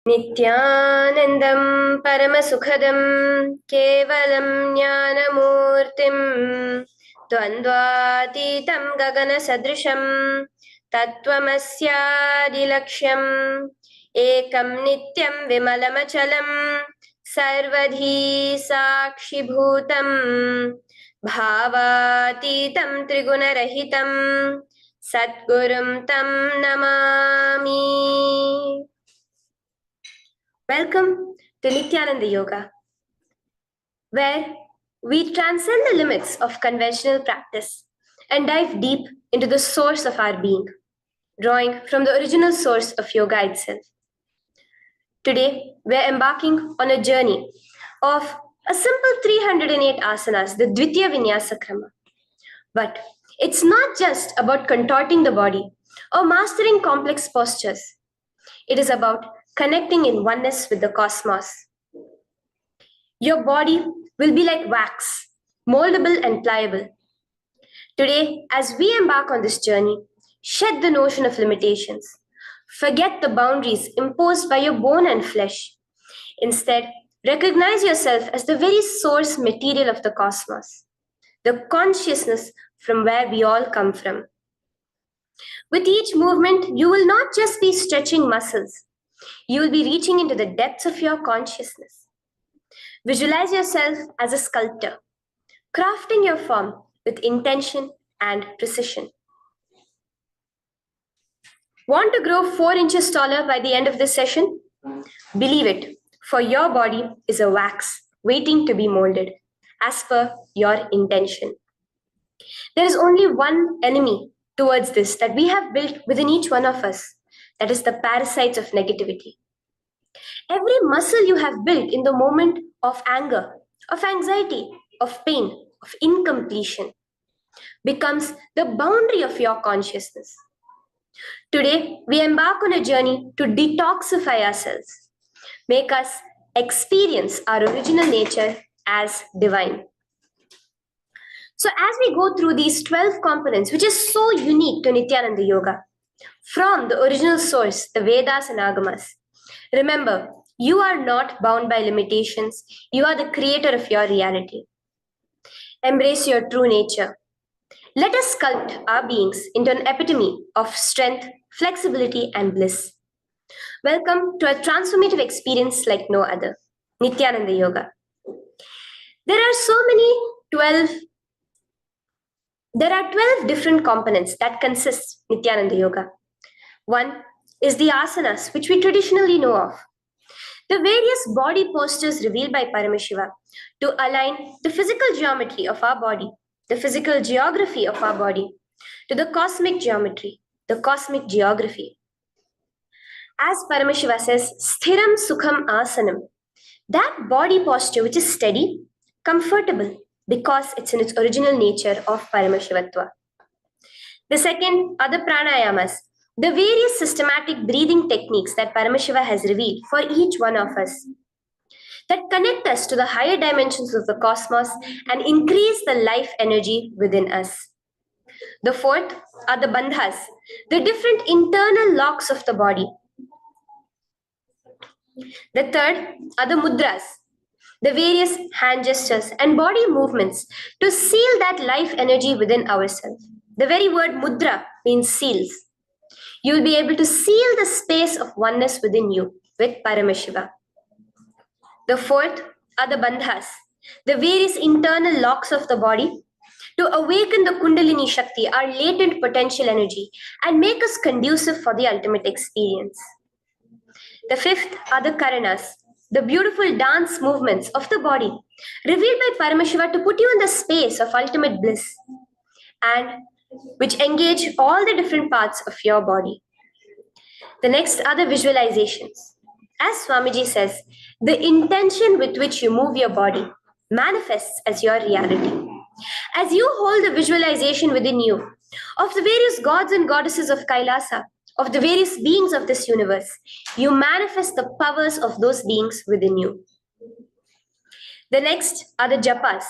Nityanandam Paramasukhadam Kevalam Jnanamurtim Dvandvatitam Gagana Sadrisham Tattvamasyaadilaksham Ekam Nityam Vimalamachalam Sarvadhi Sakshibhutam Bhavatitam Trigunarahitam Satgurum Tam Namami. Welcome to Nityananda Yoga, where we transcend the limits of conventional practice and dive deep into the source of our being, drawing from the original source of yoga itself. Today, we're embarking on a journey of a simple 308 asanas, the Dvitiya Vinyasa Krama. But it's not just about contorting the body or mastering complex postures. It is about connecting in oneness with the cosmos. Your body will be like wax, moldable and pliable. Today, as we embark on this journey, shed the notion of limitations. Forget the boundaries imposed by your bone and flesh. Instead, recognize yourself as the very source material of the cosmos, the consciousness from where we all come from. With each movement, you will not just be stretching muscles. You will be reaching into the depths of your consciousness. Visualize yourself as a sculptor, crafting your form with intention and precision. Want to grow 4 inches taller by the end of this session? Believe it, for your body is a wax waiting to be molded as per your intention. There is only one enemy towards this that we have built within each one of us. That is the parasites of negativity. Every muscle you have built in the moment of anger, of anxiety, of pain, of incompletion becomes the boundary of your consciousness. Today, we embark on a journey to detoxify ourselves, make us experience our original nature as divine. So as we go through these 12 components, which is so unique to Nityananda Yoga, from the original source, the Vedas and Agamas, remember, you are not bound by limitations. You are the creator of your reality. Embrace your true nature. Let us sculpt our beings into an epitome of strength, flexibility, and bliss. Welcome to a transformative experience like no other, Nityananda Yoga. There are 12 different components that consist Nityananda Yoga. One is the asanas, which we traditionally know of. The various body postures revealed by Paramashiva to align the physical geometry of our body, the physical geography of our body, to the cosmic geometry, the cosmic geography. As Paramashiva says, Sthiram Sukham Asanam, that body posture which is steady, comfortable, because it's in its original nature of Paramashivatva. The second are the pranayamas, the various systematic breathing techniques that Paramashiva has revealed for each one of us, that connect us to the higher dimensions of the cosmos and increase the life energy within us. The fourth are the bandhas, the different internal locks of the body. The third are the mudras, the various hand gestures and body movements to seal that life energy within ourselves. The very word mudra means seals. You will be able to seal the space of oneness within you with Paramashiva. The fourth are the bandhas, the various internal locks of the body to awaken the Kundalini Shakti, our latent potential energy, and make us conducive for the ultimate experience. The fifth are the karanas, the beautiful dance movements of the body, revealed by Paramashiva to put you in the space of ultimate bliss, and which engage all the different parts of your body. The next are the visualizations. As Swamiji says, the intention with which you move your body manifests as your reality. As you hold the visualization within you of the various gods and goddesses of Kailasa, of the various beings of this universe, you manifest the powers of those beings within you. The next are the japas,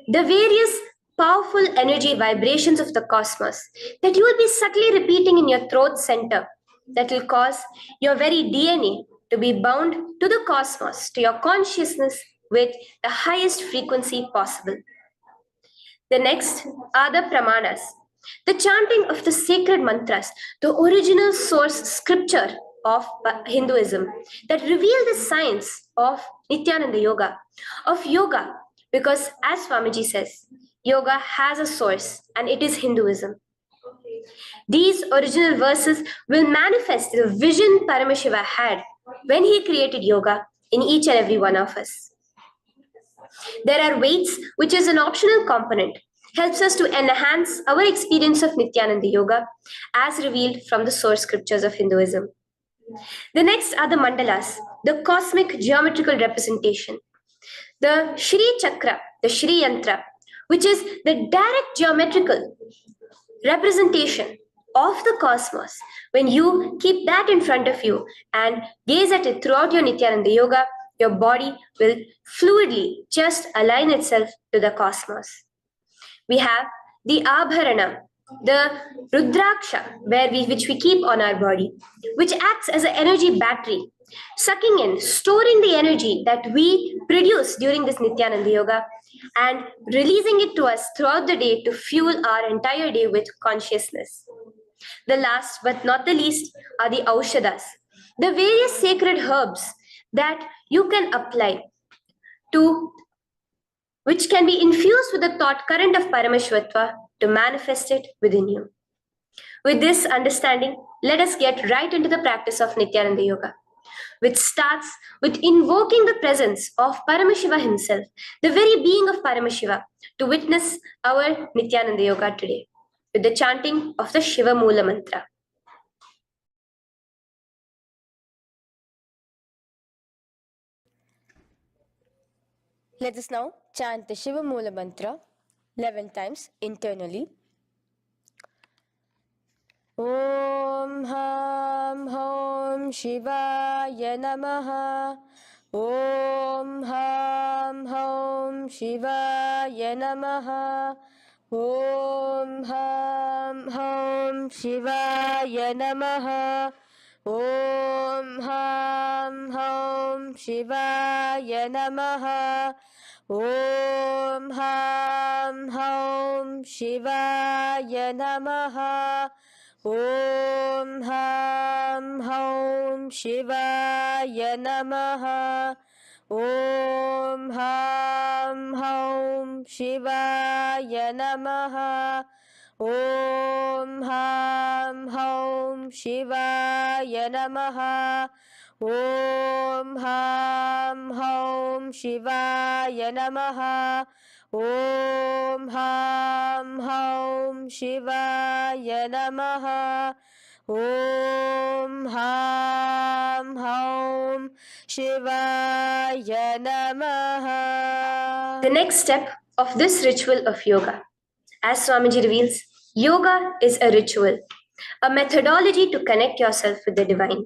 the various powerful energy vibrations of the cosmos that you will be subtly repeating in your throat center that will cause your very DNA to be bound to the cosmos, to your consciousness with the highest frequency possible. The next are the pramanas, the chanting of the sacred mantras, the original source scripture of Hinduism that reveal the science of Nityananda Yoga, of yoga, because as Swamiji says, yoga has a source and it is Hinduism. These original verses will manifest the vision Paramashiva had when he created yoga in each and every one of us. There are weights, which is an optional component, helps us to enhance our experience of Nityananda Yoga as revealed from the source scriptures of Hinduism. The next are the mandalas, the cosmic geometrical representation. The Shri Chakra, the Shri Yantra, which is the direct geometrical representation of the cosmos. When you keep that in front of you and gaze at it throughout your Nityananda Yoga, your body will fluidly just align itself to the cosmos. We have the Abharana, the Rudraksha, which we keep on our body, which acts as an energy battery, sucking in, storing the energy that we produce during this Nityananda Yoga and releasing it to us throughout the day to fuel our entire day with consciousness. The last but not the least are the Aushadas, the various sacred herbs that you can apply to, which can be infused with the thought current of Paramashivatva to manifest it within you. With this understanding, let us get right into the practice of Nityananda Yoga, which starts with invoking the presence of Paramashiva himself, the very being of Paramashiva, to witness our Nityananda Yoga today, with the chanting of the Shiva Mula Mantra. Let us now chant the Shiva Mula Mantra 11 times internally. Om Ham Hom Shivaya Namaha. Om Ham Hom Shivaya Namaha. Om Ham Hom Shivaya Namaha. Om Ham Hom Shivaya Namaha. Om Ham Hom Shivaya Namaha. Om Ham Hom Shivaya Namaha. Om Ham Hom Shivaya Namaha. Om Ham Hom Shivaya Namaha. Om Ham Hom Shivaya Namaha. Om Ham Hom Shivaya Namaha. Om Ham Hom Shivaya Namaha. The next step of this ritual of yoga, as Swamiji reveals, yoga is a ritual, a methodology to connect yourself with the divine.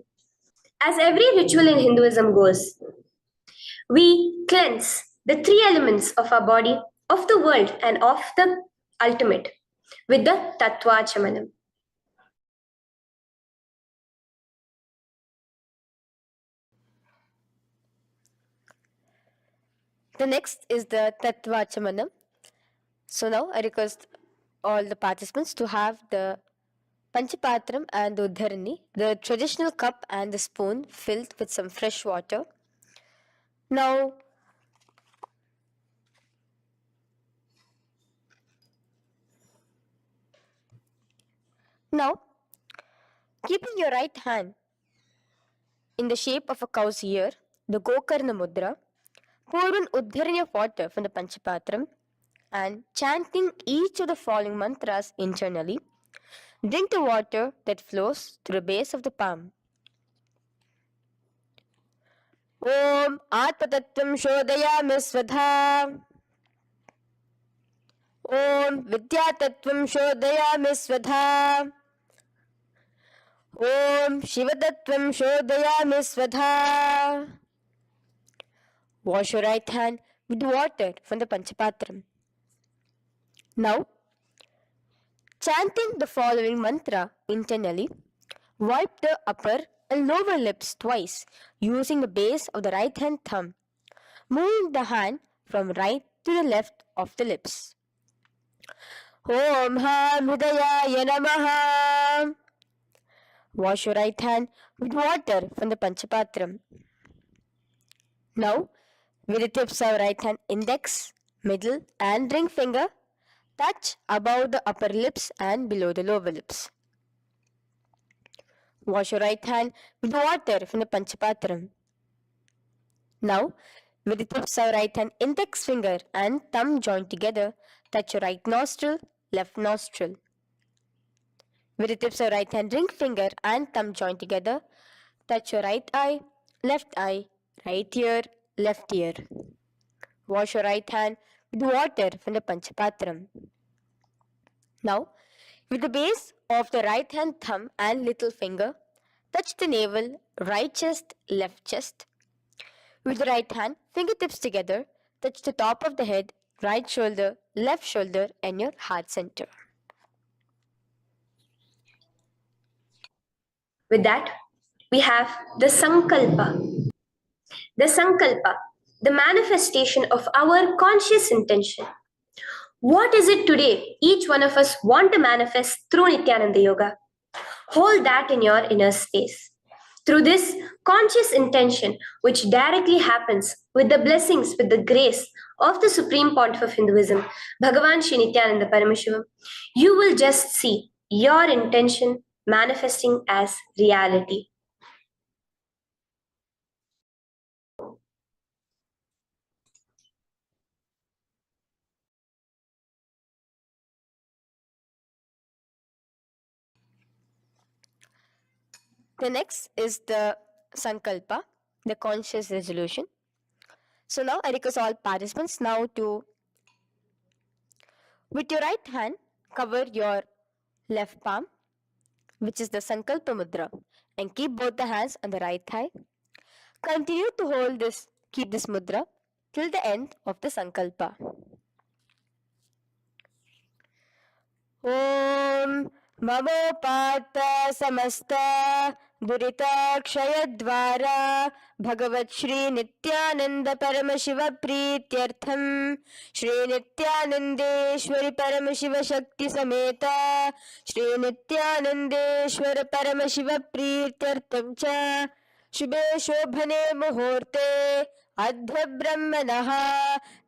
As every ritual in Hinduism goes, we cleanse the three elements of our body, of the world, and of the ultimate with the Tattvachamanam. The next is the Tattvachamanam. So now I request all the participants to have the Panchapatram and the Uddharani, the traditional cup and the spoon filled with some fresh water. Now, keeping your right hand in the shape of a cow's ear, the Gokarna Mudra, pour an Uddharani of water from the Panchapatram and chanting each of the following mantras internally, drink the water that flows through the base of the palm. Om Atmatattvam Shodayami Svadha. Om Vidyatattvam Shodayami Svadha. Om Shivatattvam Shodayami Svadha. Wash your right hand with water from the Panchapatram. Now, chanting the following mantra internally, wipe the upper and lower lips twice using the base of the right hand thumb, moving the hand from right to the left of the lips. Om Ham Hridayaya Namaha. Wash your right hand with water from the Panchapatram. Now, with the tips of right hand index, middle, and ring finger, touch above the upper lips and below the lower lips. Wash your right hand with water from the Panchapatram. Now, with the tips of right hand index finger and thumb joined together, touch your right nostril, left nostril. With the tips of right hand ring finger and thumb joined together, touch your right eye, right ear, left ear. Wash your right hand with water from the Panchapatram. Now, with the base of the right hand thumb and little finger, touch the navel, right chest, left chest. With the right hand, fingertips together, touch the top of the head, right shoulder, left shoulder, and your heart center. With that, we have the Sankalpa. The Sankalpa, the manifestation of our conscious intention. What is it today each one of us want to manifest through Nityananda Yoga? Hold that in your inner space. Through this conscious intention, which directly happens with the blessings, with the grace of the Supreme Pontiff of Hinduism, Bhagavan Shri Nityananda Paramashivoham, you will just see your intention manifesting as reality. The next is the Sankalpa, the conscious resolution. So now I request all participants now to, with your right hand, cover your left palm, which is the Sankalpa Mudra, and keep both the hands on the right thigh. Continue to keep this mudra till the end of the Sankalpa. Om ममोपात समस्त दुरिताक्षयद्वारा भगवत् श्री नित्यानंद परमशिव प्रीत्यर्थम श्री नित्यानंदेश्वरी परमशिव शक्ति समेत श्री नित्यानंदेश्वर परमशिव प्रीत्यर्थम च शुभे शोभने मुहूर्ते अद्य ब्रह्मणः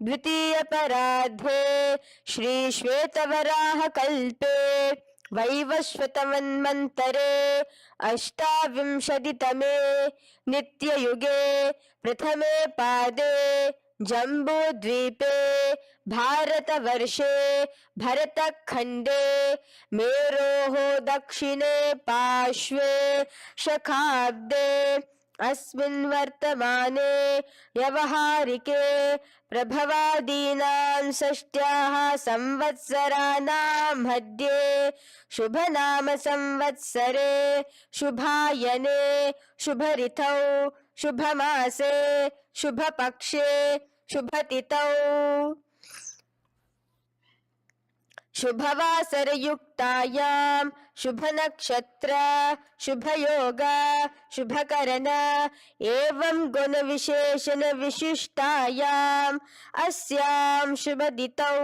द्वितीय पराध्ये श्री श्वेतवराह कल्पे वैवस्वतमन्वन्तरे अष्टाविंशतितमे नित्ययुगे प्रथमे पादे जम्बूद्वीपे भारतवर्षे भरतखण्डे मेरोः दक्षिणे पार्श्वे शखाब्दे अस्मिन् वर्तमाने व्यवहारिके प्रभवादीनां षष्ट्याः संवत्सराणां मध्ये शुभनाम संवत्सरे शुभायने शुभऋतौ शुभमासे शुभपक्षे शुभतिथौ शुभवासरयुक्तायां शुभनक्षत्र शुभयोग शुभकरण एवं गुणविशेषण विशिष्टायाम् अस्यां शुभदितौ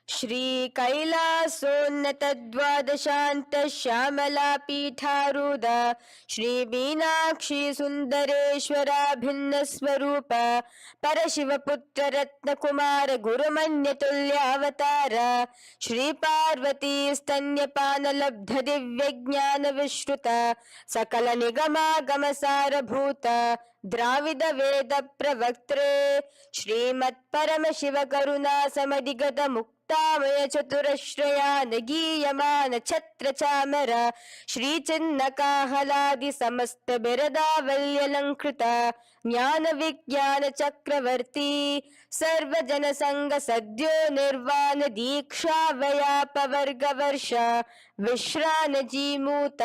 श्री कैलासोन्नत द्वादशांत श्यामला पीठारूढ़ श्री मीनाक्षी सुंदरेश्वरा भिन्न स्वरूप परशिव पुत्र रत्न कुमार गुरुमन्य तुल्यावतार श्री पार्वती स्तन्यपान लब्ध दिव्य ज्ञान विश्रुत सकल निगमागम सारभूत द्राविड वेद प्रवक्त्रे श्रीमत् परम शिव करुणा समधिगत मुक्तामय चतुरश्रयान गीयमान छत्र चामर श्री चिन्ह काहलादि समस्त बिरदावल्यलंकृत ज्ञान विज्ञान चक्रवर्ती सर्वजन संग सद्यो निर्वाण दीक्षा व्याप वर्ग वर्ष विश्रान जीमूत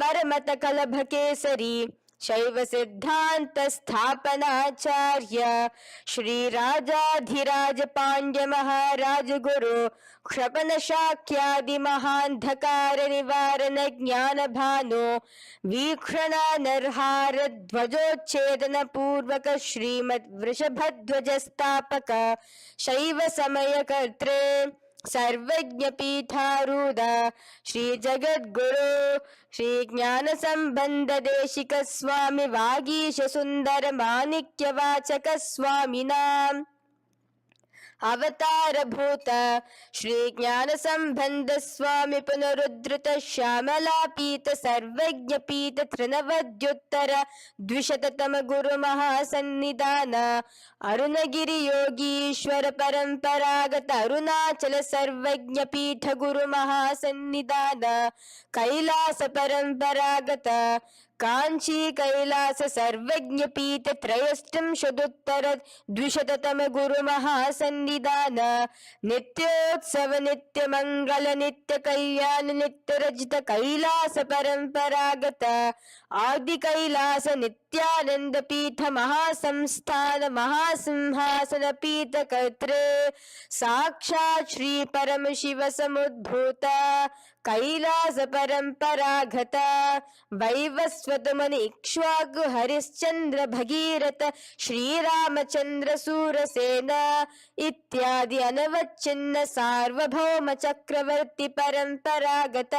परमत कलभ केसरी शैव सिद्धांत स्थापनाचार्य श्री राजाधिराज पांड्य महाराज गुरु क्षपन शाक्यादि महांधकार निवारण ज्ञान भानु वीक्षण नरहार ध्वजोच्छेदन पूर्वक श्रीमद वृषभध्वज स्थापक शैव समय कर्त्रे सर्वज्ञ पीठारूढ़ श्री जगद्गुरु श्री ज्ञान संबंध देशिक स्वामी वागीश सुंदर माणिक्य वाचक स्वामिनाम अवतार भूत श्री ज्ञान संबंध स्वामी पुनरुद्धृत श्यामलापीत सर्वज्ञ पीत तृणवद्युत्तर द्विशततम गुरु महासन्निधान अरुणगिरि योगीश्वर परंपरागत अरुणाचल सर्वज्ञ पीठ गुरु महासन्निधान कैलास परंपरागत कांची कैलास सर्वज्ञ पीठ त्रयस्त्रिंशदुत्तर द्विशततम गुरु महासन्निधान नित्योत्सव नित्य मंगल नित्य कल्याण नित्य रजित कैलास परंपरागत आदि कैलास नित्यानंद पीठ महासंस्थान महासिंहासन पीठ कर्त्रे साक्षात श्री परम शिव समुद्भूत कैलास परंपरागत वैवस्वत मनि इक्ष्वाकु हरिश्चंद्र भगीरथ श्रीरामचंद्र सूरसेन इत्यादि अनवच्छिन्न सार्वभौम चक्रवर्ती परंपरागत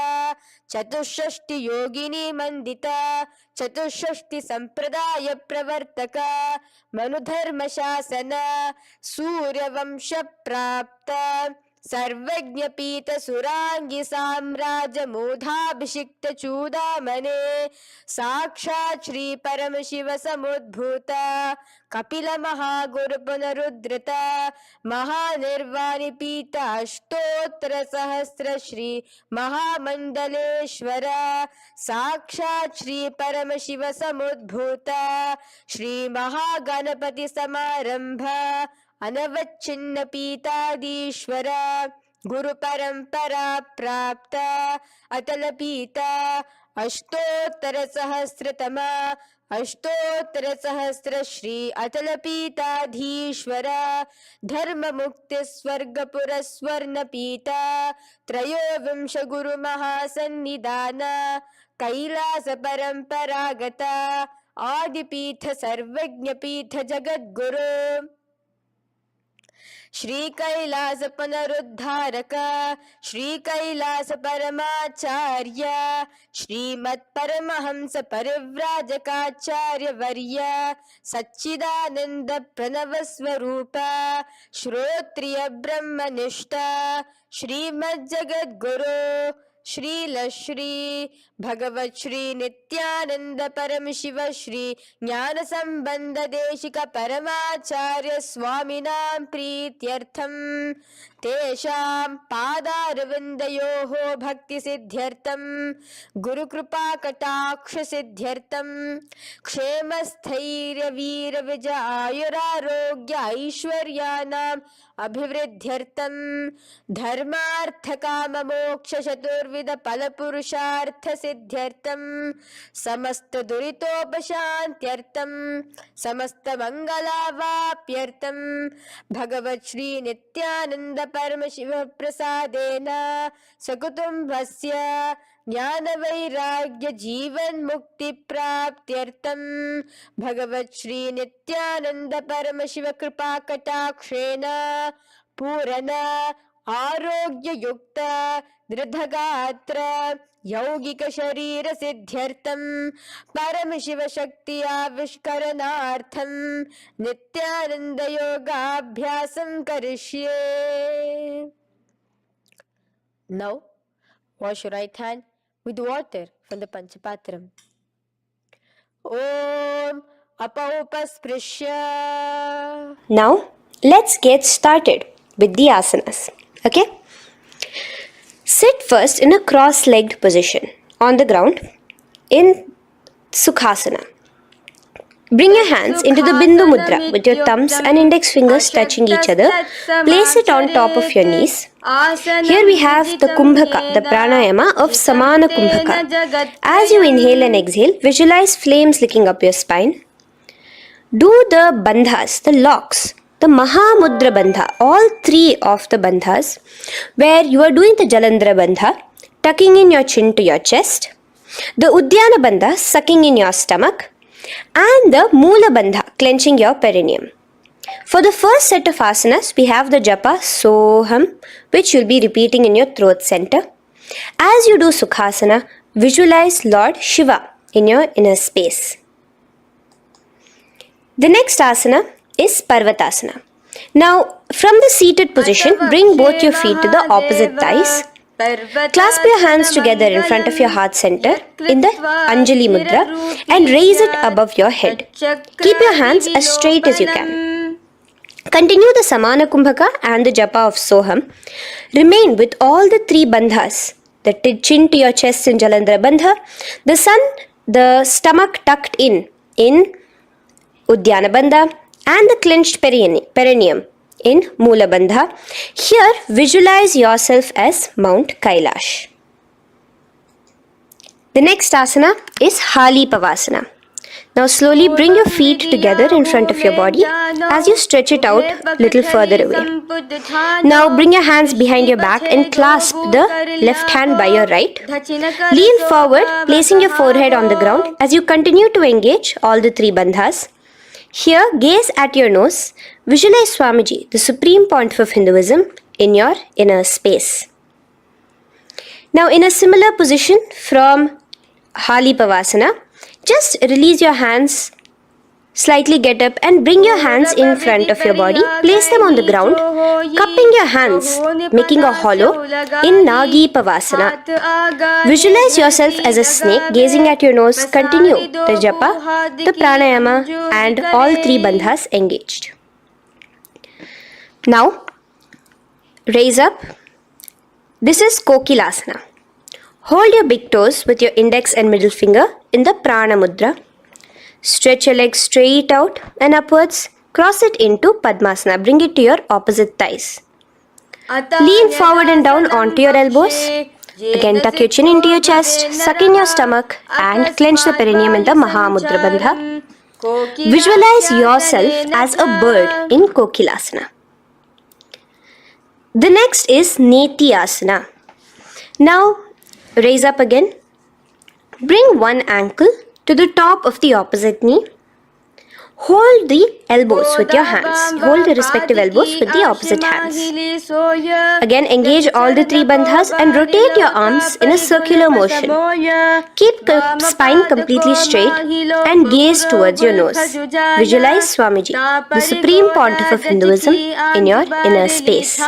चतुष्षष्टि योगिनी मंडित चतुष्षष्टि संप्रदाय प्रवर्तक मनुधर्म शासन सूर्यवंश प्राप्त सर्वज्ञ पीठ सुरांगी साम्राज्य मूधाभिषिक्त चूडामणे साक्षात् श्री परम शिव समुद्भूत कपिल महागुरु पुनरुद्धृत महानिर्वाणि पीठ अष्टोत्तर सहस्र श्री महामंडलेश्वर साक्षात् श्री परम शिव समुद्भूत श्री महागणपति समारंभ अनवच्छिन्न पीताधीश्वर गुरु परंपरा प्राप्त अतल पीत अष्टोत्तर सहस्र श्री अतल पीताधीश्वर धर्म मुक्ति स्वर्गपुर स्वर्ण पीठ त्रयोविंश गुरु महासन्निधान कैलास परंपरागत आदिपीठ सर्वज्ञ पीठ जगद्गुरु श्री कैलास पुनरुद्धारक श्री कैलास परमाचार्य श्रीमत् परमहंस परिव्राजकाचार्य वर्य सच्चिदानंद प्रणव स्वरूप श्रोत्रिय ब्रह्मनिष्ठ श्रीमद् जगद्गुरु श्रील श्री भगवत श्री नित्यानंद परम शिव श्री ज्ञान संबंध देशिक परमाचार्य स्वामिनां प्रीत्यर्थम तेषां पादारविन्दयोः भक्ति सिद्ध्यर्थम गुरु कृपा कटाक्ष सिद्ध्यर्थम क्षेम स्थैर्य वीर विजय आयुरारोग्य ऐश्वर्यानां अभिवृद्ध्यर्थम धर्मार्थ काम मोक्ष चतुर्विध फल पुरुषार्थ सिद्ध्यर्थम समस्त दुरितोपशांत्यर्थम समस्त मंगलावाप्यर्थम भगवत श्री नित्यानंद परम शिव प्रसादेन सकुटुंबस्य ज्ञान वैराग्य जीवन मुक्ति प्राप्त्यर्थम भगवत श्री नित्यानंद परम शिव कृपा कटाक्षेण पूर्ण आरोग्य युक्त दृढ़गात्र यौगिक शरीर सिद्ध्यर्थम परम शिव शक्ति आविष्करणार्थम नित्यानंद योगाभ्यासं करिष्ये. Now wash your right hand with water from the Panchapatram. Om Apaupasprisya. Now, let's get started with the asanas. Okay? Sit first in a cross-legged position on the ground in Sukhasana. Bring your hands into the Bindu Mudra with your thumbs and index fingers touching each other. Place it on top of your knees. Here we have the Kumbhaka, the Pranayama of Samana Kumbhaka. As you inhale and exhale, visualize flames licking up your spine. Do the bandhas, the locks, the Mahamudra Bandha, all three of the bandhas, where you are doing the Jalandhara Bandha, tucking in your chin to your chest, the Udyana Bandha, sucking in your stomach, and the Mula Bandha, clenching your perineum. For the first set of asanas, we have the japa Soham, which you'll be repeating in your throat center. As you do Sukhasana, visualize Lord Shiva in your inner space. The next asana is Parvatasana. Now, from the seated position, bring both your feet to the opposite thighs. Clasp your hands together in front of your heart center in the Anjali Mudra and raise it above your head. Keep your hands as straight as you can. Continue the Samana Kumbhaka and the Japa of Soham. Remain with all the three bandhas, the chin to your chest in Jalandhara Bandha, the stomach tucked in Udyana Bandha, and the clenched perineum in Mula Bandha. Here, visualize yourself as Mount Kailash. The next asana is Hali Pavasana. Now slowly bring your feet together in front of your body as you stretch it out a little further away. Now bring your hands behind your back and clasp the left hand by your right. Lean forward, placing your forehead on the ground as you continue to engage all the three bandhas. Here, gaze at your nose. Visualize Swamiji, the Supreme Pontiff of Hinduism, in your inner space. Now, in a similar position from Hali Pavasana, just release your hands, slightly get up and bring your hands in front of your body. Place them on the ground, cupping your hands, making a hollow in Nagi Pavasana. Visualize yourself as a snake, gazing at your nose. Continue the japa, the pranayama, and all three bandhas engaged. Now, raise up. This is Kokilasana. Hold your big toes with your index and middle finger in the Prana Mudra. Stretch your legs straight out and upwards. Cross it into Padmasana. Bring it to your opposite thighs. Lean forward and down onto your elbows. Again, tuck your chin into your chest, suck in your stomach, and clench the perineum in the Mahamudra Bandha. Visualize yourself as a bird in Kokilasana. The next is Nityasana. Now, raise up again. Bring one ankle to the top of the opposite knee. Hold the elbows with your hands. Hold the respective elbows with the opposite hands. Again, engage all the three bandhas and rotate your arms in a circular motion. Keep the spine completely straight and gaze towards your nose. Visualize Swamiji, the Supreme Pontiff of Hinduism, in your inner space.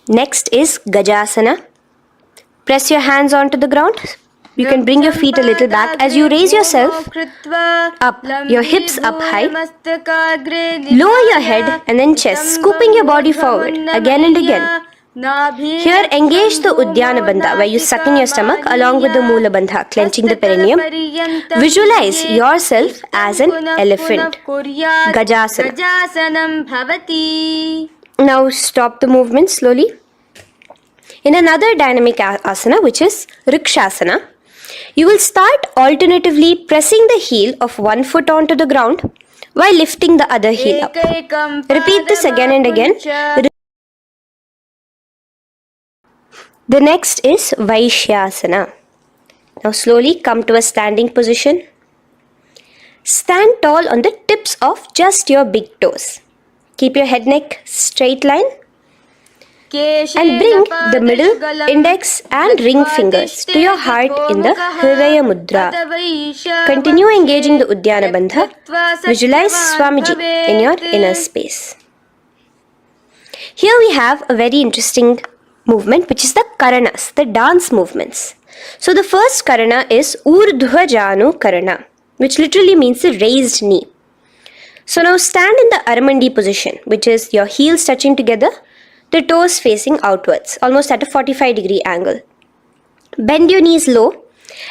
Next is Gajasana. Press your hands onto the ground. You can bring your feet a little back as you raise yourself up, your hips up high. Lower your head and then chest, scooping your body forward again and again. Here, engage the Udyana Bandha, where you suck in your stomach along with the Mula Bandha, clenching the perineum. Visualize yourself as an elephant. Gajasana. Now stop the movement slowly. In another dynamic asana, which is Rikshasana, you will start alternatively pressing the heel of one foot onto the ground while lifting the other heel up. Repeat this again and again. The next is Vaishyasana. Now slowly come to a standing position. Stand tall on the tips of just your big toes. Keep your head neck straight line. And bring the middle, index and ring fingers to your heart in the Hridaya Mudra. Continue engaging the Udyana Bandha. Visualize Swamiji in your inner space. Here we have a very interesting movement, which is the Karanas, the dance movements. So the first Karana is Urdhva Janu Karana, which literally means the raised knee. So now stand in the Aramandi position, which is your heels touching together, the toes facing outwards, almost at a 45-degree angle. Bend your knees low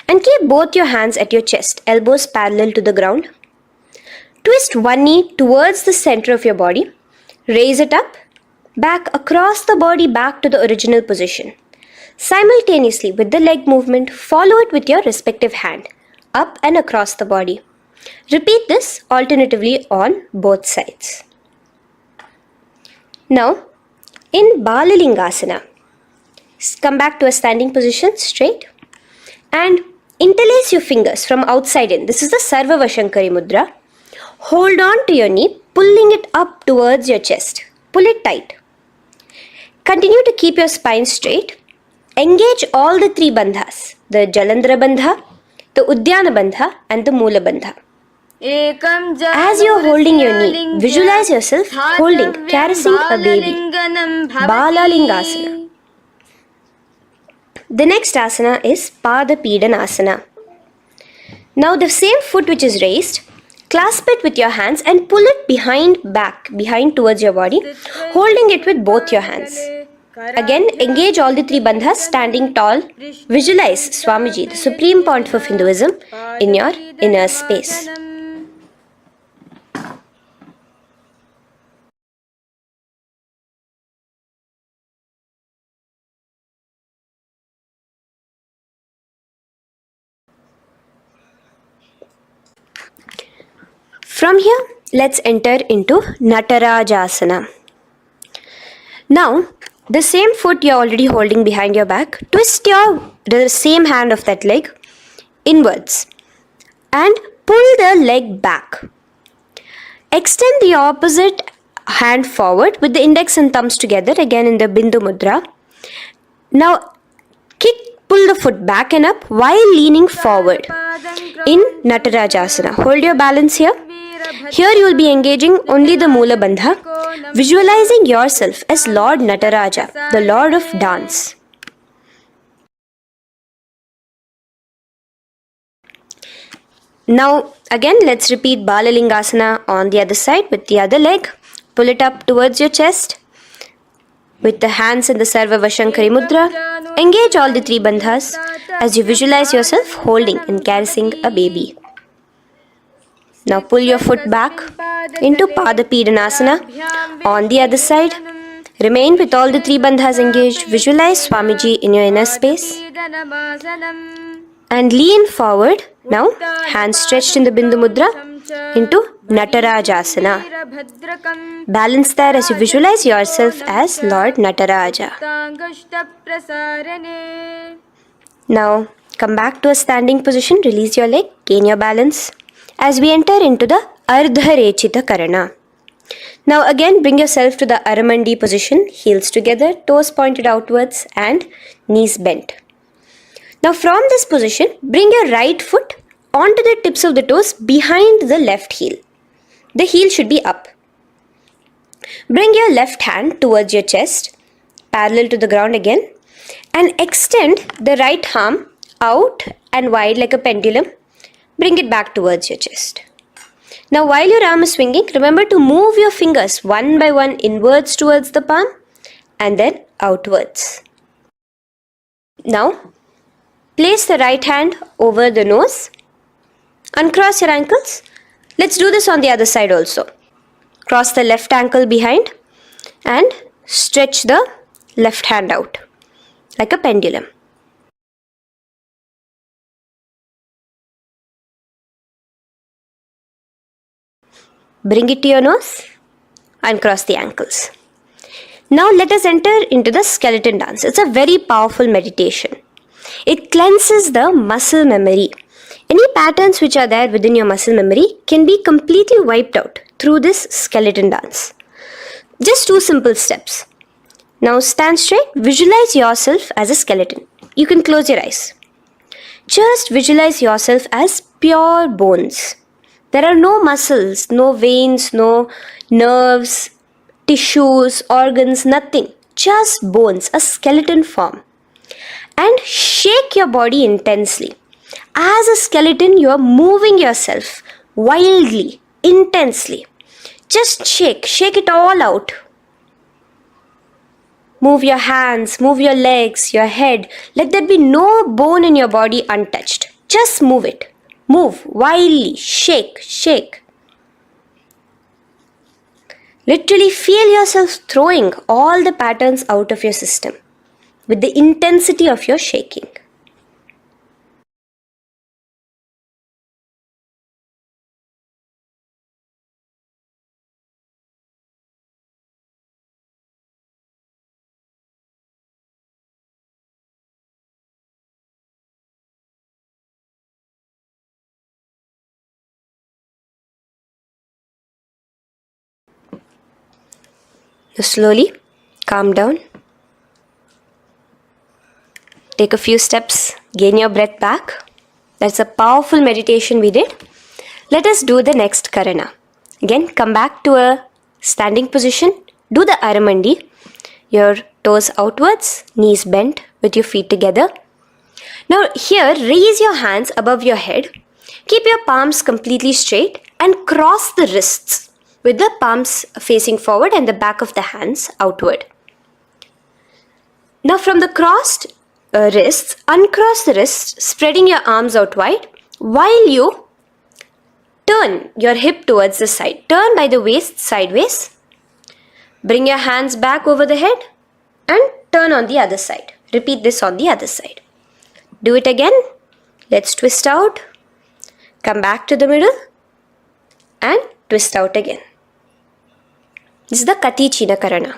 And keep both your hands at your chest, elbows parallel to the ground. Twist one knee towards the center of your body. Raise it up, back across the body back to the original position. Simultaneously with the leg movement, follow it with your respective hand, up and across the body. Repeat this alternatively on both sides. Now, in Balalingasana, come back to a standing position straight and interlace your fingers from outside in. This is the Sarva Vashankari Mudra. Hold on to your knee, pulling it up towards your chest. Pull it tight. Continue to keep your spine straight. Engage all the three bandhas, the Jalandhara Bandha, the Udyana Bandha and the Mula Bandha. As you are holding your knee, visualize yourself holding, caressing a baby. Balalingasana. The next asana is Pada Pidanasana. Now the same foot which is raised, clasp it with your hands and pull it behind towards your body, holding it with both your hands. Again, engage all the three bandhas, standing tall. Visualize Swamiji, the Supreme Pontiff of Hinduism, in your inner space. From here, let's enter into Natarajasana. Now, the same foot you're already holding behind your back, twist the same hand of that leg inwards and pull the leg back. Extend the opposite hand forward with the index and thumbs together, again in the Bindu Mudra. Now, pull the foot back and up while leaning forward in Natarajasana. Hold your balance here. Here you will be engaging only the Mula Bandha, visualizing yourself as Lord Nataraja, the Lord of Dance. Now again let's repeat Balalingasana on the other side with the other leg. Pull it up towards your chest. With the hands in the Sarva Vashankari Mudra, engage all the three bandhas as you visualize yourself holding and caressing a baby. Now pull your foot back into Pada Pidanasana on the other side. Remain with all the three bandhas engaged. Visualize Swamiji in your inner space. And lean forward. Now, hands stretched in the Bindu Mudra into Natarajasana. Balance there as you visualize yourself as Lord Nataraja. Now, come back to a standing position. Release your leg. Gain your balance. As we enter into the Ardharechita Karana. Now again bring yourself to the Aramandi position, heels together, toes pointed outwards and knees bent. Now from this position, bring your right foot onto the tips of the toes behind the left heel. The heel should be up. Bring your left hand towards your chest, parallel to the ground again, and extend the right arm out and wide like a pendulum. Bring it back towards your chest. Now while your arm is swinging, remember to move your fingers one by one inwards towards the palm and then outwards. Now place the right hand over the nose. Uncross your ankles. Let's do this on the other side also. Cross the left ankle behind and stretch the left hand out like a pendulum. Bring it to your nose and cross the ankles. Now let us enter into the skeleton dance. It's a very powerful meditation. It cleanses the muscle memory. Any patterns which are there within your muscle memory can be completely wiped out through this skeleton dance. Just 2 simple steps. Now stand straight, visualize yourself as a skeleton. You can close your eyes. Just visualize yourself as pure bones. There are no muscles, no veins, no nerves, tissues, organs, nothing. Just bones, a skeleton form. And shake your body intensely. As a skeleton, you are moving yourself wildly, intensely. Just shake it all out. Move your hands, move your legs, your head. Let there be no bone in your body untouched. Just move it. Move wildly. Shake, shake. Literally feel yourself throwing all the patterns out of your system with the intensity of your shaking. Now slowly calm down. Take a few steps, gain your breath back. That's a powerful meditation we did. Let us do the next Karana. Again, come back to a standing position. Do the Aramandi. Your toes outwards, knees bent with your feet together. Now here, raise your hands above your head. Keep your palms completely straight and cross the wrists with the palms facing forward and the back of the hands outward. Now from the crossed wrists, uncross the wrists, spreading your arms out wide while you turn your hip towards the side. Turn by the waist sideways. Bring your hands back over the head and turn on the other side. Repeat this on the other side. Do it again. Let's twist out. Come back to the middle and twist out again. This is the Kati China Karana.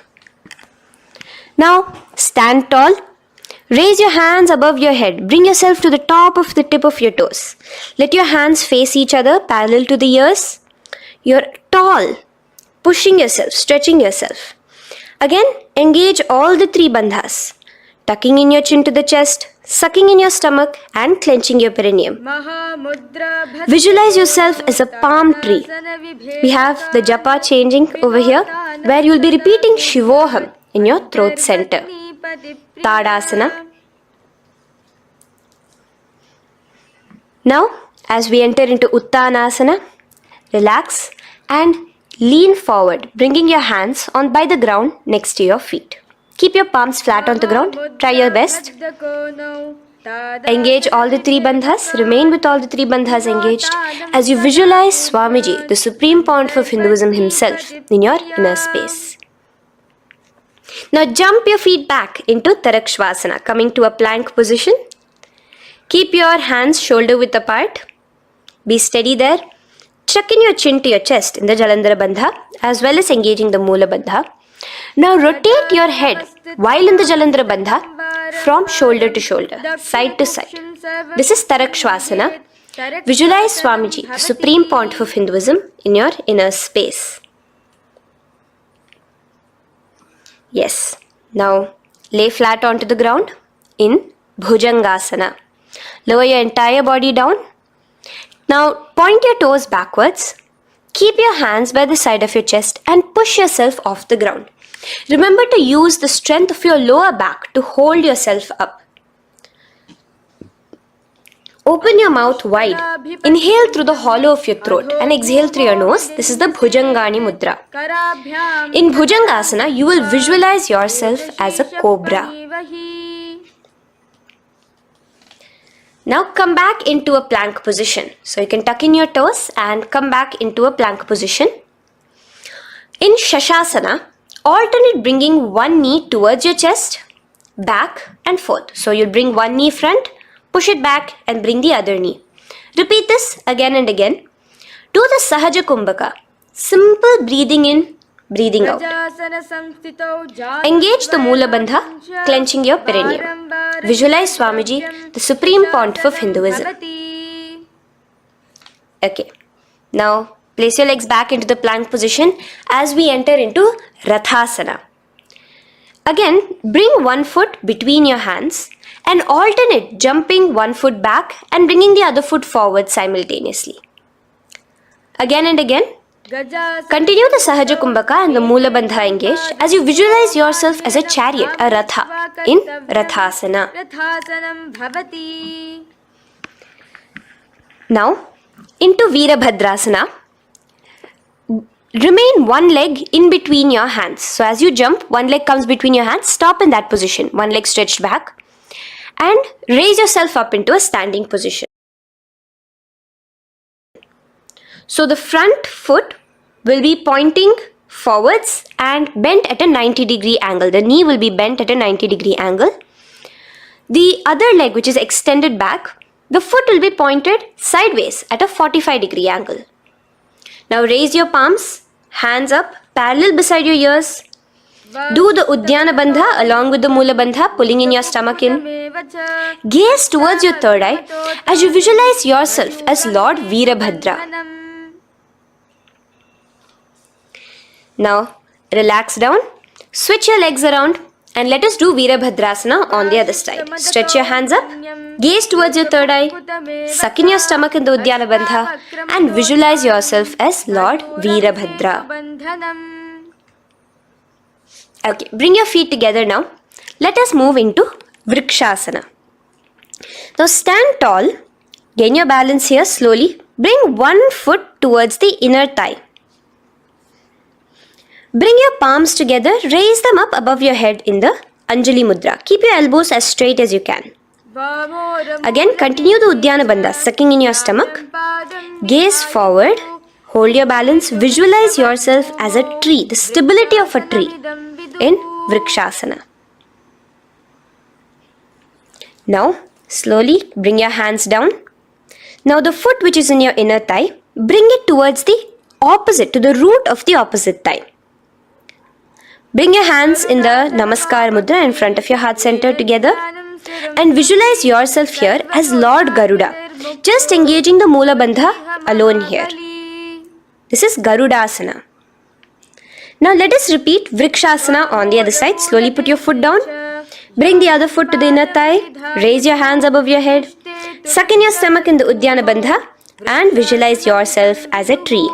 Now stand tall. Raise your hands above your head. Bring yourself to the top of the tip of your toes. Let your hands face each other parallel to the ears. You're tall, pushing yourself, stretching yourself. Again, engage all the three bandhas. Tucking in your chin to the chest, sucking in your stomach and clenching your perineum. Visualize yourself as a palm tree. We have the japa changing over here where you'll be repeating Shivoham in your throat center. Tadasana. Now, as we enter into Uttanasana, relax and lean forward, bringing your hands on by the ground next to your feet. Keep your palms flat on the ground. Try your best. Engage all the three bandhas. Remain with all the three bandhas engaged as you visualize Swamiji, the Supreme Pontiff of Hinduism himself, in your inner space. Now jump your feet back into Tarakshvasana, coming to a plank position. Keep your hands shoulder width apart. Be steady there. Tuck in your chin to your chest in the Jalandhara Bandha as well as engaging the Mula Bandha. Now rotate your head while in the Jalandhara Bandha from shoulder to shoulder, side to side. This is Tarakshvasana. Visualize Swamiji, the Supreme Pontiff of Hinduism, in your inner space. Yes. Now lay flat onto the ground in Bhujangasana. Lower your entire body down. Now point your toes backwards. Keep your hands by the side of your chest and push yourself off the ground. Remember to use the strength of your lower back to hold yourself up. Open your mouth wide. Inhale through the hollow of your throat and exhale through your nose. This is the Bhujangani Mudra. In Bhujangasana, you will visualize yourself as a cobra. Now come back into a plank position. So you can tuck in your toes and come back into a plank position. In Shavasana, alternate bringing one knee towards your chest, back and forth. So you'll bring one knee front, push it back and bring the other knee. Repeat this again and again. Do the Sahaja Kumbhaka. Simple breathing in, breathing out. Engage the Mula Bandha, clenching your perineum. Visualize Swamiji, the Supreme Pontiff of Hinduism. Okay. Now place your legs back into the plank position as we enter into Rathasana. Again, bring one foot between your hands and alternate jumping one foot back and bringing the other foot forward simultaneously. Again and again. Continue the Sahaja Kumbhaka and the Mula Bandha engaged as you visualize yourself as a chariot, a Ratha, in Rathasana. Now, into Veerabhadrasana. remain one leg in between your hands. So as you jump, one leg comes between your hands, stop in that position, one leg stretched back, and raise yourself up into a standing position. So the front foot will be pointing forwards and bent at a 90-degree angle. The knee will be bent at a 90-degree angle. The other leg, which is extended back, the foot will be pointed sideways at a 45-degree angle. Now raise your palms, hands up, parallel beside your ears. Do the Uddiyana Bandha along with the Mula Bandha, pulling in your stomach in. Gaze towards your third eye as you visualize yourself as Lord Veerabhadra. Now relax down, switch your legs around, and let us do Veerabhadrasana on the other side. Stretch your hands up, gaze towards your third eye, suck in your stomach in the Uddiyana Bandha, and visualize yourself as Lord Veerabhadra. Okay, bring your feet together now. Let us move into Vrikshasana. Now stand tall, gain your balance here slowly. Bring one foot towards the inner thigh. Bring your palms together, raise them up above your head in the Anjali Mudra. Keep your elbows as straight as you can. Again, continue the Uddiyana Bandha, sucking in your stomach. Gaze forward, hold your balance, visualize yourself as a tree, the stability of a tree in Vrikshasana. Now, slowly bring your hands down. Now the foot which is in your inner thigh, bring it towards the opposite, to the root of the opposite thigh. Bring your hands in the Namaskar Mudra in front of your heart center together and visualize yourself here as Lord Garuda, just engaging the Mula Bandha alone here. This is Garudasana. Now let us repeat Vrikshasana on the other side. Slowly put your foot down, bring the other foot to the inner thigh, raise your hands above your head, suck in your stomach in the Uddiyana Bandha and visualize yourself as a tree.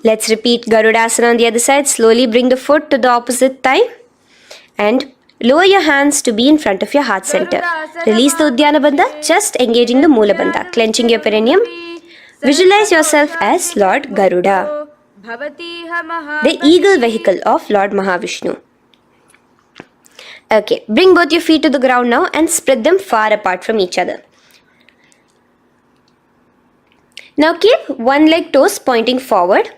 Let's repeat Garudasana on the other side. Slowly bring the foot to the opposite thigh and lower your hands to be in front of your heart center. Release the Uddiyana Bandha, just engaging the Mula Bandha, clenching your perineum. Visualize yourself as Lord Garuda, the eagle vehicle of Lord Mahavishnu. Okay, bring both your feet to the ground now and spread them far apart from each other. Now keep one leg toes pointing forward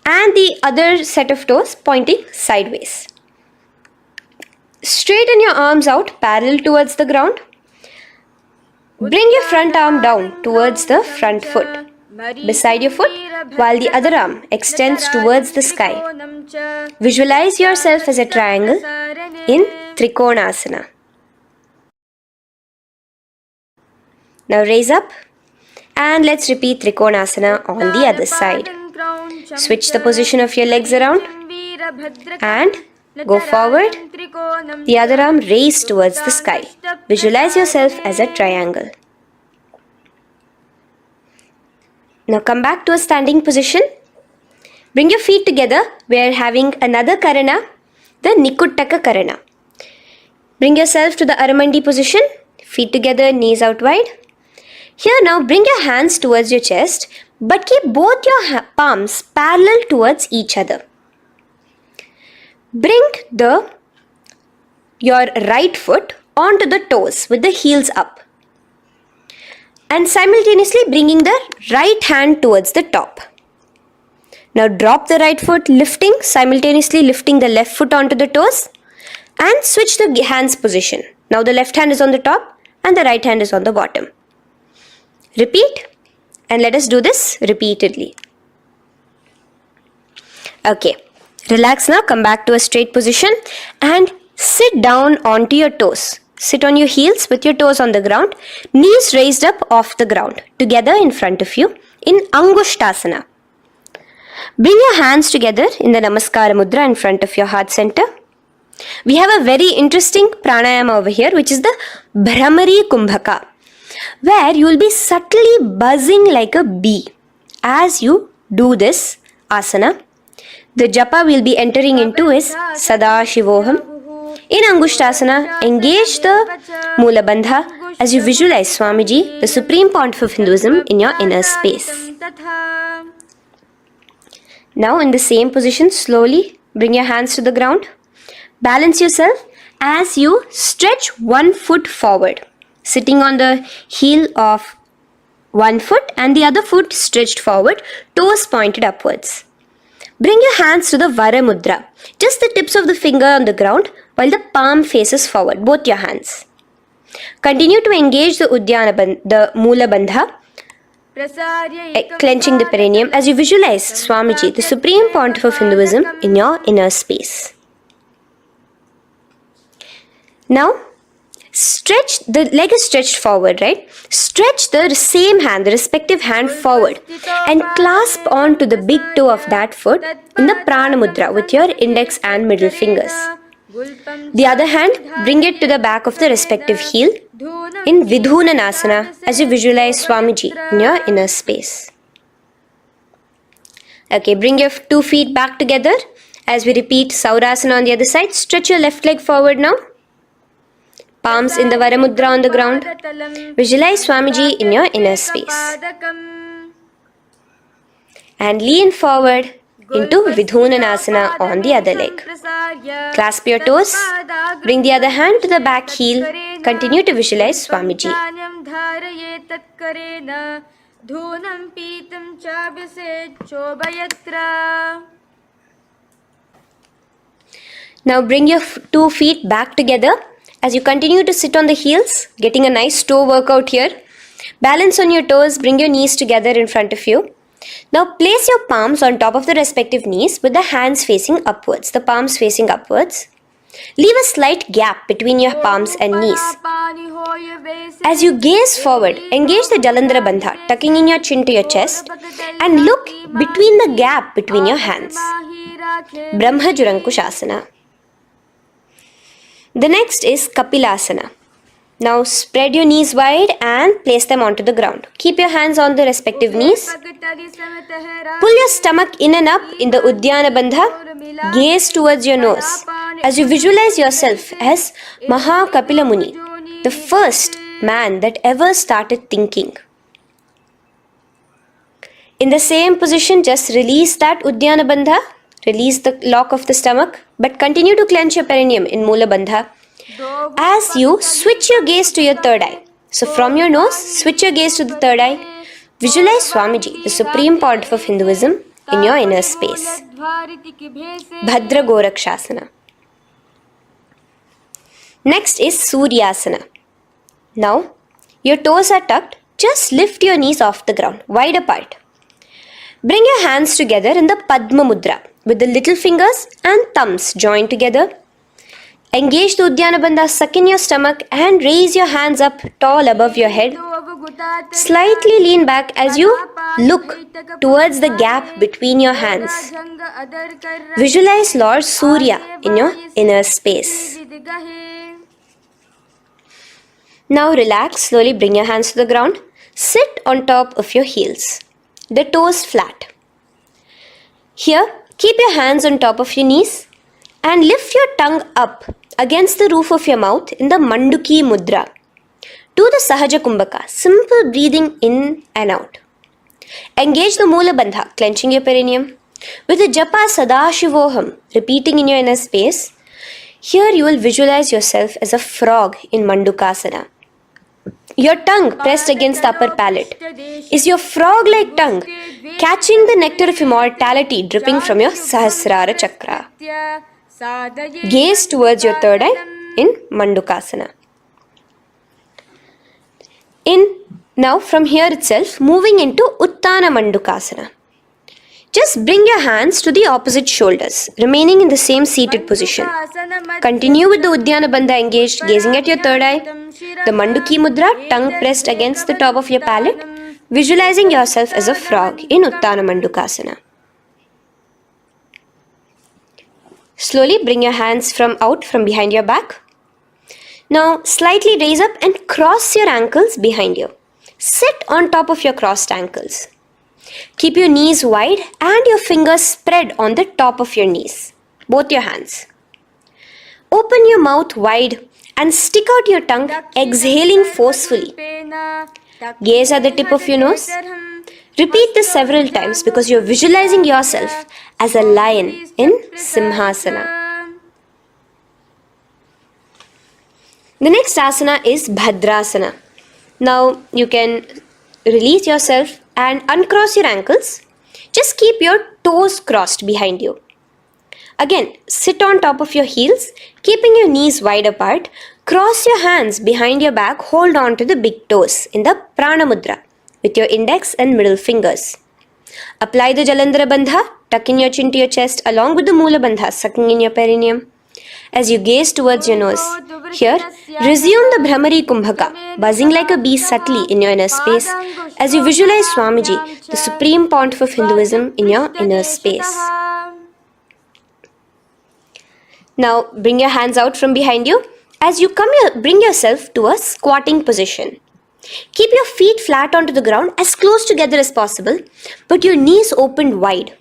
and the other set of toes pointing sideways. Straighten your arms out parallel towards the ground. Bring your front arm down towards the front foot, beside your foot, while the other arm extends towards the sky. Visualize yourself as a triangle in Trikonasana. Now raise up and let's repeat Trikonasana on the other side. Switch the position of your legs around and go forward. The other arm raised towards the sky. Visualize yourself as a triangle. Now come back to a standing position. Bring your feet together. We are having another Karana, the Nikuttaka Karana. Bring yourself to the Aramandi position. Feet together, knees out wide. Here now bring your hands towards your chest, but keep both your palms parallel towards each other. Bring your right foot onto the toes with the heels up. And simultaneously bringing the right hand towards the top. Now drop the right foot, simultaneously lifting the left foot onto the toes and switch the hands position. Now the left hand is on the top and the right hand is on the bottom. Repeat and let us do this repeatedly. Okay, relax now, come back to a straight position and sit down onto your toes. Sit on your heels with your toes on the ground, knees raised up off the ground, together in front of you in Angushtasana. Bring your hands together in the Namaskara Mudra in front of your heart center. We have a very interesting pranayama over here, which is the Bhramari Kumbhaka, where you will be subtly buzzing like a bee as you do this asana. The japa we will be entering into is Sadashivoham. In Angushtasana, engage the Mula Bandha as you visualize Swamiji, the Supreme Pontiff of Hinduism, in your inner space. Now in the same position, slowly bring your hands to the ground. Balance yourself as you stretch one foot forward, sitting on the heel of one foot and the other foot stretched forward, toes pointed upwards. Bring your hands to the Vara Mudra, just the tips of the finger on the ground while the palm faces forward, both your hands. Continue to engage the Mula Bandha, clenching the perineum as you visualize Swamiji, the Supreme Pontiff of Hinduism, in your inner space. Now, stretch, the leg is stretched forward, right? Stretch the same hand, the respective hand forward and clasp onto the big toe of that foot in the Prana Mudra with your index and middle fingers. The other hand, bring it to the back of the respective heel in Vidhunanasana as you visualize Swamiji in your inner space. Okay, bring your 2 feet back together as we repeat Saurasana on the other side. Stretch your left leg forward now. Palms in the Vara Mudra on the ground. Visualize Swamiji in your inner space. And lean forward into Vidhunanasana on the other leg. Clasp your toes. Bring the other hand to the back heel. Continue to visualize Swamiji. Now bring your 2 feet back together as you continue to sit on the heels, getting a nice toe workout here. Balance on your toes, bring your knees together in front of you. Now place your palms on top of the respective knees with the hands facing upwards, the palms facing upwards. Leave a slight gap between your palms and knees. As you gaze forward, engage the Jalandhara Bandha, tucking in your chin to your chest, and look between the gap between your hands. Brahma Jurankushasana. The next is Kapilasana. Now spread your knees wide and place them onto the ground. Keep your hands on the respective knees. Pull your stomach in and up in the Uddiyana Bandha. Gaze towards your nose as you visualize yourself as Maha Kapila Muni, the first man that ever started thinking. In the same position, just release that Uddiyana Bandha. Release the lock of the stomach, but continue to clench your perineum in Mula Bandha as you switch your gaze to your third eye. So from your nose, switch your gaze to the third eye. Visualize Swamiji, the Supreme Pontiff of Hinduism, in your inner space. Bhadra Gorakshasana. Next is Suryasana. Now, your toes are tucked. Just lift your knees off the ground, wide apart. Bring your hands together in the Padma Mudra with the little fingers and thumbs joined together. Engage the Uddiyana Bandha, suck in your stomach and raise your hands up tall above your head. Slightly lean back as you look towards the gap between your hands. Visualize Lord Surya in your inner space. Now relax, slowly bring your hands to the ground. Sit on top of your heels, the toes flat. Here, keep your hands on top of your knees and lift your tongue up against the roof of your mouth in the Manduki Mudra. Do the Sahaja Kumbhaka, simple breathing in and out. Engage the Mula Bandha, clenching your perineum. With the Japa Sadashivoham, repeating in your inner space, here you will visualize yourself as a frog in Mandukasana. Your tongue pressed against the upper palate. Is your frog-like tongue catching the nectar of immortality dripping from your Sahasrara Chakra? Gaze towards your third eye in Mandukasana. Now from here itself, moving into Uttana Mandukasana. Just bring your hands to the opposite shoulders, remaining in the same seated position. Continue with the Uddiyana Bandha engaged, gazing at your third eye. The Manduki Mudra, tongue pressed against the top of your palate, visualizing yourself as a frog in Uttana Mandukasana. Slowly bring your hands out from behind your back. Now slightly raise up and cross your ankles behind you. Sit on top of your crossed ankles. Keep your knees wide and your fingers spread on the top of your knees, both your hands. Open your mouth wide and stick out your tongue, exhaling forcefully. Gaze at the tip of your nose. Repeat this several times because you're visualizing yourself as a lion in Simhasana. The next asana is Bhadrasana. Now you can release yourself and uncross your ankles. Just keep your toes crossed behind you. Again, sit on top of your heels, keeping your knees wide apart. Cross your hands behind your back, hold on to the big toes in the Prana Mudra with your index and middle fingers. Apply the Jalandhara Bandha, tuck in your chin to your chest along with the Mula Bandha, sucking in your perineum. As you gaze towards your nose, here, resume the Brahmari Kumbhaka, buzzing like a bee subtly in your inner space as you visualize Swamiji, the Supreme Pontiff of Hinduism, in your inner space. Now, bring your hands out from behind you. As you bring yourself to a squatting position. Keep your feet flat onto the ground as close together as possible, but your knees opened wide.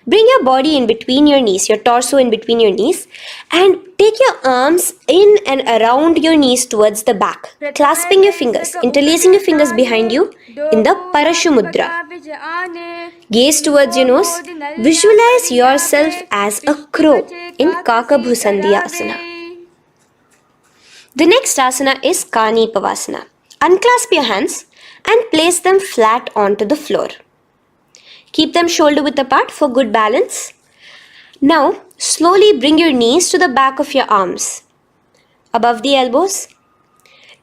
Bring your body in between your knees, your torso in between your knees, and take your arms in and around your knees towards the back, clasping your fingers, interlacing your fingers behind you in the Parashu Mudra. Gaze towards your nose. Visualize yourself as a crow in Kakabhusandhyasana. The next asana is Kani Pavasana. Unclasp your hands and place them flat onto the floor. Keep them shoulder width apart for good balance. Now, slowly bring your knees to the back of your arms, above the elbows.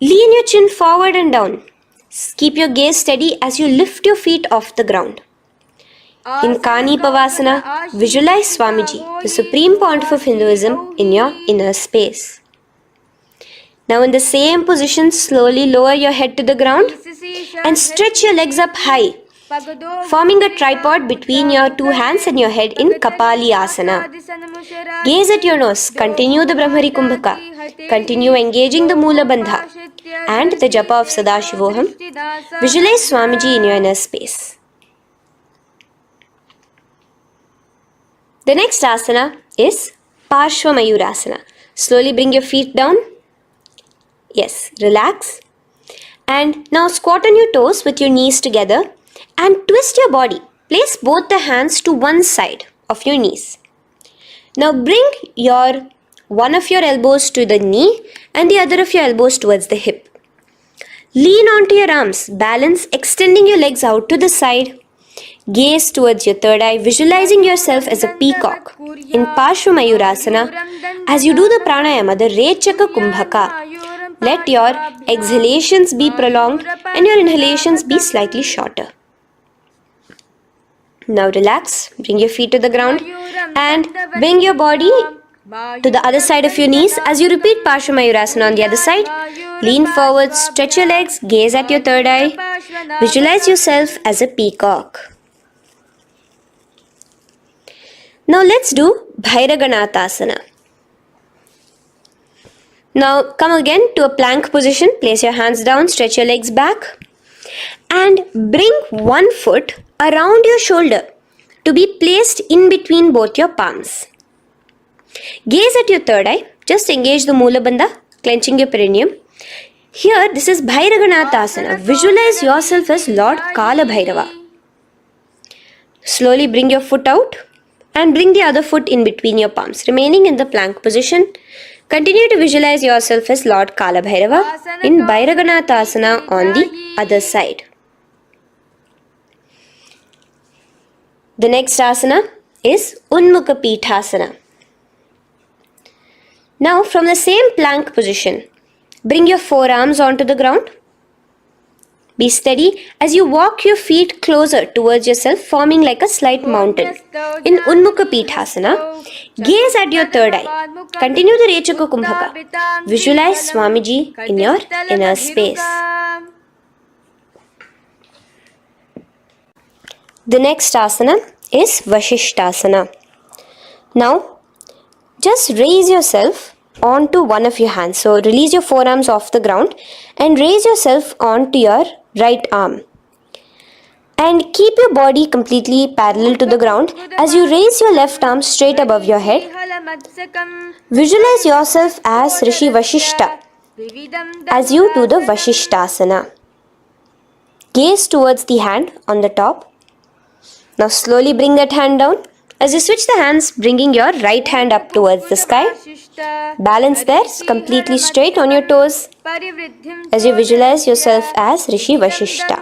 Lean your chin forward and down. Keep your gaze steady as you lift your feet off the ground. In Kani Pavasana, visualize Swamiji, the Supreme Pontiff of Hinduism, in your inner space. Now in the same position, slowly lower your head to the ground and stretch your legs up high, forming a tripod between your two hands and your head in Kapali Asana. Gaze at your nose, continue the Brahmari Kumbhaka, continue engaging the Mula Bandha and the Japa of Sadashivoham. Visualize Swamiji in your inner space. The next asana is Parshva Mayurasana. Slowly bring your feet down. Yes, relax. And now squat on your toes with your knees together and twist your body. Place both the hands to one side of your knees. Now bring one of your elbows to the knee and the other of your elbows towards the hip. Lean onto your arms, balance, extending your legs out to the side. Gaze towards your third eye, visualizing yourself as a peacock in Parshva Mayurasana. As you do the Pranayama, the Rechaka Kumbhaka, let your exhalations be prolonged and your inhalations be slightly shorter. Now relax, bring your feet to the ground and bring your body to the other side of your knees. As you repeat Parshva Mayurasana on the other side, lean forward, stretch your legs, gaze at your third eye, visualize yourself as a peacock. Now let's do Bhairaganathasana. Now come again to a plank position. Place your hands down, stretch your legs back and bring one foot around your shoulder to be placed in between both your palms. Gaze at your third eye. Just engage the Mula Bandha, clenching your perineum. Here, this is Bhairaganathasana. Visualize yourself as Lord Kala Bhairava. Slowly bring your foot out and bring the other foot in between your palms, remaining in the plank position. Continue to visualize yourself as Lord Kala Bhairava in Bhairaganathasana on the other side. The next asana is Unmukha Pithasana. Now from the same plank position, bring your forearms onto the ground. Be steady as you walk your feet closer towards yourself, forming like a slight mountain. In Unmukha Pithasana, gaze at your third eye. Continue the Rechaka Kumbhaka. Visualize Swamiji in your inner space. The next asana is Vashishthasana. Now, just raise yourself onto one of your hands. So, release your forearms off the ground and raise yourself onto your right arm. And keep your body completely parallel to the ground as you raise your left arm straight above your head. Visualize yourself as Rishi Vashishta as you do the Vashishthasana. Gaze towards the hand on the top. Now slowly bring that hand down. As you switch the hands, bringing your right hand up towards the sky. Balance there, completely straight on your toes. As you visualize yourself as Rishi Vashishta,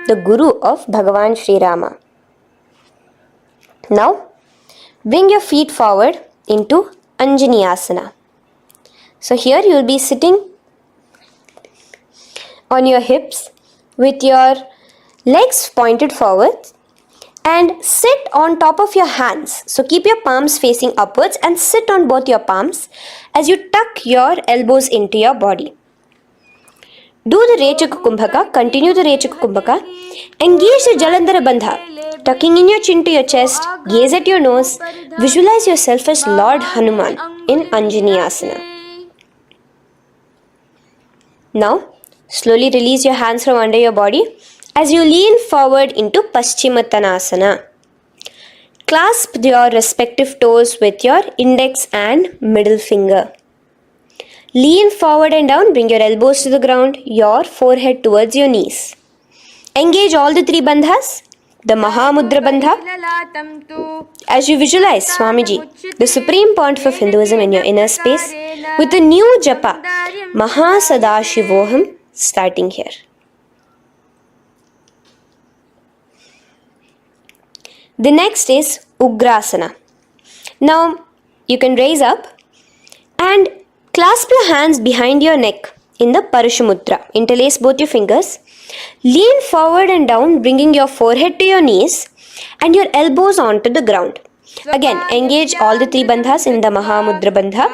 the Guru of Bhagavan Sri Rama. Now, bring your feet forward into Anjani Asana. So here you will be sitting on your hips with your legs pointed forward and sit on top of your hands. So keep your palms facing upwards and sit on both your palms as you tuck your elbows into your body. Do the Rechaka Kumbhaka, continue the Rechaka Kumbhaka. Engage the Jalandhara Bandha, tucking in your chin to your chest, gaze at your nose, visualize yourself as Lord Hanuman in Anjani Asana. Now, slowly release your hands from under your body as you lean forward into Paschimottanasana. Clasp your respective toes with your index and middle finger. Lean forward and down, bring your elbows to the ground, your forehead towards your knees. Engage all the three bandhas, the Mahamudra Bandha. As you visualize Swamiji, the Supreme Pontiff of Hinduism in your inner space, with a new japa, Mahasadashivoham, starting here. The next is Ugrasana. Now, you can raise up and clasp your hands behind your neck in the Parashamudra. Interlace both your fingers. Lean forward and down, bringing your forehead to your knees and your elbows onto the ground. Again, engage all the three bandhas in the Mahamudra Bandha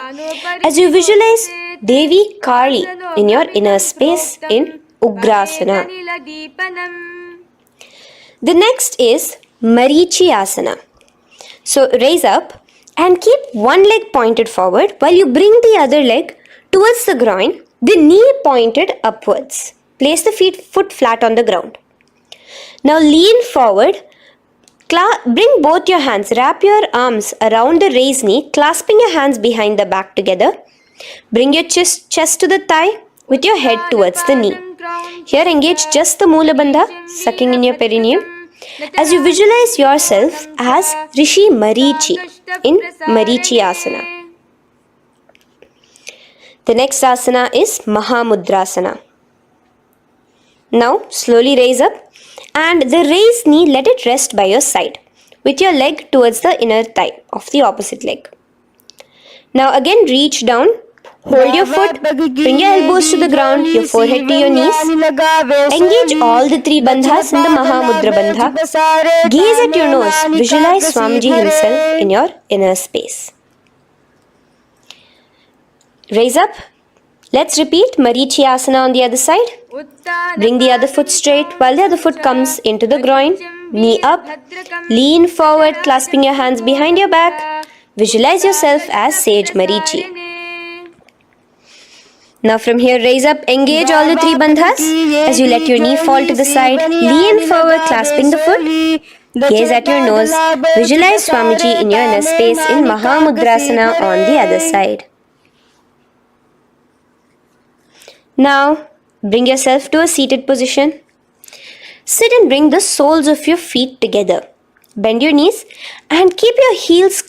as you visualize Devi Kali in your inner space in Ugrasana. The next is Marichi Asana. So raise up and keep one leg pointed forward while you bring the other leg towards the groin, the knee pointed upwards. Place the foot flat on the ground. Now lean forward, bring both your hands, wrap your arms around the raised knee, clasping your hands behind the back together. Bring your chest to the thigh with your head towards the knee. Here engage just the Mula Bandha, sucking in your perineum, as you visualize yourself as Rishi Marichi in Marichi Asana. The next asana is Mahamudrasana. Now slowly raise up and the raised knee, let it rest by your side with your leg towards the inner thigh of the opposite leg. Now again reach down, hold your foot, bring your elbows to the ground, your forehead to your knees. Engage all the three bandhas in the Mahamudra Bandha. Gaze at your nose, visualize Swamiji himself in your inner space. Raise up. Let's repeat Marichi Asana on the other side. Bring the other foot straight while the other foot comes into the groin. Knee up. Lean forward, clasping your hands behind your back. Visualize yourself as Sage Marichi. Now from here, raise up, engage all the three bandhas as you let your knee fall to the side. Lean forward, clasping the foot. Gaze at your nose. Visualize Swamiji in your inner space in Mahamudrasana on the other side. Now, bring yourself to a seated position. Sit and bring the soles of your feet together. Bend your knees and keep your heels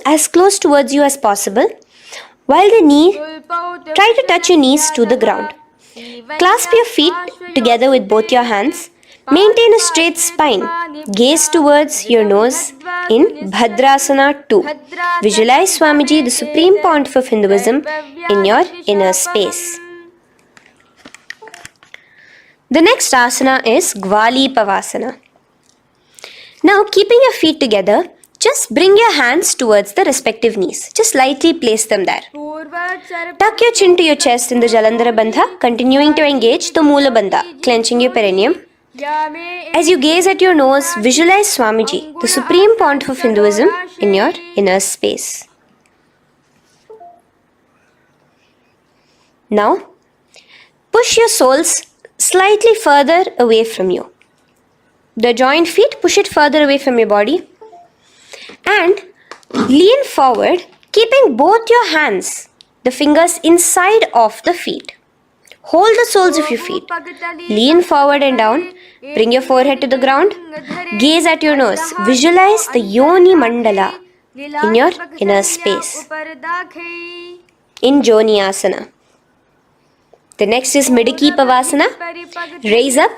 as close towards you as possible. While try to touch your knees to the ground. Clasp your feet together with both your hands. Maintain a straight spine. Gaze towards your nose in Bhadrasana 2. Visualize Swamiji, the Supreme Pontiff of Hinduism, in your inner space. The next asana is Gwali Pavasana. Now, keeping your feet together, just bring your hands towards the respective knees. Just lightly place them there. Tuck your chin to your chest in the Jalandhara Bandha, continuing to engage the Mula Bandha, clenching your perineum. As you gaze at your nose, visualize Swamiji, the Supreme Pontiff of Hinduism, in your inner space. Now, push your soles slightly further away from you. The joined feet, push it further away from your body. And lean forward, keeping both your hands, the fingers inside of the feet. Hold the soles of your feet. Lean forward and down. Bring your forehead to the ground. Gaze at your nose. Visualize the Yoni Mandala in your inner space. In Joni Asana. The next is Midiki Pavasana. Raise up.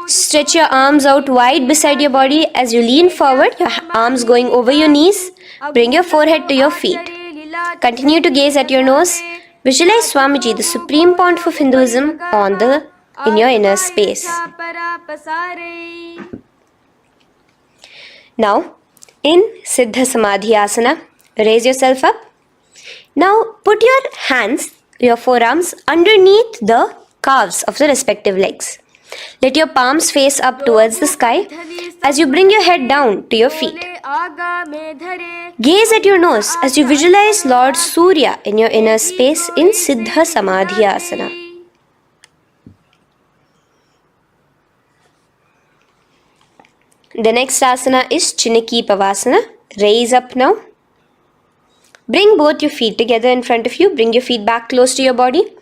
Stretch your arms out wide beside your body as you lean forward, your arms going over your knees. Bring your forehead to your feet. Continue to gaze at your nose. Visualize Swamiji, the Supreme Pontiff of Hinduism, in your inner space. Now, in Siddha Samadhi Asana, raise yourself up. Now, put your hands, your forearms, underneath the calves of the respective legs. Let your palms face up towards the sky as you bring your head down to your feet. Gaze at your nose as you visualize Lord Surya in your inner space in Siddha Samadhi Asana. The next asana is Chiniki Pavasana. Raise up now. Bring both your feet together in front of you. Bring your feet back close to your body.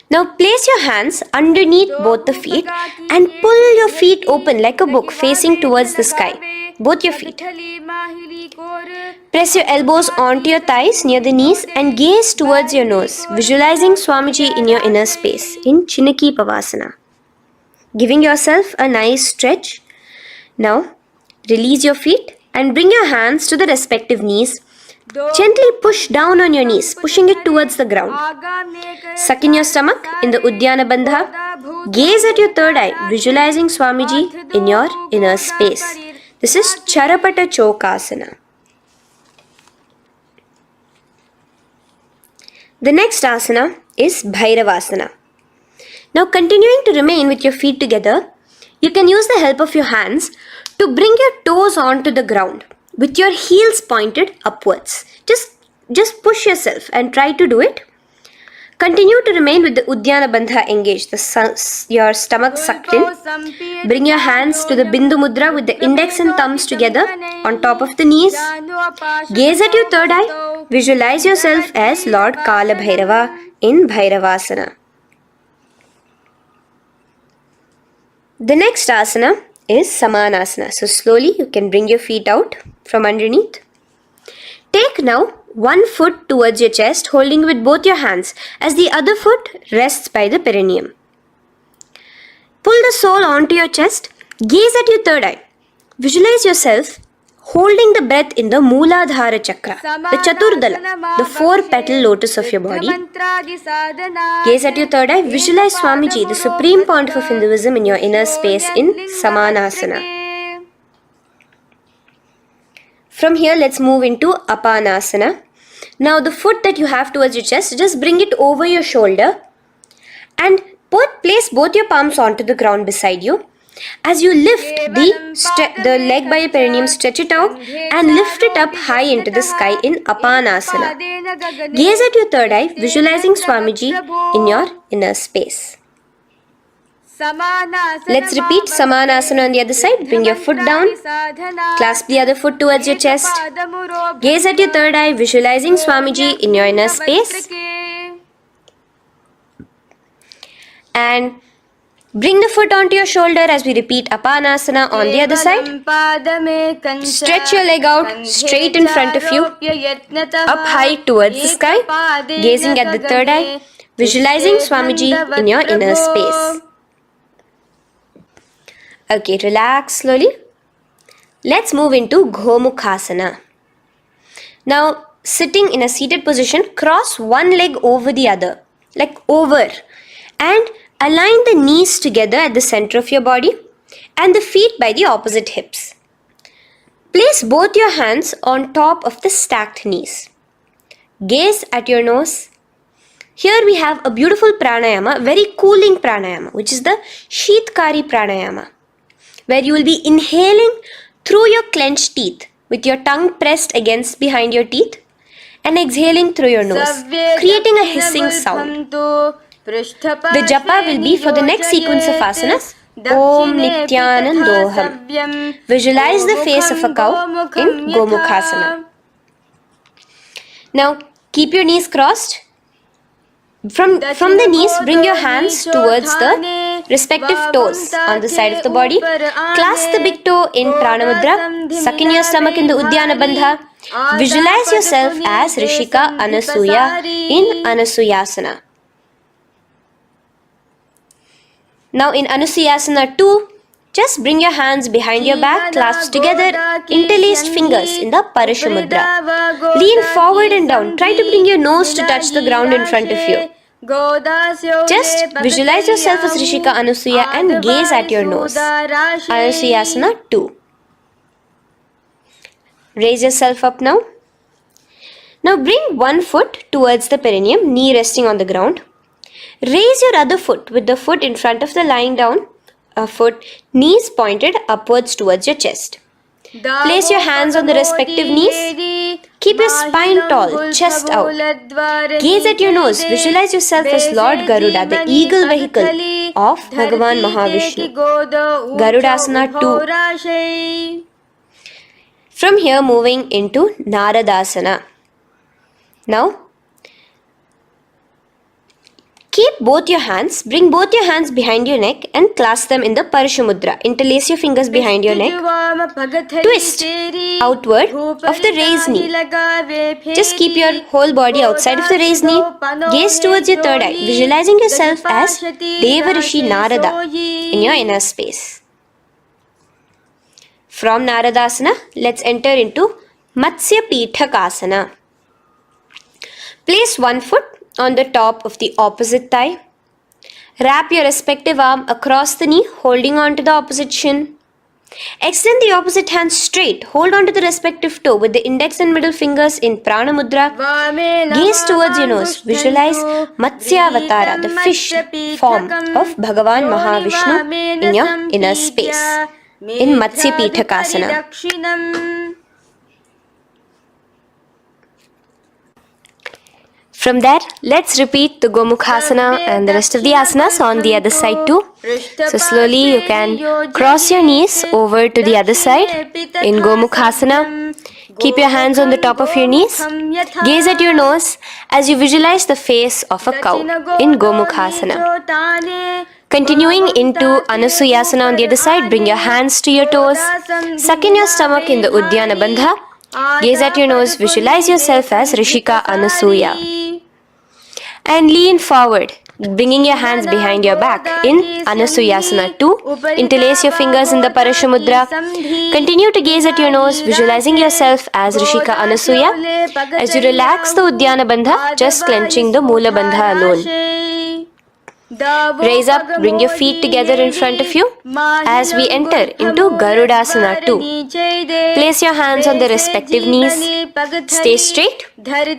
Now place your hands underneath both the feet and pull your feet open like a book facing towards the sky. Both your feet. Press your elbows onto your thighs near the knees and gaze towards your nose, visualizing Swamiji in your inner space in Chiniki Pavasana. Giving yourself a nice stretch. Now release your feet and bring your hands to the respective knees. Gently push down on your knees, pushing it towards the ground. Suck in your stomach in the Uddiyana Bandha. Gaze at your third eye, visualizing Swamiji in your inner space. This is Charapata Chokasana. The next asana is Bhairavasana. Now continuing to remain with your feet together, you can use the help of your hands to bring your toes onto the ground with your heels pointed upwards. Just push yourself and try to do it. Continue to remain with the Uddiyana Bandha engaged, your stomach sucked in. Bring your hands to the Bindu Mudra with the index and thumbs together on top of the knees. Gaze at your third eye. Visualize yourself as Lord Kala Bhairava in Bhairavasana. The next asana is Samanasana. So slowly you can bring your feet out from underneath. Take now one foot towards your chest, holding with both your hands as the other foot rests by the perineum. Pull the sole onto your chest. Gaze at your third eye. Visualize yourself holding the breath in the Mooladhara Chakra, the Chaturdala, the 4-petal lotus of your body. Gaze at your third eye. Visualize Swamiji, the Supreme Pontiff of Hinduism, in your inner space in Samanasana. From here, let's move into Apanasana. Now, the foot that you have towards your chest, just bring it over your shoulder and place both your palms onto the ground beside you. As you lift the leg by your perineum, stretch it out and lift it up high into the sky in Apanasana. Gaze at your third eye, visualizing Swamiji in your inner space. Let's repeat Samanasana on the other side. Bring your foot down. Clasp the other foot towards your chest. Gaze at your third eye, visualizing Swamiji in your inner space. And bring the foot onto your shoulder as we repeat Apanasana on the other side. Stretch your leg out straight in front of you, up high towards the sky, gazing at the third eye, visualizing Swamiji in your inner space. Okay, relax slowly. Let's move into Gomukhasana. Now, sitting in a seated position, cross one leg over the other, like over, and align the knees together at the center of your body and the feet by the opposite hips. Place both your hands on top of the stacked knees. Gaze at your nose. Here we have a beautiful pranayama, very cooling pranayama, which is the Sheetkari pranayama, where you will be inhaling through your clenched teeth with your tongue pressed against behind your teeth and exhaling through your nose, creating a hissing sound. The japa will be for the next sequence of asanas, Om Nityanandoham. Visualize the face of a cow in Gomukhasana. Now keep your knees crossed. From the knees, bring your hands towards the respective toes on the side of the body. Clasp the big toe in Pranamudra. Suck in your stomach in the Uddiyana Bandha. Visualize yourself as Rishika Anasuya in Anasuyasana. Now in Anasuyasana 2, just bring your hands behind your back, clasped together, interlaced fingers in the Parashamudra. Lean forward and down. Try to bring your nose to touch the ground in front of you. Just visualize yourself as Rishika Anasuya and gaze at your nose. Anasuyasana 2. Raise yourself up now. Now bring one foot towards the perineum, knee resting on the ground. Raise your other foot with the foot in front of the lying down foot, knees pointed upwards towards your chest. Place your hands on the respective knees. Keep your spine tall, chest out. Gaze at your nose. Visualize yourself as Lord Garuda, the eagle vehicle of Bhagavan Mahavishnu. Garudasana 2. From here, moving into Naradasana. Now, keep both your hands, bring both your hands behind your neck and clasp them in the Parashamudra. Interlace your fingers behind your neck. Twist outward of the raised knee. Just keep your whole body outside of the raised knee. Gaze towards your third eye, visualizing yourself as Devarishi Narada in your inner space. From Naradasana, let's enter into Matsya Pithakasana. Place one foot on the top of the opposite thigh. Wrap your respective arm across the knee, holding on to the opposite shin. Extend the opposite hand straight. Hold on to the respective toe with the index and middle fingers in Prana Mudra. Gaze towards your nose. Visualize Matsyavatara, the fish form of Bhagavan Mahavishnu in your inner space. In Matsya Pithakasana. From there, let's repeat the Gomukhasana and the rest of the asanas on the other side too. So slowly you can cross your knees over to the other side in Gomukhasana. Keep your hands on the top of your knees. Gaze at your nose as you visualize the face of a cow in Gomukhasana. Continuing into Anasuyasana on the other side, bring your hands to your toes. Suck in your stomach in the Uddiyana Bandha. Gaze at your nose, visualize yourself as Rishika Anasuya. And lean forward, bringing your hands behind your back in Anasuyasana 2. Interlace your fingers in the Parashamudra. Continue to gaze at your nose, visualizing yourself as Rishika Anasuya. As you relax the Uddiyana Bandha, just clenching the Mula Bandha alone. Raise up, bring your feet together in front of you as we enter into Garudasana 2. Place your hands on the respective knees. Stay straight.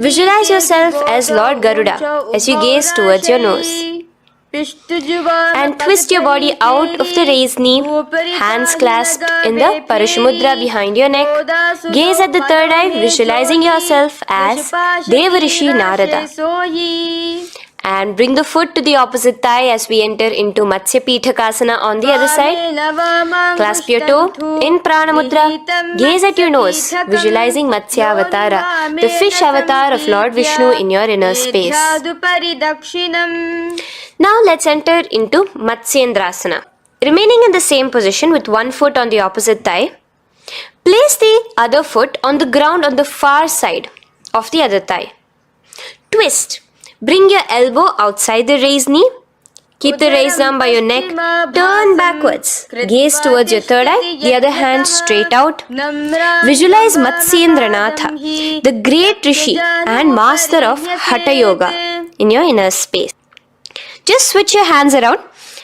Visualize yourself as Lord Garuda as you gaze towards your nose. And twist your body out of the raised knee, hands clasped in the Parashamudra behind your neck. Gaze at the third eye, visualizing yourself as Devarishi Narada. And bring the foot to the opposite thigh as we enter into Matsya Pithakasana on the other side. Clasp your toe in Prana Mudra. Gaze at your nose, visualizing Matsya Avatara, the fish avatar of Lord Vishnu in your inner space. Now let's enter into Matsyendrasana. Remaining in the same position with one foot on the opposite thigh, place the other foot on the ground on the far side of the other thigh. Twist. Bring your elbow outside the raised knee. Keep the raised arm by your neck. Turn backwards. Gaze towards your third eye, the other hand straight out. Visualize Matsyendranatha, the great Rishi and master of Hatha Yoga in your inner space. Just switch your hands around.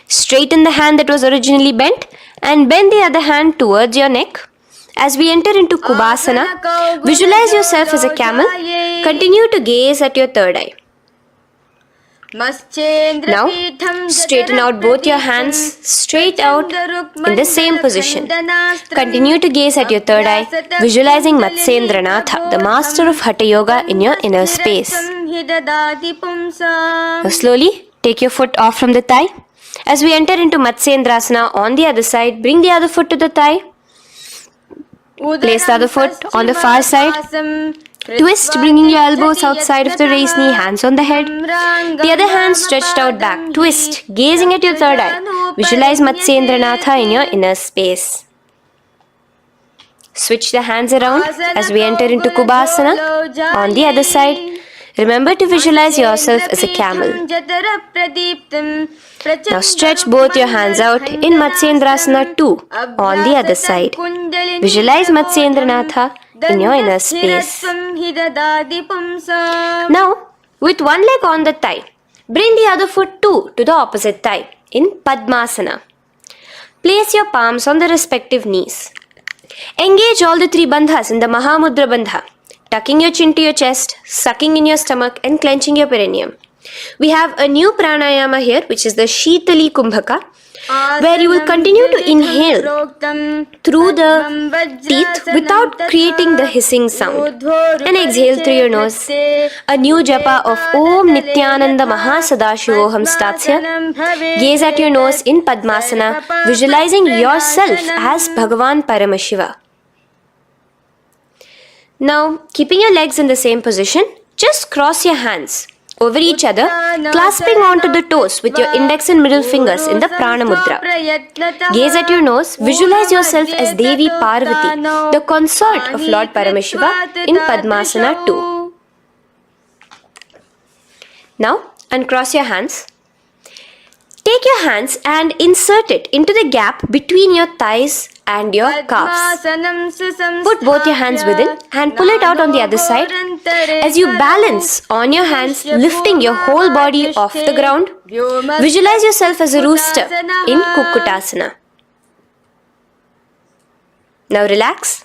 Straighten the hand that was originally bent and bend the other hand towards your neck. As we enter into Kubhasana, visualize yourself as a camel. Continue to gaze at your third eye. Now, straighten out both your hands straight out in the same position. Continue to gaze at your third eye, visualizing Matsyendranatha, the master of Hatha Yoga in your inner space. Now, slowly take your foot off from the thigh. As we enter into Matsyendrasana on the other side, bring the other foot to the thigh. Place the other foot on the far side. Twist, bringing your elbows outside of the raised knee, hands on the head. The other hand stretched out back. Twist, gazing at your third eye. Visualize Matsyendranatha in your inner space. Switch the hands around as we enter into Kubhasana. On the other side, remember to visualize yourself as a camel. Now stretch both your hands out in Matsyendrasana 2 on the other side. Visualize Matsyendranatha in your inner space. Now, with one leg on the thigh, bring the other foot too to the opposite thigh in Padmasana. Place your palms on the respective knees. Engage all the three bandhas in the Mahamudra Bandha, tucking your chin to your chest, sucking in your stomach and clenching your perineum. We have a new pranayama here, which is the Shitali Kumbhaka, where you will continue to inhale through the teeth without creating the hissing sound, and exhale through your nose. A new japa of Om Nityananda Mahasadashivoham starts here. Gaze at your nose in Padmasana, visualizing yourself as Bhagavan Paramashiva. Now, keeping your legs in the same position, just cross your hands over each other, clasping onto the toes with your index and middle fingers in the Prana Mudra. Gaze at your nose, visualize yourself as Devi Parvati, the consort of Lord Paramashiva in Padmasana 2. Now, uncross your hands. Take your hands and insert it into the gap between your thighs and your calves. Put both your hands within and pull it out on the other side. As you balance on your hands, lifting your whole body off the ground, visualize yourself as a rooster in Kukkutasana. Now relax.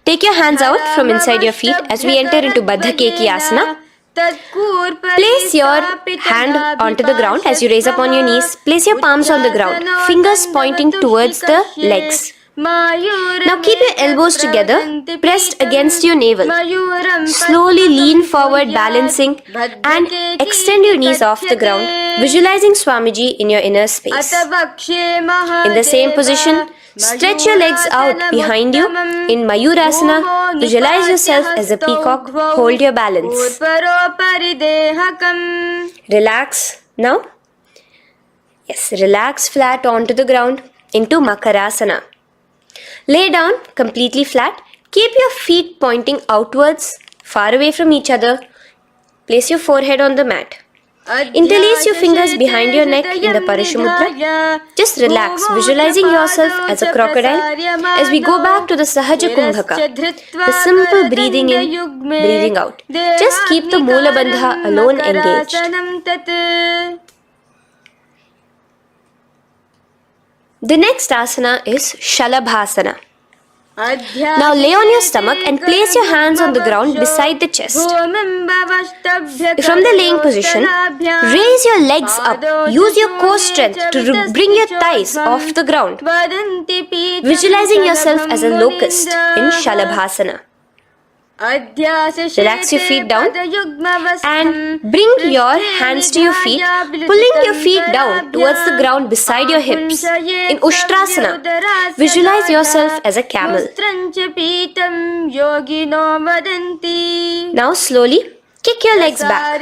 Take your hands out from inside your feet as we enter into Baddha Keki Asana. Place your hand onto the ground as you raise up on your knees. Place your palms on the ground, fingers pointing towards the legs. Now keep your elbows together, pressed against your navel. Slowly lean forward, balancing, and extend your knees off the ground, visualizing Swamiji in your inner space. In the same position, stretch your legs out behind you. In Mayurasana, visualize yourself as a peacock. Hold your balance. Relax now. Yes, relax flat onto the ground into Makarasana. Lay down completely flat. Keep your feet pointing outwards, far away from each other. Place your forehead on the mat. Interlace your fingers behind your neck in the Parashumudra. Just relax, visualizing yourself as a crocodile as we go back to the Sahaja Kumbhaka, the simple breathing in, breathing out. Just keep the Mula Bandha alone engaged. The next asana is Shalabhasana. Now lay on your stomach and place your hands on the ground beside the chest. From the laying position, raise your legs up. Use your core strength to bring your thighs off the ground. Visualizing yourself as a locust in Shalabhasana. Relax your feet down and bring your hands to your feet, pulling your feet down towards the ground beside your hips. In Ushtrasana, visualize yourself as a camel. Now slowly kick your legs back.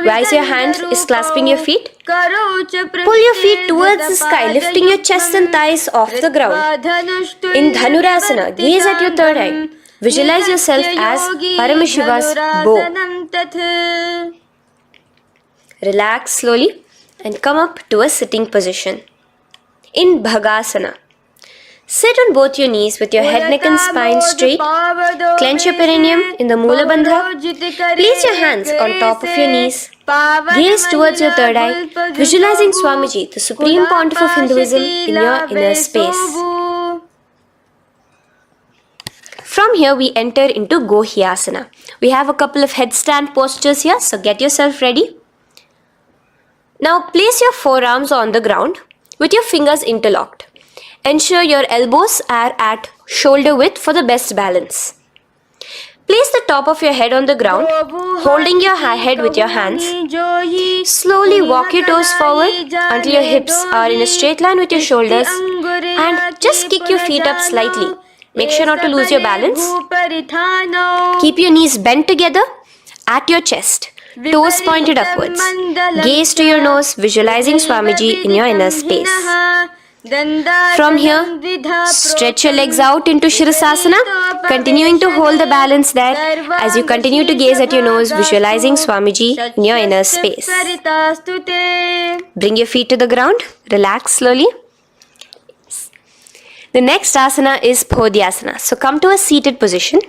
Rise your hand is clasping your feet. Pull your feet towards the sky, lifting your chest and thighs off the ground. In Dhanurasana, gaze at your third eye. Visualize yourself as Paramashiva's bow. Relax slowly and come up to a sitting position. In Bhagasana, sit on both your knees with your head, neck and spine straight. Clench your perineum in the Mula Bandha. Place your hands on top of your knees. Gaze towards your third eye, visualizing Swamiji, the Supreme Pontiff of Hinduism, in your inner space. From here we enter into Gohyasana. We have a couple of headstand postures here, so get yourself ready. Now place your forearms on the ground with your fingers interlocked. Ensure your elbows are at shoulder width for the best balance. Place the top of your head on the ground, holding your head with your hands. Slowly walk your toes forward until your hips are in a straight line with your shoulders, and just kick your feet up slightly. Make sure not to lose your balance. Keep your knees bent together at your chest. Toes pointed upwards. Gaze to your nose, visualizing Swamiji in your inner space. From here, stretch your legs out into Shirasasana, continuing to hold the balance there as you continue to gaze at your nose, visualizing Swamiji in your inner space. Bring your feet to the ground, relax slowly. The next asana is Podhyasana. So come to a seated position.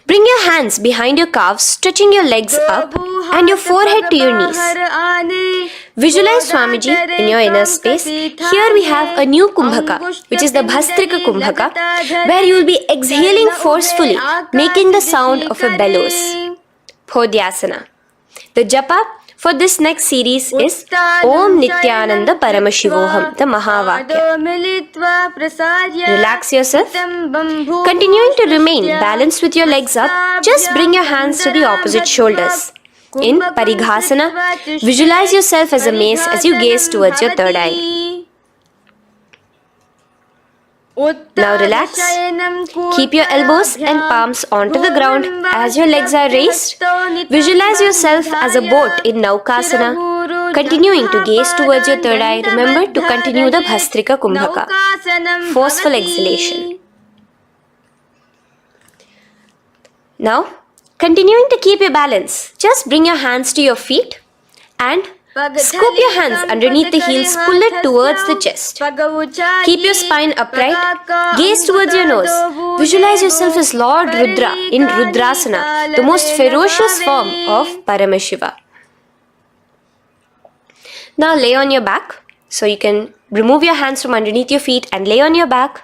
Bring your hands behind your calves, stretching your legs up and your forehead to your knees. Visualize Swamiji in your inner space. Here we have a new Kumbhaka, which is the Bhastrika Kumbhaka, where you will be exhaling forcefully, making the sound of a bellows. Podhyasana. The japa for this next series is Om Nityananda Paramashivoham, the Mahavakya. Relax yourself. Continuing to remain balanced with your legs up, just bring your hands to the opposite shoulders. In Parighasana, visualize yourself as a mace as you gaze towards your third eye. Now relax. Keep your elbows and palms onto the ground as your legs are raised. Visualize yourself as a boat in Naukasana. Continuing to gaze towards your third eye, remember to continue the Bhastrika Kumbhaka. Forceful exhalation. Now, continuing to keep your balance, just bring your hands to your feet and scoop your hands underneath the heels, pull it towards the chest. Keep your spine upright, gaze towards your nose. Visualize yourself as Lord Rudra in Rudrasana, the most ferocious form of Paramashiva. Now lay on your back. So you can remove your hands from underneath your feet and lay on your back.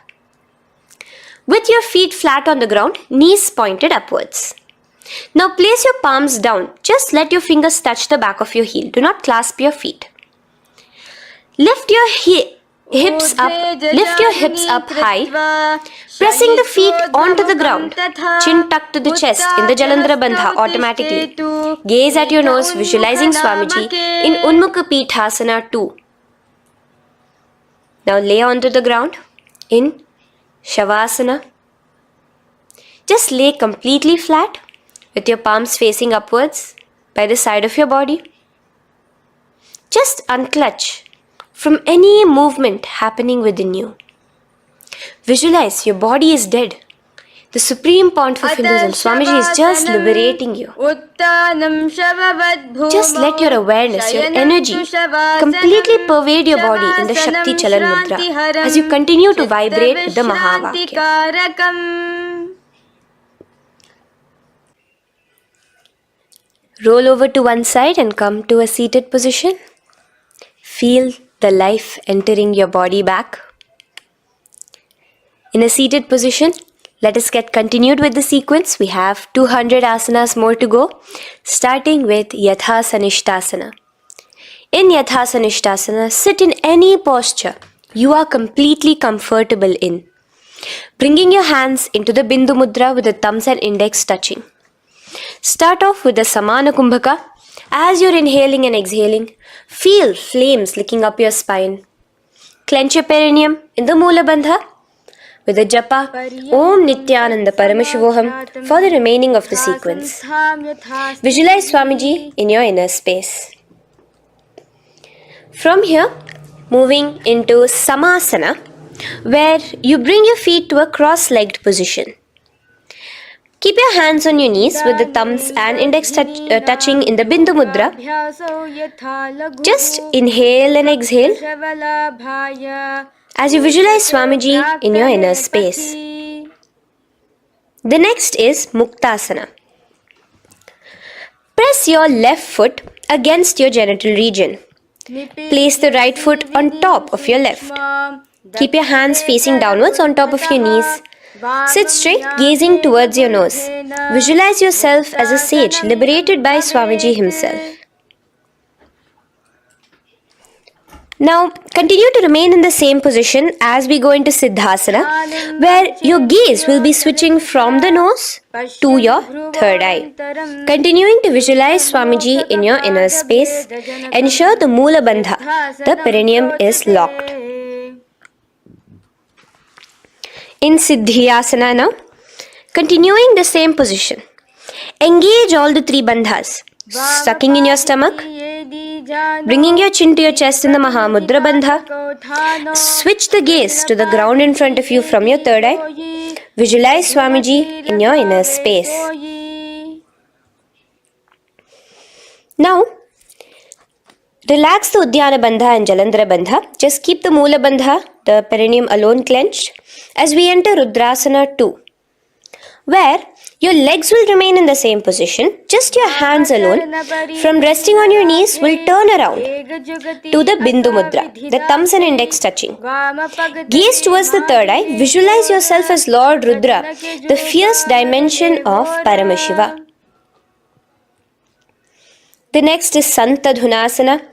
With your feet flat on the ground, knees pointed upwards. Now place your palms down. Just let your fingers touch the back of your heel. Do not clasp your feet. Lift your hips up high, pressing the feet onto the ground. Chin tucked to the chest in the Jalandhara Bandha automatically. Gaze at your nose, visualizing Swamiji in Unmukha Pithasana 2. Now lay onto the ground in Shavasana. Just lay completely flat with your palms facing upwards by the side of your body. Just unclutch from any movement happening within you. Visualize your body is dead. The Supreme Pontiff of Hinduism, Swamiji, is just liberating you. Just let your awareness, your energy completely pervade your body in the Shakti Chalan Mudra as you continue to vibrate with the Mahavakya. Roll over to one side and come to a seated position. Feel the life entering your body back. In a seated position, let us get continued with the sequence. We have 200 asanas more to go, starting with Yathasanishtasana. In Yathasanishtasana, sit in any posture you are completely comfortable in. Bringing your hands into the Bindu Mudra with the thumbs and index touching. Start off with the Samana Kumbhaka. As you're inhaling and exhaling, feel flames licking up your spine. Clench your perineum in the Mula Bandha with the japa Om Nityananda Paramashivoham for the remaining of the sequence. Visualize Swamiji in your inner space. From here, moving into Samasana, where you bring your feet to a cross-legged position. Keep your hands on your knees with the thumbs and index touching in the Bindu Mudra. Just inhale and exhale as you visualize Swamiji in your inner space. The next is Muktasana. Press your left foot against your genital region. Place the right foot on top of your left. Keep your hands facing downwards on top of your knees. Sit straight, gazing towards your nose. Visualize yourself as a sage liberated by Swamiji himself. Now, continue to remain in the same position as we go into Siddhasana, where your gaze will be switching from the nose to your third eye. Continuing to visualize Swamiji in your inner space, ensure the Mula Bandha, the perineum, is locked. in Siddhyasana now. Continuing the same position. Engage all the three bandhas. Sucking in your stomach, bringing your chin to your chest in the Mahamudra Bandha. Switch the gaze to the ground in front of you from your third eye. Visualize Swamiji in your inner space. Now, relax the Uddiyana Bandha and Jalandhara Bandha. Just keep the Mula Bandha, the perineum alone clenched, as we enter Rudrasana 2, where your legs will remain in the same position, just your hands alone, from resting on your knees, will turn around to the Bindu Mudra, the thumbs and index touching. Gaze towards the third eye, visualize yourself as Lord Rudra, the fierce dimension of Paramashiva. The next is Santadhunasana.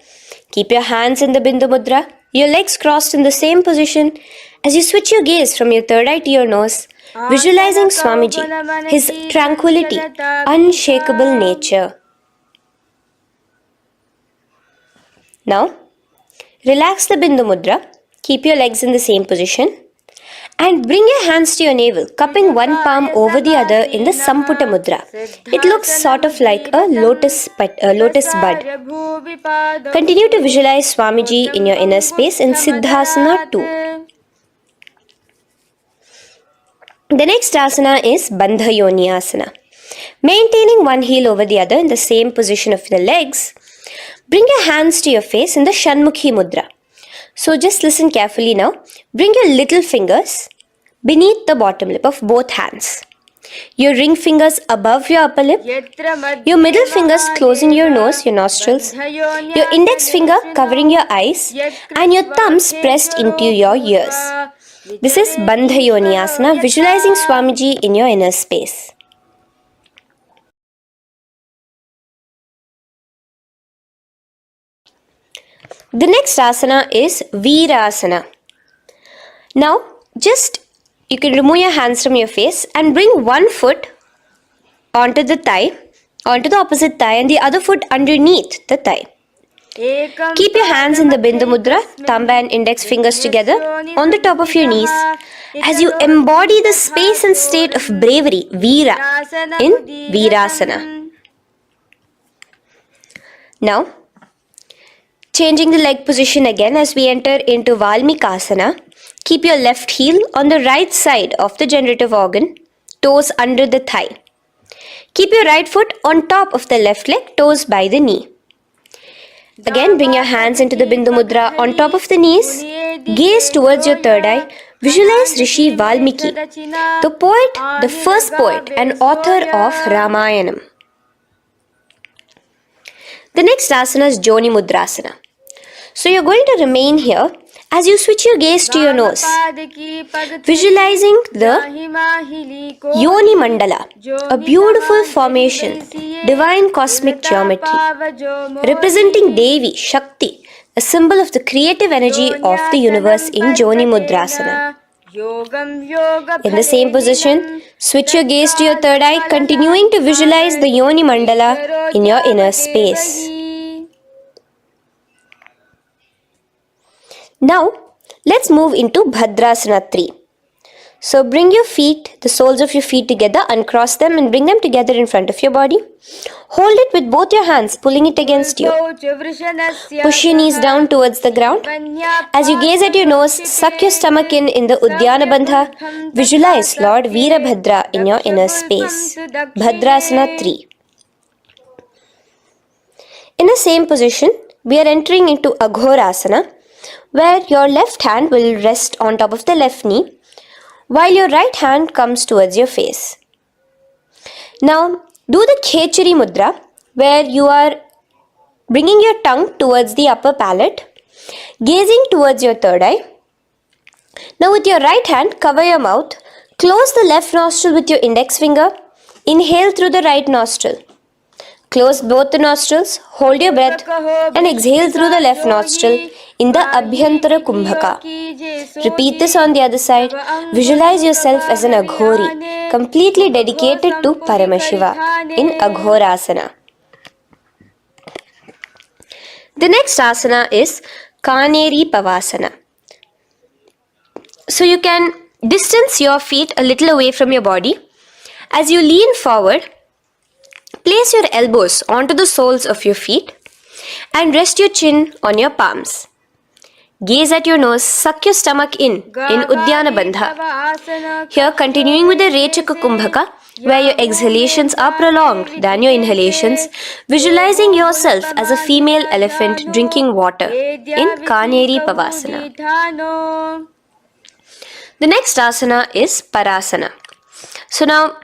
Keep your hands in the Bindu Mudra, your legs crossed in the same position. As you switch your gaze from your third eye to your nose, visualizing Swamiji, his tranquility, unshakable nature. Now, relax the Bindu Mudra, keep your legs in the same position, and bring your hands to your navel, cupping one palm over the other in the Samputa Mudra. It looks sort of like a lotus bud. Continue to visualize Swamiji in your inner space in Siddhasana 2. The next asana is Bandha Yoni Asana. Maintaining one heel over the other in the same position of the legs, bring your hands to your face in the Shanmukhi Mudra. So just listen carefully now. Bring your little fingers beneath the bottom lip of both hands. Your ring fingers above your upper lip. Your middle fingers closing your nose, your nostrils. Your index finger covering your eyes. And your thumbs pressed into your ears. This is Bandha Yoni Asana, visualizing Swamiji in your inner space. The next asana is Virasana. Now, you can remove your hands from your face and bring one foot onto the opposite thigh, and the other foot underneath the thigh. Keep your hands in the Bindu Mudra, thumb and index fingers together on the top of your knees as you embody the space and state of bravery, Veera, in Virasana. Now, changing the leg position again as we enter into Valmikasana. Keep your left heel on the right side of the generative organ, toes under the thigh. Keep your right foot on top of the left leg, toes by the knee. Again, bring your hands into the Bindu Mudra on top of the knees. Gaze towards your third eye. Visualize Rishi Valmiki, the poet, the first poet and author of Ramayanam. The next asana is Joni Mudrasana. So you're going to remain here as you switch your gaze to your nose, visualizing the Yoni Mandala, a beautiful formation, divine cosmic geometry, representing Devi, Shakti, a symbol of the creative energy of the universe in Joni Mudrasana. In the same position, switch your gaze to your third eye, continuing to visualize the Yoni Mandala in your inner space. Now, let's move into Bhadrasana 3. So bring your feet, the soles of your feet together, uncross them and bring them together in front of your body. Hold it with both your hands, pulling it against you. Push your knees down towards the ground. As you gaze at your nose, suck your stomach in the Uddiyana Bandha. Visualize Lord Veerabhadra in your inner space. Bhadrasana 3. In the same position, we are entering into Aghorasana, where your left hand will rest on top of the left knee, while your right hand comes towards your face. Now, do the Khechari Mudra, where you are bringing your tongue towards the upper palate, gazing towards your third eye. Now, with your right hand, cover your mouth, close the left nostril with your index finger, inhale through the right nostril. Close both the nostrils, hold your breath and exhale through the left nostril in the Abhyantara Kumbhaka. Repeat this on the other side. Visualize yourself as an Aghori, completely dedicated to Paramashiva in Aghorasana. The next asana is Kaneri Pavasana. So you can Distance your feet a little away from your body. As you lean forward, place your elbows onto the soles of your feet and rest your chin on your palms. Gaze at your nose, suck your stomach in Uddiyana Bandha. Here, continuing with the Rechaka Kumbhaka, where your exhalations are prolonged than your inhalations, visualizing yourself as a female elephant drinking water in Kaneri Pavasana. The next asana is Parasana. So now,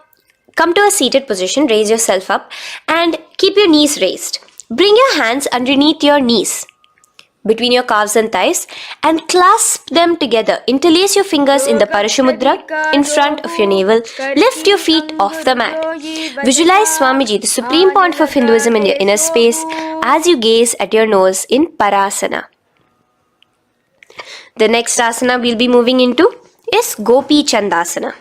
come to a seated position, raise yourself up and keep your knees raised. Bring your hands underneath your knees, between your calves and thighs, and clasp them together. Interlace your fingers in the Parashamudra in front of your navel. Lift your feet off the mat. Visualize Swamiji, the Supreme Pontiff of Hinduism, in your inner space as you gaze at your nose in Parasana. The next asana we'll be moving into is Gopi Chandasana.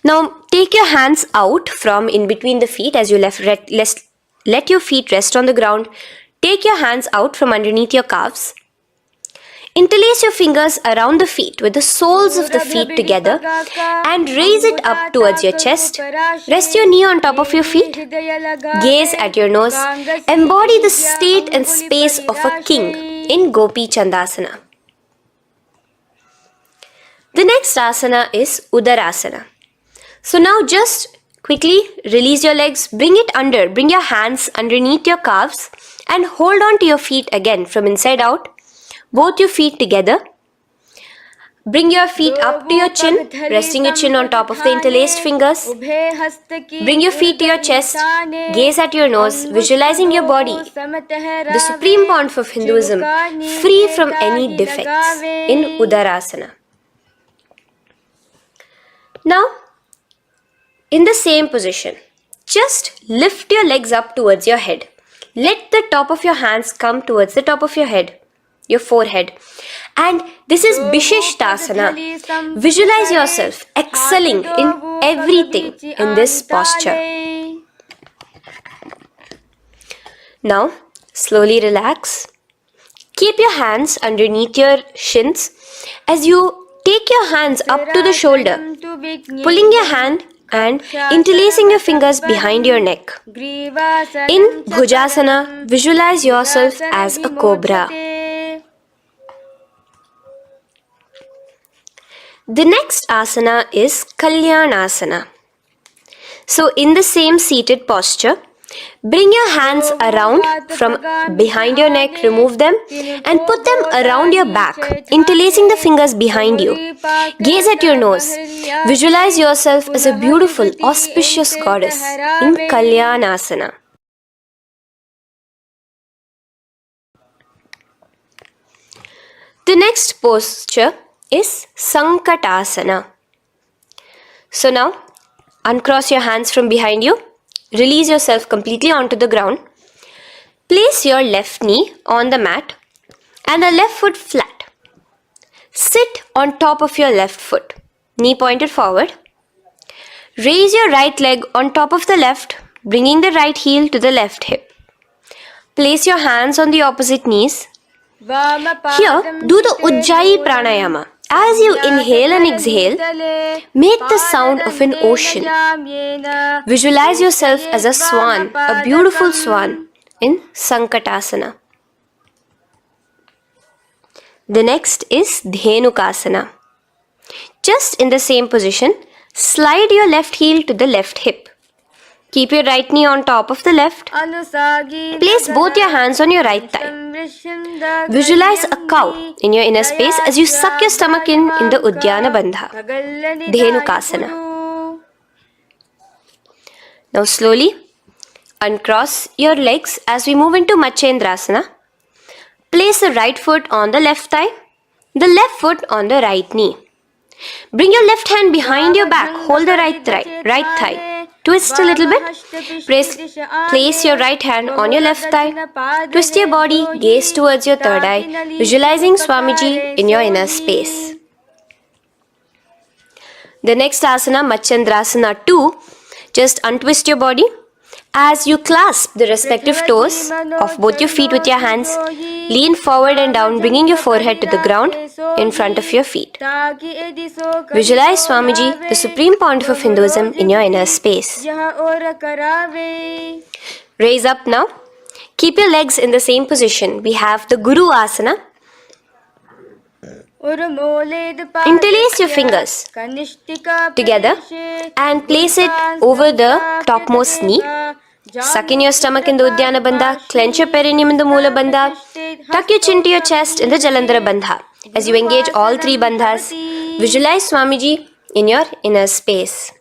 Now take your hands out from in between the feet as you let your feet rest on the ground. Take your hands out from underneath your calves. Interlace your fingers around the feet with the soles of the feet together and raise it up towards your chest. Rest your knee on top of your feet. Gaze at your nose. Embody the state and space of a king in Gopi Chandasana. The next asana is Udarasana. So now just quickly release your legs, bring your hands underneath your calves and hold on to your feet again from inside out, both your feet together. Bring your feet up to your chin, resting your chin on top of the interlaced fingers. Bring your feet to your chest, gaze at your nose, visualizing your body, the Supreme Pontiff of Hinduism, free from any defects in Udarasana. Now, in the same position, just lift your legs up towards your head. Let the top of your hands come towards the top of your head, your forehead. And this is Vishishtasana. Visualize yourself excelling in everything in this posture. Now, slowly relax. Keep your hands underneath your shins as you take your hands up to the shoulder, pulling your hand and interlacing your fingers behind your neck. In Bhujasana, visualize yourself as a cobra. The next asana is Kalyanasana. So in the same seated posture, bring your hands around from behind your neck, remove them and put them around your back, interlacing the fingers behind you. Gaze at your nose. Visualize yourself as a beautiful, auspicious goddess in Kalyanasana. The next posture is Sankatasana. So now, uncross your hands from behind you. Release yourself completely onto the ground. Place your left knee on the mat and the left foot flat. Sit on top of your left foot, knee pointed forward. Raise your right leg on top of the left, bringing the right heel to the left hip. Place your hands on the opposite knees. Here, do the Ujjayi Pranayama. As you inhale and exhale, make the sound of an ocean. Visualize yourself as a swan, a beautiful swan in Sankatasana. The next is Dhenukasana. Just in the same position, slide your left heel to the left hip. Keep your right knee on top of the left. Place both your hands on your right thigh. Visualize a cow in your inner space as you suck your stomach in the Uddiyana Bandha, Dhenukasana. Now slowly uncross your legs as we move into Matsyendrasana. Place the right foot on the left thigh, the left foot on the right knee. Bring your left hand behind your back, hold the right thigh. Twist a little bit. Place your right hand on your left thigh. Twist your body, gaze towards your third eye, visualizing Swamiji in your inner space. The next asana, Matsyendrasana 2, just untwist your body. As you clasp the respective toes of both your feet with your hands, lean forward and down, bringing your forehead to the ground in front of your feet. Visualize Swamiji, the Supreme Pontiff of Hinduism, in your inner space. Raise up now. Keep your legs in the same position. We have the Guru Asana. Interlace your fingers together and place it over the topmost knee. Suck in your stomach in the Uddiyana Bandha, clench your perineum in the Mula Bandha, tuck your chin to your chest in the Jalandhara Bandha. As you engage all three bandhas, visualize Swamiji in your inner space.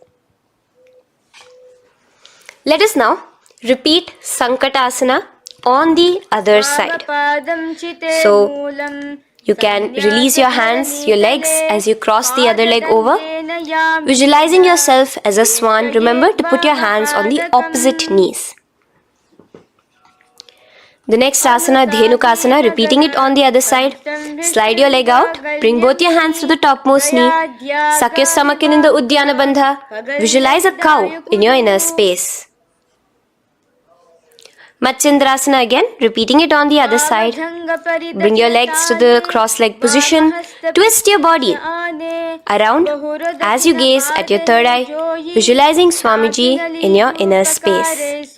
Let us now repeat Sankatasana on the other side. So, you can release your hands, your legs as you cross the other leg over. Visualizing yourself as a swan, remember to put your hands on the opposite knees. The next asana, Dhenukasana, repeating it on the other side. Slide your leg out, bring both your hands to the topmost knee. Suck your stomach in the Uddiyana Bandha. Visualize a cow in your inner space. Matsyendrasana again, repeating it on the other side. Bring your legs to the cross-leg position. Twist your body around as you gaze at your third eye, visualizing Swamiji in your inner space.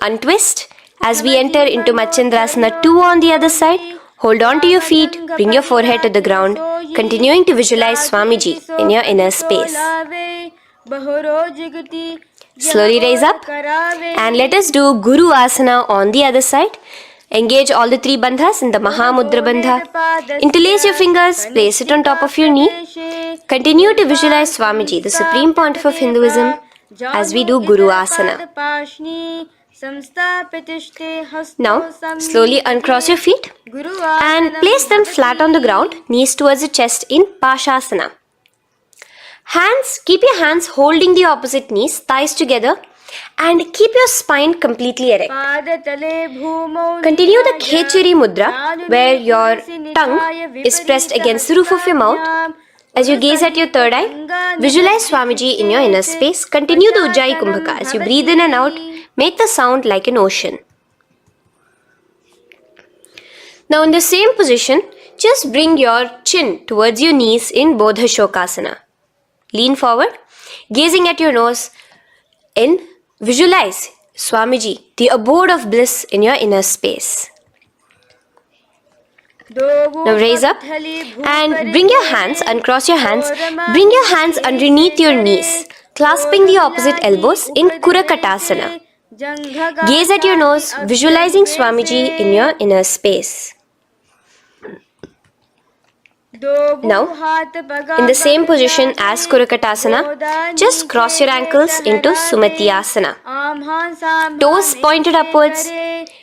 Untwist as we enter into Matsyendrasana 2 on the other side. Hold on to your feet, bring your forehead to the ground, continuing to visualize Swamiji in your inner space. Slowly raise up and let us do Guru Asana on the other side. Engage all the three bandhas in the Mahamudra Bandha. Interlace your fingers, place it on top of your knee. Continue to visualize Swamiji, the Supreme Pontiff of Hinduism, as we do Guru Asana. Now, slowly uncross your feet and place them flat on the ground, knees towards the chest in Pashasana. Keep your hands holding the opposite knees, thighs together, and keep your spine completely erect. Continue the Khechari Mudra, where your tongue is pressed against the roof of your mouth. As you gaze at your third eye, visualize Swamiji in your inner space. Continue the Ujjayi Kumbhaka. As you breathe in and out, make the sound like an ocean. Now in the same position, just bring your chin towards your knees in Bodha Shokasana. Lean forward, gazing at your nose, and visualize Swamiji, the abode of bliss in your inner space. Now raise up and bring your hands, uncross your hands, bring your hands underneath your knees, clasping the opposite elbows in Kurakatasana. Gaze at your nose, visualizing Swamiji in your inner space. Now, in the same position as Kurakatasana, just cross your ankles into Sumatiyasana. Toes pointed upwards.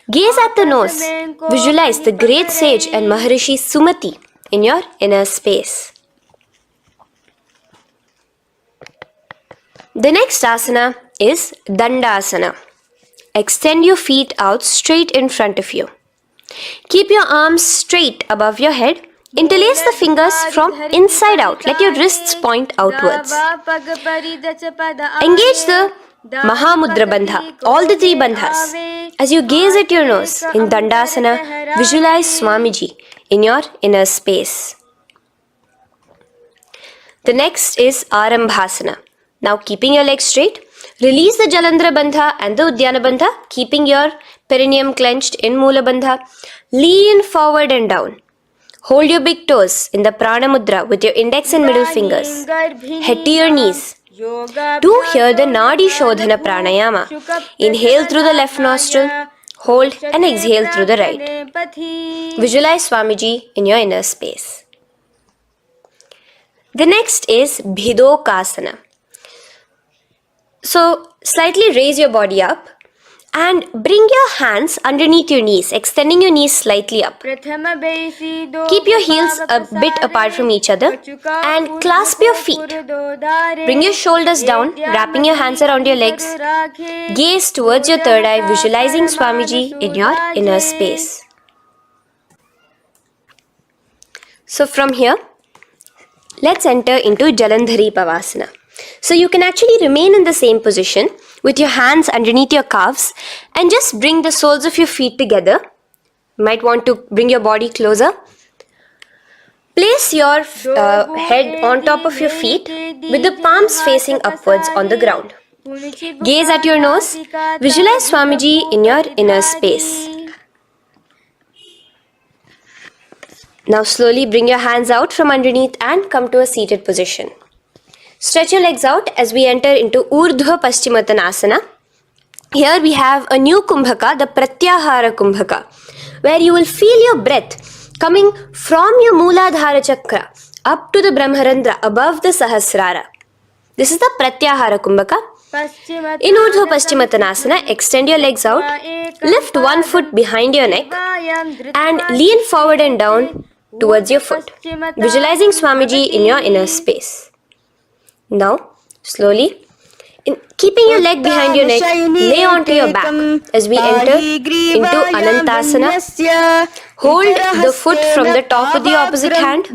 Gaze at the nose. Visualize the great sage and Maharishi Sumati in your inner space. The next asana is Dandasana. Extend your feet out straight in front of you. Keep your arms straight above your head. Interlace the fingers from inside out. Let your wrists point outwards. Engage the Mahamudra Bandha, all the three bandhas. As you gaze at your nose in Dandasana, visualize Swamiji in your inner space. The next is Arambhasana. Now keeping your legs straight, release the Jalandhara Bandha and the Uddiyana Bandha, keeping your perineum clenched in Mula Bandha. Lean forward and down. Hold your big toes in the Prana Mudra with your index and middle fingers. Head to your knees. Do here the Nadi Shodhana Pranayama. Inhale through the left nostril, hold and exhale through the right. Visualize Swamiji in your inner space. The next is Bhidokasana. So, slightly raise your body up and bring your hands underneath your knees, extending your knees slightly up. Keep your heels a bit apart from each other and clasp your feet. Bring your shoulders down, wrapping your hands around your legs. Gaze towards your third eye, visualizing Swamiji in your inner space. So from here, let's enter into Jalandhari Pavasana. So you can actually remain in the same position with your hands underneath your calves and just bring the soles of your feet together. You might want to bring your body closer. Place your head on top of your feet with the palms facing upwards on the ground. Gaze at your nose. Visualize Swamiji in your inner space. Now slowly bring your hands out from underneath and come to a seated position. Stretch your legs out as we enter into Urdhva Paschimottanasana. Here we have a new Kumbhaka, the Pratyahara Kumbhaka, where you will feel your breath coming from your Mooladhara Chakra up to the Brahmarandra above the Sahasrara. This is the Pratyahara Kumbhaka. In Urdhva Paschimottanasana, extend your legs out, lift one foot behind your neck and lean forward and down towards your foot, visualizing Swamiji in your inner space. Now, slowly, keeping your leg behind your neck, lay onto your back as we enter into Anantasana. Hold the foot from the top of the opposite hand.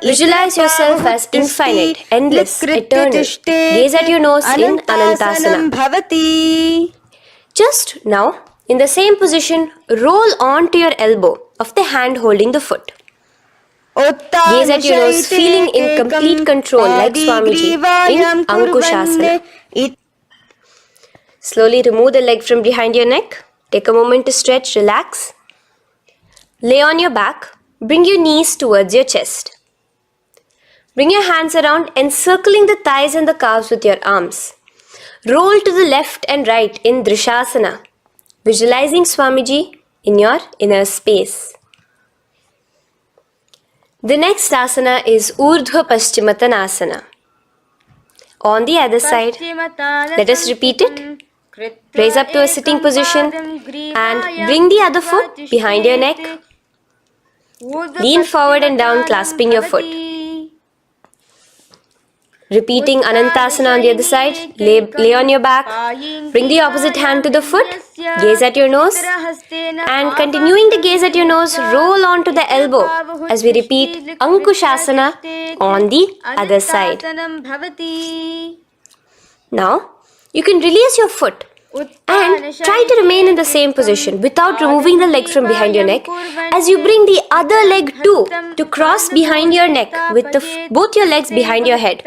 Visualize yourself as infinite, endless, eternal. Gaze at your nose in Anantasana. Just now, in the same position, roll onto your elbow of the hand holding the foot. Gaze at your nose, feeling in complete control like Swamiji in Ankushasana. Slowly remove the leg from behind your neck. Take a moment to stretch, relax. Lay on your back. Bring your knees towards your chest. Bring your hands around, encircling the thighs and the calves with your arms. Roll to the left and right in Drishasana, visualizing Swamiji in your inner space. The next asana is Urdhva Paschimottanasana. On the other side, let us repeat it. Raise up to a sitting position and bring the other foot behind your neck. Lean forward and down, clasping your foot. Repeating Anantasana on the other side, lay on your back, bring the opposite hand to the foot, gaze at your nose, and continuing to gaze at your nose, roll onto the elbow as we repeat Ankushasana on the other side. Now, you can release your foot and try to remain in the same position without removing the leg from behind your neck as you bring the other leg too to cross behind your neck with both your legs behind your head.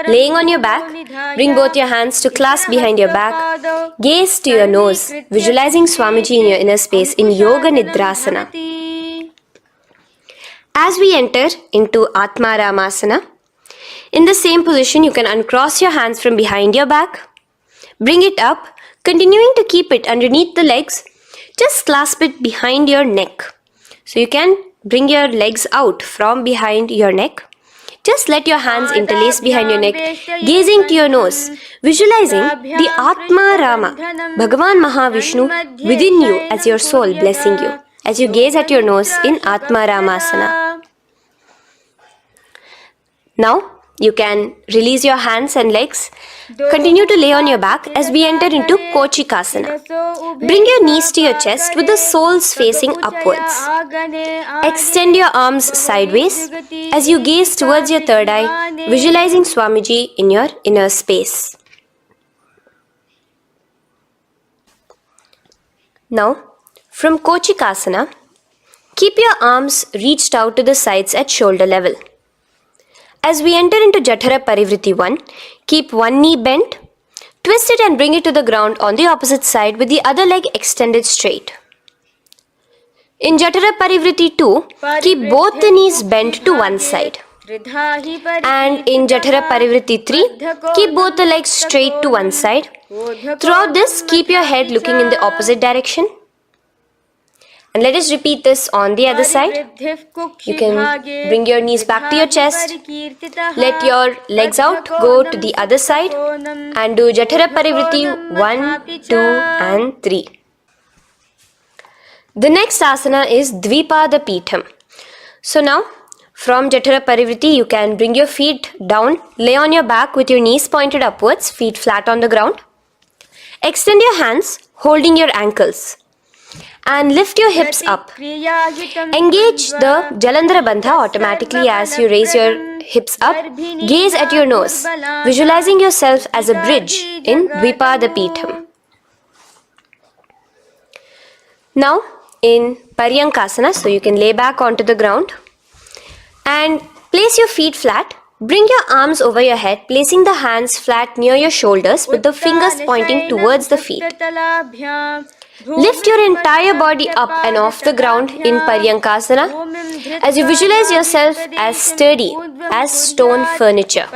Laying on your back, bring both your hands to clasp behind your back. Gaze to your nose, visualizing Swamiji in your inner space in Yoga Nidrasana. As we enter into Atmaramasana, in the same position you can uncross your hands from behind your back. Bring it up, continuing to keep it underneath the legs. Just clasp it behind your neck. So you can bring your legs out from behind your neck. Just let your hands interlace behind your neck, gazing to your nose, visualizing the Atma Rama, Bhagavan Mahavishnu within you as your soul blessing you, as you gaze at your nose in Atma Ramasana. Now, you can release your hands and legs. Continue to lay on your back as we enter into Kochikasana. Bring your knees to your chest with the soles facing upwards. Extend your arms sideways as you gaze towards your third eye, visualizing Swamiji in your inner space. Now, from Kochikasana, keep your arms reached out to the sides at shoulder level. As we enter into Jatara Parivriti 1, keep one knee bent, twist it and bring it to the ground on the opposite side with the other leg extended straight. In Jatara Parivriti 2, keep both the knees bent to one side. And in Jatara Parivriti 3, keep both the legs straight to one side. Throughout this, keep your head looking in the opposite direction. And let us repeat this on the other side. You can bring your knees back to your chest. Let your legs out, go to the other side and do Jatara Parivriti 1, 2 and 3. The next asana is Dvipada Pitham. So now from Jatara Parivriti you can bring your feet down, lay on your back with your knees pointed upwards, feet flat on the ground. Extend your hands holding your ankles. And lift your hips up. Engage the Jalandhara Bandha automatically as you raise your hips up, gaze at your nose, visualizing yourself as a bridge in Dvipada-pitham. Now in Paryankasana, so you can lay back onto the ground and place your feet flat. Bring your arms over your head, placing the hands flat near your shoulders with the fingers pointing towards the feet. Lift your entire body up and off the ground in Paryankasana as you visualize yourself as sturdy as stone furniture.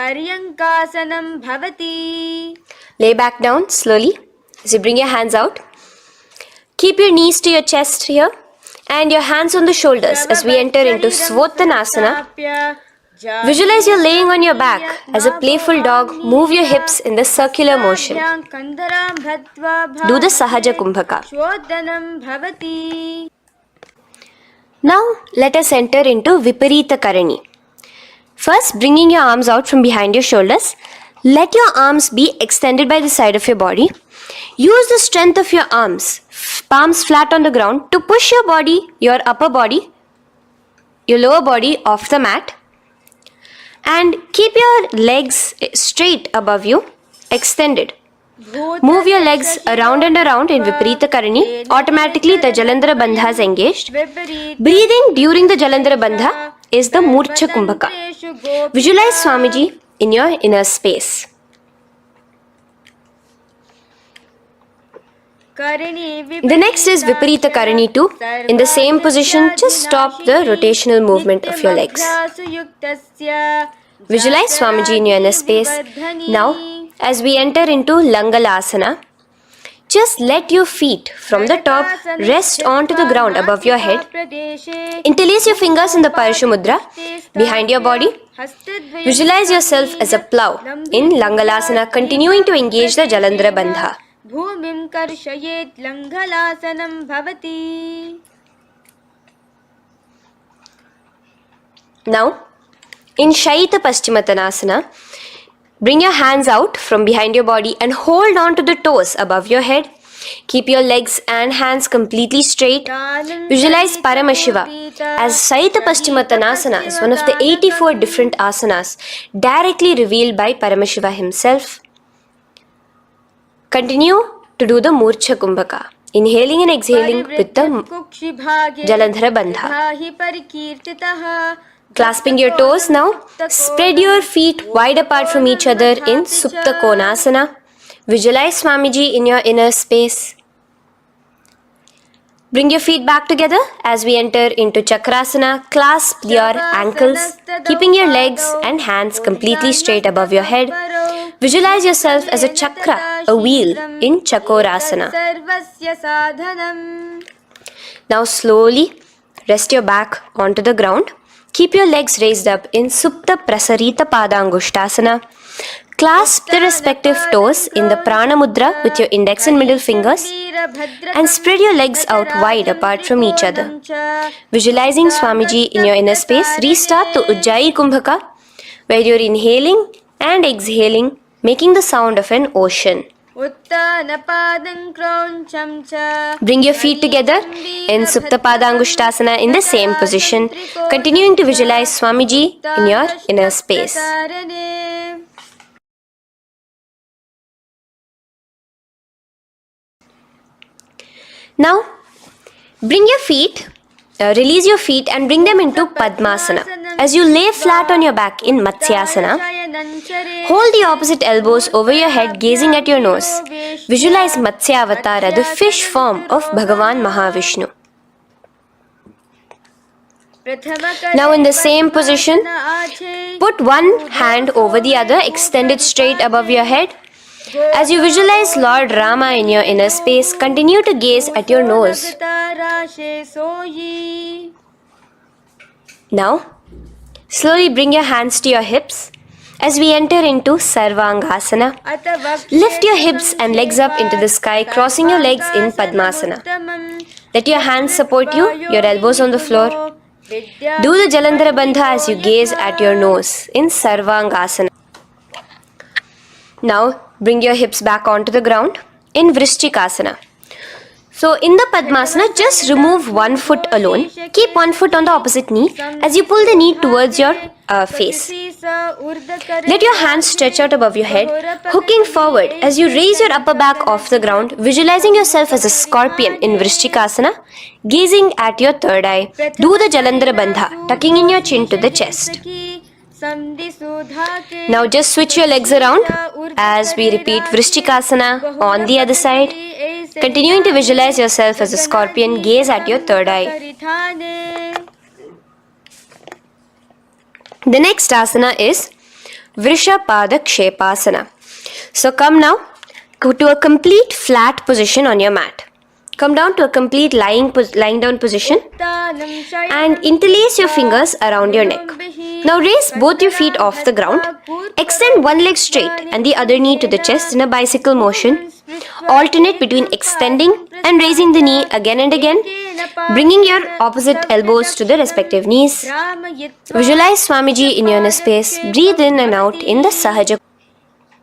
Lay back down slowly as you bring your hands out. Keep your knees to your chest here and your hands on the shoulders as we enter into Svottanasana. Visualize you're laying on your back as a playful dog. Move your hips in the circular motion. Do the Sahaja Kumbhaka. Now let us enter into Viparita Karani. First, bringing your arms out from behind your shoulders. Let your arms be extended by the side of your body. Use the strength of your arms, palms flat on the ground, to push your body, your upper body, your lower body off the mat. And keep your legs straight above you, extended. Move your legs around and around in Viparita Karani. Automatically the Jalandhara Bandha is engaged. Breathing during the Jalandhara Bandha is the Murcha Kumbhaka. Visualize Swamiji in your inner space. The next is Viparita Karani 2. In the same position, just stop the rotational movement of your legs. Visualize Swamiji in your inner space. Now, as we enter into Langalasana, just let your feet from the top rest onto the ground above your head. Interlace your fingers in the Parashu Mudra behind your body. Visualize yourself as a plow in Langalasana, continuing to engage the Jalandhara Bandha. Bhumim karshayet Langalasanam bhavati. Now, in Shaita Paschimottanasana, bring your hands out from behind your body and hold on to the toes above your head. Keep your legs and hands completely straight. Visualize Paramashiva as Shaita Paschimottanasana is one of the 84 different asanas directly revealed by Paramashiva himself. Continue to do the Murcha Kumbhaka, inhaling and exhaling with the Jalandhara Bandha. Clasping your toes now, spread your feet wide apart from each other in Supta Konasana. Visualize Swamiji in your inner space. Bring your feet back together as we enter into Chakrasana. Clasp your ankles, keeping your legs and hands completely straight above your head. Visualize yourself as a chakra, a wheel in Chakorasana. Now slowly rest your back onto the ground. Keep your legs raised up in Supta Prasarita Padangushtasana. Clasp the respective toes in the Prana Mudra with your index and middle fingers and spread your legs out wide apart from each other. Visualizing Swamiji in your inner space, restart the Ujjayi Kumbhaka where you're inhaling and exhaling, making the sound of an ocean. Bring your feet together in Supta Padangushtasana in the same position, continuing to visualize Swamiji in your inner space. Now, bring your feet, release your feet and bring them into Padmasana. As you lay flat on your back in Matsyasana, hold the opposite elbows over your head, gazing at your nose. Visualize Matsya Avatara, the fish form of Bhagavan Mahavishnu. Now in the same position, put one hand over the other, extended straight above your head. As you visualize Lord Rama in your inner space, continue to gaze at your nose. Now, slowly bring your hands to your hips as we enter into Sarvangasana. Lift your hips and legs up into the sky, crossing your legs in Padmasana. Let your hands support you, your elbows on the floor. Do the Jalandhara Bandha as you gaze at your nose in Sarvangasana. Now, bring your hips back onto the ground in Vrishchikasana. So, in the Padmasana, just remove one foot alone. Keep one foot on the opposite knee as you pull the knee towards your face. Let your hands stretch out above your head, hooking forward as you raise your upper back off the ground, visualizing yourself as a scorpion in Vrishchikasana, gazing at your third eye. Do the Jalandhara Bandha, tucking in your chin to the chest. Now just switch your legs around as we repeat Vrishchikasana on the other side. Continuing to visualize yourself as a scorpion, gaze at your third eye. The next asana is Vrishapada Kshepasana. So come now to a complete flat position on your mat. Come down to a complete lying down position and interlace your fingers around your neck. Now raise both your feet off the ground. Extend one leg straight and the other knee to the chest in a bicycle motion. Alternate between extending and raising the knee again and again, bringing your opposite elbows to the respective knees. Visualize Swamiji in your inner space. Breathe in and out in the Sahaja.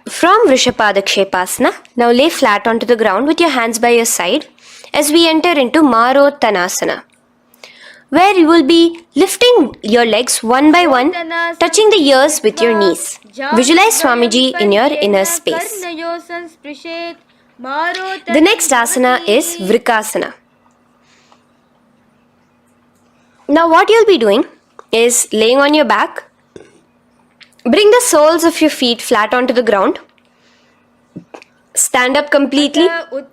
From Vrishapada Kshepasana, now lay flat onto the ground with your hands by your side as we enter into Marottanasana, where you will be lifting your legs one by one, touching the ears with your knees. Visualize Swamiji in your inner space. The next asana is Vrikasana. Now what you'll be doing is laying on your back. Bring the soles of your feet flat onto the ground. Stand up completely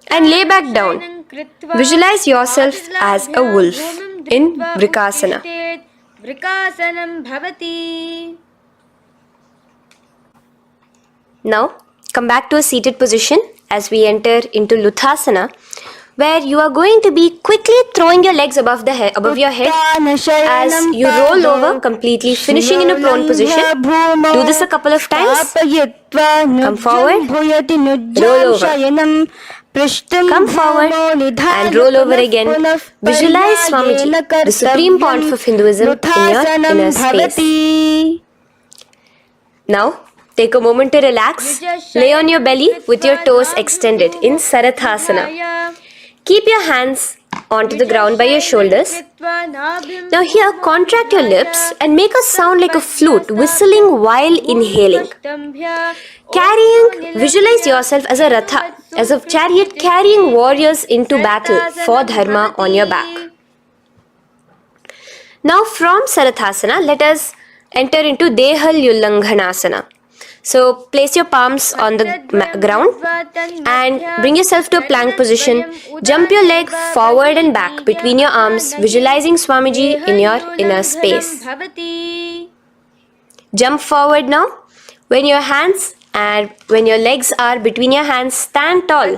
and lay back down. Visualize yourself as a wolf in Vrikasana. Now come back to a seated position as we enter into Luthasana, where you are going to be quickly throwing your legs above your head as you roll over completely, finishing in a prone position. Do this a couple of times. Come forward, roll over. Come forward and roll over again. Visualize Swamiji, the Supreme Pontiff of Hinduism, in your inner space. Now, take a moment to relax. Lay on your belly with your toes extended in Sarathasana. Keep your hands onto the ground by your shoulders. Now here, contract your lips and make a sound like a flute, whistling while inhaling. Visualize yourself as a ratha, as a chariot carrying warriors into battle for dharma on your back. Now from Sarathasana, let us enter into Dehal Ullanghanasana. So place your palms on the ground and bring yourself to a plank position. Jump your leg forward and back between your arms, visualizing Swamiji in your inner space. Jump forward now. When your legs are between your hands, stand tall.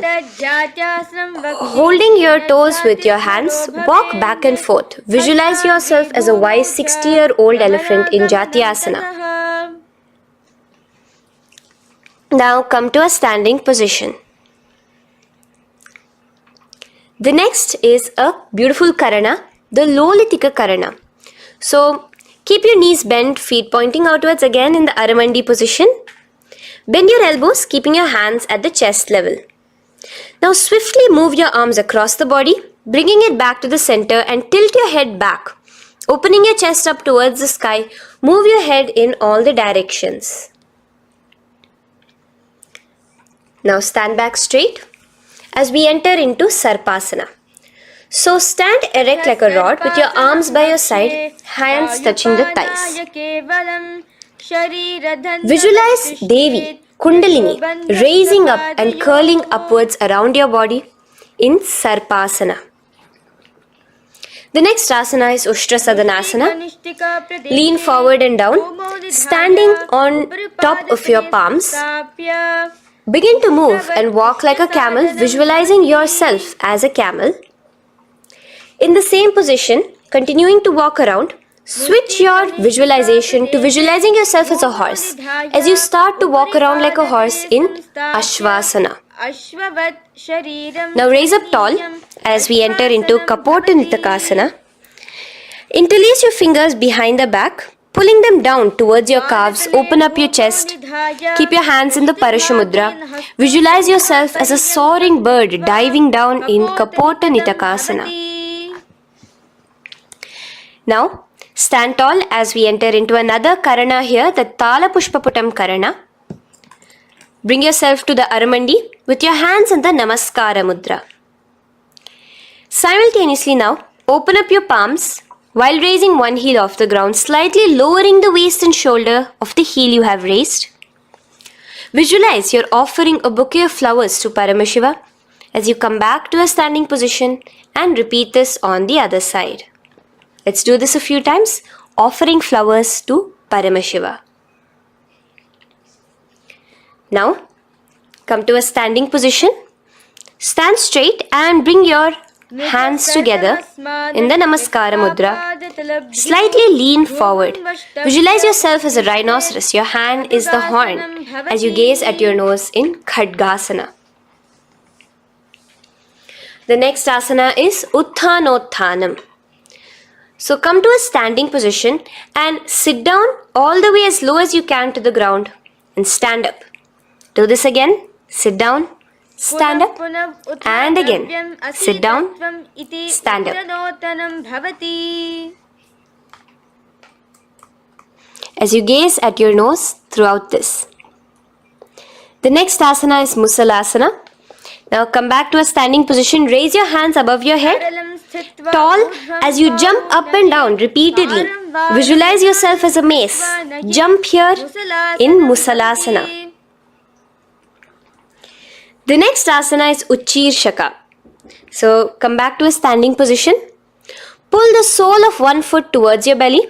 Holding your toes with your hands, walk back and forth. Visualize yourself as a wise 60-year-old elephant in Jatyasana. Now come to a standing position. The next is a beautiful Karana, the Lolitika Karana. So keep your knees bent, feet pointing outwards again in the Aramandi position. Bend your elbows, keeping your hands at the chest level. Now swiftly move your arms across the body, bringing it back to the center and tilt your head back. Opening your chest up towards the sky, move your head in all the directions. Now stand back straight as we enter into Sarpasana. So stand erect like a rod with your arms by your side, hands touching the thighs. Visualize Devi, Kundalini, raising up and curling upwards around your body in Sarpasana. The next asana is Ushtrasadanasana. Lean forward and down, standing on top of your palms. Begin to move and walk like a camel, visualizing yourself as a camel. In the same position, continuing to walk around, switch your visualization to visualizing yourself as a horse as you start to walk around like a horse in Ashvasana. Now raise up tall as we enter into Kapotanitakasana. Interlace your fingers behind the back. Pulling them down towards your calves, open up your chest. Keep your hands in the Parashamudra. Visualize yourself as a soaring bird diving down in Kapotanitakasana. Now, Stand tall as we enter into another karana here, the Tala Pushpaputam karana. Bring yourself to the Aramandi with your hands in the Namaskara mudra. Simultaneously now, open up your palms while raising one heel off the ground, slightly lowering the waist and shoulder of the heel you have raised. Visualize you're offering a bouquet of flowers to Paramashiva as you come back to a standing position, and repeat this on the other side. Let's do this a few times, offering flowers to Paramashiva. Now, come to a standing position. Stand straight and bring your hands together in the Namaskara mudra. Slightly lean forward. Visualize yourself as a rhinoceros. Your hand is the horn as you gaze at your nose in Khadgasana. The next asana is Utthanotthanam. So come to a standing position and sit down all the way as low as you can to the ground and stand up. Do this again. Sit down, stand up, and again. Sit down, stand up. As you gaze at your nose throughout this. The next asana is Musalasana. Now come back to a standing position. Raise your hands above your head, tall as you jump up and down repeatedly. Visualize yourself as a mace. Jump here in Musalasana. The next asana is Uchirshaka. So come back to a standing position. Pull the sole of one foot towards your belly.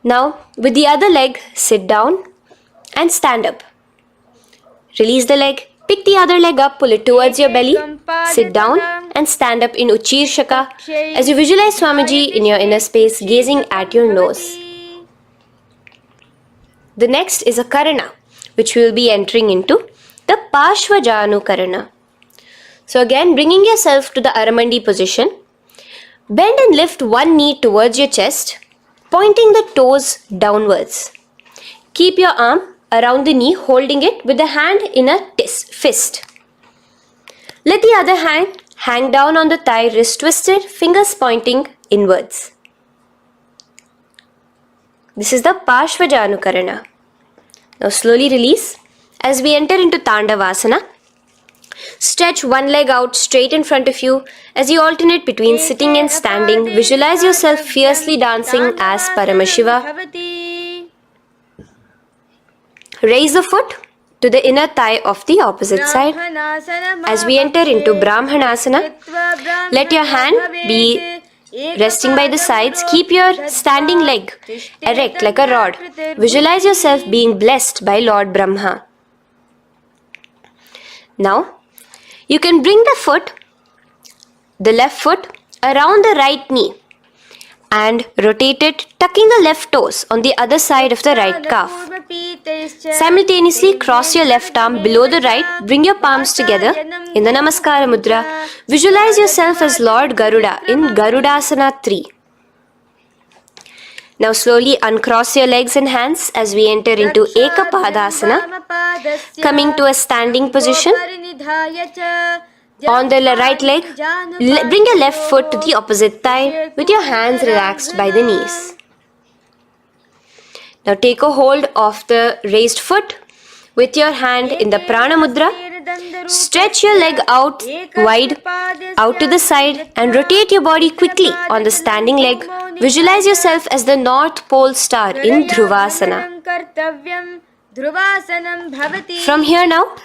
Now with the other leg, sit down and stand up. Release the leg. Pick the other leg up, pull it towards your belly, sit down and stand up in Uchirshaka as you visualize Swamiji in your inner space gazing at your nose. The next is a karana which we will be entering into, the Parshvajanu karana. So again, bringing yourself to the Aramandi position, bend and lift one knee towards your chest, pointing the toes downwards. Keep your arm around the knee, holding it with the hand in a fist. Let the other hand hang down on the thigh, wrist twisted, fingers pointing inwards. This is the Parshvajanu karana. Now slowly release as we enter into Tandavasana. Stretch one leg out straight in front of you as you alternate between sitting and standing. Visualize yourself fiercely dancing as Paramashiva. Raise the foot to the inner thigh of the opposite side. As we enter into Brahmanasana, let your hand be resting by the sides. Keep your standing leg erect like a rod. Visualize yourself being blessed by Lord Brahma. Now, you can bring the left foot around the right knee and rotate it, tucking the left toes on the other side of the right calf. Simultaneously cross your left arm below the right, bring your palms together in the Namaskara mudra. Visualize yourself as Lord Garuda in Garudasana 3. Now slowly uncross your legs and hands as we enter into Ekapadasana, coming to a standing position. On the right leg, bring your left foot to the opposite thigh with your hands relaxed by the knees. Now take a hold of the raised foot with your hand in the Prana Mudra. Stretch your leg out wide, out to the side and rotate your body quickly on the standing leg. Visualize yourself as the North Pole star in Dhruvasana. From here now,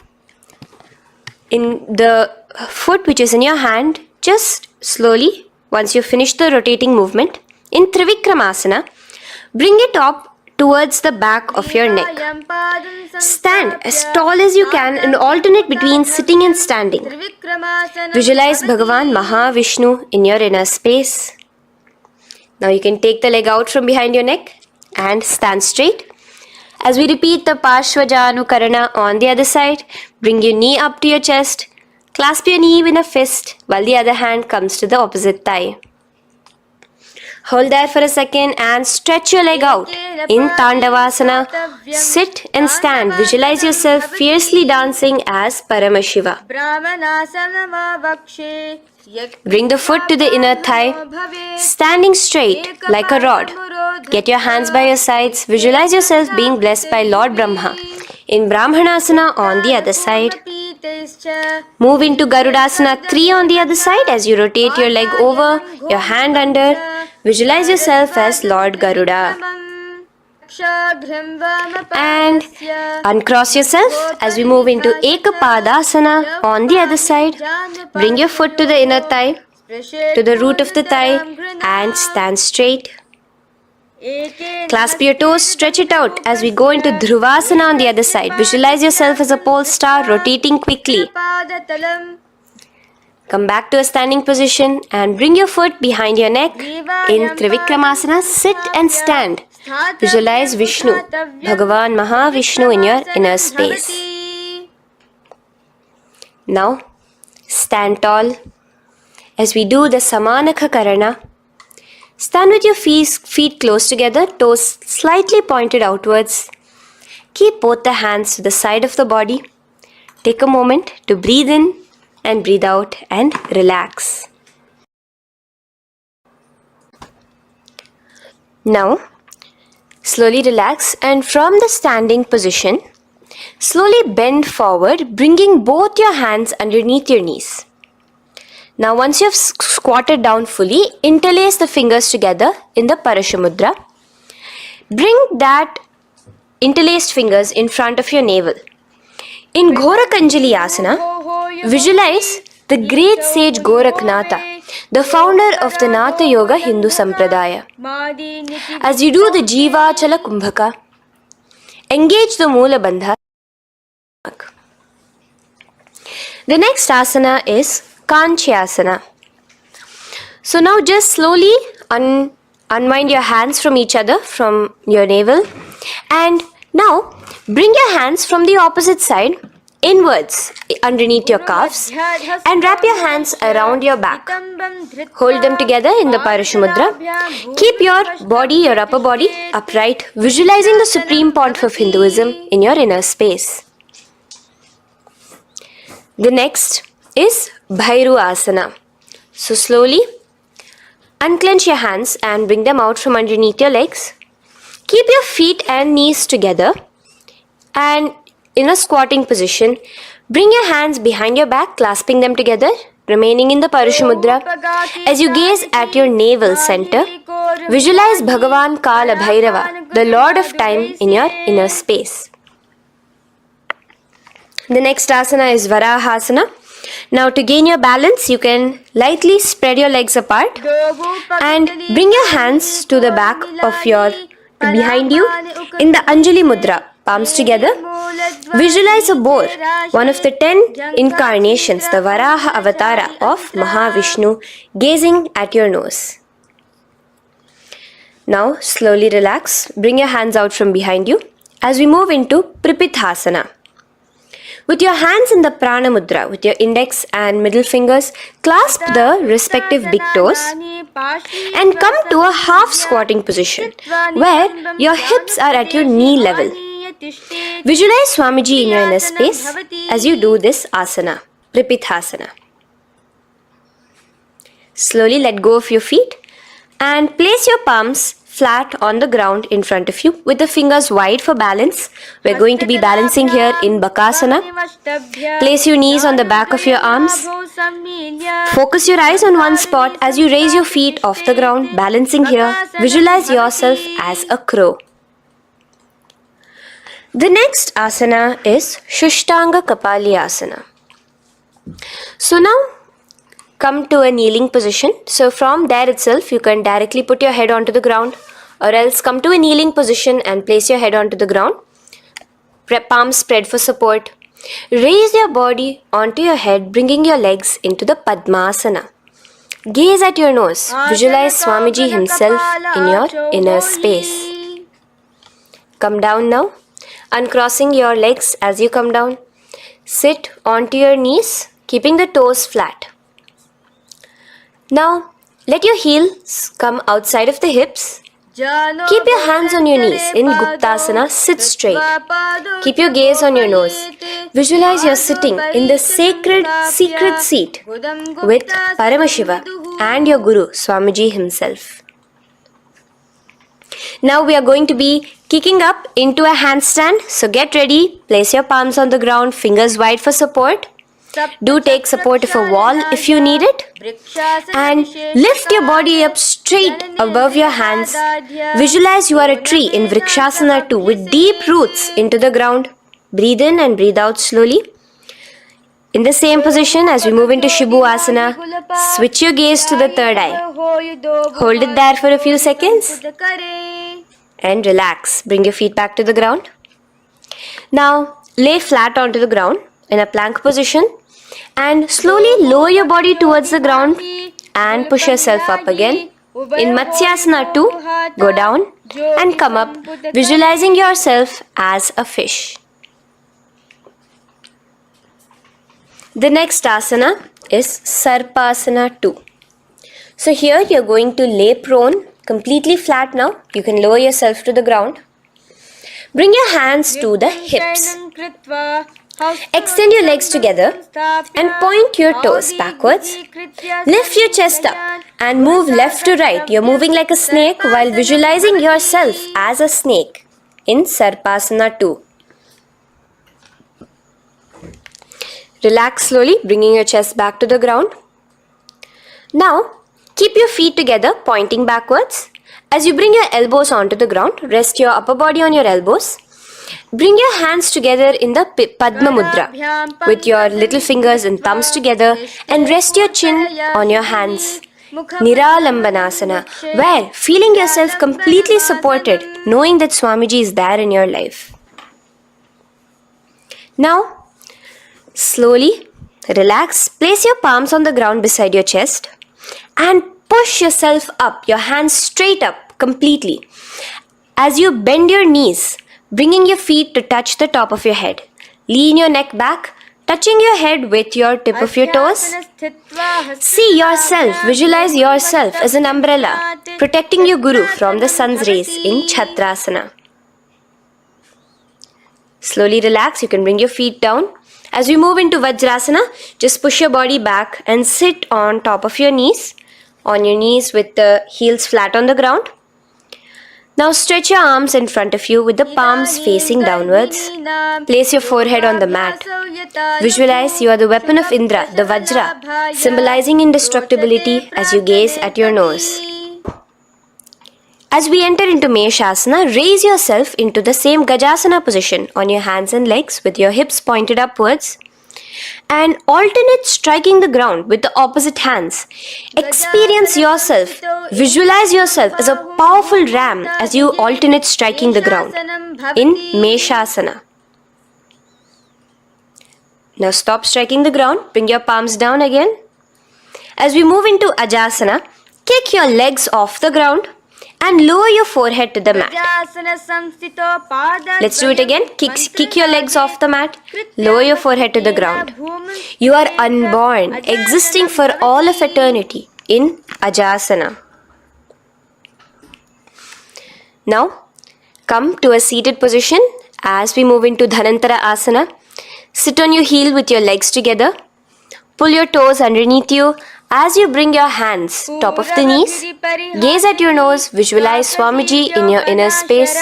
in the foot which is in your hand, just slowly, once you finish the rotating movement, in Trivikramasana, bring it up towards the back of your neck. Stand as tall as you can and alternate between sitting and standing. Visualize Bhagavan Mahavishnu in your inner space. Now you can take the leg out from behind your neck and stand straight. As we repeat the Parshvajanu Karana on the other side, bring your knee up to your chest, clasp your knee in a fist while the other hand comes to the opposite thigh. Hold there for a second and stretch your leg out. In Tandavasana, sit and stand. Visualize yourself fiercely dancing as Paramashiva. Bring the foot to the inner thigh, standing straight like a rod. Get your hands by your sides. Visualize yourself being blessed by Lord Brahma. In Brahmanasana on the other side. Move into Garudasana 3 on the other side as you rotate your leg over, your hand under. Visualize yourself as Lord Garuda. And uncross yourself as we move into Ekapadasana on the other side. Bring your foot to the inner thigh, to the root of the thigh, and stand straight. Clasp your toes, stretch it out as we go into Dhruvasana on the other side. Visualize yourself as a pole star rotating quickly. Come back to a standing position and bring your foot behind your neck. In Trivikramasana, sit and stand. Visualize Vishnu, Bhagavan Mahavishnu in your inner space. Now, stand tall as we do the Samanakha Karana. Stand with your feet close together, toes slightly pointed outwards. Keep both the hands to the side of the body. Take a moment to breathe in and breathe out and relax. Now, slowly relax and from the standing position, slowly bend forward, bringing both your hands underneath your knees. Now once you have squatted down fully, interlace the fingers together in the Parashamudra. Bring that interlaced fingers in front of your navel. In Ghorakanjali Asana, visualize the great sage Goraknatha, the founder of the Natha Yoga Hindu Sampradaya. As you do the Jiva Chala Kumbhaka, engage the Mula Bandha. The next asana is Kanchyasana. So now just slowly unwind your hands from each other, from your navel, and now bring your hands from the opposite side inwards underneath your calves and wrap your hands around your back. Hold them together in the Parashamudra. Keep your body, your upper body upright, visualizing the Supreme Pontiff of Hinduism in your inner space. The next is Bhairu Asana. So slowly unclench your hands and bring them out from underneath your legs. Keep your feet and knees together and in a squatting position, bring your hands behind your back, clasping them together, remaining in the Parashamudra. As you gaze at your navel center, visualize Bhagavan Kala Bhairava, the Lord of Time, in your inner space. The next asana is Varahasana. Now to gain your balance, you can lightly spread your legs apart and bring your hands to the back of behind you in the Anjali Mudra, palms together. Visualize a boar, one of the 10 incarnations, the Varaha Avatara of Mahavishnu, gazing at your nose. Now slowly relax, bring your hands out from behind you as we move into Pripithasana. With your hands in the Prana Mudra, with your index and middle fingers, clasp the respective big toes and come to a half squatting position where your hips are at your knee level. Visualize Swamiji in your inner space as you do this asana, Pripithasana. Slowly let go of your feet and place your palms flat on the ground in front of you with the fingers wide for balance. We're going to be balancing here in Bakasana. Place your knees on the back of your arms. Focus your eyes on one spot as you raise your feet off the ground, balancing here. Visualize yourself as a crow. The next asana is Shushtanga Kapali Asana. So now come to a kneeling position. So from there itself, you can directly put your head onto the ground, or else come to a kneeling position and place your head onto the ground. Palms spread for support. Raise your body onto your head, bringing your legs into the Padmasana. Gaze at your nose. Visualize Swamiji himself in your inner space. Come down now, uncrossing your legs as you come down. Sit onto your knees, keeping the toes flat. Now, let your heels come outside of the hips Keep your hands on your knees. In Guptasana, sit straight. Keep your gaze on your nose. Visualize you're sitting in the sacred secret seat with Paramashiva and your Guru, Swamiji himself. Now we are going to be kicking up into a handstand. So get ready. Place your palms on the ground, fingers wide for support. Do take support of a wall if you need it. And lift your body up straight above your hands. Visualize you are a tree in Vrikshasana 2 with deep roots into the ground. Breathe in and breathe out slowly. In the same position as we move into Shiva Asana, switch your gaze to the third eye. Hold it there for a few seconds and relax. Bring your feet back to the ground. Now lay flat onto the ground in a plank position and slowly lower your body towards the ground and push yourself up again. In Matsyasana 2, go down and come up, visualizing yourself as a fish. The next asana is Sarpasana 2. So here you're going to lay prone, completely flat now. You can lower yourself to the ground. Bring your hands to the hips. Extend your legs together and point your toes backwards. Lift your chest up and move left to right. You're moving like a snake while visualizing yourself as a snake in Sarpasana 2. Relax slowly, bringing your chest back to the ground. Now, keep your feet together, pointing backwards. As you bring your elbows onto the ground, rest your upper body on your elbows. Bring your hands together in the Padma Mudra with your little fingers and thumbs together and rest your chin on your hands. Niralambanasana, where feeling yourself completely supported, knowing that Swamiji is there in your life. Now, slowly relax, place your palms on the ground beside your chest and push yourself up, your hands straight up completely. As you bend your knees, bringing your feet to touch the top of your head. Lean your neck back, touching your head with your tip of your toes. See yourself, visualize yourself as an umbrella, protecting your Guru from the sun's rays in Chhatrasana. Slowly relax, you can bring your feet down. As we move into Vajrasana, just push your body back and sit on top of your knees with the heels flat on the ground. Now stretch your arms in front of you with the palms facing downwards. Place your forehead on the mat. Visualize you are the weapon of Indra, the Vajra, symbolizing indestructibility as you gaze at your nose. As we enter into Meshasana, raise yourself into the same Gajasana position on your hands and legs with your hips pointed upwards. And alternate striking the ground with the opposite hands. Experience yourself, visualize yourself as a powerful ram as you alternate striking the ground in Meshasana. Now stop striking the ground, bring your palms down again. As we move into Ajasana, kick your legs off the ground and lower your forehead to the mat. Let's do it again. Kick your legs off the mat. Lower your forehead to the ground. You are unborn, existing for all of eternity in Ajasana. Now, come to a seated position as we move into Dhanantara Asana. Sit on your heel with your legs together. Pull your toes underneath you. As you bring your hands top of the knees, gaze at your nose, visualize Swamiji in your inner space.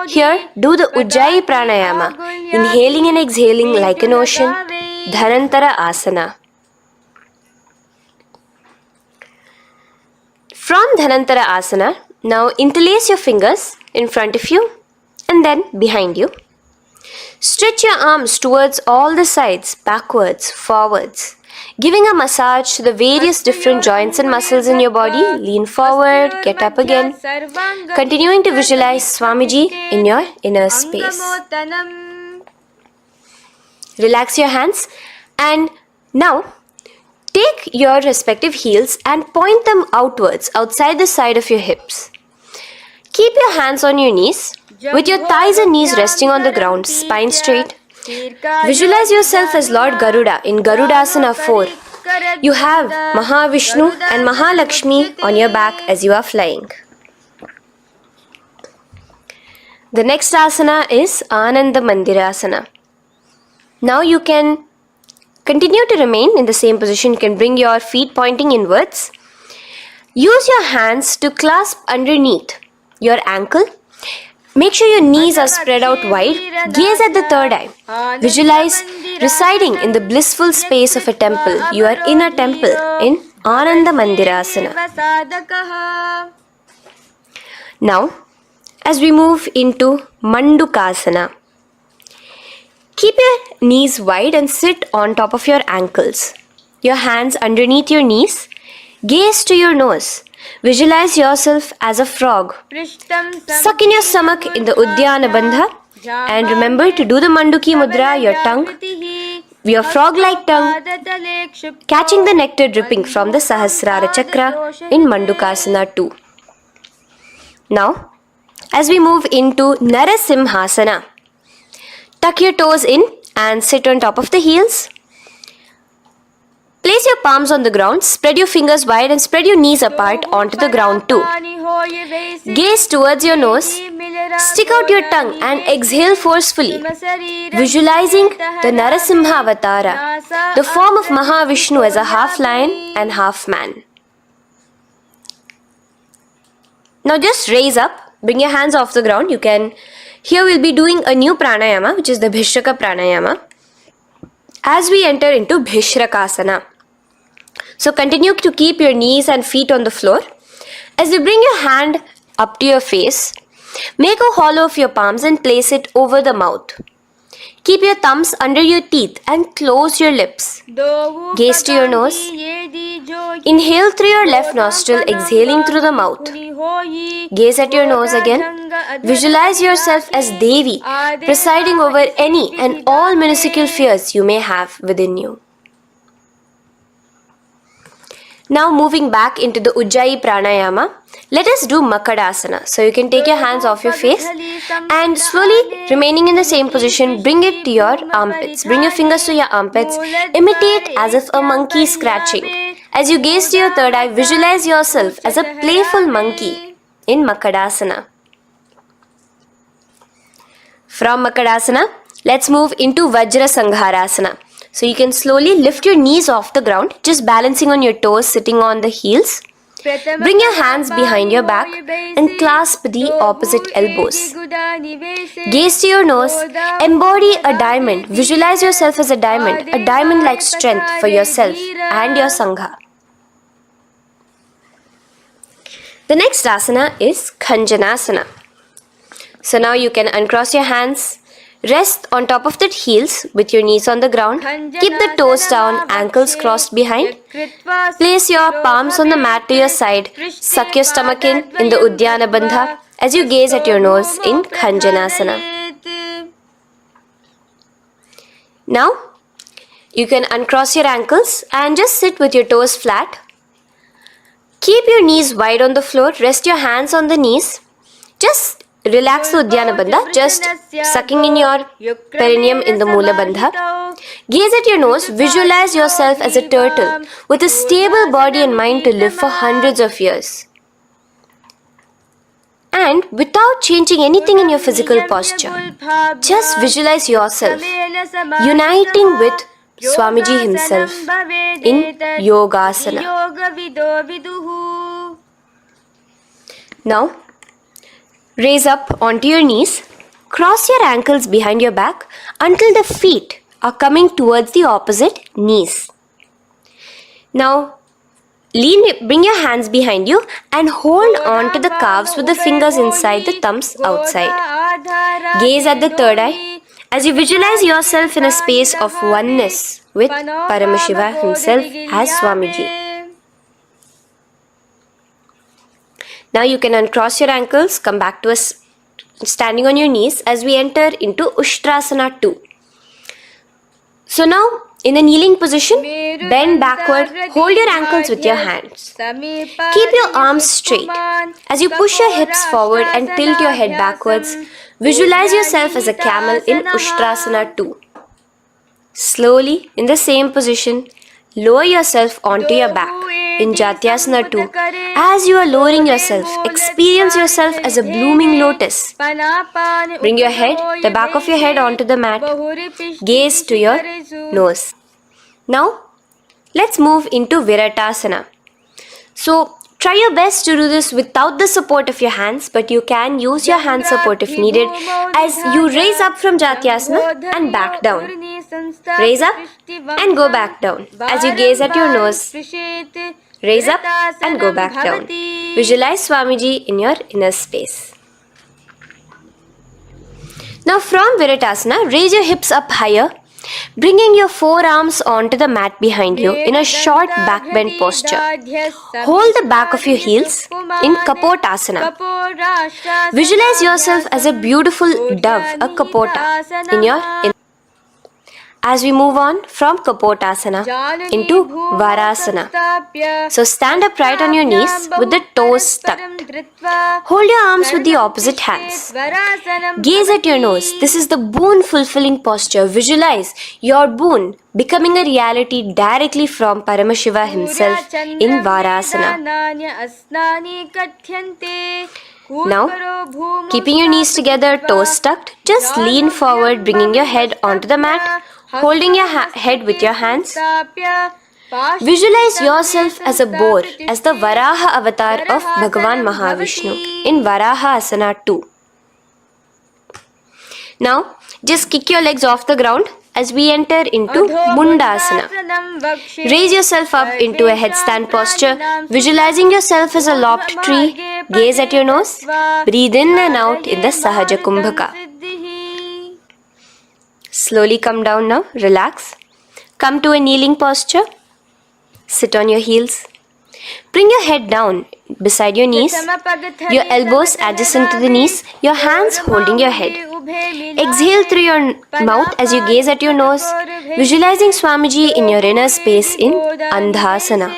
Here, do the Ujjayi Pranayama, inhaling and exhaling like an ocean, Dhanantara Asana. From Dhanantara Asana, now interlace your fingers in front of you and then behind you. Stretch your arms towards all the sides, backwards, forwards. Giving a massage to the various different joints and muscles in your body. Lean forward, get up again. Continuing to visualize Swamiji in your inner space. Relax your hands and now take your respective heels and point them outwards, outside the side of your hips. Keep your hands on your knees with your thighs and knees resting on the ground, spine straight. Visualize yourself as Lord Garuda in Garudasana 4. You have Mahavishnu and Mahalakshmi on your back as you are flying. The next asana is Ananda Mandirasana. Now you can continue to remain in the same position. You can bring your feet pointing inwards. Use your hands to clasp underneath your ankle. Make sure your knees are spread out wide. Gaze at the third eye. Visualize residing in the blissful space of a temple. You are in a temple in Ananda Mandirasana. Now, as we move into Mandukasana, keep your knees wide and sit on top of your ankles. Your hands underneath your knees. Gaze to your nose. Visualize yourself as a frog. Suck in your stomach in the Uddiyana Bandha. And remember to do the Manduki Mudra, your tongue, your frog-like tongue, catching the nectar dripping from the Sahasrara Chakra in Mandukasana 2. Now, as we move into Narasimhasana, tuck your toes in and sit on top of the heels. Place your palms on the ground, spread your fingers wide and spread your knees apart onto the ground too. Gaze towards your nose, stick out your tongue and exhale forcefully, visualizing the Narasimha Avatara, the form of Mahavishnu as a half lion and half man. Now just raise up, bring your hands off the ground. Here we'll be doing a new pranayama, which is the Bhishraka pranayama, as we enter into Bhishrakasana. So continue to keep your knees and feet on the floor. As you bring your hand up to your face, make a hollow of your palms and place it over the mouth. Keep your thumbs under your teeth and close your lips. Gaze to your nose. Inhale through your left nostril, exhaling through the mouth. Gaze at your nose again. Visualize yourself as Devi, presiding over any and all minuscule fears you may have within you. Now moving back into the Ujjayi Pranayama, let us do Makadasana. So you can take your hands off your face and slowly remaining in the same position, bring it to your armpits. Bring your fingers to your armpits. Imitate as if a monkey is scratching. As you gaze to your third eye, visualize yourself as a playful monkey in Makadasana. From Makadasana, let's move into Vajra Sangharasana. So you can slowly lift your knees off the ground, just balancing on your toes, sitting on the heels. Bring your hands behind your back and clasp the opposite elbows. Gaze to your nose, embody a diamond. Visualize yourself as a diamond-like strength for yourself and your Sangha. The next asana is Khanjanasana. So now you can uncross your hands. Rest on top of the heels with your knees on the ground. Keep the toes down, ankles crossed behind. Place your palms on the mat to your side. Suck your stomach in the Uddiyana Bandha as you gaze at your nose in Khanjanasana. Now, you can uncross your ankles and just sit with your toes flat. Keep your knees wide on the floor. Rest your hands on the knees. Just relax the Uddiyana Bandha, just sucking in your perineum in the Mula Bandha. Gaze at your nose, visualize yourself as a turtle with a stable body and mind to live for hundreds of years. And without changing anything in your physical posture, just visualize yourself uniting with Swamiji himself in Yogasana. Now, raise up onto your knees, cross your ankles behind your back until the feet are coming towards the opposite knees. Now, bring your hands behind you and hold on to the calves with the fingers inside, the thumbs outside. Gaze at the third eye as you visualize yourself in a space of oneness with Paramashiva himself as Swamiji. Now you can uncross your ankles, come back to standing on your knees as we enter into Ushtrasana 2. So now, in a kneeling position, bend backward, hold your ankles with your hands. Keep your arms straight. As you push your hips forward and tilt your head backwards, visualize yourself as a camel in Ushtrasana 2. Slowly, in the same position, lower yourself onto your back. in Jatyasana 2. As you are lowering yourself, experience yourself as a blooming lotus. Bring your head, the back of your head onto the mat. Gaze to your nose. Now, let's move into Viratasana. So, try your best to do this without the support of your hands, but you can use your hand support if needed as you raise up from Jatyasana and back down. Raise up and go back down as you gaze at your nose. Raise up and go back down. Visualize Swamiji in your inner space. Now from Viratasana, raise your hips up higher, bringing your forearms onto the mat behind you in a short back bend posture. Hold the back of your heels in Kapotasana. Visualize yourself as a beautiful dove, a Kapota, in your inner. As we move on from Kapotasana into Varasana. So stand upright on your knees with the toes tucked. Hold your arms with the opposite hands. Gaze at your nose. This is the boon fulfilling posture. Visualize your boon becoming a reality directly from Paramashiva himself in Varasana. Now, keeping your knees together, toes tucked, just lean forward, bringing your head onto the mat, holding your head with your hands. Visualize yourself as a boar, as the Varaha avatar of Bhagavan Mahavishnu in Varaha Asana 2. Now, just kick your legs off the ground as we enter into Mundasana. Raise yourself up into a headstand posture, visualizing yourself as a lopped tree. Gaze at your nose. Breathe in and out in the Sahaja Kumbhaka. Slowly come down now. Relax. Come to a kneeling posture. Sit on your heels. Bring your head down beside your knees, your elbows adjacent to the knees, your hands holding your head. Exhale through your mouth as you gaze at your nose, visualizing Swamiji in your inner space in Andhasana.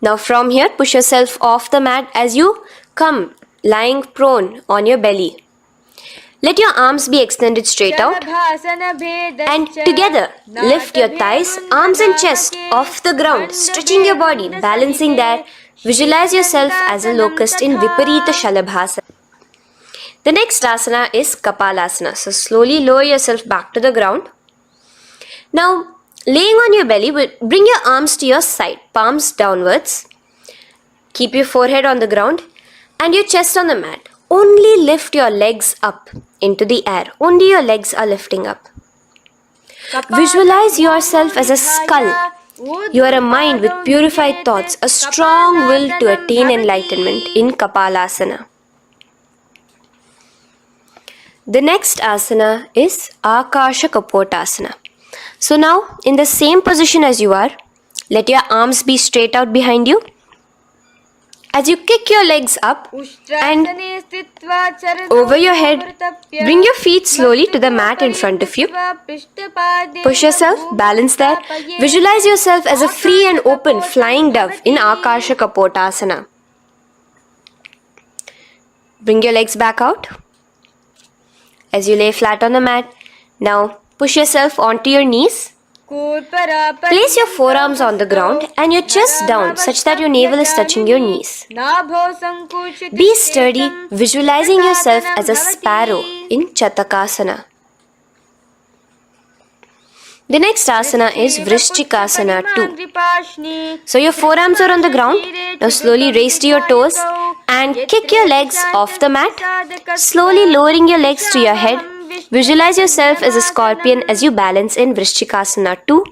Now from here, push yourself off the mat as you come lying prone on your belly. Let your arms be extended straight out and together lift your thighs, arms and chest off the ground, stretching your body, balancing there. Visualize yourself as a locust in Viparita Shalabhasana. The next asana is Kapalasana. So slowly lower yourself back to the ground. Now laying on your belly, bring your arms to your side, palms downwards. Keep your forehead on the ground and your chest on the mat. Only lift your legs up into the air. Only your legs are lifting up. Visualize yourself as a skull. You are a mind with purified thoughts, a strong will to attain enlightenment in Kapalasana. The next asana is Akasha Kapotasana. So now, in the same position as you are, let your arms be straight out behind you. As you kick your legs up and over your head, bring your feet slowly to the mat in front of you. Push yourself, balance there. Visualize yourself as a free and open flying dove in Akasha Kapotasana. Bring your legs back out as you lay flat on the mat. Now push yourself onto your knees. Place your forearms on the ground and your chest down such that your navel is touching your knees. Be sturdy, visualizing yourself as a sparrow in Chatakasana. The next asana is Vrishchikasana 2. So your forearms are on the ground. Now slowly raise to your toes and kick your legs off the mat. Slowly lowering your legs to your head. Visualize yourself as a scorpion as you balance in Vrishchikasana 2.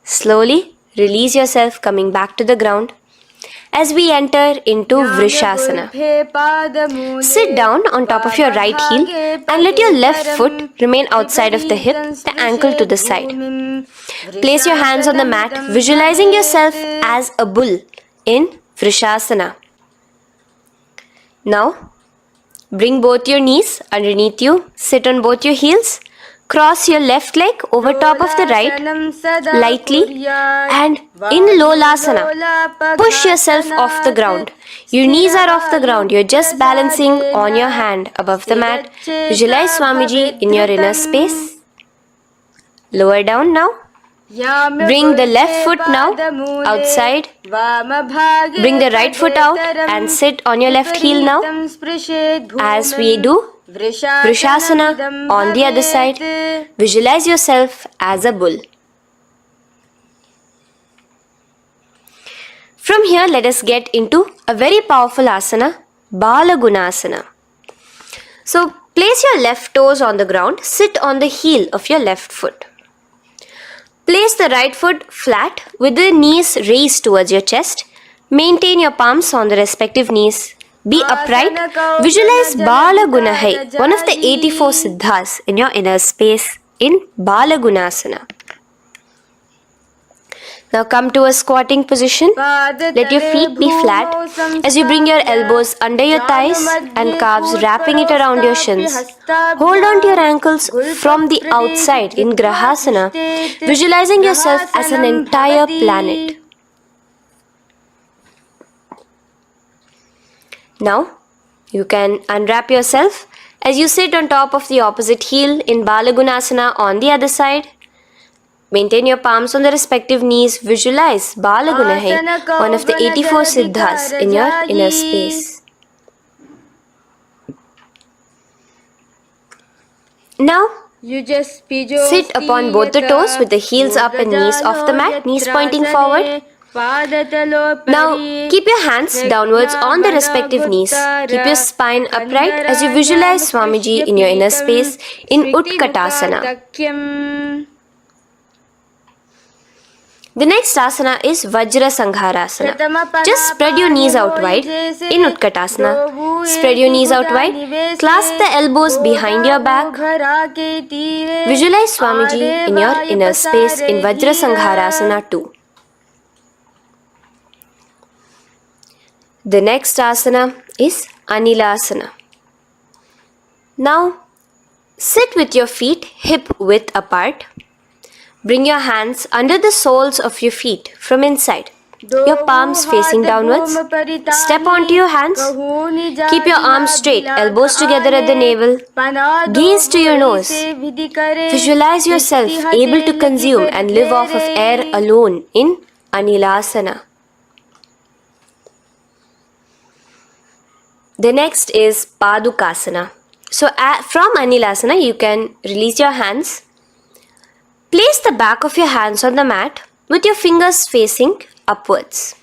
Slowly release yourself, coming back to the ground as we enter into Vrishasana. Sit down on top of your right heel and let your left foot remain outside of the hip, the ankle to the side. Place your hands on the mat, visualizing yourself as a bull in Vrishasana. Now, bring both your knees underneath you, sit on both your heels, cross your left leg over top of the right lightly and in Lolasana, push yourself off the ground. Your knees are off the ground, you're just balancing on your hand above the mat. Visualize Swamiji in your inner space. Lower down now, Bring the left foot now outside. Bring the right foot out and sit on your left heel now. As we do Vrishasana on the other side, visualize yourself as a bull. From here, let us get into a very powerful asana, Balagunasana. So, place your left toes on the ground, sit on the heel of your left foot. Place the right foot flat with the knees raised towards your chest. Maintain your palms on the respective knees. Be upright. Visualize Balagunahai, one of the 84 siddhas in your inner space in Balagunasana. Now come to a squatting position. Let your feet be flat as you bring your elbows under your thighs and calves, wrapping it around your shins. Hold on to your ankles from the outside in Grahasana, visualizing yourself as an entire planet. Now, you can unwrap yourself as you sit on top of the opposite heel in Balagunasana on the other side. Maintain your palms on the respective knees. Visualize Balagunahai, one of the 84 siddhas in your inner space. Now, sit upon both the toes with the heels up and knees off the mat, knees pointing forward. Now, keep your hands downwards on the respective knees. Keep your spine upright as you visualize Swamiji in your inner space in Utkatasana. The next asana is Vajra Sangharasana. Just spread your knees out wide in Utkatasana. Spread your knees out wide. Clasp the elbows behind your back. Visualize Swamiji in your inner space in Vajra Sangharasana 2. The next asana is Anilasana. Now, sit with your feet hip width apart. Bring your hands under the soles of your feet from inside. Your palms facing downwards. Step onto your hands. Keep your arms straight, elbows together at the navel. Gaze to your nose. Visualize yourself able to consume and live off of air alone in Anilasana. The next is Padukasana. So from Anilasana, you can release your hands. Place the back of your hands on the mat with your fingers facing upwards.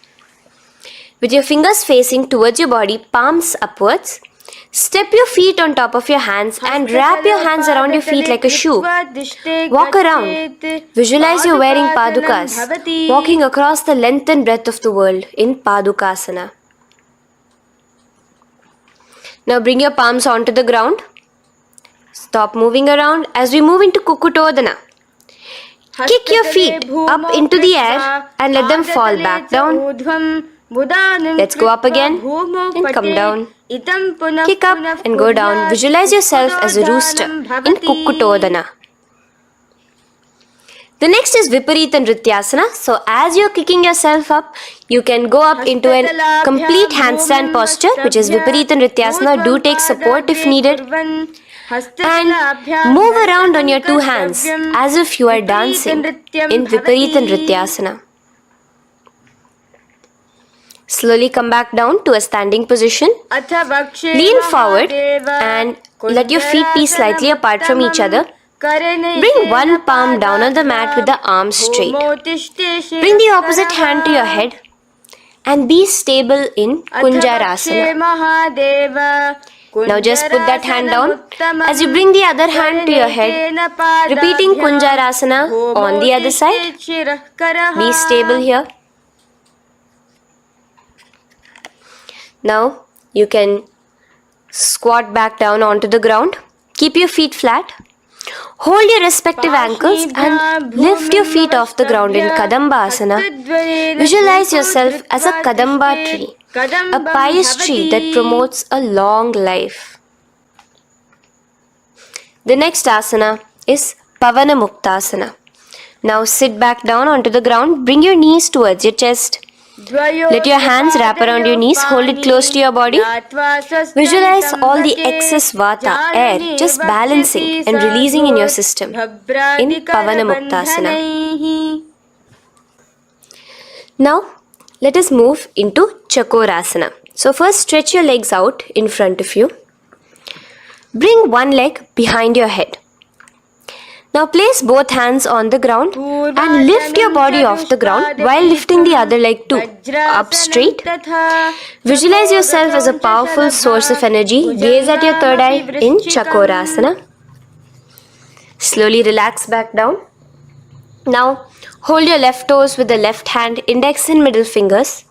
With your fingers facing towards your body, palms upwards. Step your feet on top of your hands and wrap your hands around your feet like a shoe. Walk around. Visualize you're wearing padukas, walking across the length and breadth of the world in Padukasana. Now bring your palms onto the ground. Stop moving around as we move into Kukutodana. Kick your feet up into the air and let them fall back down. Let's go up again and come down. Kick up and go down. Visualize yourself as a rooster in Kukutodana. The next is Viparita Nrityasana. So as you're kicking yourself up, you can go up into a complete handstand posture, which is Viparita Nrityasana. Do take support if needed. And move around on your two hands as if you are dancing in Viparita Nrityasana. Slowly come back down to a standing position. Lean forward and let your feet be slightly apart from each other. Bring one palm down on the mat with the arms straight. Bring the opposite hand to your head and be stable in Kunjarasana. Now just put that hand down as you bring the other hand to your head, repeating Kunjarasana on the other side. Be stable here. Now you can squat back down onto the ground. Keep your feet flat. Hold your respective ankles and lift your feet off the ground in Kadamba Asana. Visualize yourself as a Kadamba tree, a pious tree that promotes a long life. The next asana is Pavanamuktasana. Now sit back down onto the ground. Bring your knees towards your chest. Let your hands wrap around your knees, hold it close to your body. Visualize all the excess vata, air, just balancing and releasing in your system in Pavanamuktasana. Now, let us move into Chakorasana. So first stretch your legs out in front of you. Bring one leg behind your head. Now place both hands on the ground and lift your body off the ground while lifting the other leg too, up straight. Visualize yourself as a powerful source of energy. Gaze at your third eye in Chakorasana. Slowly relax back down. Now hold your left toes with the left hand, index and middle fingers.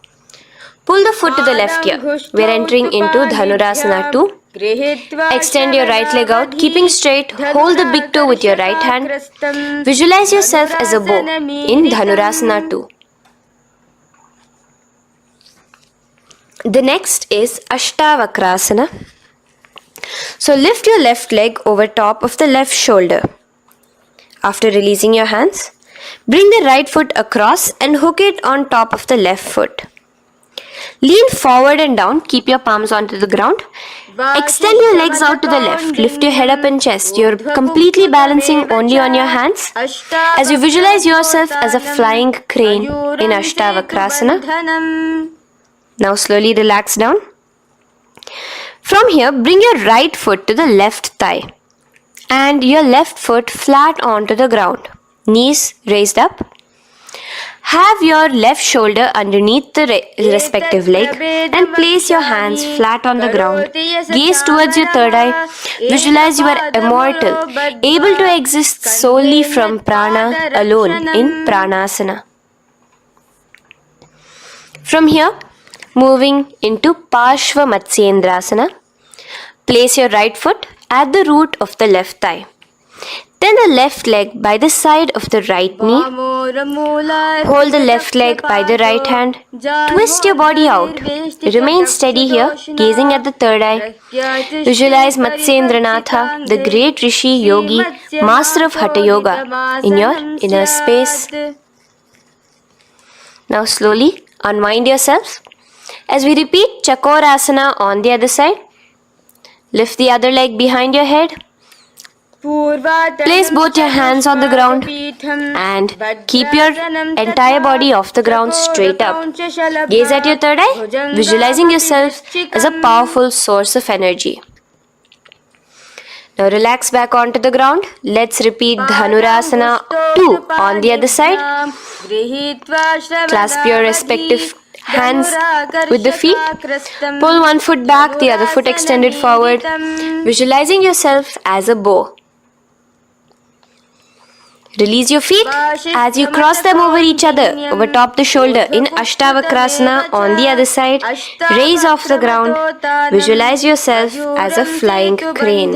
Pull the foot to the left ear. We are entering into Dhanurasana 2. Extend your right leg out, keeping straight. Hold the big toe with your right hand. Visualize yourself as a bow in Dhanurasana 2. The next is Ashtavakrasana. So lift your left leg over top of the left shoulder. After releasing your hands, bring the right foot across and hook it on top of the left foot. Lean forward and down, keep your palms onto the ground. Extend your legs out to the left, lift your head up and chest. You're completely balancing only on your hands as you visualize yourself as a flying crane in Ashtavakrasana. Now slowly relax down. From here, bring your right foot to the left thigh and your left foot flat onto the ground. Knees raised up. Have your left shoulder underneath the respective leg and place your hands flat on the ground. Gaze towards your third eye. Visualize you are immortal, able to exist solely from prana alone in Pranasana. From here, moving into Parshva Matsyendrasana. Place your right foot at the root of the left thigh. Then the left leg by the side of the right knee. Hold the left leg by the right hand. Twist your body out. Remain steady here, gazing at the third eye. Visualize Matsyendranatha, the great Rishi, Yogi, master of Hatha Yoga, in your inner space. Now slowly unwind yourselves. As we repeat Chakorasana on the other side, lift the other leg behind your head. Place both your hands on the ground and keep your entire body off the ground straight up. Gaze at your third eye, visualizing yourself as a powerful source of energy. Now relax back onto the ground. Let's repeat Dhanurasana 2 on the other side. Clasp your respective hands with the feet. Pull one foot back, the other foot extended forward. Visualizing yourself as a bow. Release your feet as you cross them over each other, over top the shoulder in Ashtavakrasana on the other side. Raise off the ground. Visualize yourself as a flying crane.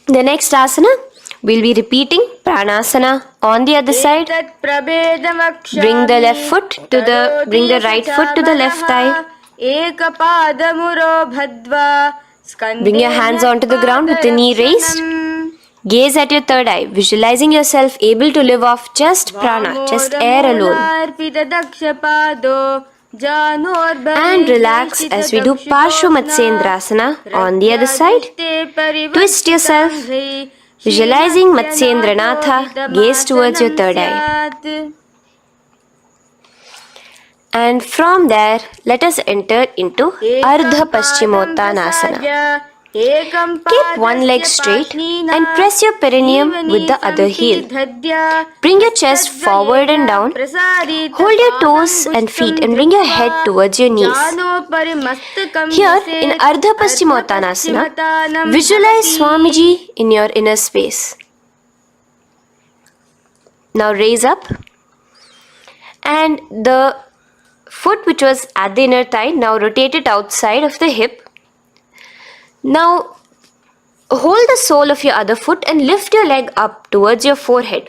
The next asana, we'll be repeating Pranasana on the other side. Bring the right foot to the left thigh. Bring your hands onto the ground with the knee raised. Gaze at your third eye, visualizing yourself able to live off just prana, just air alone. And relax as we do Parshva Matsyendrasana on the other side. Twist yourself, visualizing Matsyendranatha, gaze towards your third eye. And from there, let us enter into Ardha Paschimottanasana. Keep one leg straight and press your perineum with the other heel. Bring your chest forward and down. Hold your toes and feet and bring your head towards your knees. Here in Ardha Paschimottanasana, visualize Swamiji in your inner space. Now raise up and the foot which was at the inner thigh, now rotate it outside of the hip. Now hold the sole of your other foot and lift your leg up towards your forehead.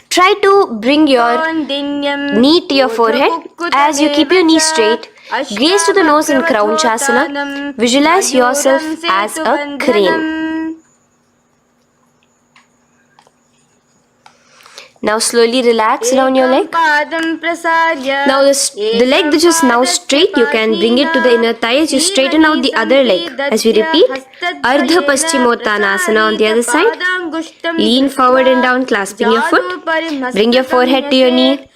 Try to bring your knee to your forehead as you keep your knee straight. Gaze to the nose in Kraunchasana. Visualize yourself as a crane. Now slowly relax down your leg. Now the leg which is now straight, you can bring it to the inner thigh as you straighten out the other leg. As we repeat, Ardha Paschimottanasana on the other side. Lean forward and down, clasping your foot. Bring your forehead to your knee.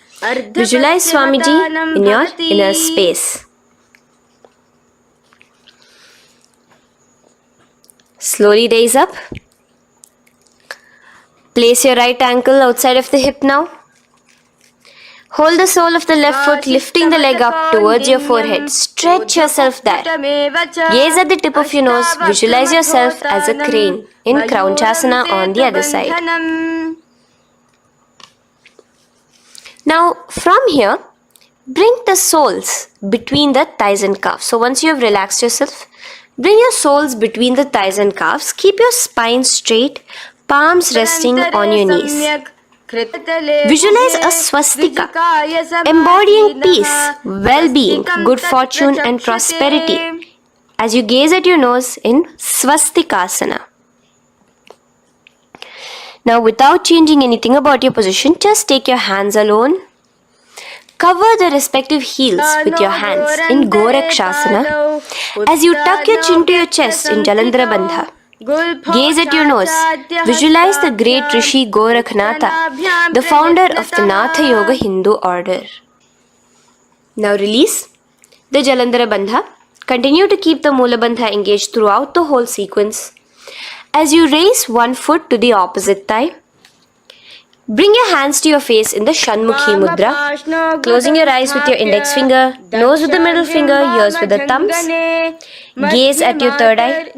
Visualize Swamiji in your inner space. Slowly raise up. Place your right ankle outside of the hip now. Hold the sole of the left foot, lifting the leg up towards your forehead. Stretch yourself there. Gaze at the tip of your nose. Visualize yourself as a crane in Kraunchasana on the other side. Now, from here, bring the soles between the thighs and calves. So once you have relaxed yourself, bring your soles between the thighs and calves. Keep your spine straight, palms resting on your knees. Visualize a swastika, embodying peace, well-being, good fortune and prosperity as you gaze at your nose in swastikasana. Now without changing anything about your position, just take your hands alone. Cover the respective heels with your hands in Gorakshasana as you tuck your chin to your chest in Jalandhara Bandha. Gaze at your nose. Visualize the great Rishi Gorakhnatha, the founder of the Natha Yoga Hindu order. Now release the Jalandhara Bandha. Continue to keep the Mula Bandha engaged throughout the whole sequence. As you raise one foot to the opposite thigh, bring your hands to your face in the Shanmukhi Mudra, closing your eyes with your index finger, nose with the middle finger, ears with the thumbs. Gaze at your third eye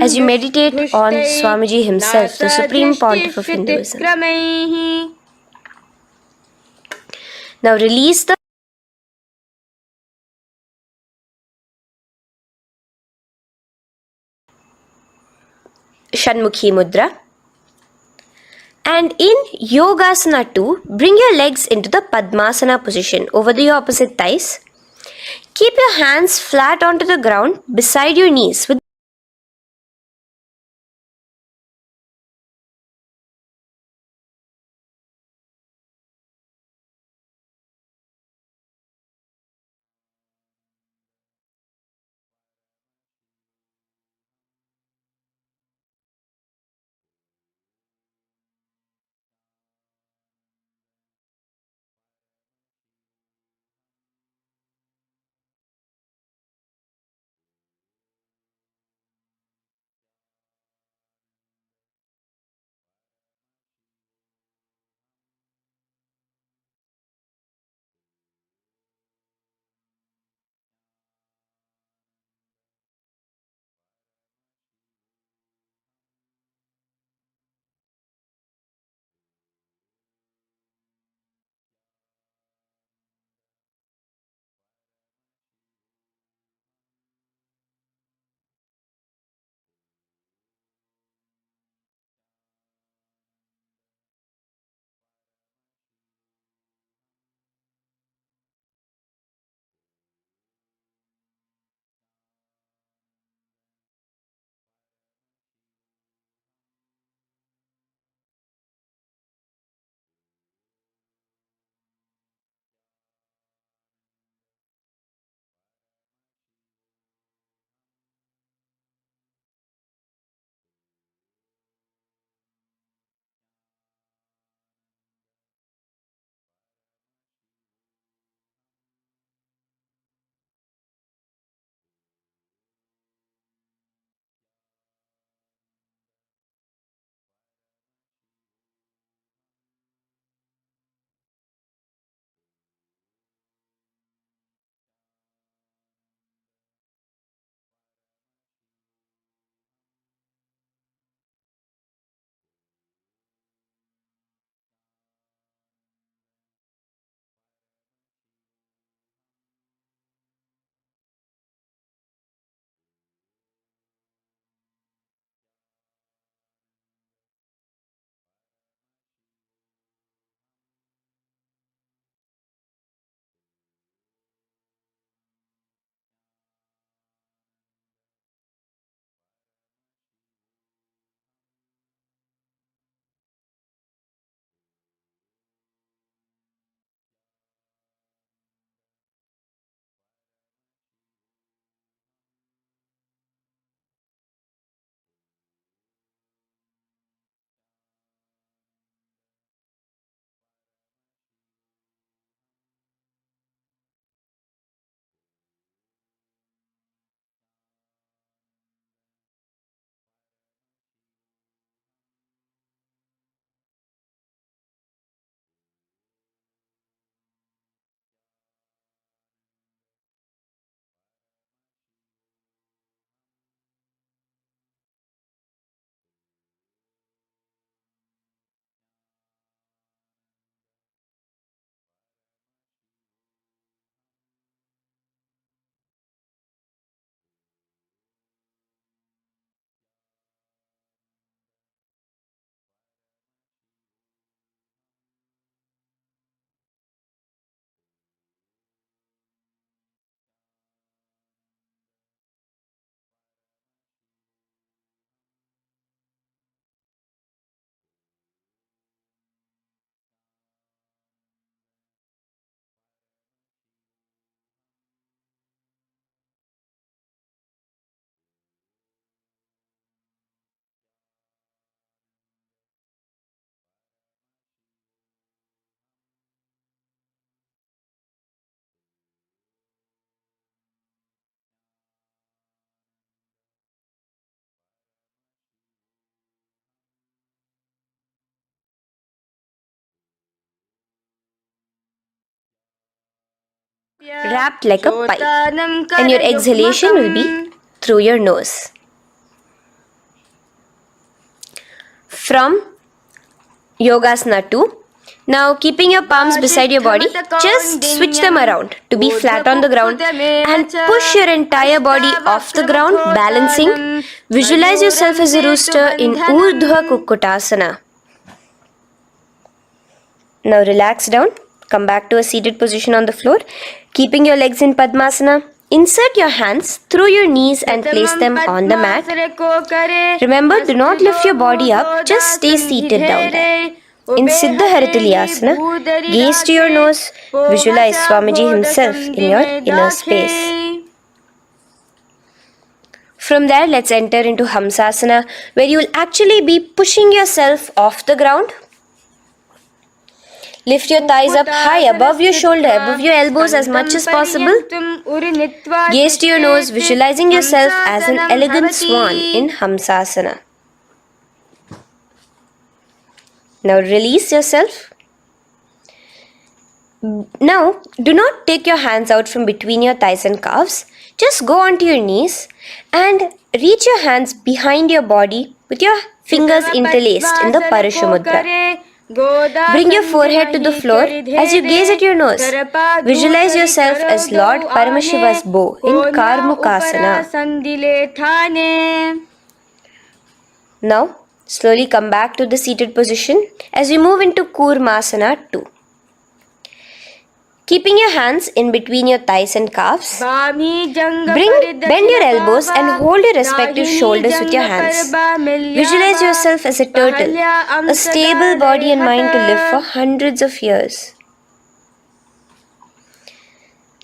as you meditate on Swamiji himself, the Supreme Pontiff of Hinduism. Now release the Shanmukhi Mudra. And in Yogasana 2, bring your legs into the Padmasana position over the opposite thighs. Keep your hands flat onto the ground beside your knees with wrapped like a pipe, and your exhalation will be through your nose. From Yogasana 2. Now, keeping your palms beside your body, just switch them around to be flat on the ground and push your entire body off the ground, balancing. Visualize yourself as a rooster in Urdhva Kukkutasana. Now, relax down. Come back to a seated position on the floor. Keeping your legs in Padmasana, insert your hands through your knees and place them on the mat. Remember, do not lift your body up, just stay seated down there. In Siddha Harituliyasana, gaze to your nose, visualize Swamiji himself in your inner space. From there, let's enter into Hamsasana, where you will actually be pushing yourself off the ground. Lift your thighs up high above your shoulder, above your elbows as much as possible. Gaze to your nose, visualizing yourself as an elegant swan in Hamsasana. Now release yourself. Now, do not take your hands out from between your thighs and calves. Just go onto your knees and reach your hands behind your body with your fingers interlaced in the Parashamudra. Bring your forehead to the floor as you gaze at your nose. Visualize yourself as Lord Paramashiva's bow in Karmukasana. Now, slowly come back to the seated position as we move into Kurmasana 2. Keeping your hands in between your thighs and calves, bend your elbows and hold your respective shoulders with your hands. Visualize yourself as a turtle, a stable body and mind to live for hundreds of years.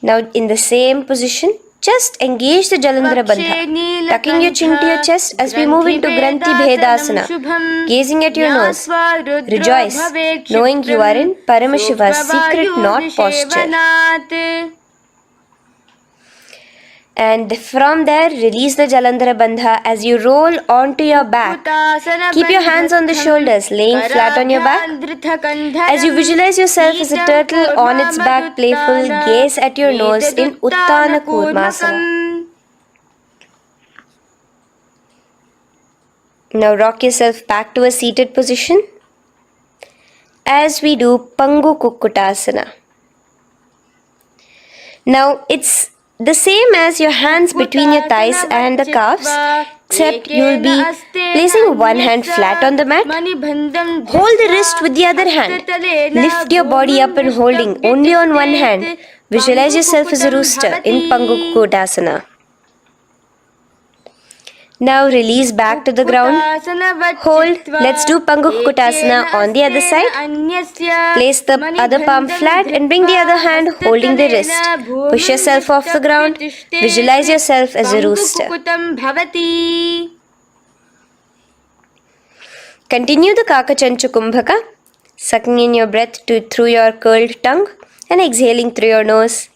Now in the same position, just engage the Jalandhara Bandha, tucking your chin to your chest as we move into Granthi Bhedasana, gazing at your nose. Rejoice, knowing you are in Paramashiva's secret knot posture. And from there, release the Jalandhara Bandha as you roll onto your back. Keep your hands on the shoulders, laying flat on your back. As you visualize yourself as a turtle on its back, playful, gaze at your nose in Uttana Kurmasana. Now rock yourself back to a seated position as we do Pangu Kukkutasana. Now it's the same as your hands between your thighs and the calves, except you will be placing one hand flat on the mat. Hold the wrist with the other hand. Lift your body up and holding only on one hand. Visualize yourself as a rooster in Pangu Kukkutasana. Now release back to the ground. Hold. Let's do Pangu Kukkutasana on the other side. Place the other palm flat and bring the other hand holding the wrist. Push yourself off the ground. Visualize yourself as a rooster. Continue the Kakachanchu Kumbhaka, sucking in your breath through your curled tongue and exhaling through your nose.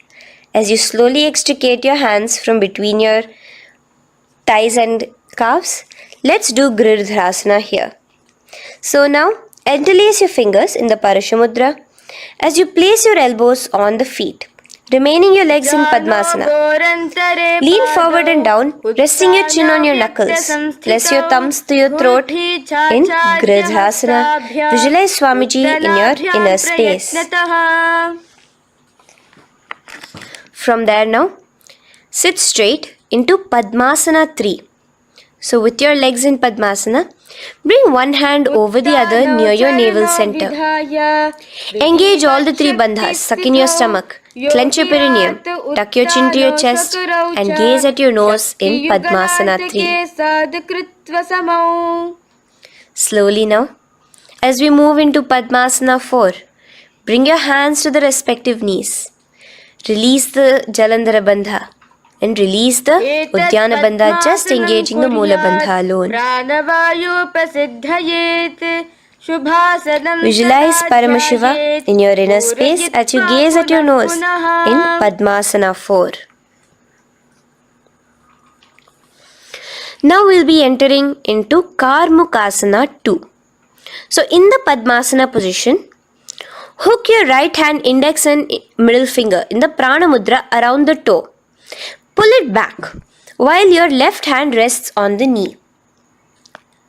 As you slowly extricate your hands from between your thighs and calves, let's do Girdharasana here. So now, interlace your fingers in the Parashamudra as you place your elbows on the feet, remaining your legs in Padmasana. Lean forward and down, resting your chin on your knuckles. Place your thumbs to your throat in Girdharasana. Visualize Swamiji in your inner space. From there now, sit straight into Padmasana 3. So with your legs in Padmasana, bring one hand over the other near your navel center. Engage all the three bandhas, suck in your stomach, clench your perineum, tuck your chin to your chest and gaze at your nose in Padmasana 3. Slowly now, as we move into Padmasana 4, bring your hands to the respective knees. Release the Jalandhara Bandha and release the Uddiyana Bandha, just engaging the Mula Bandha alone. Visualize Paramashiva in your inner space as you gaze at your nose in Padmasana 4. Now we'll be entering into Karmukasana 2. So in the Padmasana position, Hook your right hand index and middle finger in the Prana Mudra around the toe. Pull it back while your left hand rests on the knee.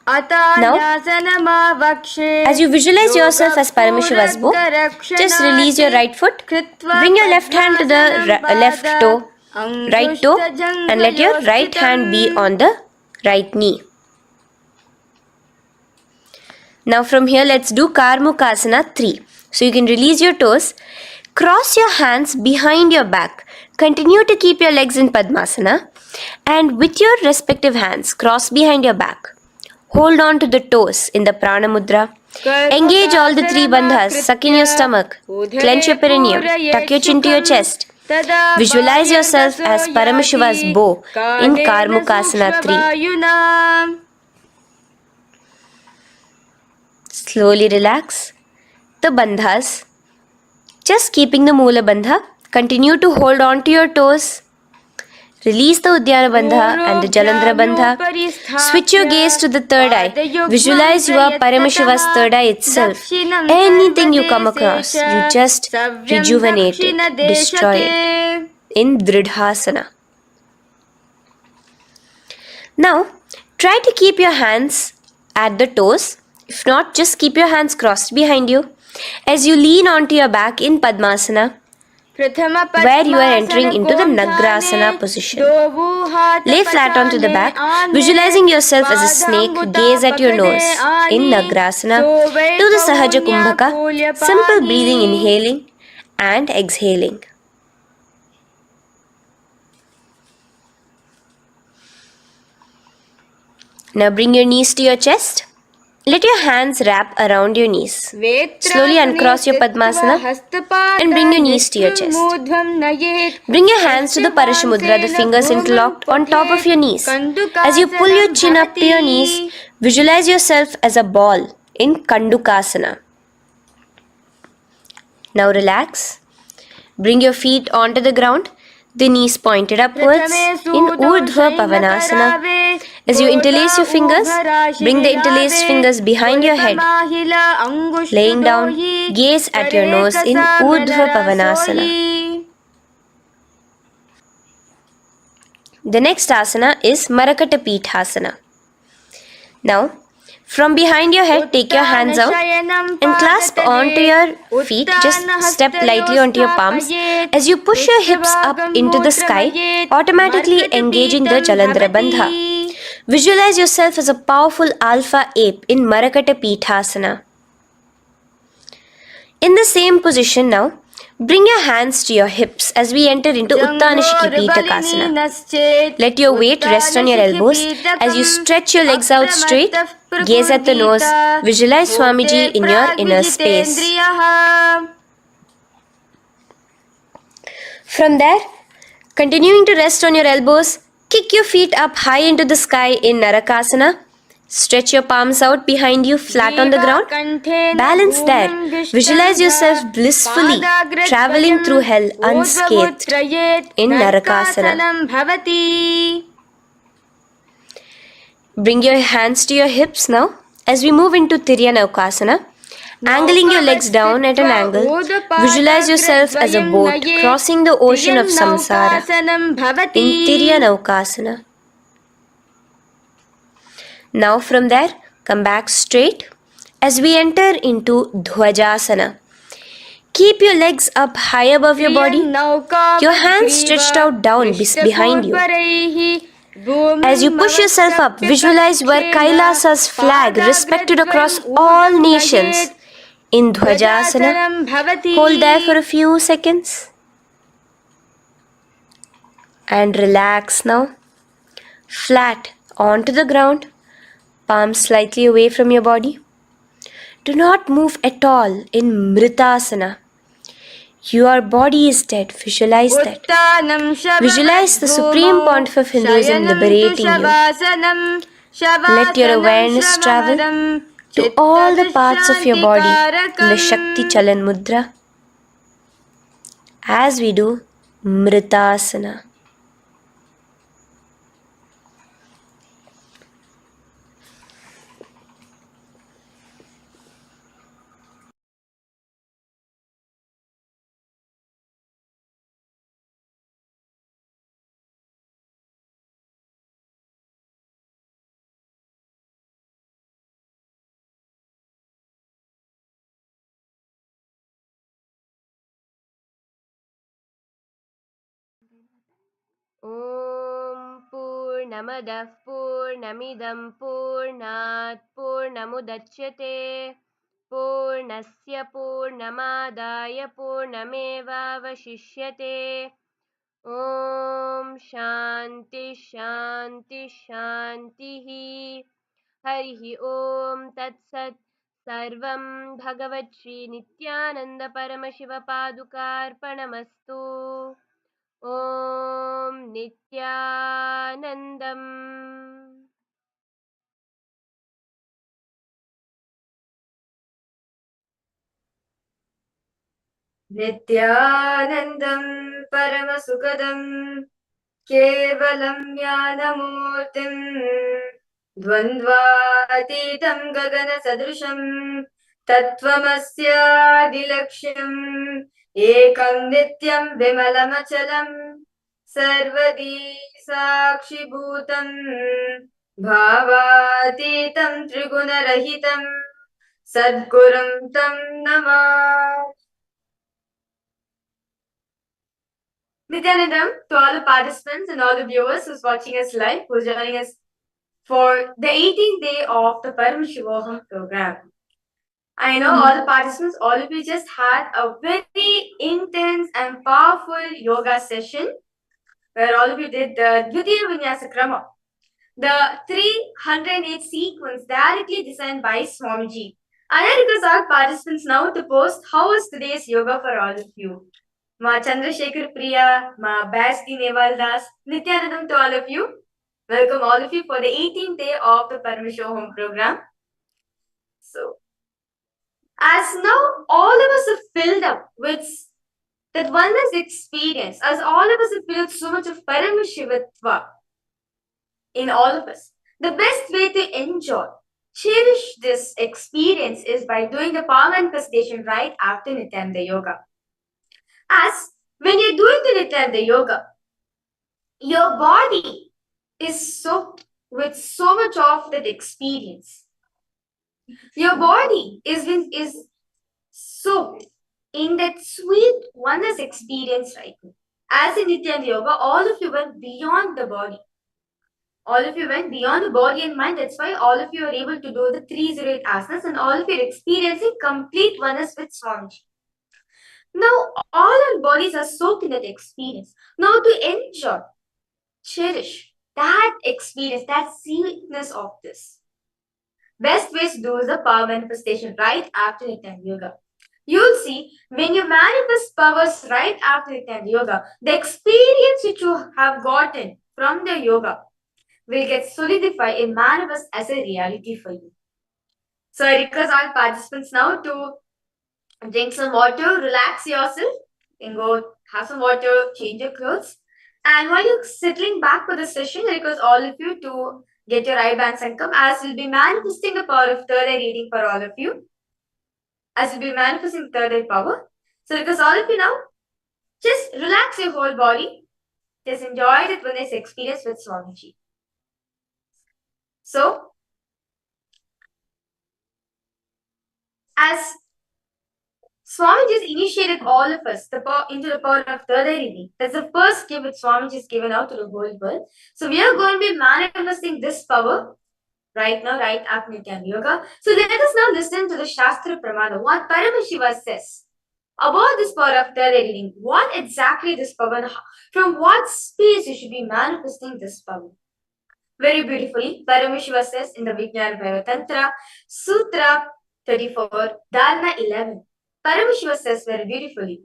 Now, as you visualize yourself as Paramashiva's bow, just release your right foot, bring your left hand to the left toe, right toe, and let your right hand be on the right knee. Now from here, let's do Karmukasana 3. So you can release your toes, cross your hands behind your back, continue to keep your legs in Padmasana, and with your respective hands, cross behind your back. Hold on to the toes in the Prana Mudra. Engage all the 3 bandhas. Suck in your stomach. Clench your perineum. Tuck your chin to your chest. Visualize yourself as Paramashiva's bow in Karmukasana 3. Slowly relax the bandhas. Just keeping the Mula Bandha. Continue to hold on to your toes. Release the Udyana Bandha and the Jalandhara Bandha. Switch your gaze to the third eye. Visualize you are Paramashiva's third eye itself. Anything you come across, you just rejuvenate it, destroy it in Dridhasana. Now, try to keep your hands at the toes. If not, just keep your hands crossed behind you. As you lean onto your back in Padmasana, where you are entering into the Nagrasana position. Lay flat onto the back, visualizing yourself as a snake, gaze at your nose. In Nagrasana, do the Sahaja Kumbhaka, simple breathing, inhaling and exhaling. Now bring your knees to your chest. Let your hands wrap around your knees. Slowly uncross your Padmasana and bring your knees to your chest. Bring your hands to the Parashamudra, the fingers interlocked on top of your knees. As you pull your chin up to your knees, visualize yourself as a ball in Kandukasana. Now relax. Bring your feet onto the ground, the knees pointed upwards in Urdhva Pavanasana. As you interlace your fingers, bring the interlaced fingers behind your head. Laying down, gaze at your nose in Urdhva Pavanasana. The next asana is Marakata Pithasana. Now, from behind your head, take your hands out and clasp onto your feet. Just step lightly onto your palms. As you push your hips up into the sky, automatically engaging the Jalandhara Bandha. Visualize yourself as a powerful alpha ape in Marakata Pithasana. In the same position now, bring your hands to your hips as we enter into Uttanashiki Pitakasana. Let your weight rest on your elbows as you stretch your legs out straight. Gaze at the nose. Visualize Swamiji in your inner space. From there, continuing to rest on your elbows, kick your feet up high into the sky in Narakasana. Stretch your palms out behind you flat on the ground. Balance there. Visualize yourself blissfully traveling through hell unscathed in Narakasana. Bring your hands to your hips now as we move into Tiryanaukasana. Angling your legs down at an angle, visualize yourself as a boat crossing the ocean of samsara in Tiryanaukasana. Now from there, come back straight as we enter into Dhwajasana. Keep your legs up high above your body, your hands stretched out down behind you. As you push yourself up, visualize where Kailasa's flag respected across all nations in Dhwajasana. Hold there for a few seconds and relax now. Flat onto the ground, palms slightly away from your body. Do not move at all in Mritasana. Your body is dead. Visualize that. Visualize the Supreme Pontiff of Hinduism liberating you. Let your awareness travel to all the parts of your body in the Shakti Chalan Mudra as we do Mritasana. ॐ पूर्णमदः पूर्णमिदं पूर्णात् पूर्णमुदच्यते पूर्णस्य पूर्णमादाय पूर्णमेवावशिष्यते ॐ शान्ति शान्ति शान्तिः हरिः ॐ तत्सत् सर्वं भगवच्छ्री नित्यानन्द परमशिवपादुकार्पणमस्तु ॐ नित्यानन्दम् नित्यानन्दं परमसुखदं केवलं ज्ञानमूर्तिम् द्वन्द्वातीतं गगनसदृशं तत्त्वमस्यादिलक्ष्यम् एकं नित्यं विमलमचलं सर्वदी साक्षिभूतं भावातीतं त्रिगुणरहितं सद्गुरुं तं Namami. Nityanandam to all the participants and all the viewers who's watching us live, who's joining us for the 18th day of the Paramashivoham program. I know all the participants, all of you just had a very intense and powerful yoga session where all of you did the Dvitiya Vinyasa Krama, the 308 sequence directly designed by Swamiji. And I request all participants now to post how was today's yoga for all of you. Ma Chandrasekhar Priya, Ma Basti Neval Das, Nityanandam to all of you. Welcome all of you for the 18th day of the Paramashivoham program. So, as now all of us are filled up with that oneness experience, as all of us have filled so much of Paramashivatva in all of us, the best way to enjoy, cherish this experience is by doing the palm manifestation right after Nityananda Yoga. As when you're doing the Nityananda Yoga, your body is soaked with so much of that experience. Your body is soaked in that sweet oneness experience right now. As in Nityananda Yoga, all of you went beyond the body. All of you went beyond the body and mind. That's why all of you are able to do the 308 asanas and all of you are experiencing complete oneness with Swamiji. Now, all our bodies are soaked in that experience. Now, to enjoy, cherish that experience, that sweetness of this. Best ways to do is the power manifestation right after Nityananda Yoga. You'll see when you manifest powers right after Nityananda Yoga, the experience which you have gotten from the yoga will get solidified and manifest as a reality for you. So I request all participants now to drink some water, relax yourself, and go have some water, change your clothes. And while you're settling back for the session, I request all of you to get your eye bands and come, as we'll be manifesting the power of third eye reading for all of you. As we'll be manifesting third eye power. So because all of you now, just relax your whole body. Just enjoy that wellness experience with Swamiji. So, as Swamiji has initiated all of us into the power of third eye reading. That's the first gift which Swamiji has given out to the whole world. So we are going to be manifesting this power right now, right after Nityananda Yoga. So let us now listen to the Shastra Pramana, what Paramashiva says about this power of third eye reading. What exactly this power, from what space you should be manifesting this power. Very beautifully, Paramashiva says in the Vijnana Bhaiva Tantra, Sutra 34, Dharma 11. Paramashiva says very beautifully,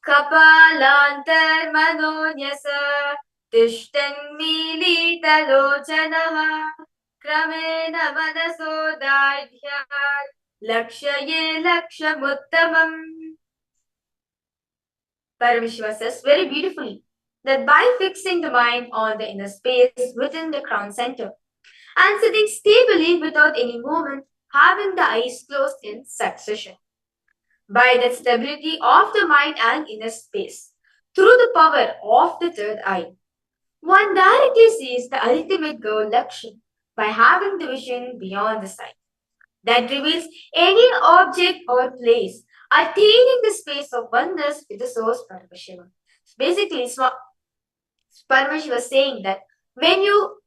Kapalantar manonyasa tishtanmilitalochanaha kramena manaso daidhyat lakshaye lakshamuttamam. Paramashiva says very beautifully that by fixing the mind on the inner space within the crown center and sitting stably without any movement, having the eyes closed in succession, by that stability of the mind and inner space, through the power of the third eye, one directly sees the ultimate goal Lakshya by having the vision beyond the sight that reveals any object or place, attaining the space of oneness with the source Paramashiva. Basically, Paramash was saying that when you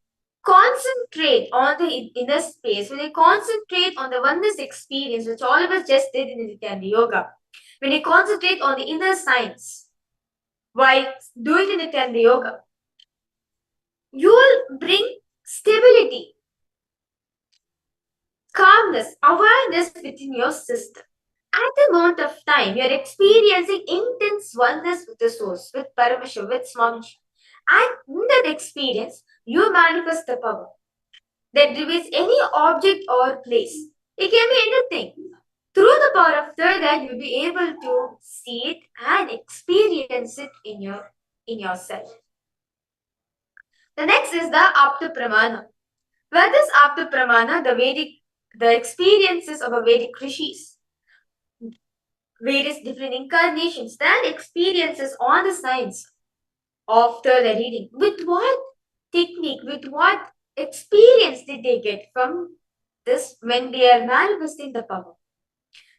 concentrate on the inner space, when you concentrate on the oneness experience, which all of us just did in Nityananda Yoga, when you concentrate on the inner science while doing the Nityananda Yoga, you will bring stability, calmness, awareness within your system. At the moment of time, you're experiencing intense oneness with the source, with Paramashiva, with Swamiji. And in that experience, you manifest the power that reveals any object or place. It can be anything. Through the power of third eye, you'll be able to see it and experience it in yourself. The next is the Apta Pramana. Where this Apta Pramana, the experiences of a Vedic rishis, various different incarnations, their experiences on the science of the reading. With what technique, with what experience did they get from this when they are manifesting the power?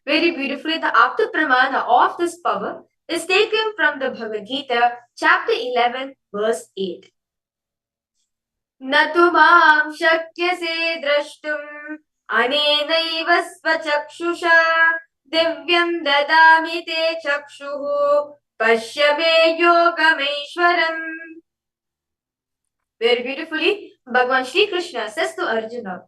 Very beautifully, the Apta Pramana of this power is taken from the Bhagavad Gita, chapter 11, verse 8. न तु मां शक्यसे द्रष्टुम् अनेनैव स्वचक्षुषा दिव्यं ददामि ते चक्षुः पश्य मे योगमैश्वरम्. Very beautifully, Bhagavan Shri Krishna says to Arjuna,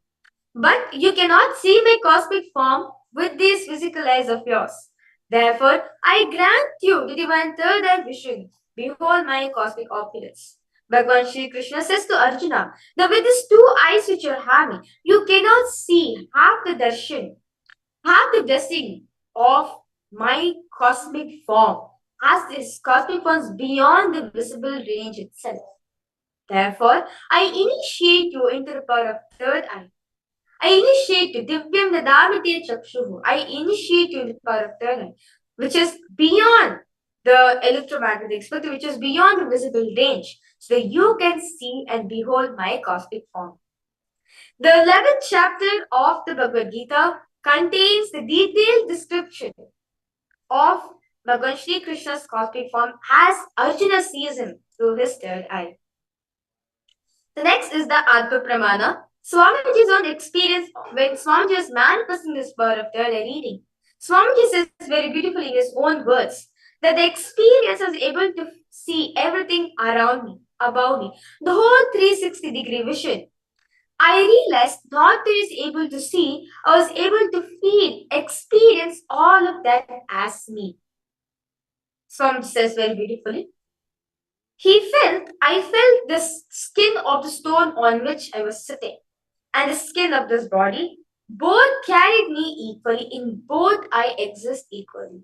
but you cannot see my cosmic form with these physical eyes of yours. Therefore, I grant you the divine third eye vision. Behold my cosmic opulence. Bhagavan Shri Krishna says to Arjuna, now with these two eyes which you are having, you cannot see half the darshan, half the blessing of my cosmic form, as this cosmic form is beyond the visible range itself. Therefore, I initiate you into the power of third eye. I initiate you, Divyam Dadamite Chakshuhu. I initiate you in the power of third eye, which is beyond the electromagnetic spectrum, which is beyond the visible range, so that you can see and behold my cosmic form. The 11th chapter of the Bhagavad Gita contains the detailed description of Bhagavan Shri Krishna's cosmic form as Arjuna sees him through his third eye. The next is the Atma Pramana. Swamiji's own experience when Swamiji was manifesting this power of third eye reading. Swamiji says very beautifully in his own words that the experience was able to see everything around me, above me, the whole 360-degree vision. I realized not to is able to see, I was able to feel, experience all of that as me. Swamiji says very beautifully. I felt the skin of the stone on which I was sitting and the skin of this body. Both carried me equally, in both I exist equally.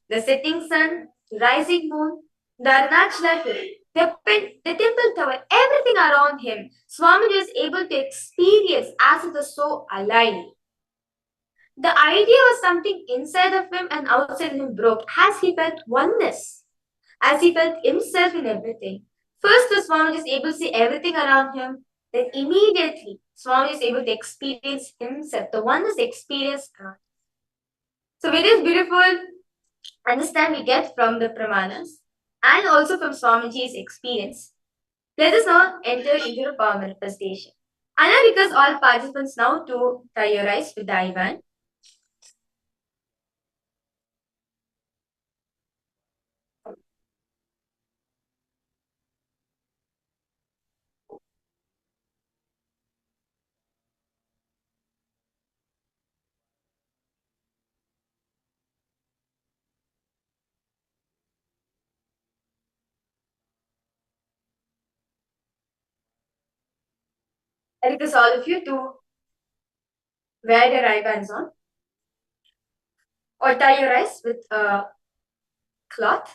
The setting sun, rising moon, the Arunachala hill, the temple tower, everything around him, Swamiji was able to experience as it was so alive. The idea was something inside of him and outside of him broke as he felt oneness, as he felt himself in everything. First, the Swamiji is able to see everything around him. Then immediately, Swami is able to experience himself, the oneness experience. So with this beautiful understand we get from the Pramanas and also from Swamiji's experience, let us now enter into the power manifestation. And I request all participants now to tie your eyes with the Ivan. I request all of you to wear your Ivans on or tie your eyes with a cloth.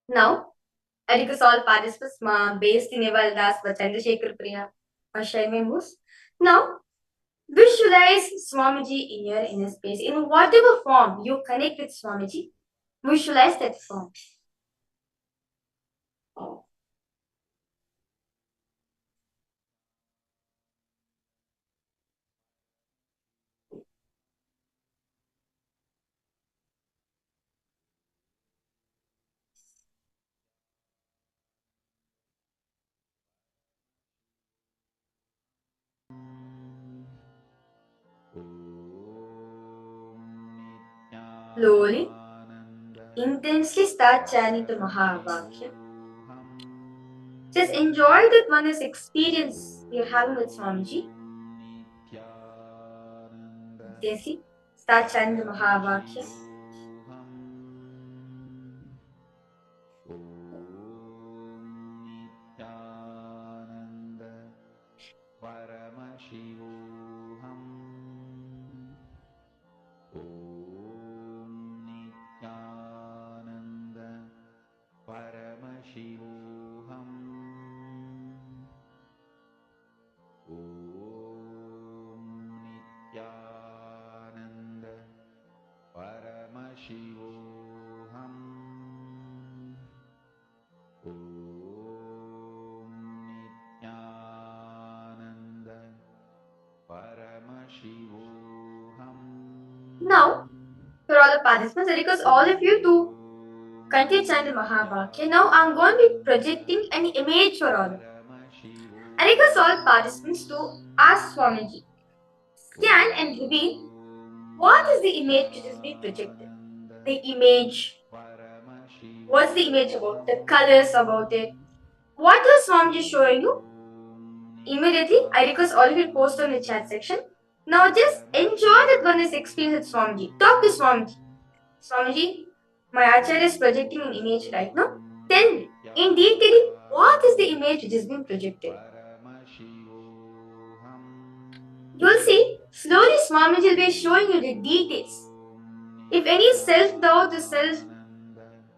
Now, I request all participants based in Evaldas for Chandrasekhar Priya or Shaimay Moose. Now, visualize Swamiji in your inner space. In whatever form you connect with Swamiji, visualize that form. Slowly, intensely start chanting the Mahavakya. Just enjoy that oneness experience you're having with Swamiji. Intensely start chanting the Mahavakya. Paramashivoham Nityananda Paramashivoham Nityananda Paramashivoham Nityananda Paramashivoham. Now, for all the participants, I request all of you to continue chanting the Mahavakya. Now, I'm going to be projecting an image for all. I request all participants to ask Swamiji, scan and reveal what is the image which is being projected. The image. What's the image about? The colors about it. What is Swamiji showing you? Immediately, I request all of you to post on the chat section. Now just enjoy that oneness experience with Swamiji. Talk to Swamiji. Swamiji, my Acharya is projecting an image right now. Tell me, in detail, what is the image which is being projected? You'll see, slowly Swamiji will be showing you the details. If any self-doubt is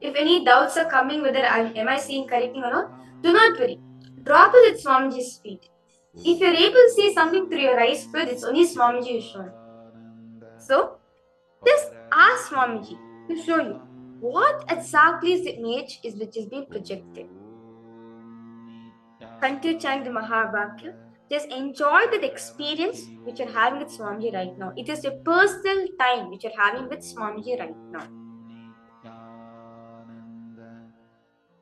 if any doubts are coming whether am I seeing correctly or not, do not worry. Drop it at Swamiji's feet. If you're able to see something through your eyes, first, it's only Swamiji is showing. So, just ask Swamiji to show you what exactly is the image which is being projected. Continue chanting the Mahavakya. Just enjoy that experience which you're having with Swamiji right now. It is a personal time which you're having with Swamiji right now.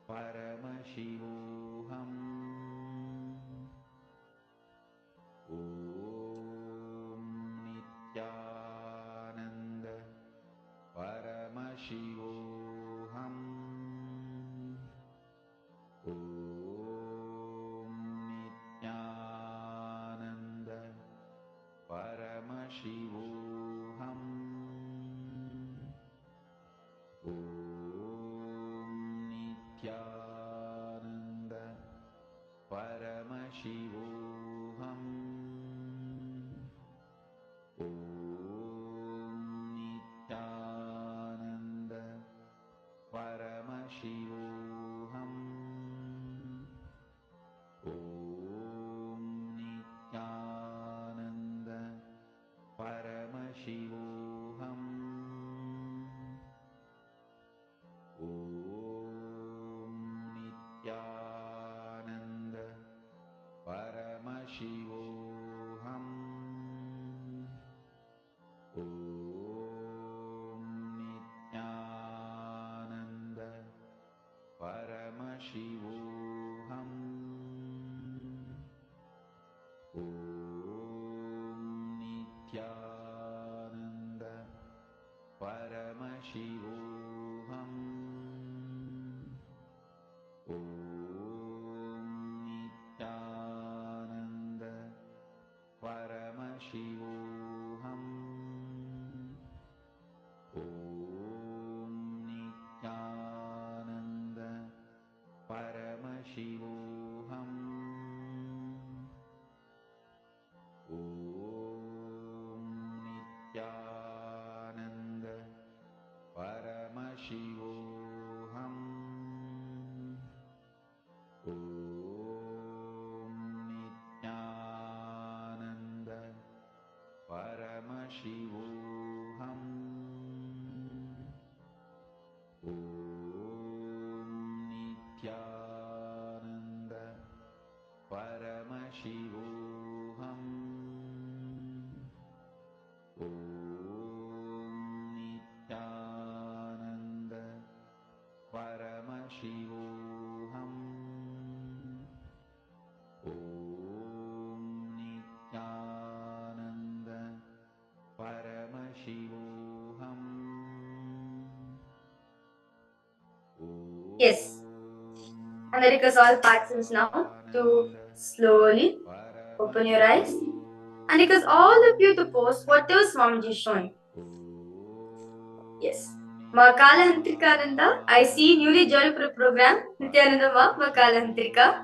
Paramashivoham Nityananda Paramashivoham Nityananda Paramashivoham Nityananda Paramashivoham Nityananda Paramashivoham Nityananda Paramashivoham Nityananda Paramashivoham Nityananda Paramashivoham Nityananda Paramashivoham Nityananda Paramashivoham Nityananda Paramashivoham Nityananda Paramashivoham Yes. And I request all participants now to slowly open your eyes. And request all of you to post whatever Swamiji is showing. Yes. Makala Hantrikananda, I see newly joined for a program. Nityananda Makala Hantrika.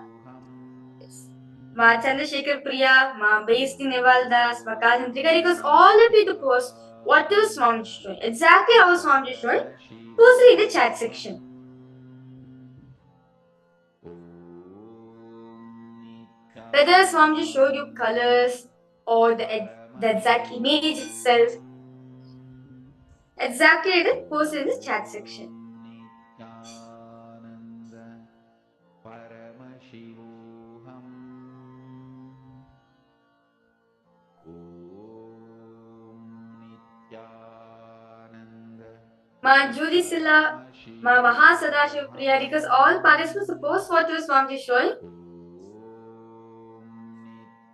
Yes. Ma Chandrasekhar Priya, Ma Basti Neval Das, Makala Hantrika. Request all of you to post whatever Swamiji is showing. Exactly how Swamiji is showing. Post it in the chat section. Whether Swamiji showed you colors or the exact image itself, exactly it post in the chat section. Nityananda Paramashivoham Nityananda Ma Judy Silla, Ma Mahasadashiv Priya, because all participants post what was Swamiji showing.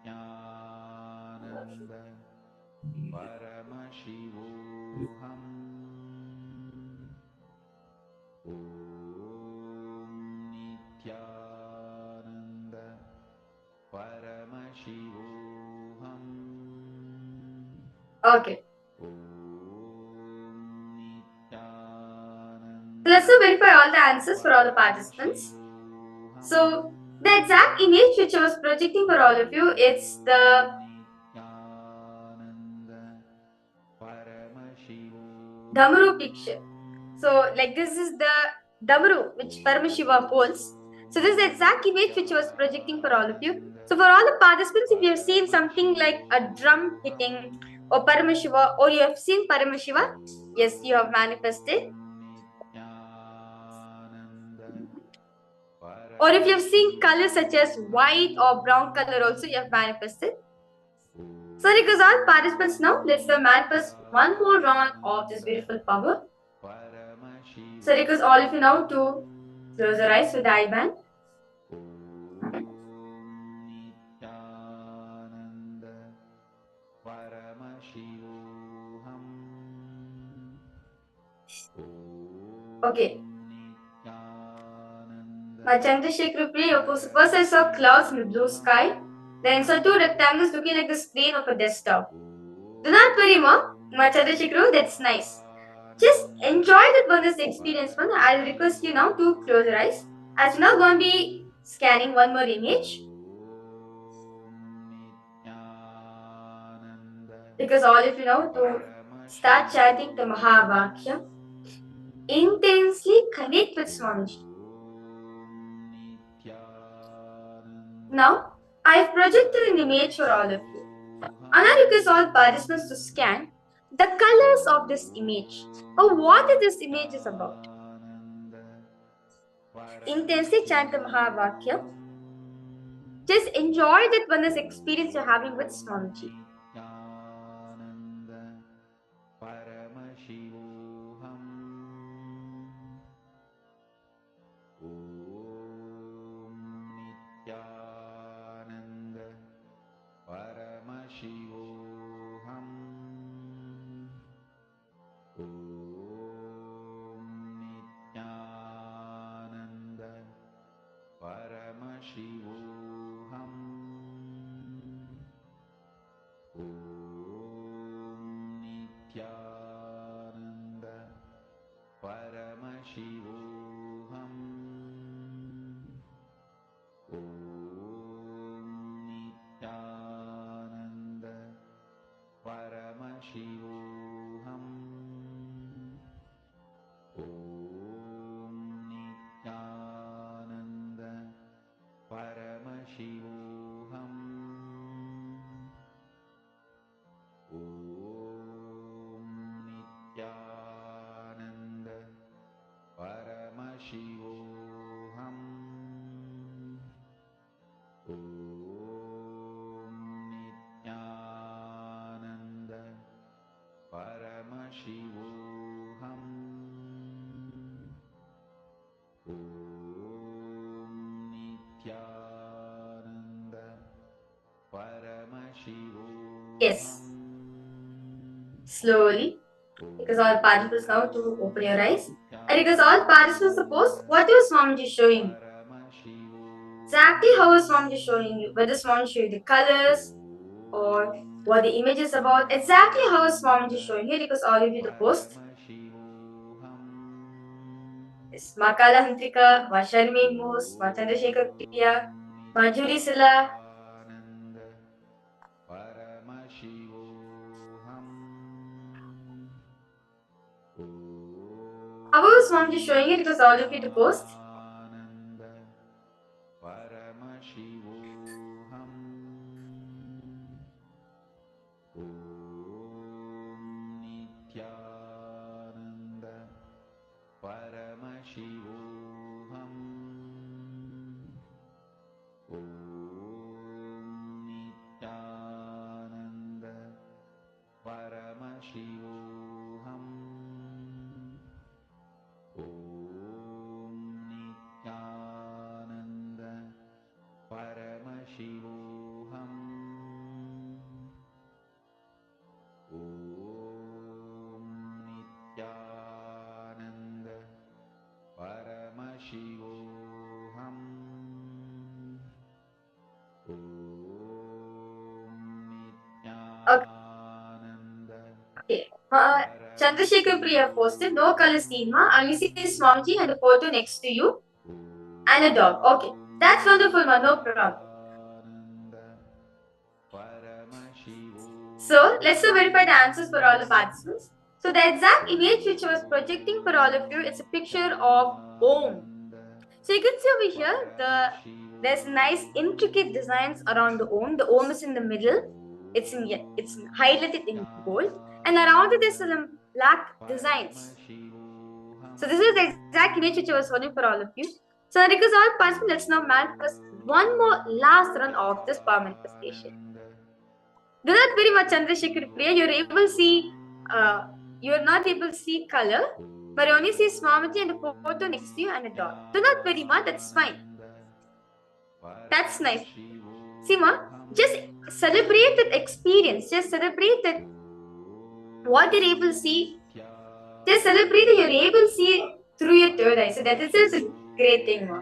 Nityananda Paramashivoham Nityananda Paramashivoham. Okay. Let's now verify all the answers for all the participants. So, the exact image which I was projecting for all of you, it's the Damaru picture. So, like this is the Damaru which Paramashiva holds. So, this is the exact image which I was projecting for all of you. So, for all the participants, if you have seen something like a drum hitting or Paramashiva, or you have seen Paramashiva, yes, you have manifested. Or if you have seen colors such as white or brown color also, you have manifested. So, because all participants now, let's manifest one more round of this beautiful power. So, request all of you now to close your eyes with the eye band. Okay. My Chandrasekhar Priya, first I saw clouds in the blue sky. Then saw two rectangles looking like the screen of a desktop. Do not worry, Mom. My Chandrasekhar, that's nice. Just enjoy that bonus experience one. I'll request you now to close your eyes. As we're now going to be scanning one more image. Because all of you know to start chanting the Mahavakya. Intensely connect with Swamiji. Now, I've projected an image for all of you. And I request all participants to scan the colors of this image or what this image is about. Intensely chant the Mahavakya. Just enjoy that oneness experience you're having with Swamiji. Paramashivoham Nityananda Paramashivoham Nityananda Paramashivoham Nityananda Paramashivoham Nityananda Paramashivoham Nityananda Paramashivoham Nityananda Paramashivoham Nityananda Paramashivoham. Yes. Slowly Because all participants now to open your eyes. And because all participants suppose what is Swamiji showing you? Exactly how is Swamiji showing you? Whether Swamiji showing the colors or what the image is about. Exactly how is Swamiji showing here because all of you the post. It's Makala Hantrika, Ma Sharmi Moose, Ma Chandrasekhar Priya, Ma Juri Sila. How is Swamiji showing it because all of you to post? Nityananda Paramashivoham Nityananda Paramashivoham Nityananda Paramashivoham Nityananda Paramashivoham Nityananda Okay. Chandrasekhar Priya posted, no color scheme, ma. Only see Swamiji and the photo next to you and a dog. Okay. That's wonderful, ma. No problem. So, let's verify the answers for all the participants. So, the exact image which I was projecting for all of you, it's a picture of Om. So, you can see over here, there's nice intricate designs around the Om. The Om is in the middle. It's highlighted in gold. And around it, there's some black designs. So, this is the exact image which I was holding for all of you. So, because all participants, let's now manifest one more last run of this power manifestation. Do not very much Chandrasekhar Priya. You're not able to see color, but you only see Swamiji and the photo next to you and a dog. Do not very much, that's fine. That's nice. See, ma, just celebrate that experience. Just celebrate that what you're able to see. Just celebrate that you're able to see through your third eye. So that is just a great thing, ma.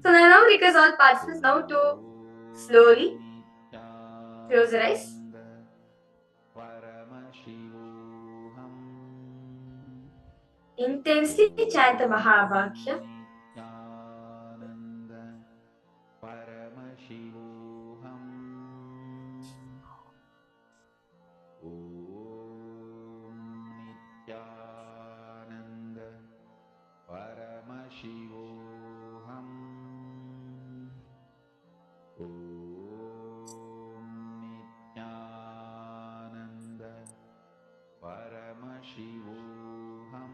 So now because all participants now to slowly close your eyes. Intensely chant the Mahavakya. Paramashivoham Nityananda Paramashivoham Nityananda Paramashivoham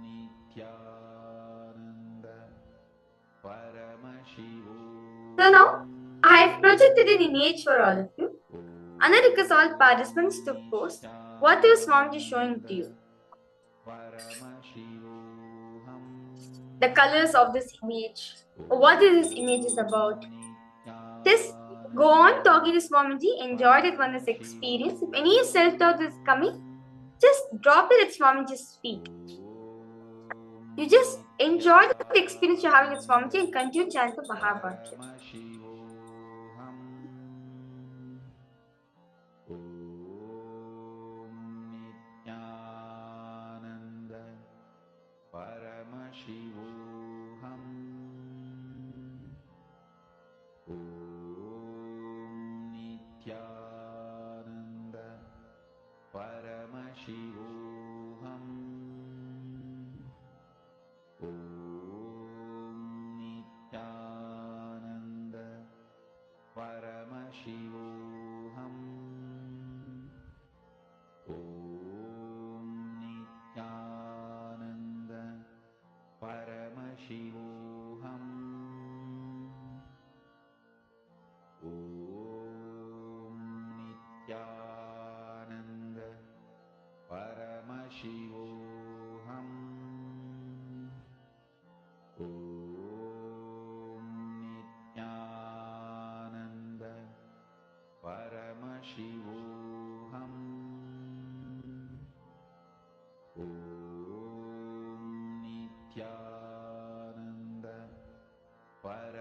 Nityananda Paramashivoham. So now I have projected an image for all of you. And I request all participants to post what is Swamiji showing to you. The colors of this image, or what is this image is about. Just go on talking to Swamiji, enjoy that one as experience. If any self-doubt is coming, just drop it at Swamiji's feet. You just enjoy the experience you're having at Swamiji and continue chant the Mahavakya. Nityananda Paramashivoham Nityananda Paramashivoham Nityananda Paramashivoham Nityananda Paramashivoham Nityananda Paramashivoham Nityananda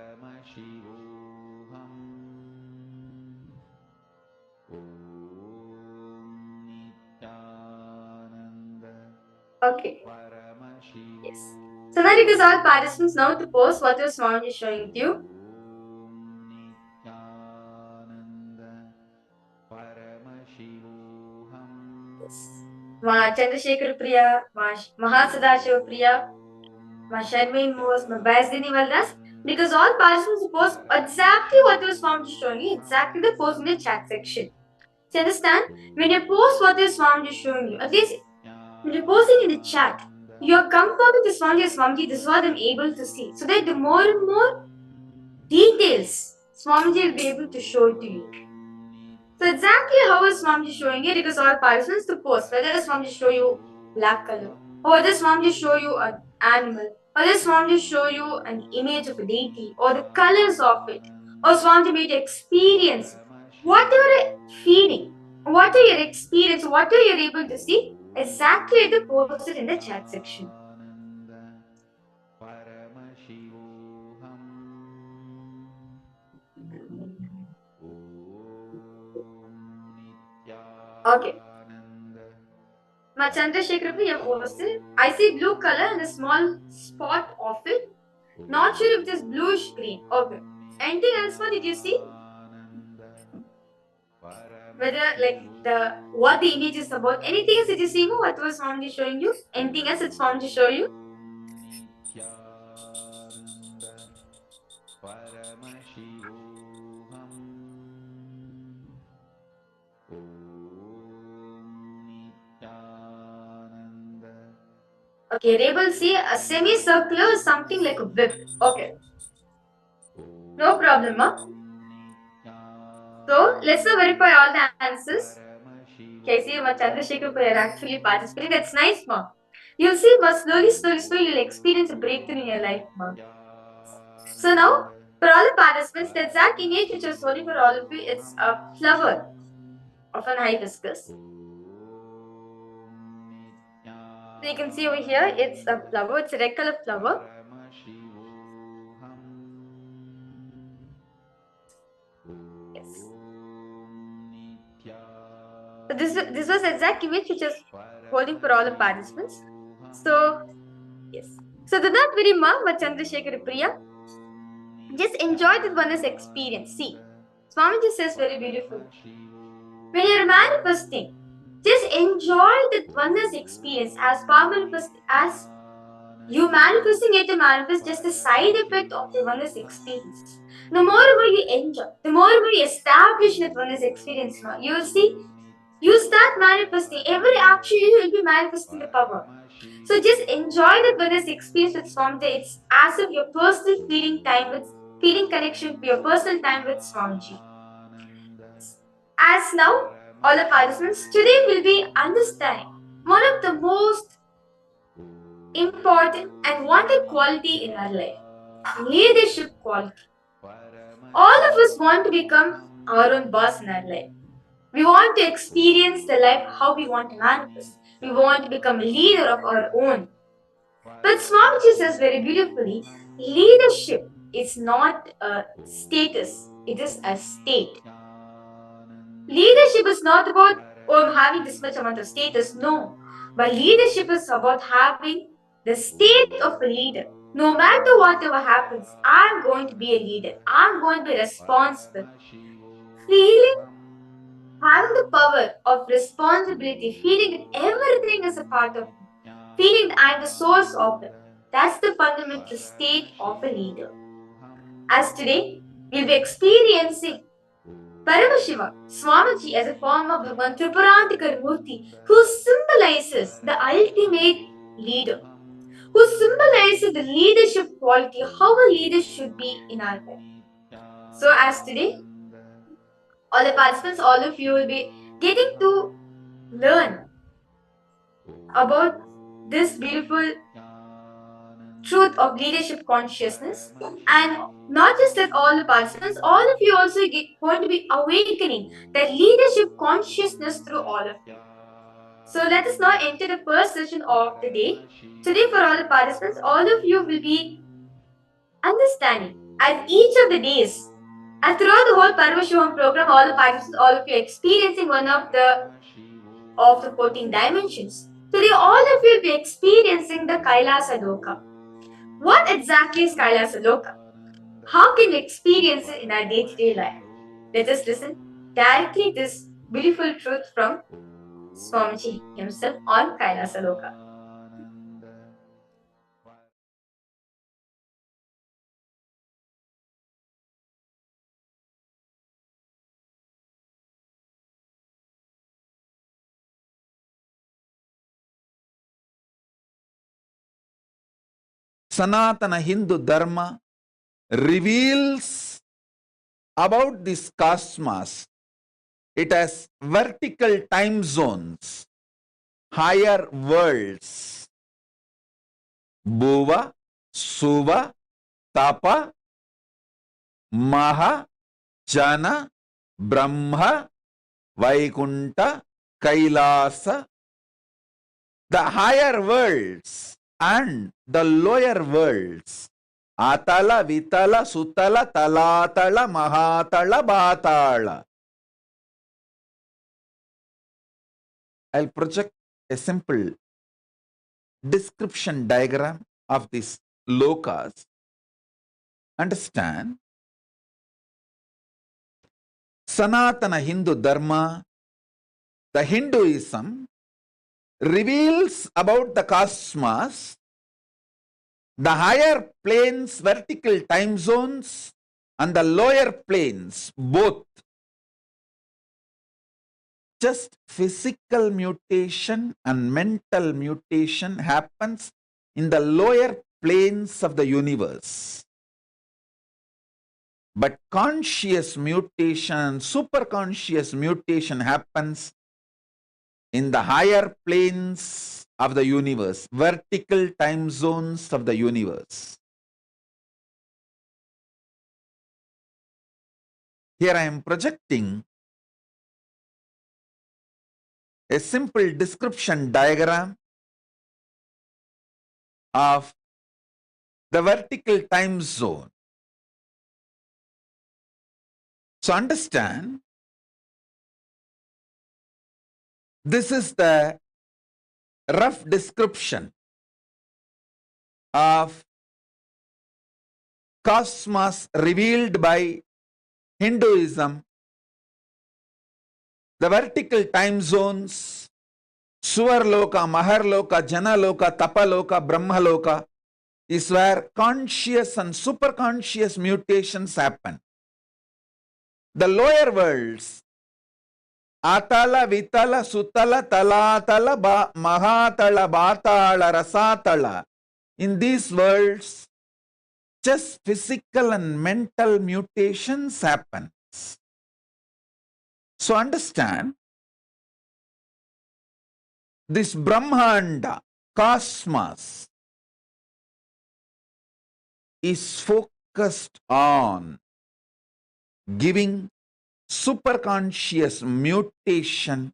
Paramashivoham Nityananda Okay. Paramashivoham Yes. So now request all participants now to post what your Swami is showing to you. Nityananda Paramashivoham Ma Chandrasekhar Priya, Ma Mahasadashiva Priya, Ma Sharmain Moos, Ma Baisdini Valdas. Because all participants post exactly what your Swami is showing you, exactly the post in the chat section. So understand? When you post what your Swami is showing you, at least when you're posting in the chat, you're confirming this Swamiji, this is what I'm able to see. So that the more and more details Swamiji will be able to show to you. So exactly how is Swamiji showing it? Because all participants to post, whether Swamiji show you black color, or whether Swamiji show you an animal, or whether Swamiji show you an image of a deity, or the colors of it, or Swamiji made experience, whatever feeling, whatever your experience, whatever you're able to see, exactly to post it in the chat section. Paramashivoham Okay. My Chandrasekhar Priya posted, I see blue color and a small spot of it. Not sure if it is bluish green. Okay. Anything else, what did you see? Whether like what the image is about. Anything else did you see? What was Swamiji showing you? Anything else that Swamiji show you? Nityananda Paramashivoham Nityananda. Okay, Rebel see a semicircular is something like a whip. Okay. No problem, ma. So let's now verify all the answers. Okay, see, ma Chandrasekhar Priya actually participating. That's nice, ma. You'll see, ma, slowly, you'll experience a breakthrough in your life, ma. So now, for all the participants, the exact image which was holding for all of you, it's a flower of an hibiscus. So you can see over here, it's a flower, it's a red color flower. Yes. So this was the exact image which was holding for all the participants. So, yes. So do not worry, ma, but Chandrasekhar Priya. Just enjoy the oneness experience. See, Swamiji says very beautiful. When you're manifesting, just enjoy the oneness experience as as you manifesting it to manifest just the side effect of the oneness experience. The more you enjoy, the more you establish that oneness experience, you will see, you start manifesting. Every action you will be manifesting the power. So just enjoy the oneness experience with Swamiji. It's as if your personal feeling connection, your personal time with Swamiji. As now, all the participants, today will be understanding one of the most important and wanted quality in our life, leadership quality. All of us want to become our own boss in our life. We want to experience the life how we want to manifest. We want to become a leader of our own. But Swamiji says very beautifully, leadership is not a status, it is a state. Leadership is not about, oh, I'm having this much amount of status. No. But leadership is about having the state of a leader. No matter whatever happens, I'm going to be a leader. I'm going to be responsible. Feeling, having the power of responsibility, feeling that everything is a part of me, feeling that I'm the source of it. That's the fundamental state of a leader. As today, we'll be experiencing Paramashiva, Swamiji as a form of Bhagavan Tripurantikar Murti, who symbolizes the ultimate leader, who symbolizes the leadership quality, how a leader should be in our life. So as today, all the participants, all of you will be getting to learn about this beautiful truth of leadership consciousness, and not just like all the participants, all of you also going to be awakening that leadership consciousness through all of you. So let us now enter the first session of the day. Today, for all the participants, all of you will be understanding And each of the days, and throughout the whole Paramashivoham program, all the participants, all of you are experiencing one of the 14 dimensions. Today, all of you will be experiencing the Kailasa Loka. What exactly is Kailasa Loka? How can we experience it in our day-to-day life? Let us listen directly this beautiful truth from Swamiji himself on Kailasa Loka. Sanatana Hindu Dharma reveals about this cosmos. It has vertical time zones, higher worlds, Bhuva, Suva, Tapa, Maha, Jana, Brahma, Vaikunta, Kailasa, the higher worlds and the lower worlds, Atala, Vitala, Sutala, Talatala, Mahatala, Bhatala. I'll project a simple description diagram of these lokas. Understand? Sanatana Hindu Dharma, the Hinduism, reveals about the cosmos, the higher planes, vertical time zones, and the lower planes, both. Just physical mutation and mental mutation happens in the lower planes of the universe. But conscious mutation, superconscious mutation happens in the higher planes of the universe, vertical time zones of the universe. Here I am projecting a simple description diagram of the vertical time zone. So understand, this is the rough description of cosmos revealed by Hinduism. The vertical time zones, Suvarloka, Maharloka, Janaloka, Tapaloka, Brahmaloka, is where conscious and superconscious mutations happen. The lower worlds, Atala, Vitala, Sutala, Talatala, Mahatala, Bhatala, Rasatala, in these worlds, just physical and mental mutations happen. So understand, this Brahmanda, cosmos, is focused on giving superconscious mutation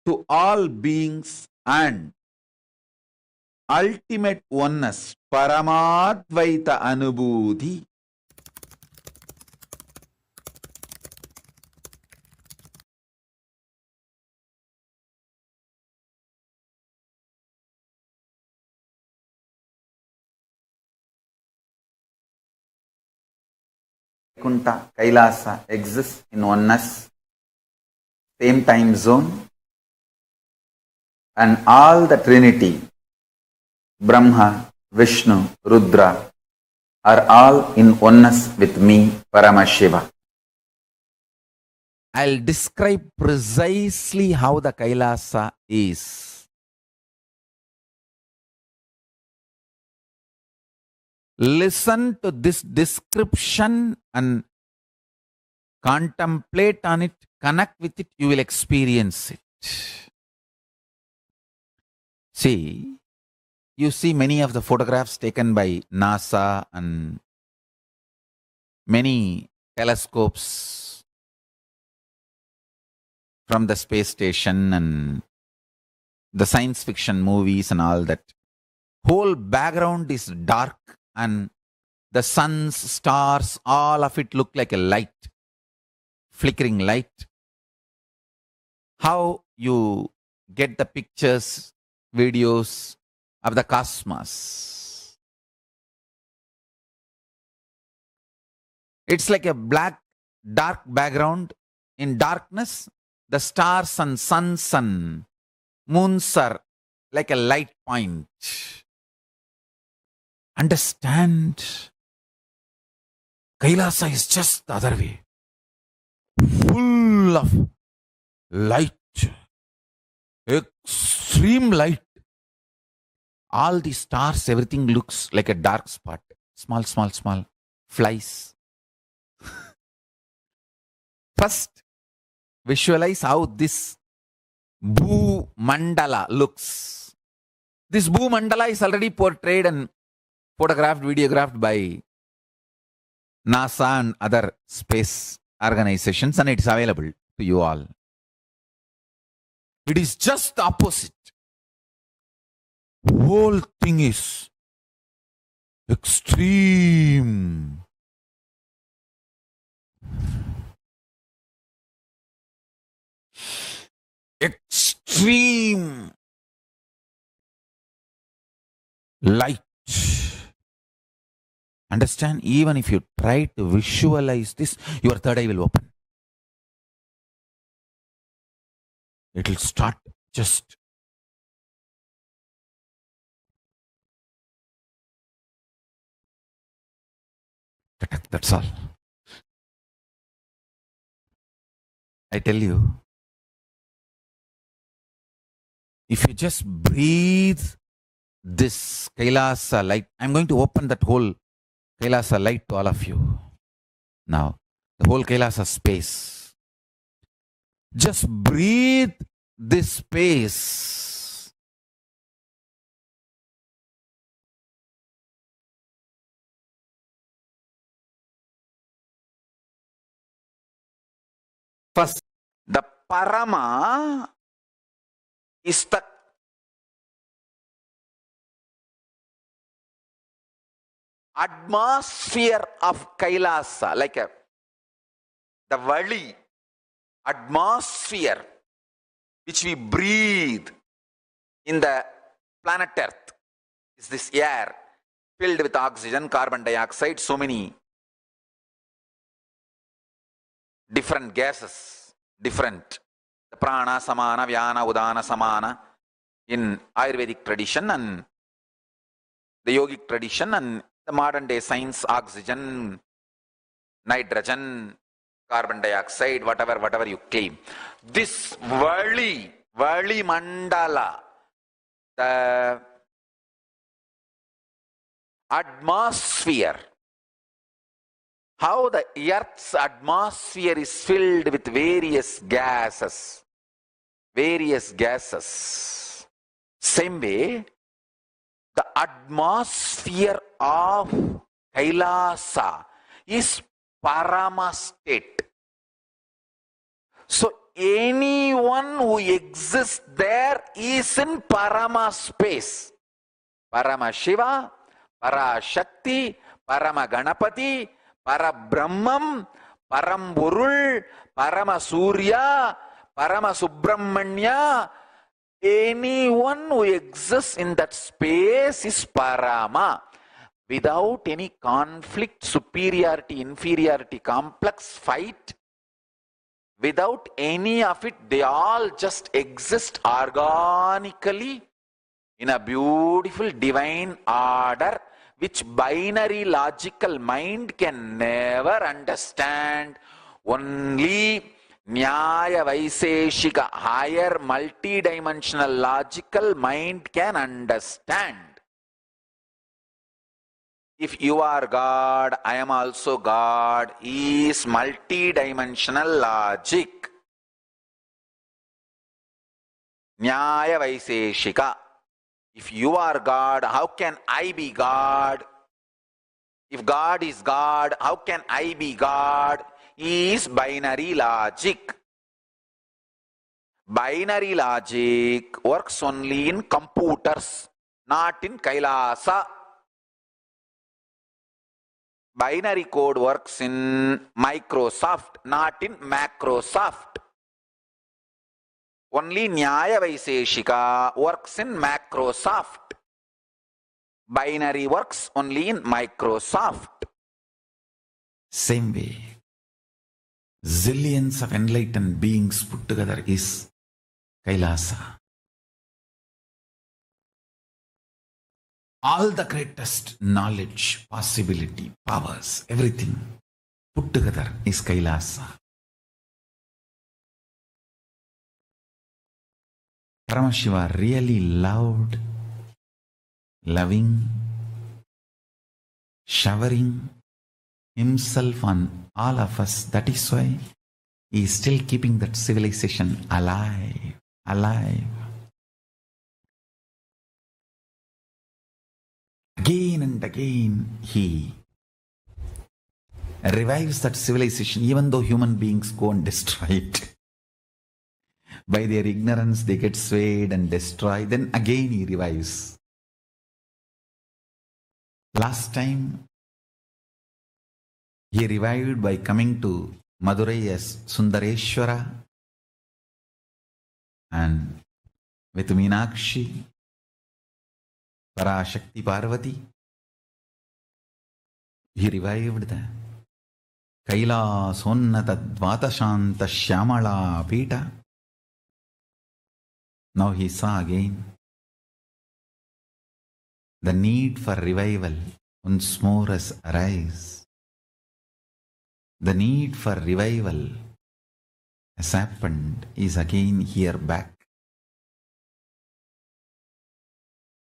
to all beings and ultimate oneness, Paramadvaita Anubhuti. Kunta, Kailasa exists in oneness, same time zone, and all the Trinity, Brahma, Vishnu, Rudra, are all in oneness with me, Paramashiva. I'll describe precisely how the Kailasa is. Listen to this description and contemplate on it, connect with it, you will experience it. See, you see many of the photographs taken by NASA and many telescopes from the space station and the science fiction movies and all that. Whole background is dark and the suns, stars, all of it look like a light, flickering light. How you get the pictures, videos of the cosmos. It's like a black, dark background. In darkness, the stars and suns and moons are like a light point. Understand? Kailasa is just the other way. Full of light. Extreme light. All the stars, everything looks like a dark spot. Small, small, small flies. First, visualize how this Bhu Mandala looks. This Bhu Mandala is already portrayed and photographed, videographed by NASA and other space organizations, and it's available to you all. It is just the opposite. Whole thing is extreme. Extreme light. Understand? Even if you try to visualize this, your third eye will open. It will start just that's all. I tell you, if you just breathe this Kailasa light, I'm going to open that whole Kailasa light to all of you. Now, the whole Kailasa space. Just breathe this space. First, the Parama is the atmosphere of Kailasa, like the valley, atmosphere which we breathe in the planet Earth is this air filled with oxygen, carbon dioxide, so many different gases, different. The prana, samana, vyana, udana, samana in Ayurvedic tradition and the yogic tradition and the modern day science, oxygen, nitrogen, carbon dioxide, whatever you claim. This Vali Mandala, the atmosphere, how the Earth's atmosphere is filled with various gases. Same way, the atmosphere of Kailasa is Parama state. So anyone who exists there is in Parama space. Paramashiva, Parashakti, Paramaganapati, Parabrahmam, Paramburul, Paramasuriya, Paramasubramanya. Anyone who exists in that space is Parama. Without any conflict, superiority, inferiority, complex fight, without any of it, they all just exist organically in a beautiful divine order which binary logical mind can never understand. Only Nyaya Vaiseshika, higher multidimensional logical mind can understand. If you are God, I am also God, is multidimensional logic. Nyaya Vaiseshika. If you are God, how can I be God? If God is God, how can I be God? Is binary logic. Binary logic works only in computers, not in Kailasa. Binary code works in Microsoft, not in Macrosoft. Only Nyaya Vaiseshika works in Macrosoft. Binary works only in Microsoft. Same way, zillions of enlightened beings put together is Kailasa. All the greatest knowledge, possibility, powers, everything put together is Kailasa. Paramashiva really loved, loving, showering himself on all of us. That is why he is still keeping that civilization alive, alive. Again and again, he revives that civilization, even though human beings go and destroy it. By their ignorance, they get swayed and destroy. Then again, he revives. Last time, he revived by coming to Madurai as Sundareshwara and with Meenakshi, Shakti Parvati. He revived the Kaila Sonnata Dvatashanta Shyamala Pita. Now he saw again the need for revival once more has arisen. The need for revival has happened, is again here back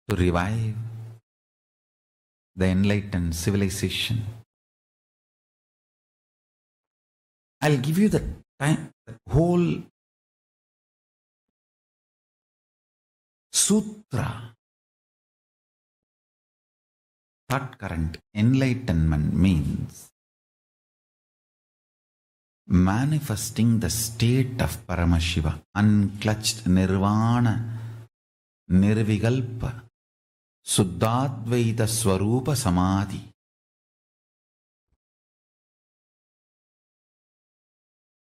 to revive the enlightened civilization. I'll give you the time, the whole sutra. Thought current enlightenment means manifesting the state of Paramashiva, unclutched nirvana, nirvigalpa, suddhadvaita swarupa samadhi.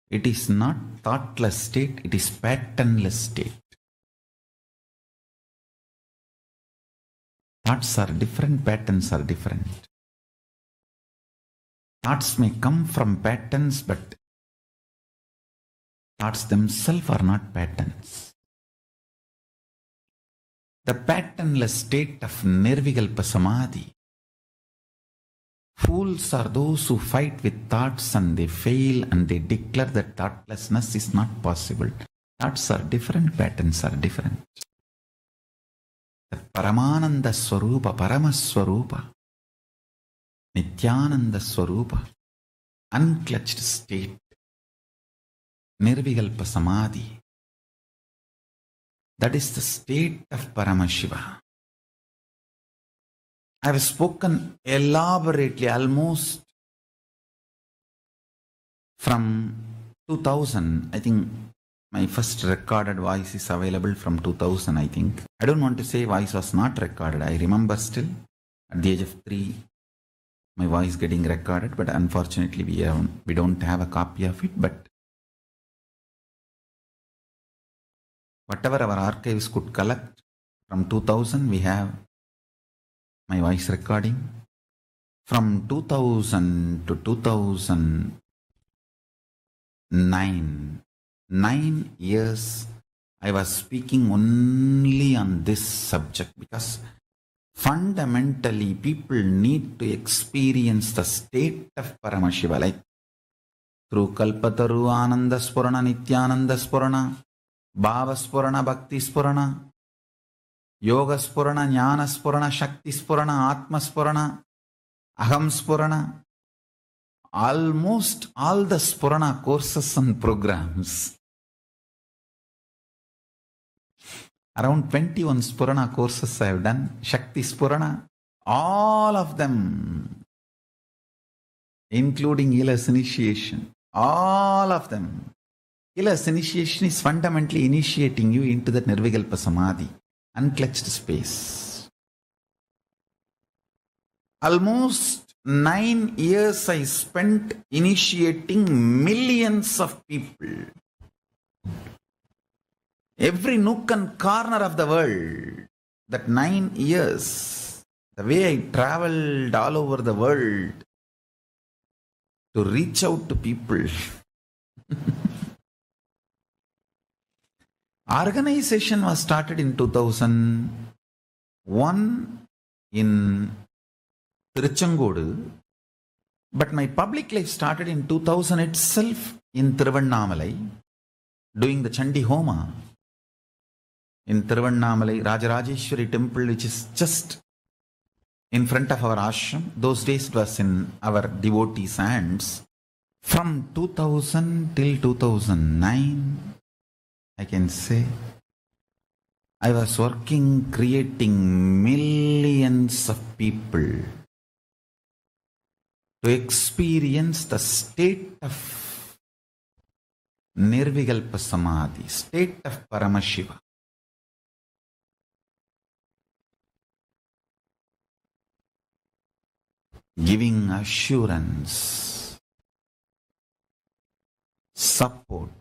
It is not thoughtless state, it is patternless state. Thoughts are different, patterns are different. Thoughts may come from patterns, but thoughts themselves are not patterns. The patternless state of nirvikalpa samadhi. Fools are those who fight with thoughts and they fail and they declare that thoughtlessness is not possible. Thoughts are different, patterns are different. The Paramananda Swarupa, Paramaswarupa, Nityananda Swarupa, unclutched state, Nirvikalpa Samadhi. That is the state of Paramashiva. I have spoken elaborately almost from 2000. I think my first recorded voice is available from 2000, I think. I don't want to say voice was not recorded. I remember still at the age of 3, my voice getting recorded, but unfortunately we don't have a copy of it. But whatever our archives could collect from 2000, we have my voice recording. From 2000 to 2009, 9 years, I was speaking only on this subject because fundamentally people need to experience the state of Paramashiva, like through Kalpataru, Ananda Spurana, Nityananda Spurana, Bhava Spurana, Bhakti Spurana, Yoga Spurana, Jnana Spurana, Shakti Spurana, Atma Spurana, Aham Spurana. Almost all the Spurana courses and programs. Around 21 Spurana courses I have done. Shakti Spurana, all of them, including Ila's initiation, all of them. Ila's initiation is fundamentally initiating you into the Nirvikalpa Samadhi, unclutched space. Almost 9 years I spent initiating millions of people. Every nook and corner of the world. That 9 years, the way I traveled all over the world to reach out to people. Organization was started in 2001 in Tiruchengodu, but my public life started in 2000 itself in Tiruvannamalai, doing the Chandi Homa in Tiruvannamalai Rajarajeshwari temple, which is just in front of our ashram. Those days it was in our devotees' hands. From 2000 till 2009, I can say, I was working, creating millions of people to experience the state of Nirvikalpa Samadhi, state of Paramashiva. Giving assurance, support,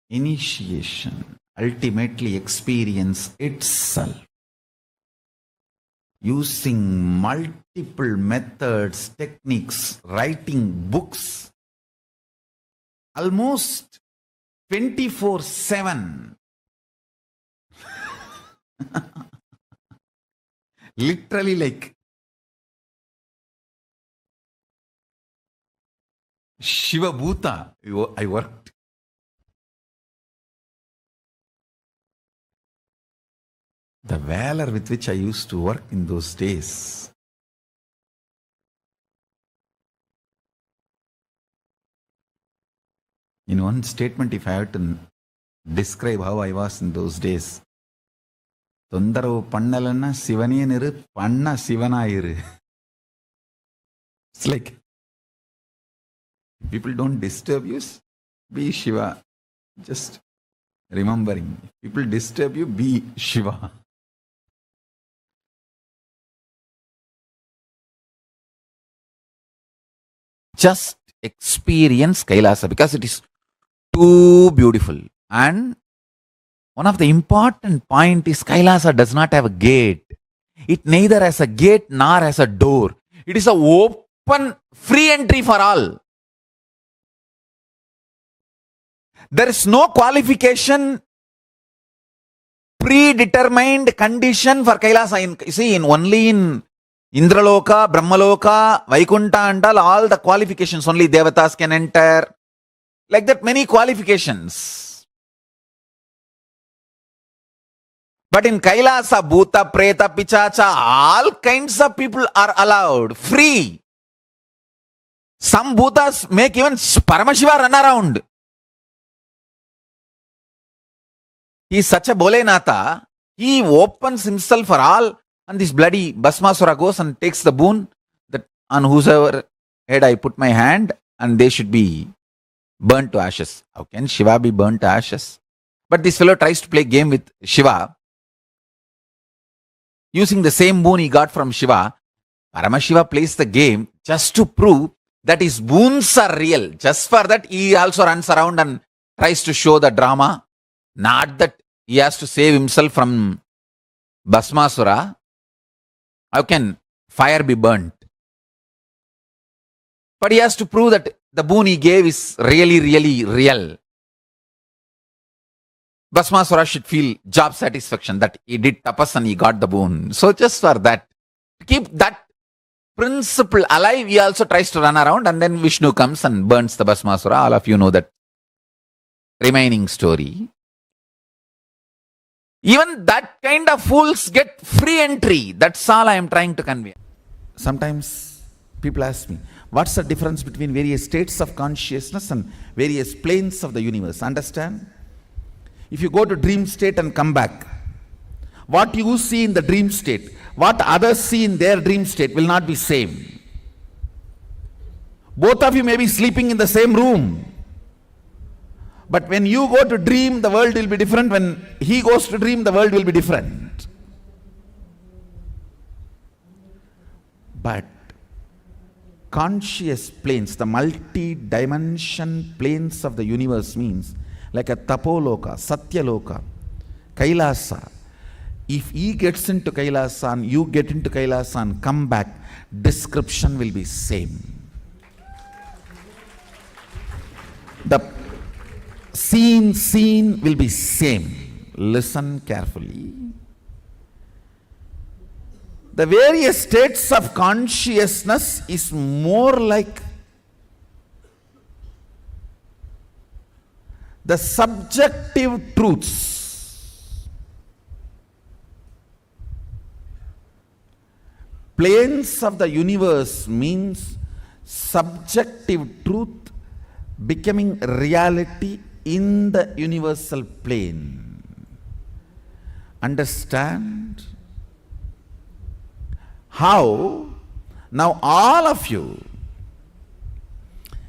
initiation, ultimately experience itself. Using multiple methods, techniques, writing books, almost 24/7. Literally like Shiva Bhuta, I worked. The valor with which I used to work in those days. In one statement, if I had to describe how I was in those days, Tondaravu pannalanna Sivaniru, panna Sivanayiru. It's like, people don't disturb you, be Shiva. Just remembering. If people disturb you, be Shiva. Just experience Kailasa because it is too beautiful. And one of the important point is Kailasa does not have a gate. It neither has a gate nor has a door. It is an open, free entry for all. There is no qualification, predetermined condition for Kailasa. Only in Indraloka, Brahmaloka, Vaikunta and all the qualifications, only Devatas can enter. Like that, many qualifications. But in Kailasa, Bhuta, Preta, Pichacha, all kinds of people are allowed, free. Some Bhutas make even Paramashiva run around. He is such a Bolenatha, he opens himself for all, and this bloody Bhasmasura goes and takes the boon that on whosoever head I put my hand, and they should be burnt to ashes. How can Shiva be burnt to ashes? But this fellow tries to play game with Shiva. Using the same boon he got from Shiva, Paramashiva plays the game just to prove that his boons are real. Just for that, he also runs around and tries to show the drama. Not that he has to save himself from Bhasmasura. How can fire be burnt? But he has to prove that the boon he gave is really, really real. Bhasmasura should feel job satisfaction that he did tapas and he got the boon. So just for that, to keep that principle alive, he also tries to run around, and then Vishnu comes and burns the Bhasmasura. All of you know that remaining story. Even that kind of fools get free entry. That's all I am trying to convey. Sometimes people ask me, what's the difference between various states of consciousness and various planes of the universe? Understand? If you go to dream state and come back, what you see in the dream state, what others see in their dream state will not be same. Both of you may be sleeping in the same room. But when you go to dream, the world will be different. When he goes to dream, the world will be different. But conscious planes, the multi-dimension planes of the universe means like a Tapoloka, Satyaloka, Kailasa. If he gets into Kailasa and you get into Kailasa and come back, description will be same. The scene will be same. Listen carefully. The various states of consciousness is more like the subjective truths. Planes of the universe means subjective truth becoming reality in the universal plane. Understand? How now all of you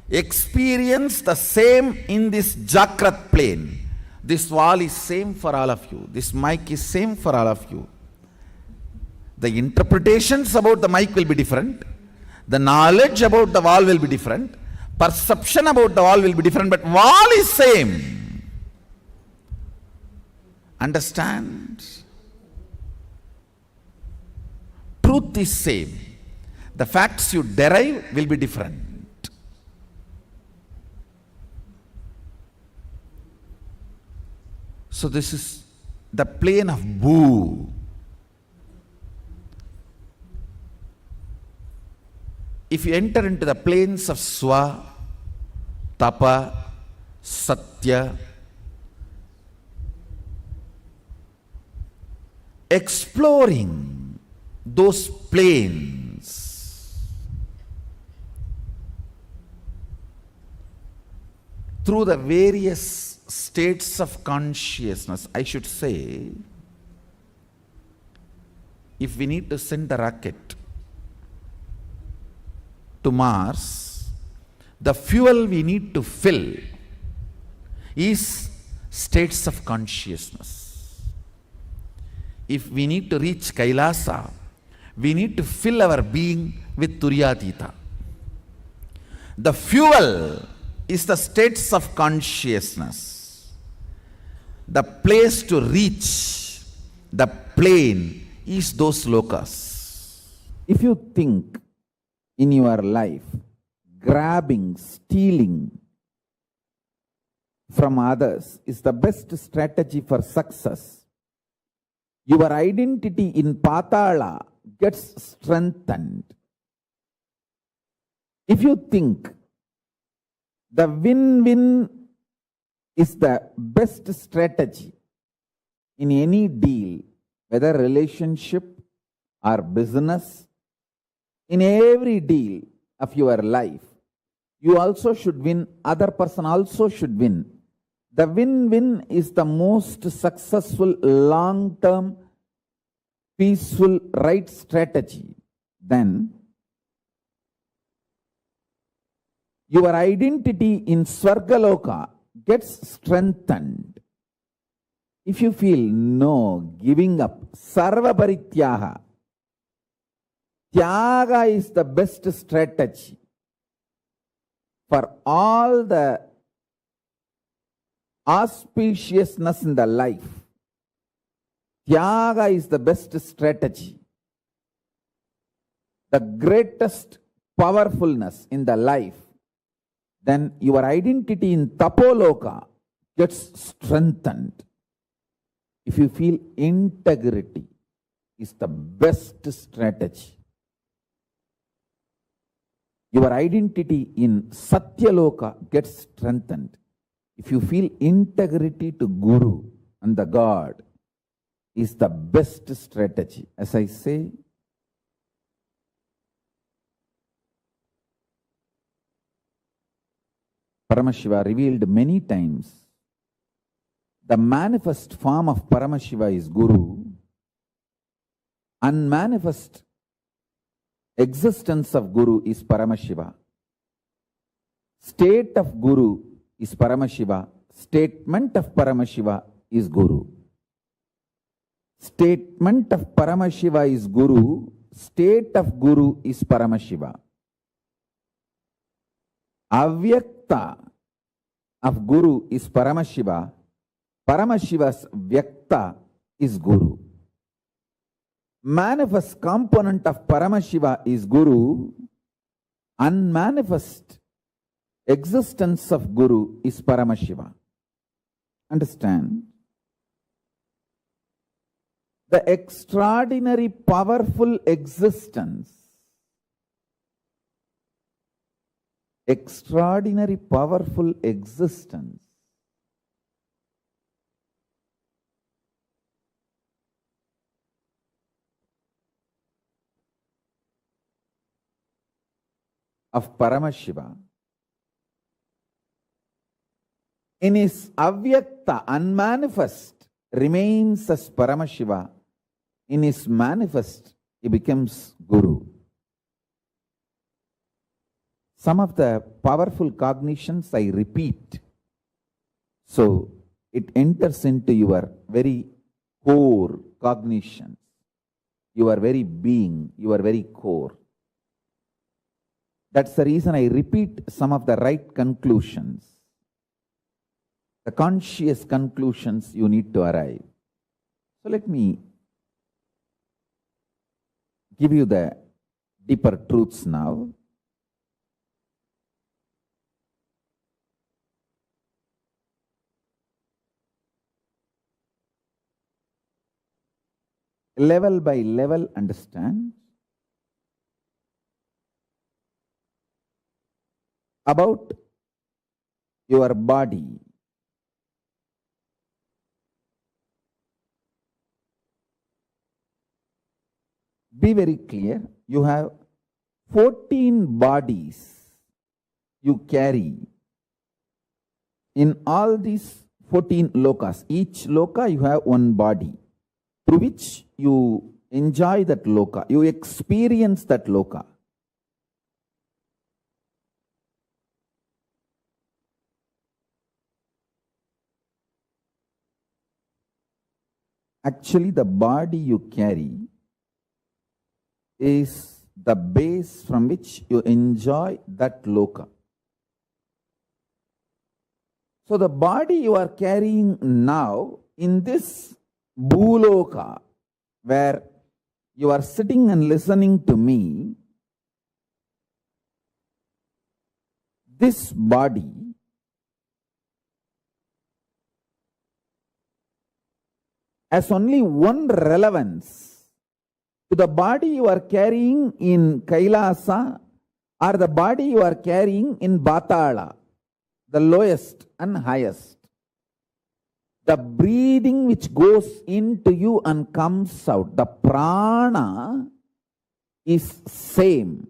experience the same in this Jakrat plane. This wall is same for all of you. This mic is same for all of you. The interpretations about the mic will be different. The knowledge about the wall will be different. Perception about the wall will be different, but wall is same. Understand? Truth is same. The facts you derive will be different. So this is the plane of Bhu. If you enter into the planes of Swa, Tapa, Satya, exploring those planes through the various states of consciousness, I should say, if we need to send a rocket to Mars, the fuel we need to fill is states of consciousness. If we need to reach Kailasa, we need to fill our being with Turyatita. The fuel is the states of consciousness. The place to reach the plane is those lokas. If you think in your life, grabbing, stealing from others is the best strategy for success, your identity in Patala gets strengthened. If you think the win-win is the best strategy in any deal, whether relationship or business, in every deal of your life, you also should win, other person also should win. The win-win is the most successful, long-term, peaceful, right strategy. Then, your identity in Swargaloka gets strengthened. If you feel no, giving up, Sarva Parityaga, Tyaga is the best strategy for all the auspiciousness in the life. Tyaga is the best strategy. The greatest powerfulness in the life. Then your identity in Tapoloka gets strengthened. If you feel integrity is the best strategy. Your identity in Satyaloka gets strengthened. If you feel integrity to Guru and the God is the best strategy. As I say, Paramashiva revealed many times, the manifest form of Paramashiva is Guru. Unmanifest existence of Guru is Paramashiva. State of Guru is Paramashiva. Statement of Paramashiva is Guru. Statement of Paramashiva is Guru. State of Guru is Paramashiva. Avyakta of Guru is Paramashiva. Paramashiva's Vyakta is Guru. Manifest component of Paramashiva is Guru. Unmanifest existence of Guru is Paramashiva. Understand? The extraordinary powerful existence of Paramashiva in his avyakta, unmanifest, remains as Paramashiva. In his manifest, he becomes Guru. Some of the powerful cognitions I repeat, so it enters into your very core cognitions, your very being, your very core. That's the reason I repeat some of the right conclusions, the conscious conclusions you need to arrive. So let me give you the deeper truths now. Level by level, understand about your body. Be very clear. You have 14 bodies you carry. In all these 14 lokas, each loka you have one body through which you enjoy that loka, you experience that loka. Actually, the body you carry is the base from which you enjoy that loka. So the body you are carrying now in this bhuloka, where you are sitting and listening to me, this body has only one relevance to the body you are carrying in Kailasa or the body you are carrying in Batala, the lowest and highest. The breathing which goes into you and comes out, the prana is same.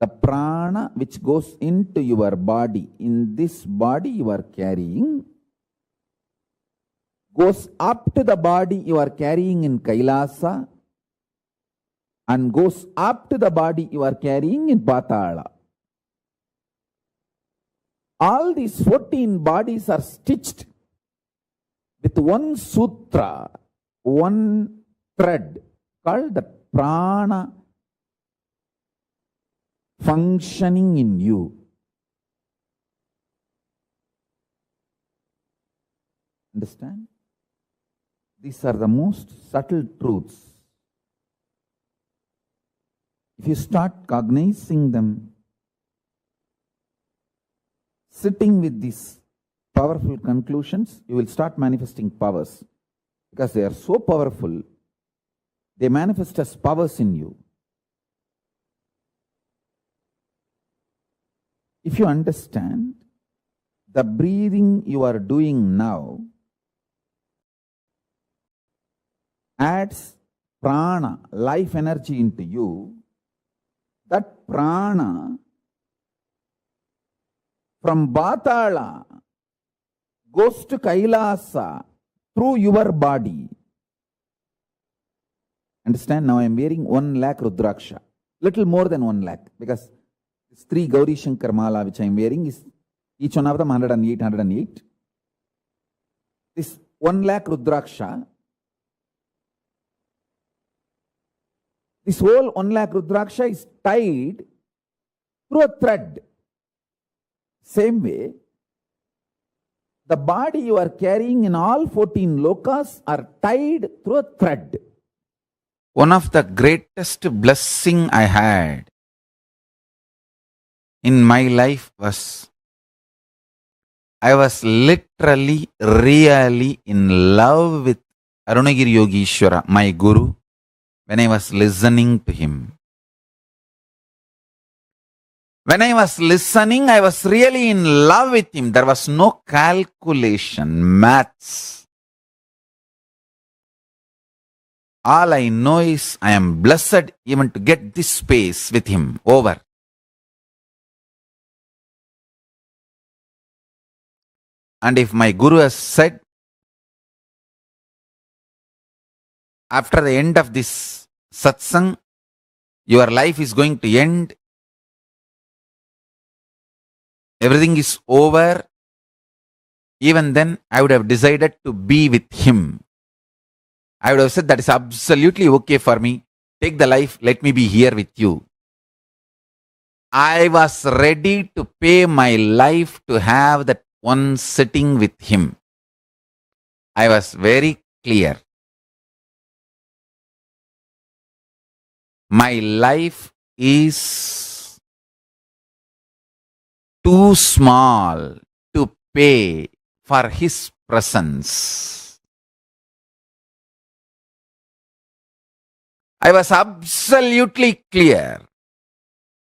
The prana which goes into your body, in this body you are carrying, goes up to the body you are carrying in Kailasa and goes up to the body you are carrying in Patala. All these 14 bodies are stitched with one sutra, one thread called the prana functioning in you. Understand? These are the most subtle truths. If you start cognizing them, sitting with these powerful conclusions, you will start manifesting powers. Because they are so powerful, they manifest as powers in you. If you understand, the breathing you are doing now adds prana, life energy into you. That prana from Batala goes to Kailasa through your body. Understand? Now I am wearing 1 lakh Rudraksha. Little more than 1 lakh, because this 3 Gauri Shankar Mala which I am wearing is each one of them 108, 108. This 1 lakh Rudraksha, this whole 1 lakh Rudraksha is tied through a thread. Same way, the body you are carrying in all 14 lokas are tied through a thread. One of the greatest blessing I had in my life was I was literally, really in love with Arunagiri Yogishwara, my guru, when I was listening to him. When I was listening, I was really in love with him. There was no calculation, maths. All I know is I am blessed even to get this space with him over. And if my guru has said, after the end of this satsang, your life is going to end, everything is over, even then I would have decided to be with him. I would have said, that is absolutely okay for me. Take the life, let me be here with you. I was ready to pay my life to have that one sitting with him. I was very clear. My life is too small to pay for his presence. I was absolutely clear.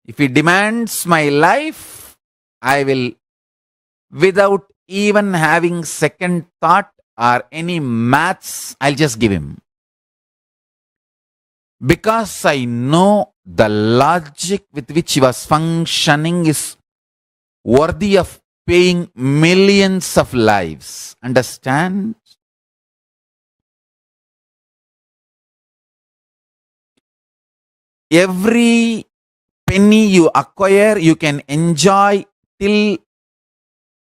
If he demands my life, I will, without even having second thought or any maths, I'll just give him. Because I know the logic with which he was functioning is worthy of paying millions of lives. Understand? Every penny you acquire, you can enjoy till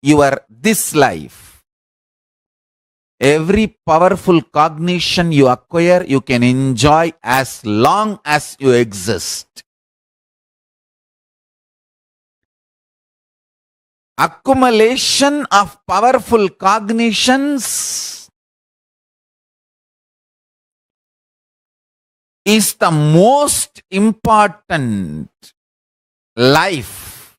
your this life. Every powerful cognition you acquire, you can enjoy as long as you exist. Accumulation of powerful cognitions is the most important life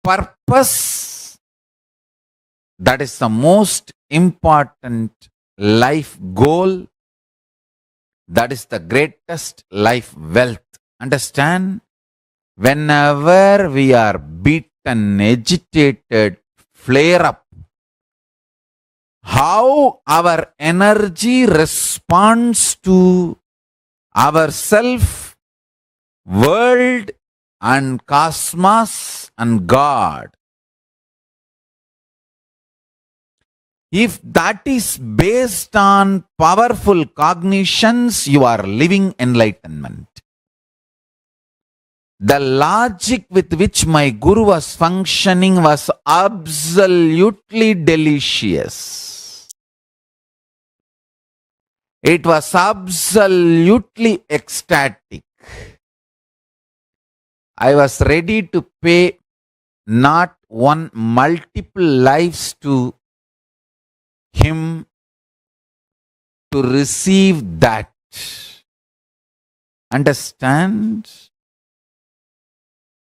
purpose. That is the most important life goal. That is the greatest life wealth. Understand? Whenever we are beaten, agitated, flare up, how our energy responds to ourself, world and cosmos and God. If that is based on powerful cognitions, you are living enlightenment. The logic with which my guru was functioning was absolutely delicious. It was absolutely ecstatic. I was ready to pay not one, multiple lives to him to receive that. Understand?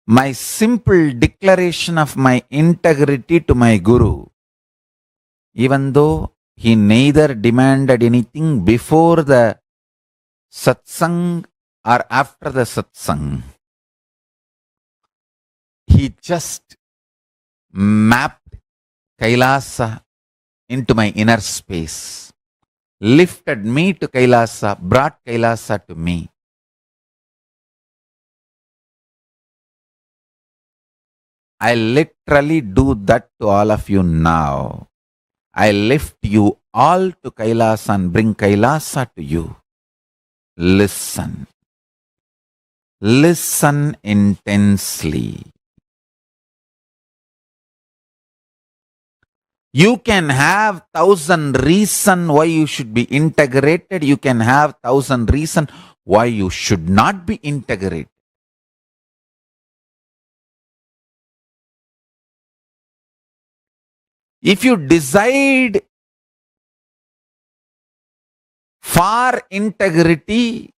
My simple declaration of my integrity to my guru, even though he neither demanded anything before the satsang or after the satsang, he just mapped Kailasa into my inner space, lifted me to Kailasa, brought Kailasa to me. I literally do that to all of you now. I lift you all to Kailasa and bring Kailasa to you. Listen. Listen intensely. You can have 1,000 reasons why you should be integrated. You can have 1,000 reasons why you should not be integrated. If you decide for integrity,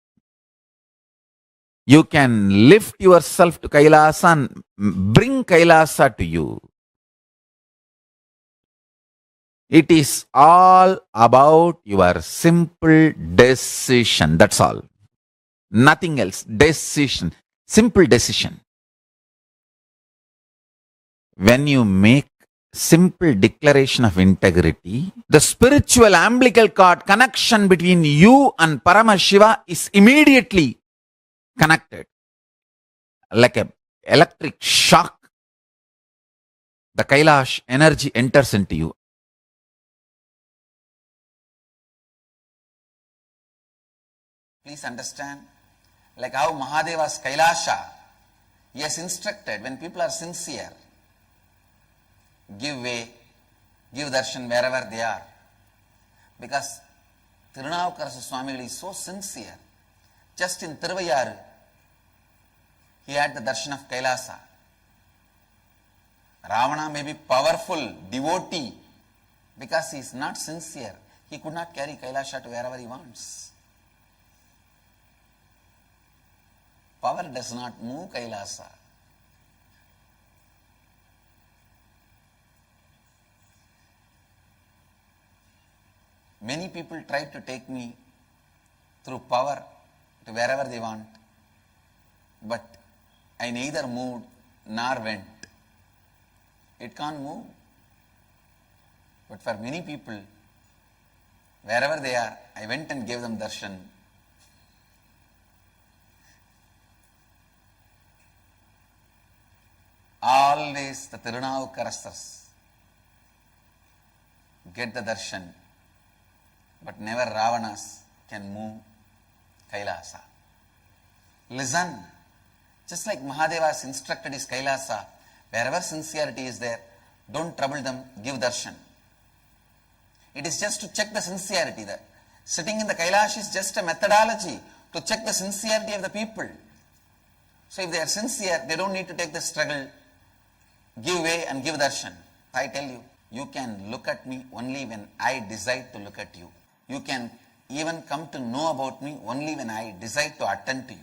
you can lift yourself to Kailasa and bring Kailasa to you. It is all about your simple decision. That's all. Nothing else. Decision. Simple decision. When you make simple declaration of integrity, the spiritual umbilical cord connection between you and Paramashiva is immediately connected. Like an electric shock, the Kailash energy enters into you. Please understand, like how Mahadeva's Kailasha, he has instructed when people are sincere, give way, give darshan wherever they are. Because Tirunavukkarasa Swamigal is so sincere. Just in Tiruvayyaru, he had the darshan of Kailasa. Ravana may be powerful, devotee, because he is not sincere. He could not carry Kailasha to wherever he wants. Power does not move Kailasa. Many people try to take me through power to wherever they want, but I neither moved nor went. It can't move. But for many people, wherever they are, I went and gave them darshan. Always the Tirunavukkarasas get the darshan, but never Ravanas can move Kailasa. Listen, just like Mahadeva has instructed his Kailasa, wherever sincerity is there, don't trouble them, give darshan. It is just to check the sincerity. That sitting in the Kailash is just a methodology to check the sincerity of the people. So if they are sincere, they don't need to take the struggle, give way and give darshan. I tell you, you can look at me only when I decide to look at you. You can even come to know about me only when I decide to attend to you.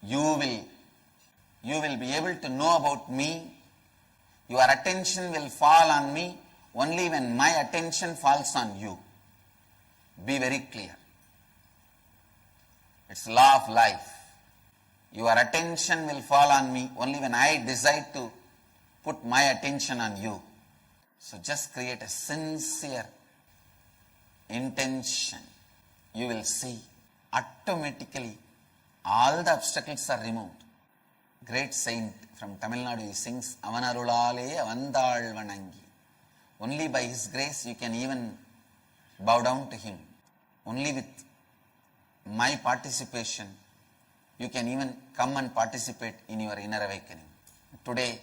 You will be able to know about me. Your attention will fall on me only when my attention falls on you. Be very clear. It's law of life. Your attention will fall on me only when I decide to put my attention on you. So just create a sincere intention. You will see automatically all the obstacles are removed. Great saint from Tamil Nadu, he sings Avanarulale Avandal Vanangi. Only by his grace you can even bow down to him. Only with my participation you can even come and participate in your inner awakening. Today,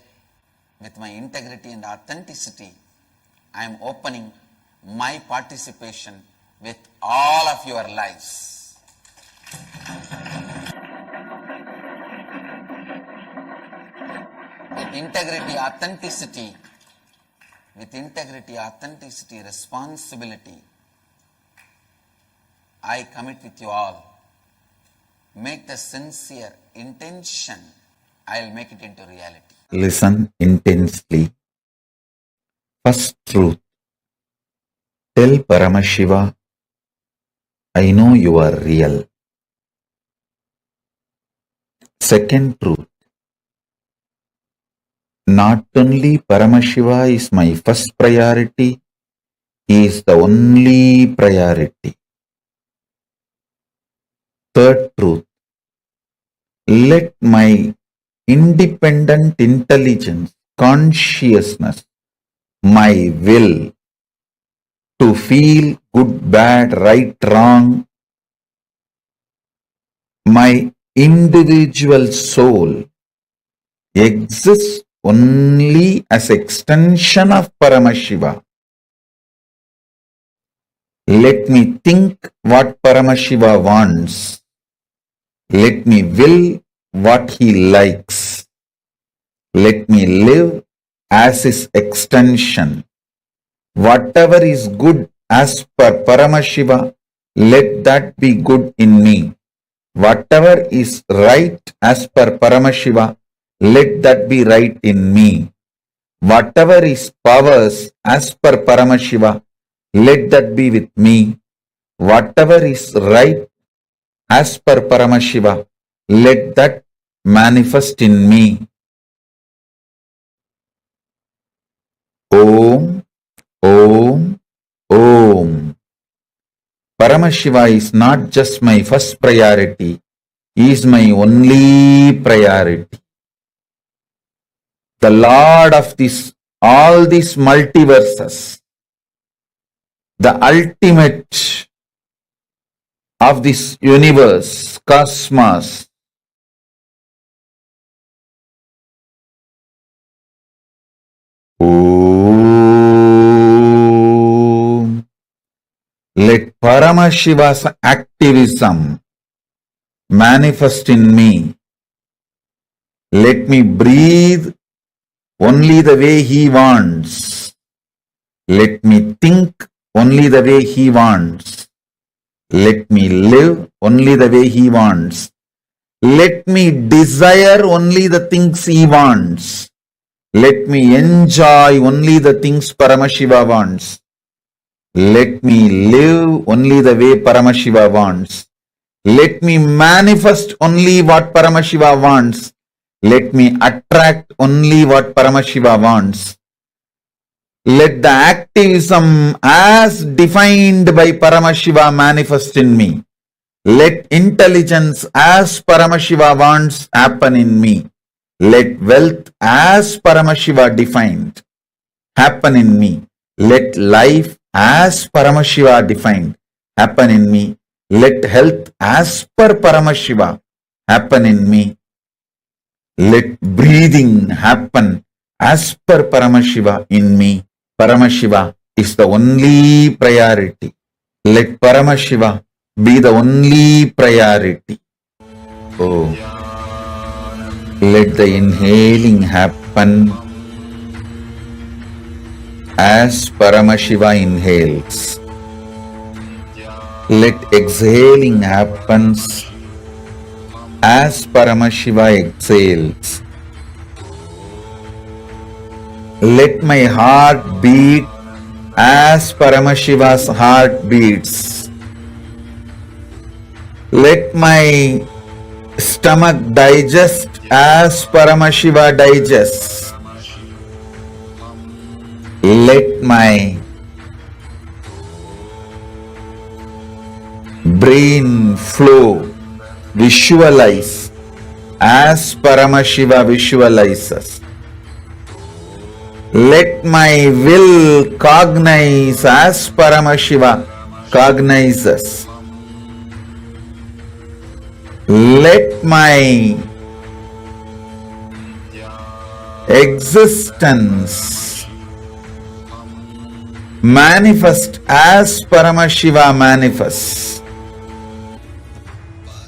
with my integrity and authenticity, I am opening my participation with all of your lives. With integrity, authenticity, responsibility, I commit with you all. Make the sincere intention, I'll make it into reality. Listen intensely. First truth. Tell Paramashiva, I know you are real. Second truth. Not only Paramashiva is my first priority, he is the only priority. Third truth. Let my independent intelligence, consciousness, my will to feel good, bad, right, wrong, my individual soul exists only as extension of Paramashiva. Let me think what Paramashiva wants. Let me will what he likes. Let me live as his extension. Whatever is good as per Paramashiva, let that be good in me. Whatever is right as per Paramashiva, let that be right in me. Whatever is powers as per Paramashiva, let that be with me. Whatever is right as per Paramashiva, let that manifest in me. Om, Om, Om. Paramashiva is not just my first priority, he is my only priority. The Lord of all these multiverses, the ultimate of this universe, cosmos. Om. Let Paramashiva's activism manifest in me. Let me breathe only the way he wants. Let me think only the way he wants. Let me live only the way he wants. Let me desire only the things he wants. Let me enjoy only the things Paramashiva wants. Let me live only the way Paramashiva wants. Let me manifest only what Paramashiva wants. Let me attract only what Paramashiva wants. Let the activism as defined by Paramashiva manifest in me. Let intelligence as Paramashiva wants happen in me. Let wealth as Paramashiva defined happen in me. Let life as Paramashiva defined happen in me. Let health as per Paramashiva happen in me. Let breathing happen as per Paramashiva in me. Paramashiva is the only priority. Let Paramashiva be the only priority. Oh, let the inhaling happen as Paramashiva inhales. Let exhaling happens as Paramashiva exhales. Let my heart beat as Paramashiva's heart beats. Let my stomach digest as Paramashiva digests. Let my brain flow, visualize as Paramashiva visualizes. Let my will cognize as Paramashiva cognizes. Let my existence manifest as Paramashiva manifests.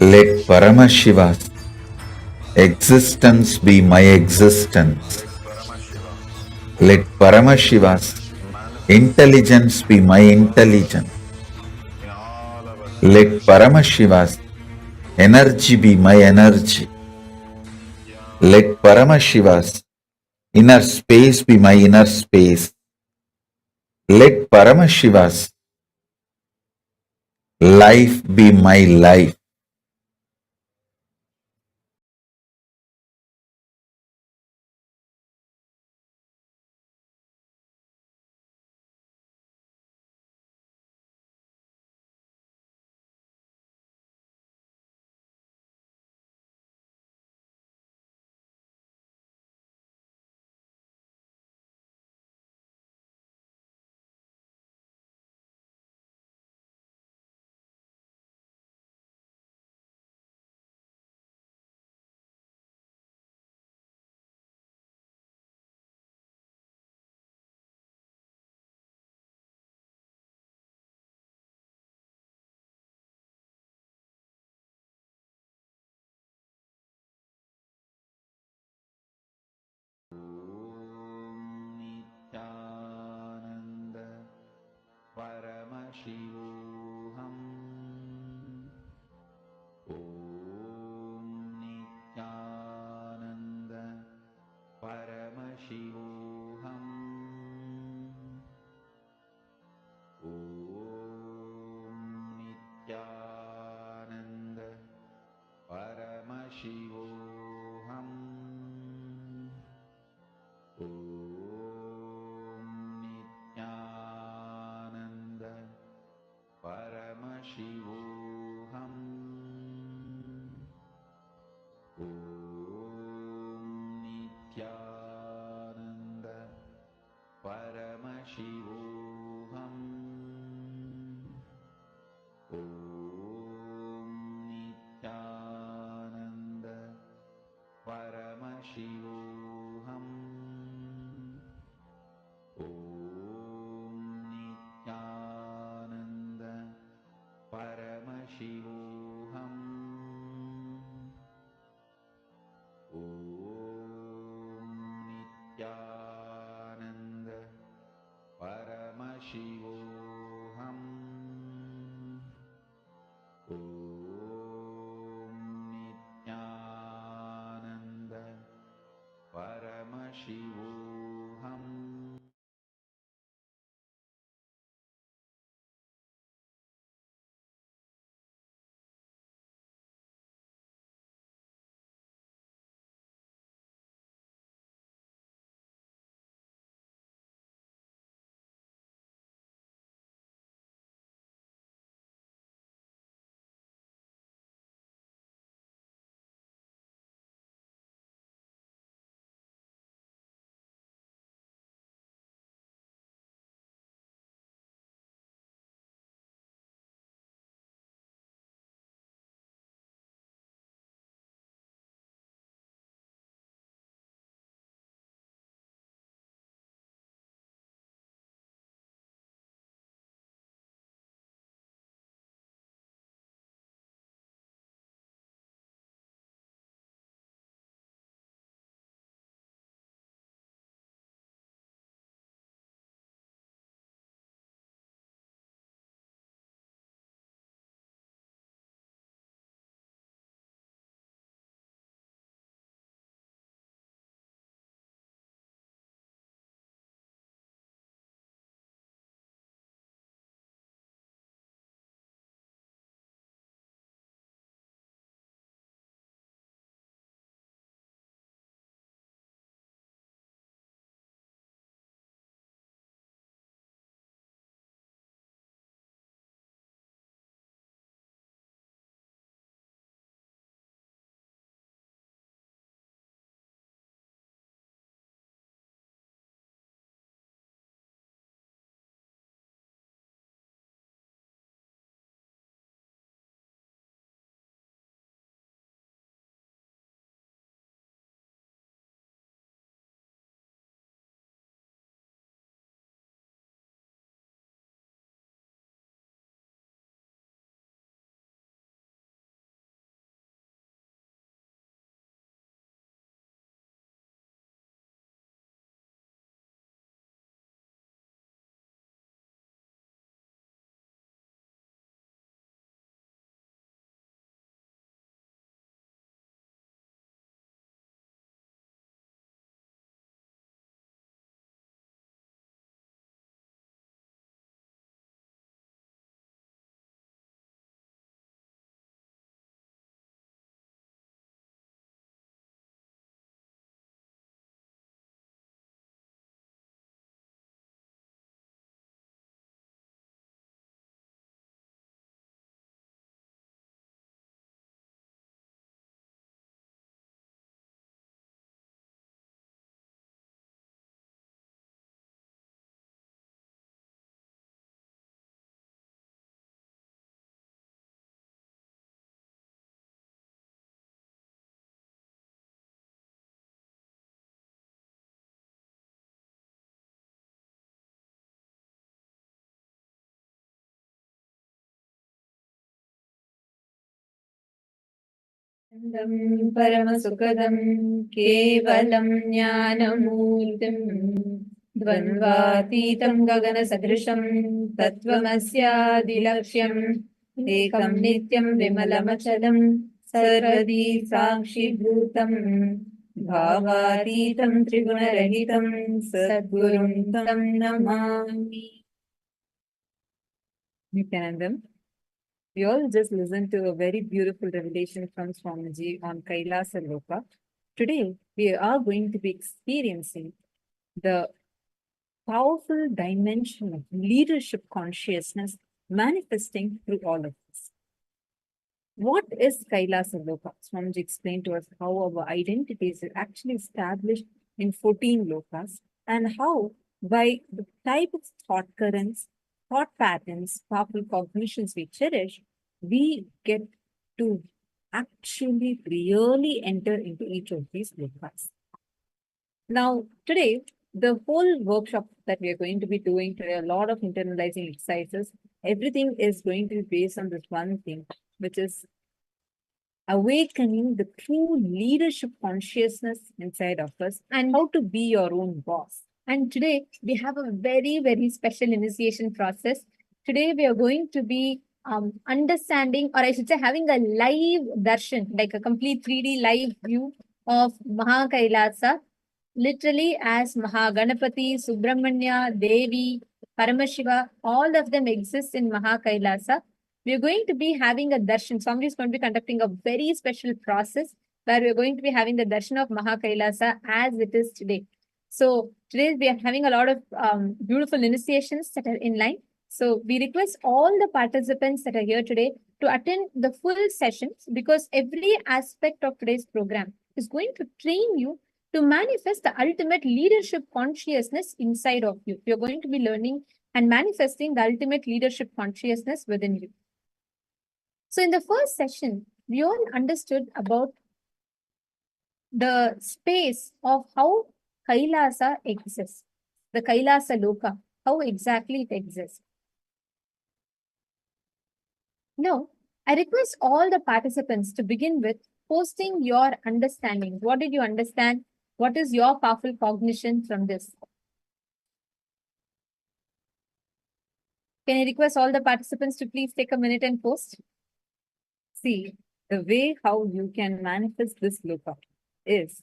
Let Paramashiva's existence be my existence. Let Paramashiva's intelligence be my intelligence. Let Paramashiva's energy be my energy. Let Paramashiva's inner space be my inner space. Let Paramashiva's life be my life. परमसुखदं केवलं ज्ञानमूर्तिं द्वन्द्वातीतं गगनसदृशं तत्त्वमस्यादिलक्ष्यम् एकं नित्यं विमलमचलं सर्वदी साक्षिभूतं भावातीतं त्रिगुणरहितं सद्गुरुं तं Namami. Nityanandam. We all just listened to a very beautiful revelation from Swamiji on Kailasa Loka. Today, we are going to be experiencing the powerful dimension of leadership consciousness manifesting through all of us. What is Kailasa Loka? Swamiji explained to us how our identities are actually established in 14 lokas and how, by the type of thought currents, thought patterns, powerful cognitions we cherish, we get to actually really enter into each of these lokas. Now, today, the whole workshop that we are going to be doing today, a lot of internalizing exercises, everything is going to be based on this one thing, which is awakening the true leadership consciousness inside of us and how to be your own boss. And today we have a very, very special initiation process. Today we are going to be understanding, or I should say, having a live darshan, like a complete 3D live view of Mahakailasa, literally as Mahaganapati, Subramanya, Devi, Paramashiva, all of them exist in Mahakailasa. We are going to be having a darshan. Somebody is going to be conducting a very special process where we are going to be having the darshan of Mahakailasa as it is today. So today we are having a lot of beautiful initiations that are in line. So we request all the participants that are here today to attend the full sessions, because every aspect of today's program is going to train you to manifest the ultimate leadership consciousness inside of you. You're going to be learning and manifesting the ultimate leadership consciousness within you. So in the first session, we all understood about the space of how Kailasa exists, the Kailasa Loka, how exactly it exists. Now, I request all the participants to begin with posting your understanding. What did you understand? What is your powerful cognition from this? Can I request all the participants to please take a minute and post? See, the way how you can manifest this loka is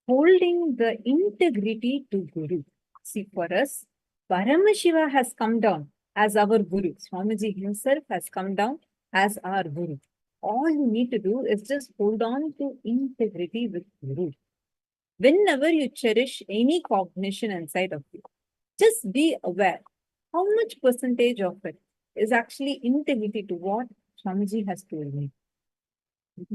holding the integrity to Guru. See, for us, Paramashiva has come down as our Guru. Swamiji himself has come down as our Guru. All you need to do is just hold on to integrity with Guru. Whenever you cherish any cognition inside of you, just be aware how much percentage of it is actually integrity to what Swamiji has told me.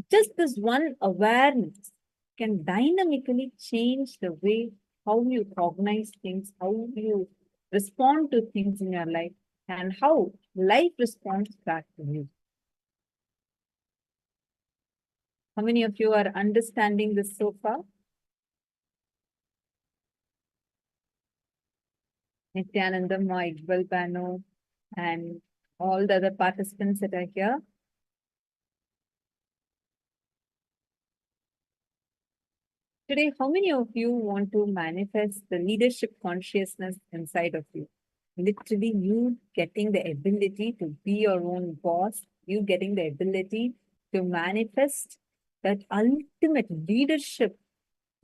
Just this one awareness can dynamically change the way how you cognize things, how you respond to things in your life, and how life responds back to you. How many of you are understanding this so far? Nityananda, Iqbal Bano, and all the other participants that are here. Today, how many of you want to manifest the leadership consciousness inside of you? Literally, you getting the ability to be your own boss, you getting the ability to manifest that ultimate leadership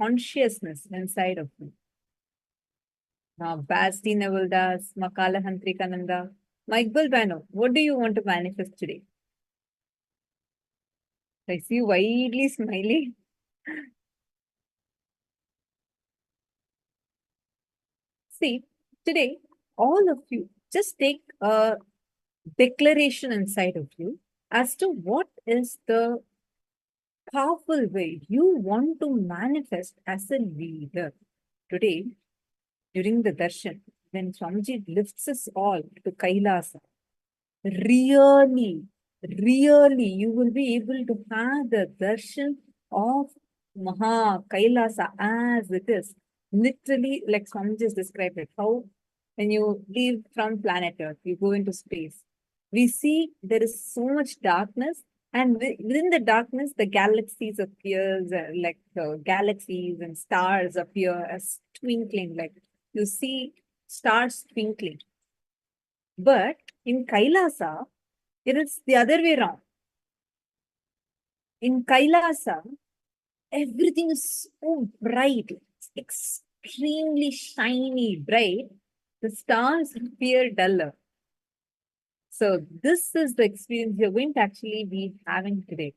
consciousness inside of you. Now, Basti Navaldas, Makala Hantrikananda, Iqbal Bano, what do you want to manifest today? I see you widely smiling. See, today, all of you just take a declaration inside of you as to what is the powerful way you want to manifest as a leader. Today, during the darshan, when Swamiji lifts us all to Kailasa, really, you will be able to have the darshan of Maha Kailasa as it is. Literally, like Swamiji has described it, how when you leave from planet Earth, you go into space. We see there is so much darkness, And within the darkness, the galaxies appears like galaxies and stars appear as twinkling, like you see stars twinkling. But in Kailasa, it is the other way around. In Kailasa, everything is so bright. It's extremely shiny, bright. The stars appear duller. So this is the experience you're going to actually be having today.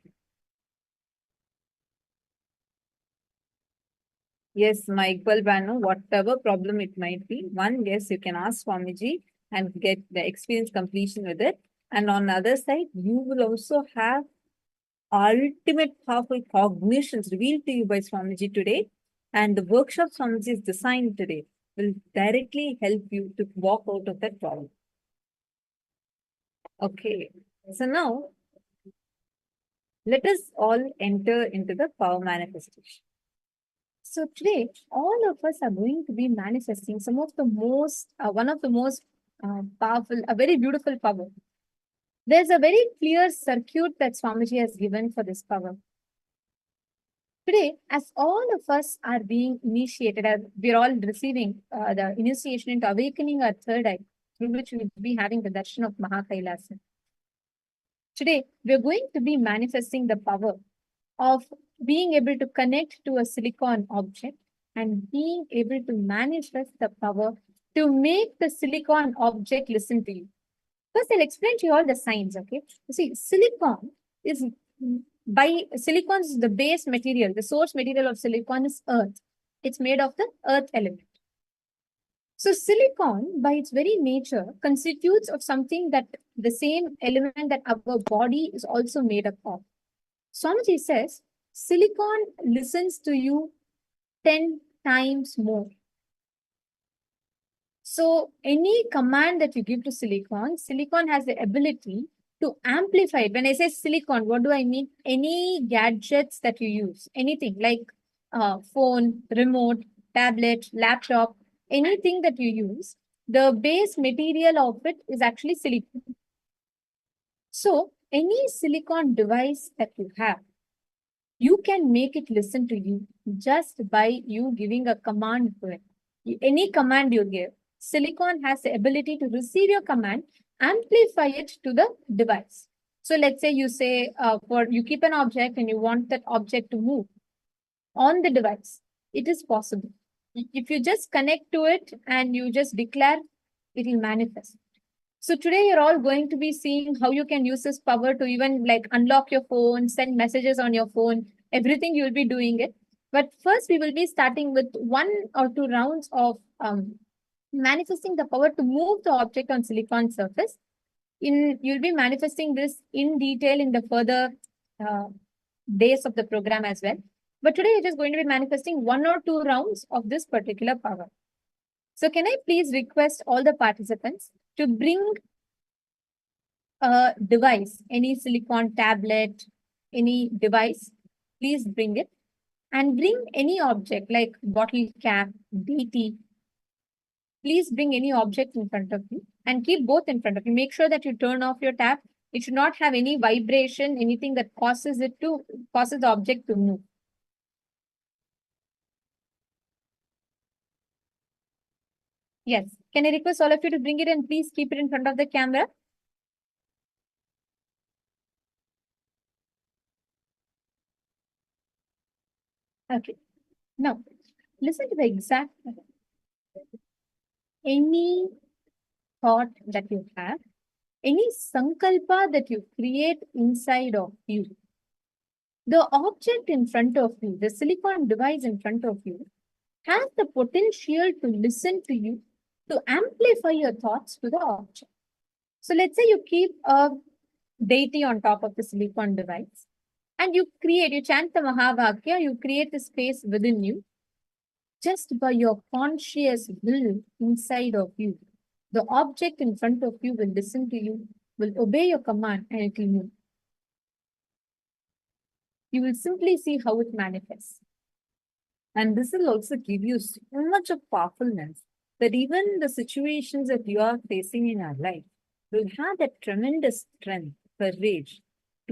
Yes, my Iqbal Banu, whatever problem it might be, one, yes, you can ask Swamiji and get the experience completion with it. And on the other side, you will also have ultimate powerful cognitions revealed to you by Swamiji today. And the workshop Swamiji is designed today will directly help you to walk out of that problem. Okay, so now let us all enter into the power manifestation. So today, all of us are going to be manifesting some of the most, one of the most powerful, a very beautiful power. There's a very clear circuit that Swamiji has given for this power. Today, as all of us are being initiated, as we're all receiving the initiation into awakening our third eye, through which we'll be having the darshan of Mahakailasa. Today, we're going to be manifesting the power of being able to connect to a silicon object and being able to manifest the power to make the silicon object listen to you. First, I'll explain to you all the signs, okay? You see, silicon is the base material, the source material of silicon is earth. It's made of the earth element. So silicon, by its very nature, constitutes of something that the same element that our body is also made up of. Swamiji says, silicon listens to you 10 times more. So any command that you give to silicon, silicon has the ability to amplify it. When I say silicon, what do I mean? Any gadgets that you use, anything like phone, remote, tablet, laptop, anything that you use, the base material of it is actually silicon. So any silicon device that you have, you can make it listen to you just by you giving a command to it. Any command you give, silicon has the ability to receive your command, amplify it to the device. So let's say you say, you keep an object and you want that object to move on the device. It is possible. If you just connect to it and you just declare, it will manifest. So today you're all going to be seeing how you can use this power to even like unlock your phone, send messages on your phone, everything you'll be doing it. But first we will be starting with 1 or 2 rounds of manifesting the power to move the object on silicon surface. You'll be manifesting this in detail in the further days of the program as well. But today you're just going to be manifesting 1 or 2 rounds of this particular power. So can I please request all the participants to bring a device, any silicon tablet, any device, please bring it. And bring any object like bottle cap, DT. Please bring any object in front of you and keep both in front of you. Make sure that you turn off your tap. It should not have any vibration, anything that causes the object to move. Yes. Can I request all of you to bring it and please keep it in front of the camera? Okay. Now, listen to the exact any thought that you have, any sankalpa that you create inside of you. The object in front of you, the silicon device in front of you, has the potential to listen to you, to amplify your thoughts to the object. So let's say you keep a deity on top of the silicon device and you chant the Mahavakya, you create a space within you just by your conscious will inside of you. The object in front of you will listen to you, will obey your command, and it will move. You will simply see how it manifests. And this will also give you so much of powerfulness that even the situations that you are facing in our life will have that tremendous strength, courage to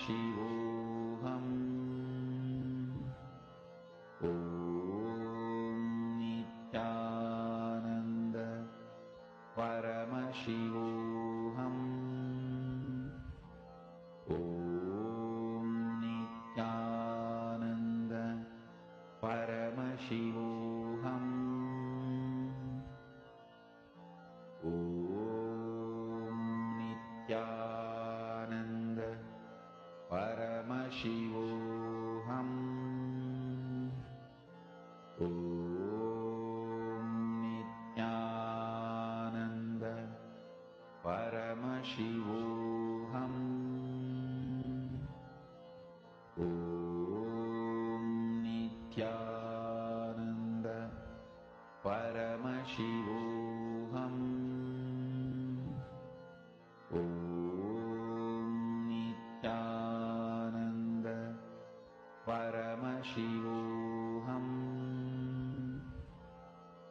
Paramashivoham Om Nityananda Paramashivoham Om Nityananda Paramashivoham Om Nityananda Paramashivoham Om Nityananda Paramashivoham Om Nityananda Paramashivoham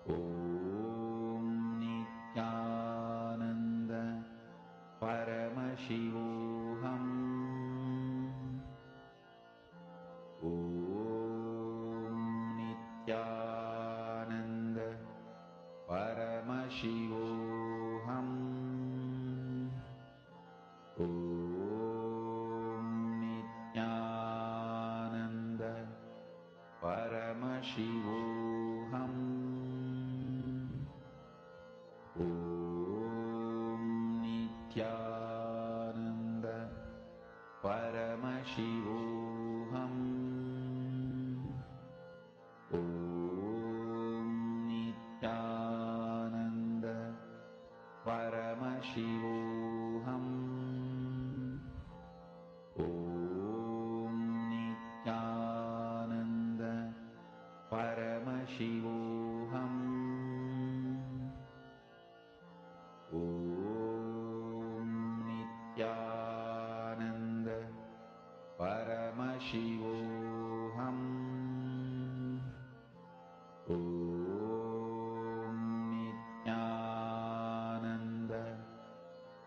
Om Nityananda Paramashivoham Om Nityananda Paramashivoham Om Nityananda Paramashivoham Om Nityananda Paramashivoham Om Nityananda Paramashivoham Om Nityananda Paramashivoham Om Nityananda Paramashivoham Om Nityananda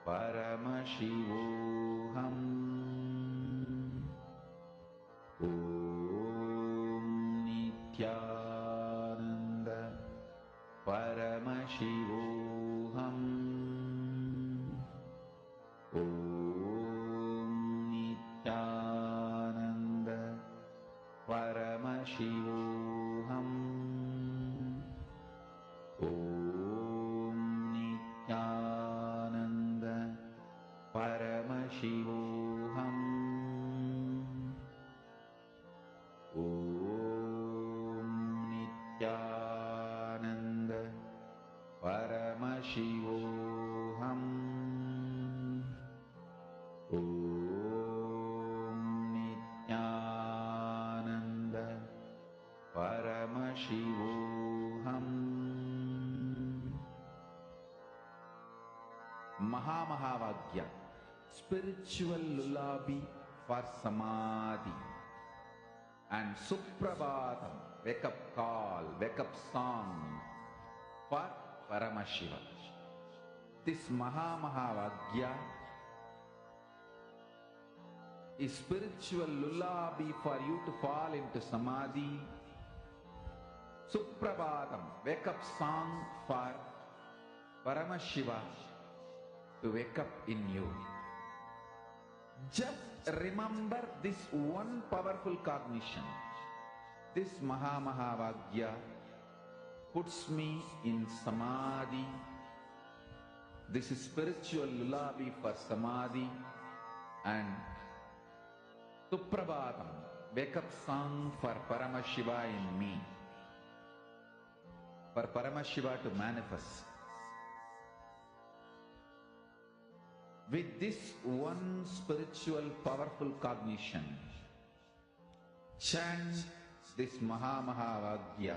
Paramashivoham Om Nityananda Paramashivoham Om Nityananda Paramashivoham Om Nityananda Paramashivoham Om Nityananda Paramashivoham Om Nityananda Paramashivoham Om Nityananda Paramashivoham Mahamahavagya, spiritual lullaby for Samadhi, and Suprabhatam, wake up call, wake up song for Paramashiva. This Mahamahavagya is spiritual lullaby for you to fall into Samadhi. Suprabhatam, wake up song for Paramashiva to wake up in you. Just remember this one powerful cognition. This Mahamahavagya puts me in Samadhi. This is spiritual lullaby for Samadhi, and Suprabhatam, wake up song for Paramashiva in me. For Paramashiva to manifest. With this one spiritual powerful cognition, chant this Mahamahavagya.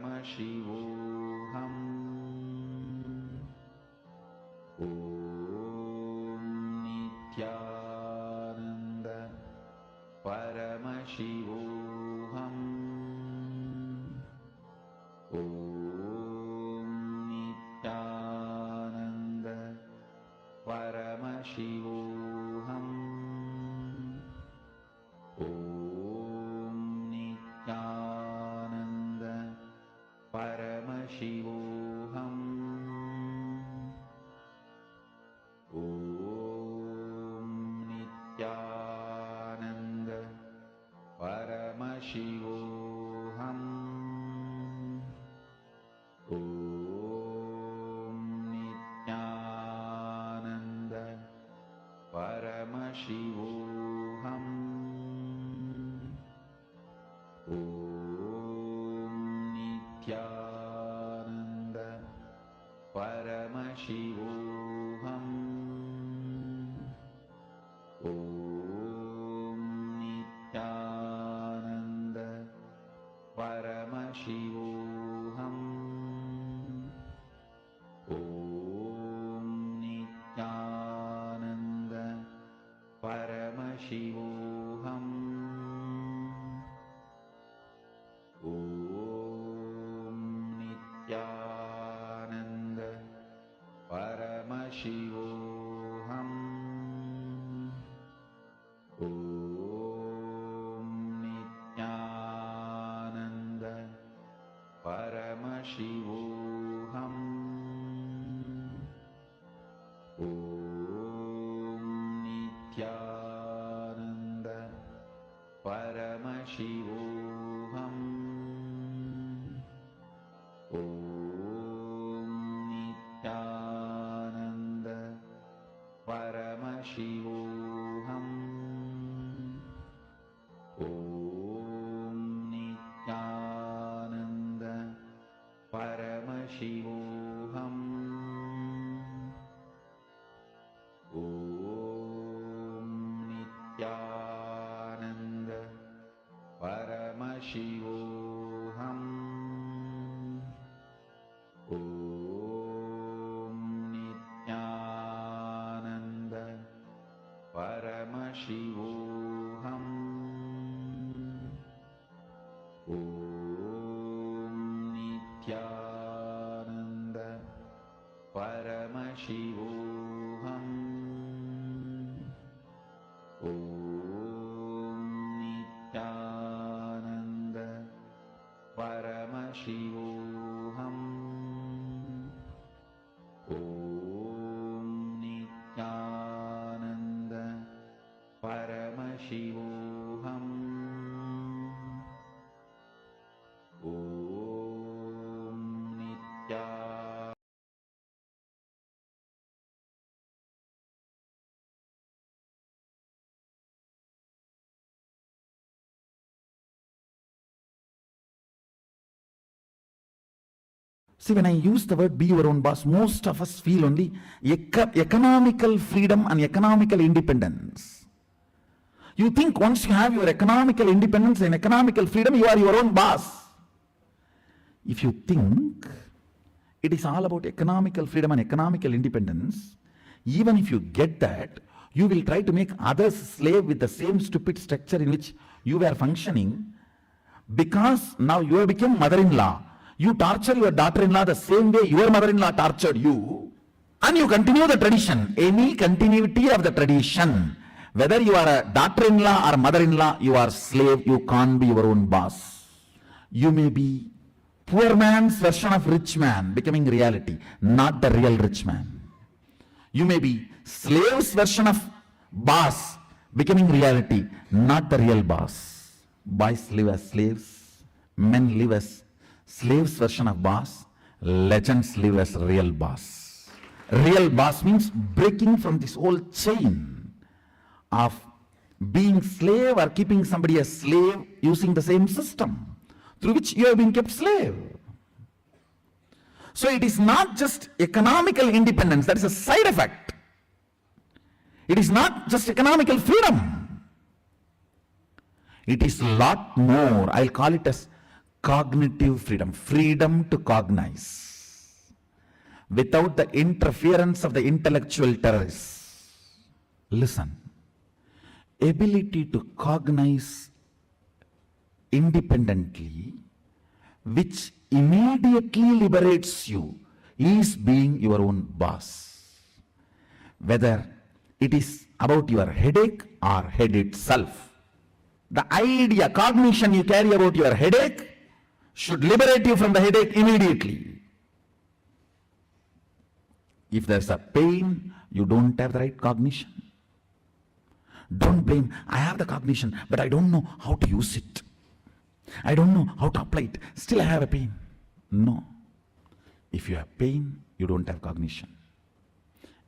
Paramashivoham. Om Nityananda Paramashivoham. Om Nityananda Paramashivoham. Om Nityananda Paramashivoham. Om Nityananda Paramashivoham. Om Nityananda Paramashivoham. Om Nityananda Paramashivoham. Om Nityananda Paramashivoham. Om Nityananda Paramashivoham. Om Nityananda Paramashivoham. Om Nityananda Paramashivoham. Om Nityananda Paramashivoham. Om Nityananda Paramashivoham. Om Nityananda Paramashivoham. Om Nityananda Paramashivoham. Om Nityananda Paramashivoham. Om Nityananda Paramashivoham. Om Nityananda Paramashivoham. Om Nityananda Paramashivoham. Om Nityananda. See, when I use the word be your own boss, most of us feel only economical freedom and economical independence. You think once you have your economical independence and economical freedom, you are your own boss. If you think it is all about economical freedom and economical independence, even if you get that, you will try to make others slave with the same stupid structure in which you were functioning, because now you have become mother-in-law. You torture your daughter-in-law the same way your mother-in-law tortured you, and you continue the tradition. Any continuity of the tradition, whether you are a daughter-in-law or mother-in-law, you are slave. You can't be your own boss. You may be poor man's version of rich man becoming reality, not the real rich man. You may be slave's version of boss becoming reality, not the real boss. Boys live as slaves, men live as slave's version of boss, legends live as real boss. Real boss means breaking from this whole chain of being slave or keeping somebody a slave using the same system through which you have been kept slave. So it is not just economical independence, that is a side effect. It is not just economical freedom. It is a lot more. I'll call it as cognitive freedom, freedom to cognize, without the interference of the intellectual terrorists. Listen, ability to cognize independently, which immediately liberates you, is being your own boss. Whether it is about your headache or head itself. The idea, cognition you carry about your headache should liberate you from the headache immediately. If there's a pain, you don't have the right cognition. Don't blame, I have the cognition, but I don't know how to use it. I don't know how to apply it. Still I have a pain. No. If you have pain, you don't have cognition.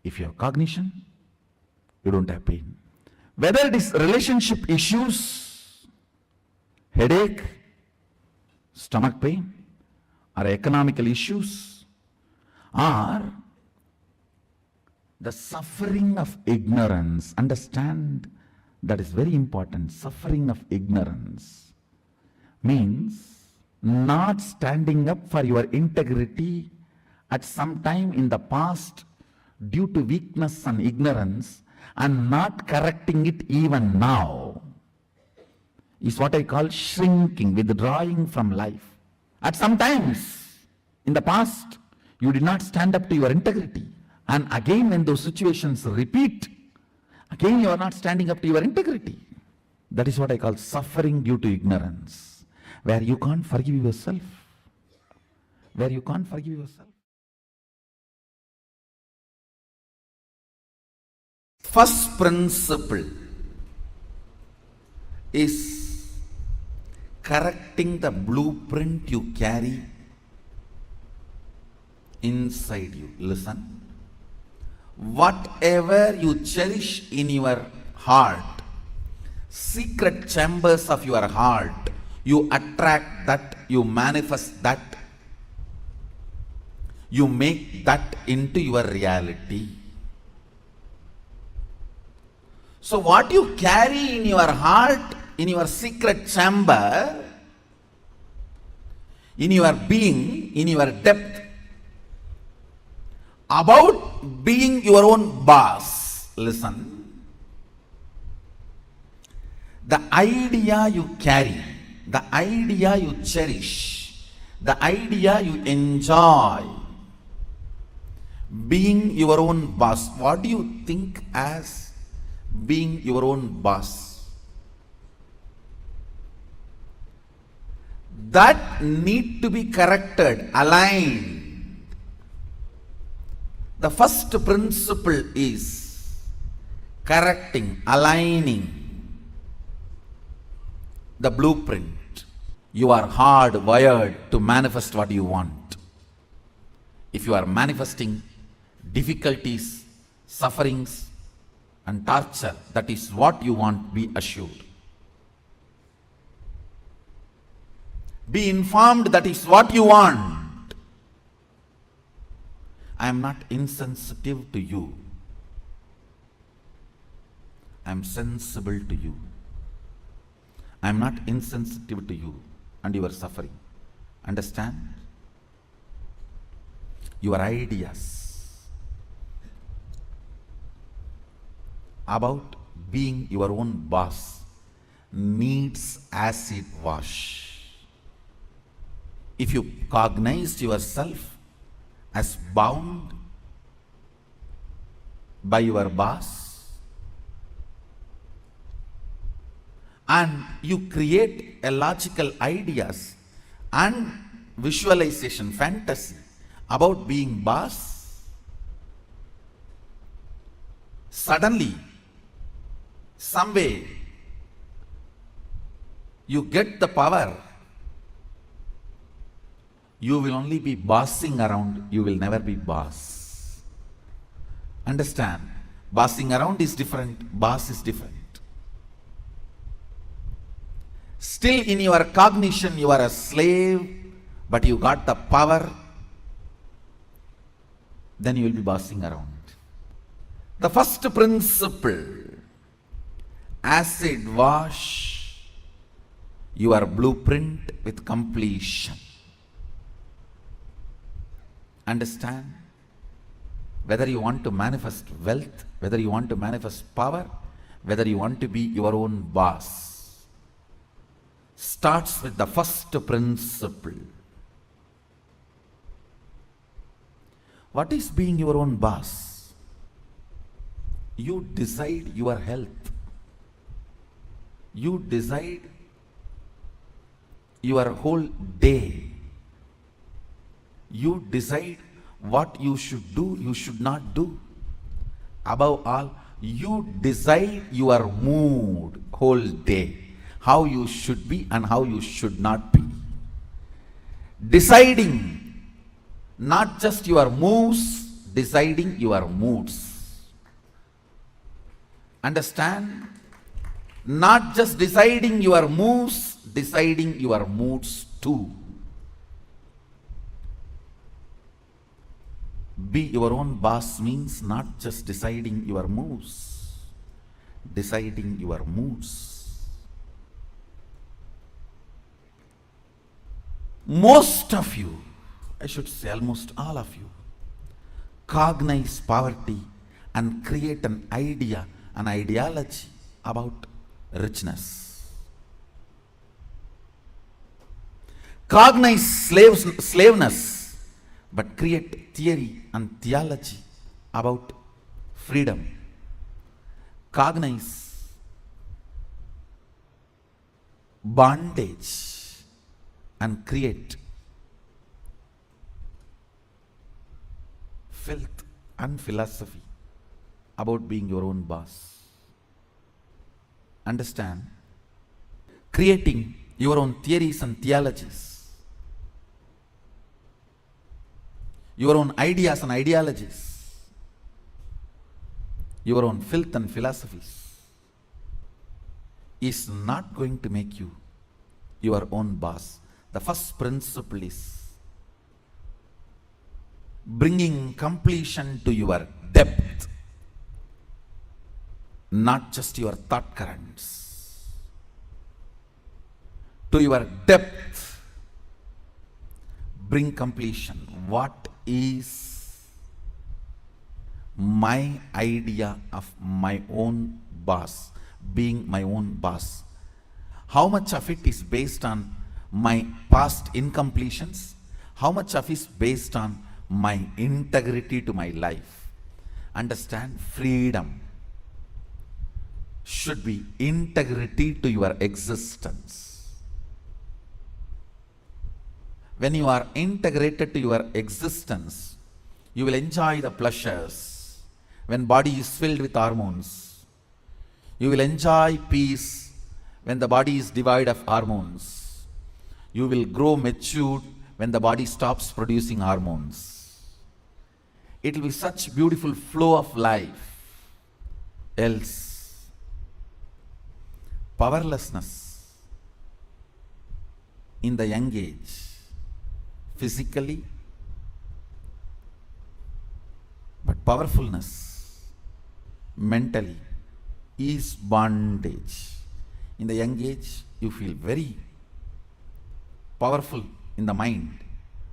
If you have cognition, you don't have pain. Whether it is relationship issues, headache, stomach pain, or economical issues, or the suffering of ignorance. Understand, that is very important. Suffering of ignorance means not standing up for your integrity at some time in the past due to weakness and ignorance, and not correcting it even now, is what I call shrinking, withdrawing from life. At some times in the past, you did not stand up to your integrity. And again, when those situations repeat, again you are not standing up to your integrity. That is what I call suffering due to ignorance, where you can't forgive yourself. Where you can't forgive yourself. First principle is correcting the blueprint you carry inside you. Listen. Whatever you cherish in your heart, secret chambers of your heart, you attract that, you manifest that, you make that into your reality. So what you carry in your heart, in your secret chamber, in your being, in your depth, about being your own boss. Listen. The idea you carry, the idea you cherish, the idea you enjoy, being your own boss. What do you think as being your own boss? That need to be corrected, aligned. The first principle is correcting, aligning the blueprint. You are hardwired to manifest what you want. If you are manifesting difficulties, sufferings, and torture, that is what you want, be assured. Be informed that is what you want. I am not insensitive to you. I am sensible to you. I am not insensitive to you and your suffering. Understand? Your ideas about being your own boss needs acid wash. If you cognize yourself as bound by your boss, and you create a logical ideas and visualization, fantasy about being boss, suddenly, some way, you get the power. You will only be bossing around, you will never be boss. Understand? Bossing around is different, boss is different. Still in your cognition you are a slave, but you got the power, then you will be bossing around. The first principle, acid wash your blueprint with completion. Understand? Whether you want to manifest wealth, whether you want to manifest power, whether you want to be your own boss, starts with the first principle. What is being your own boss? You decide your health. You decide your whole day. You decide what you should do, you should not do. Above all, you decide your mood whole day, how you should be and how you should not be. Deciding not just your moves, deciding your moods. Understand? Not just deciding your moves, deciding your moods too. Be your own boss means not just deciding your moves, deciding your moods. Most of you, I should say almost all of you, cognize poverty and create an idea, an ideology about richness. Cognize slaveness, but create theory and theology about freedom. Cognize bondage and create filth and philosophy about being your own boss. Understand? Creating your own theories and theologies, your own ideas and ideologies, your own filth and philosophies is not going to make you your own boss. The first principle is bringing completion to your depth, not just your thought currents. To your depth, bring completion. What is my idea of my own boss, being my own boss? How much of it is based on my past incompletions? How much of it is based on my integrity to my life? Understand? Freedom should be integrity to your existence. When you are integrated to your existence, you will enjoy the pleasures. When body is filled with hormones, you will enjoy peace. When the body is devoid of hormones, you will grow matured when the body stops producing hormones. It will be such beautiful flow of life. Else, powerlessness in the young age, physically, but powerfulness mentally is bondage. In the young age, you feel very powerful in the mind,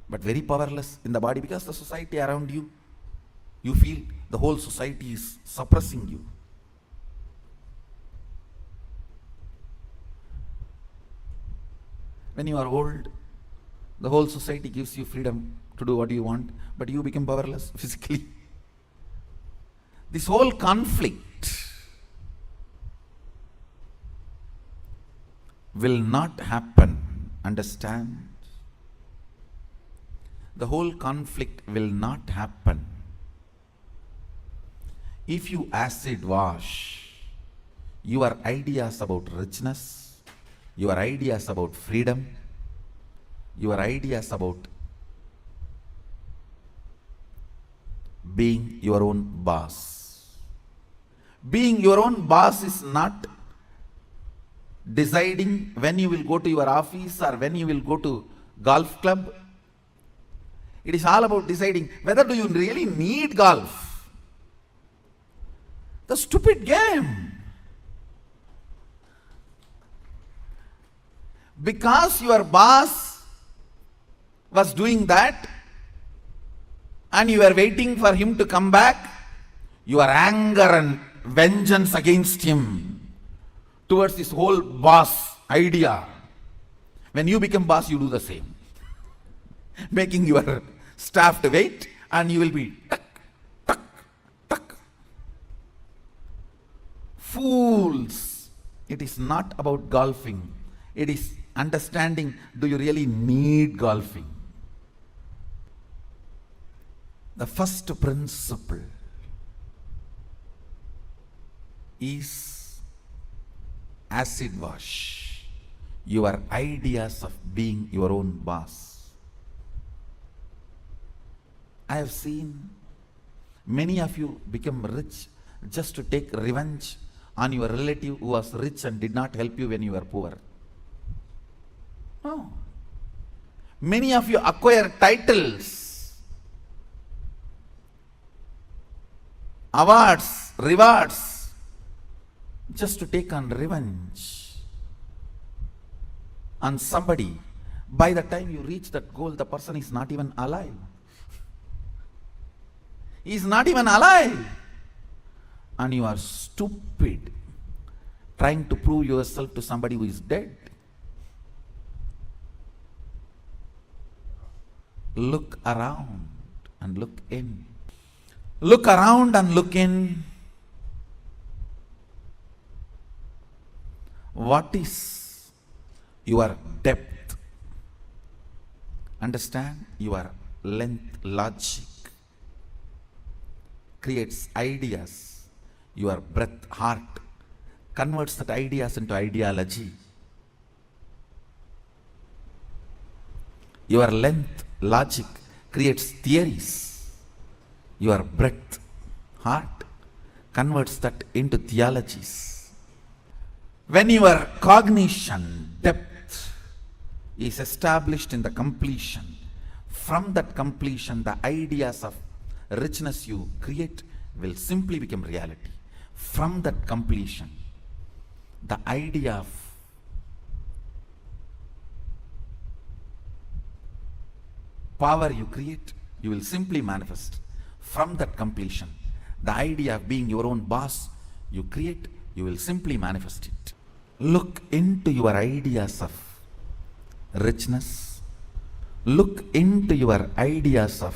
but very powerless in the body because the society around you, you feel the whole society is suppressing you. When you are old, the whole society gives you freedom to do what you want, but you become powerless physically. This whole conflict will not happen. Understand? The whole conflict will not happen if you acid wash your ideas about richness, your ideas about freedom, your ideas about being your own boss. Being your own boss is not deciding when you will go to your office or when you will go to golf club. It is all about deciding whether do you really need golf. The stupid game. Because your boss was doing that and you were waiting for him to come back, your anger and vengeance against him towards this whole boss idea. When you become boss, you do the same. Making your staff to wait, and you will be tuck, tuck, tuck. Fools! It is not about golfing. It is understanding, do you really need golfing? The first principle is acid wash your ideas of being your own boss. I have seen many of you become rich just to take revenge on your relative who was rich and did not help you when you were poor. No. Many of you acquire titles, awards, rewards, just to take on revenge on somebody. By the time you reach that goal, the person is not even alive. He is not even alive. And you are stupid trying to prove yourself to somebody who is dead. Look around and look in. Look around and look in. What is your depth? Understand? Your length, logic creates ideas. Your breath, heart converts that ideas into ideology. Your length, logic creates theories. Your breath, heart converts that into theologies. When your cognition, depth is established in the completion, from that completion the ideas of richness you create will simply become reality. From that completion, the idea of power you create, you will simply manifest. From that completion, the idea of being your own boss you create, you will simply manifest it. Look into your ideas of richness. Look into your ideas of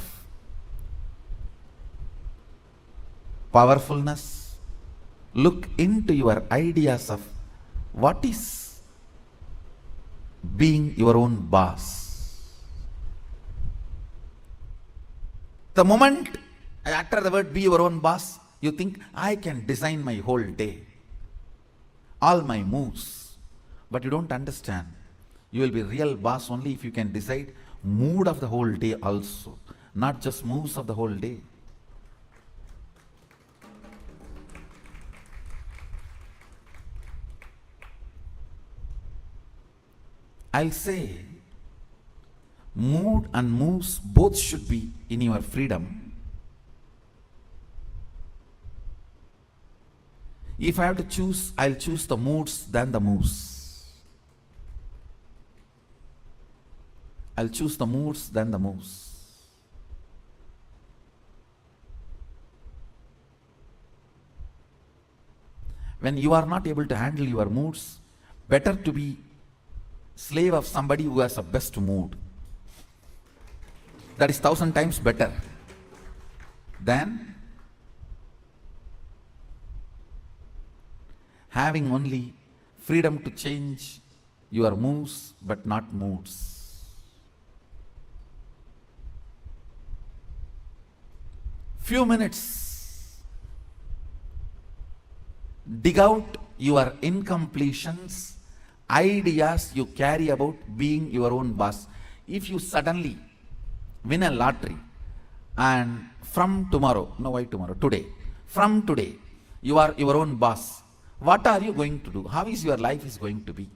powerfulness. Look into your ideas of what is being your own boss. The moment I utter the word be your own boss, you think I can design my whole day, all my moves. But you don't understand. You will be real boss only if you can decide mood of the whole day also, not just moves of the whole day. I'll say mood and moves both should be in your freedom. If I have to choose, I'll choose the moods than the moves. I'll choose the moods than the moves. When you are not able to handle your moods, better to be slave of somebody who has a best mood. That is 1,000 times better than having only freedom to change your moves but not moods. Few minutes, dig out your incompletions, ideas you carry about being your own boss. If you suddenly win a lottery and from tomorrow, no why tomorrow, today, from today, you are your own boss, what are you going to do? How is your life is going to be?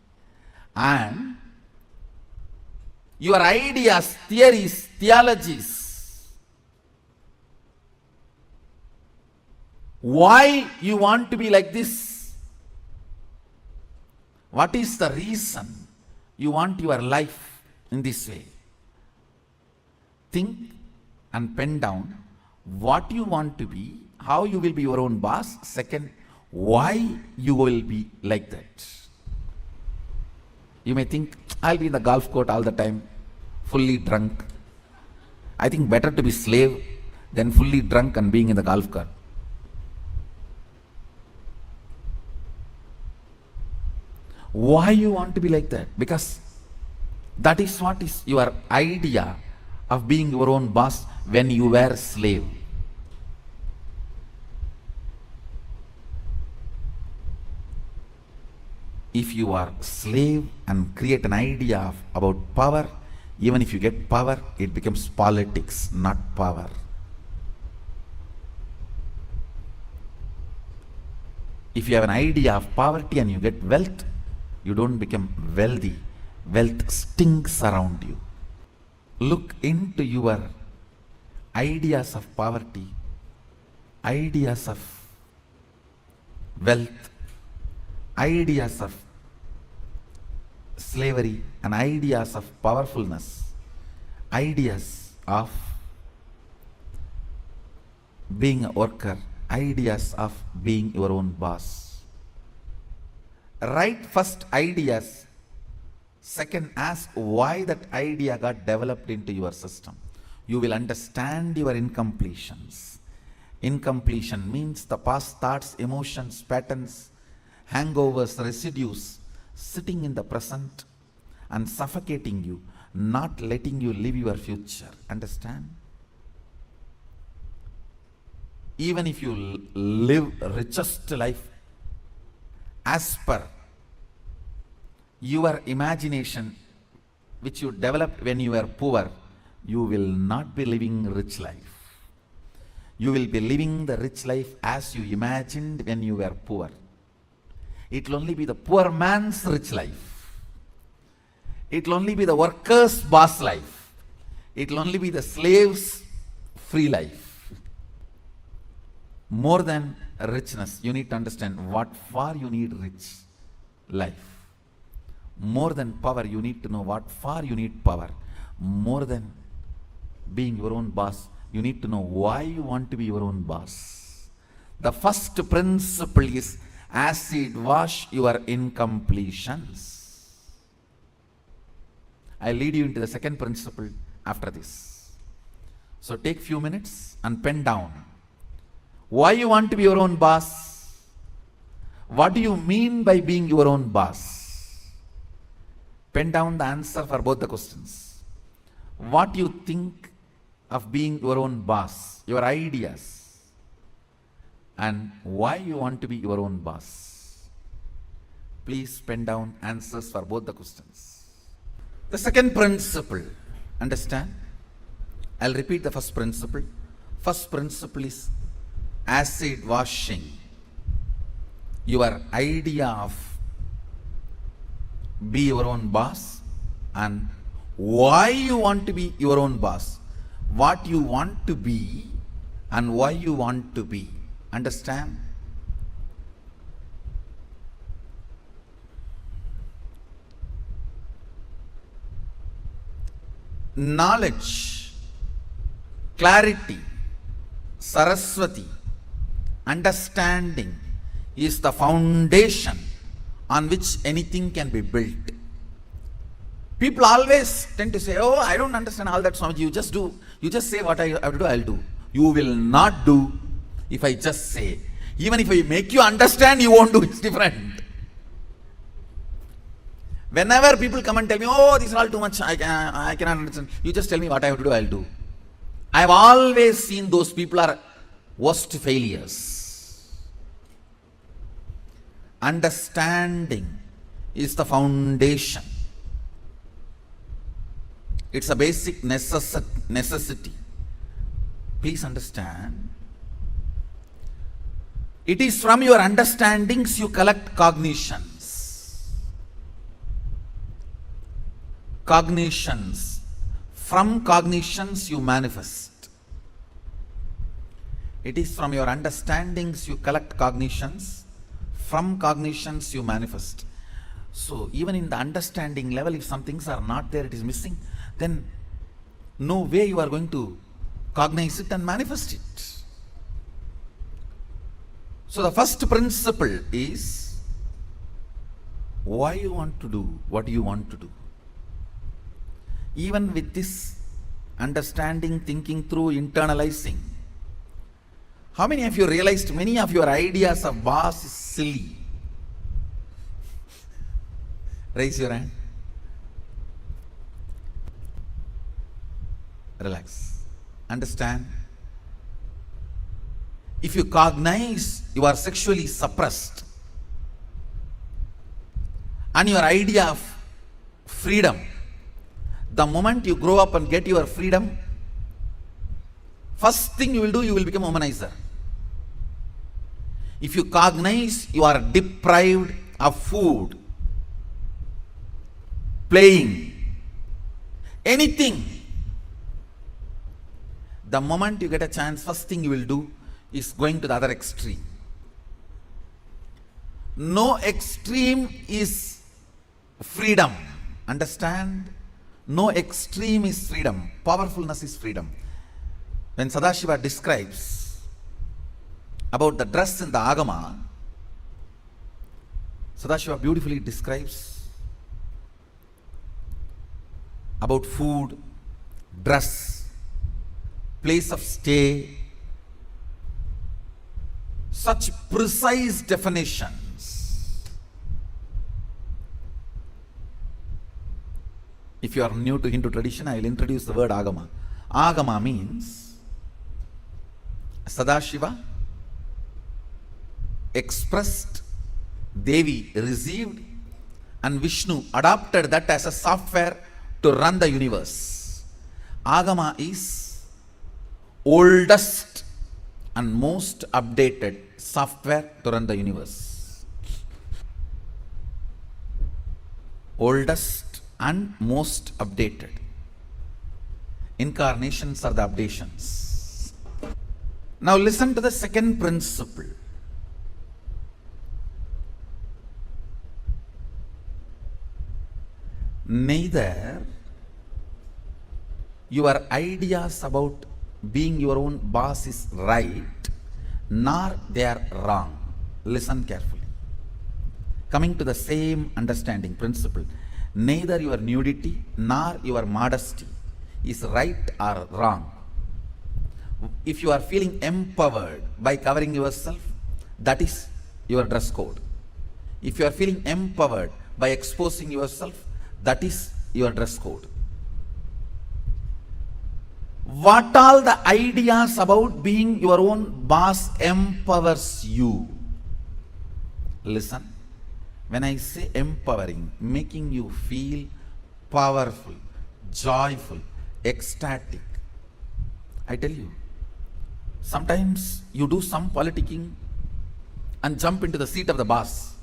And your ideas, theories, theologies, why you want to be like this? What is the reason you want your life in this way. Think and pen down what you want to be, how you will be your own boss. Second, why you will be like that. You may think, I'll be in the golf court all the time, fully drunk. I think better to be slave than fully drunk and being in the golf cart. Why you want to be like that? Because that is what is your idea of being your own boss when you were a slave. If you are slave and create an idea about power, even if you get power, it becomes politics, not power. If you have an idea of poverty and you get wealth, you don't become wealthy. Wealth stinks around you. Look into your ideas of poverty, ideas of wealth, ideas of slavery, and ideas of powerfulness, ideas of being a worker, ideas of being your own boss. Write first ideas. Second, ask why that idea got developed into your system. You will understand your incompletions. Incompletion means the past thoughts, emotions, patterns, hangovers, residues sitting in the present and suffocating you, not letting you live your future. Understand? Even if you live richest life as per your imagination which you developed when you were poor, you will not be living rich life. You will be living the rich life as you imagined when you were poor. It will only be the poor man's rich life. It will only be the worker's boss life. It will only be the slave's free life. More than richness, you need to understand what for you need rich life. More than power, you need to know what for you need power. More than being your own boss, you need to know why you want to be your own boss. The first principle is acid wash your incompletions. I'll lead you into the second principle after this. So take few minutes and pen down why you want to be your own boss. What do you mean by being your own boss? Pen down the answer for both the questions. What you think of being your own boss, your ideas, and why you want to be your own boss. Please pen down answers for both the questions. The second principle, understand? I'll repeat the first principle. First principle is acid washing your idea of be your own boss and why you want to be your own boss, what you want to be and why you want to be. Understand? Knowledge, clarity, Saraswati, understanding is the foundation on which anything can be built. People always tend to say, oh, I don't understand all that, Swamiji. You just do. You just say what I have to do, I'll do. You will not do if I just say. Even if I make you understand, you won't do. It's different. Whenever people come and tell me, oh, this is all too much, I cannot understand. You just tell me what I have to do, I'll do. I have always seen those people are worst failures. Understanding is the foundation. It's a basic necessity. Please understand. It is from your understandings you collect cognitions. Cognitions. From cognitions you manifest. It is from your understandings you collect cognitions. From cognitions you manifest. So even in the understanding level, if some things are not there, it is missing, then no way you are going to cognize it and manifest it. So the first principle is why you want to do what you want to do. Even with this understanding, thinking through, internalizing, how many of you realized many of your ideas of boss is silly? Raise your hand. Relax. Understand. If you cognize you are sexually suppressed and your idea of freedom, the moment you grow up and get your freedom, first thing you will do, you will become a womanizer. If you cognize you are deprived of food, playing, anything, the moment you get a chance, first thing you will do is going to the other extreme. No extreme is freedom. Understand? No extreme is freedom. Powerfulness is freedom. When Sadashiva describes about the dress in the Agama, Sadashiva beautifully describes about food, dress, place of stay, such precise definitions. If you are new to Hindu tradition, I will introduce the word Agama. Agama means Sadashiva expressed, Devi received, and Vishnu adopted that as a software to run the universe. Agama is oldest and most updated software to run the universe. Oldest and most updated. Incarnations are the updations. Now listen to the second principle. Neither your ideas about being your own boss is right, nor they are wrong. Listen carefully. Coming to the same understanding principle, neither your nudity nor your modesty is right or wrong. If you are feeling empowered by covering yourself, that is your dress code. If you are feeling empowered by exposing yourself, that is your dress code. What all the ideas about being your own boss empowers you? Listen, when I say empowering, making you feel powerful, joyful, ecstatic, I tell you, sometimes you do some politicking and jump into the seat of the boss.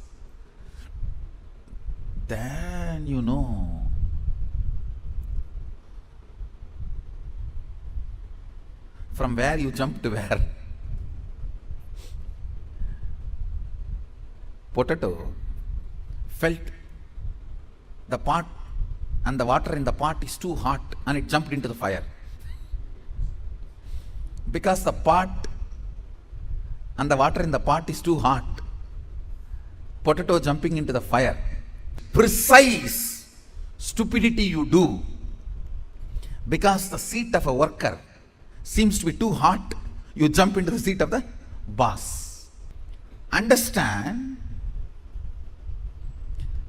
Then you know from where you jump to where. Potato felt the pot and the water in the pot is too hot and it jumped into the fire. Because the pot and the water in the pot is too hot, potato jumping into the fire. Precise stupidity you do because the seat of a worker seems to be too hot, you jump into the seat of the boss. Understand,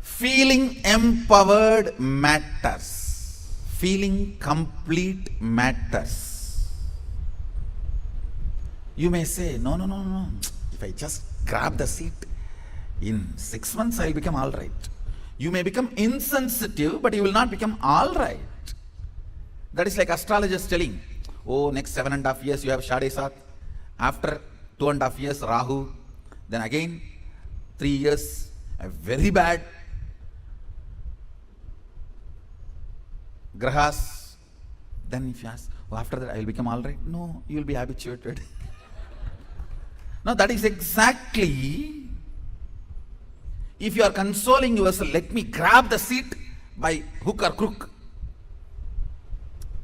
feeling empowered matters. Feeling complete matters. You may say, no. If I just grab the seat, in 6 months I will become all right. You may become insensitive, but you will not become all right. That is like astrologers telling, oh, next 7.5 years you have Shade Sat. After 2.5 years, Rahu. Then again, 3 years, very bad Grahas. Then if you ask, oh, after that I will become all right. No, you will be habituated. No, that is exactly If you are consoling yourself, let me grab the seat by hook or crook.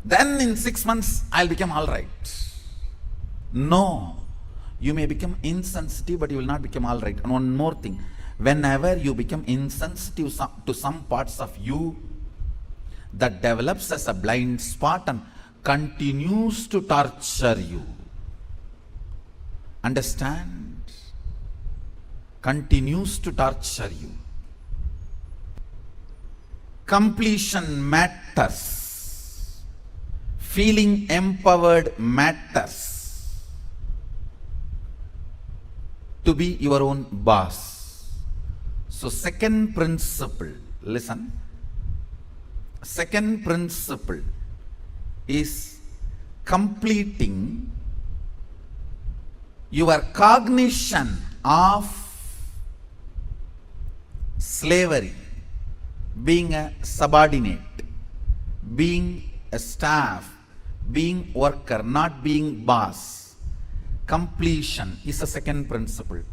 Then in 6 months, I'll become all right. No. You may become insensitive, but you will not become all right. And one more thing. Whenever you become insensitive to some parts of you, that develops as a blind spot and continues to torture you. Understand? Continues to torture you. Completion matters. Feeling empowered matters. To be your own boss. So second principle, listen. Second principle is completing your cognition of slavery, being a subordinate, being a staff, being worker, not being boss. Completion is the second principle.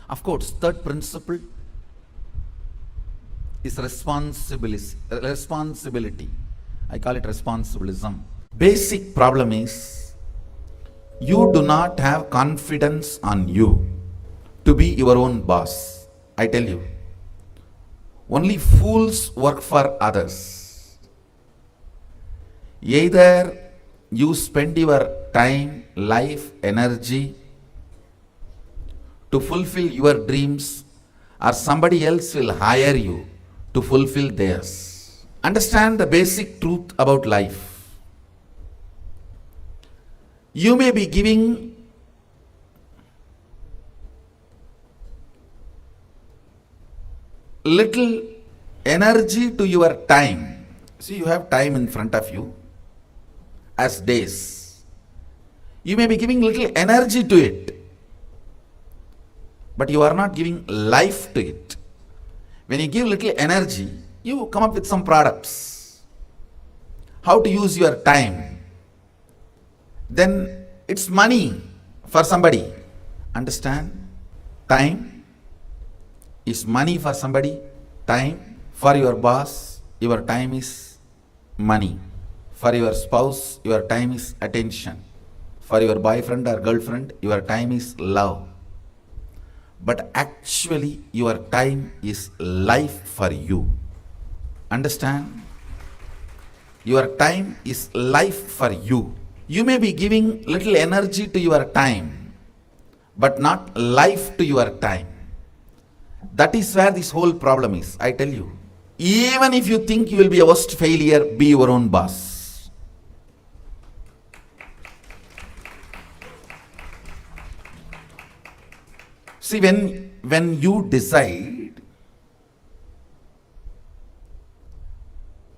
Of course, third principle is responsibility. I call it responsibilism. Basic problem is you do not have confidence on you to be your own boss. I tell you, only fools work for others. Either you spend your time, life, energy to fulfill your dreams, or somebody else will hire you to fulfill theirs. Understand the basic truth about life. You may be giving little energy to your time. See, you have time in front of you as days. You may be giving little energy to it, but you are not giving life to it. When you give little energy, you come up with some products. How to use your time. Then it's money for somebody. Understand? Time is money for somebody. Time for your boss, your time is money. For your spouse, your time is attention. For your boyfriend or girlfriend, your time is love. But actually, your time is life for you. Understand? Your time is life for you. You may be giving little energy to your time, but not life to your time. That is where this whole problem is, I tell you. Even if you think you will be a worst failure, be your own boss. See, when you decide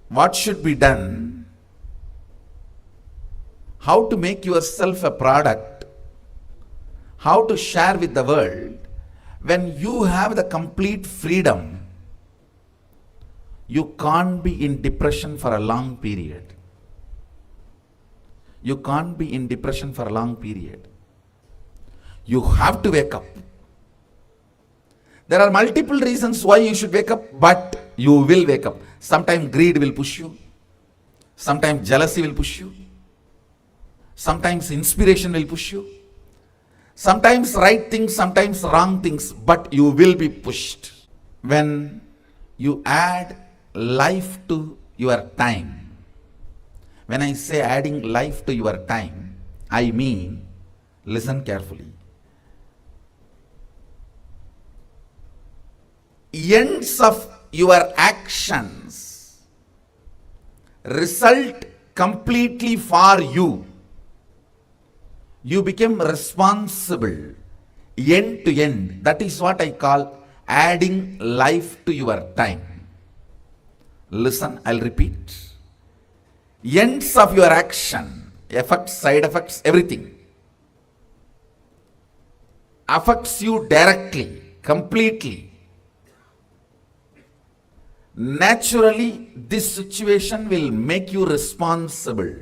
what should be done, how to make yourself a product, how to share with the world, when you have the complete freedom, you can't be in depression for a long period. You can't be in depression for a long period. You have to wake up. There are multiple reasons why you should wake up, but you will wake up. Sometimes greed will push you. Sometimes jealousy will push you. Sometimes inspiration will push you. Sometimes right things, sometimes wrong things, but you will be pushed. When you add life to your time, when I say adding life to your time, I mean, listen carefully. Ends of your actions result completely for you. You become responsible end to end. That is what I call adding life to your time. Listen, I'll repeat. Ends of your action, effects, side effects, everything affects you directly, completely. Naturally, this situation will make you responsible.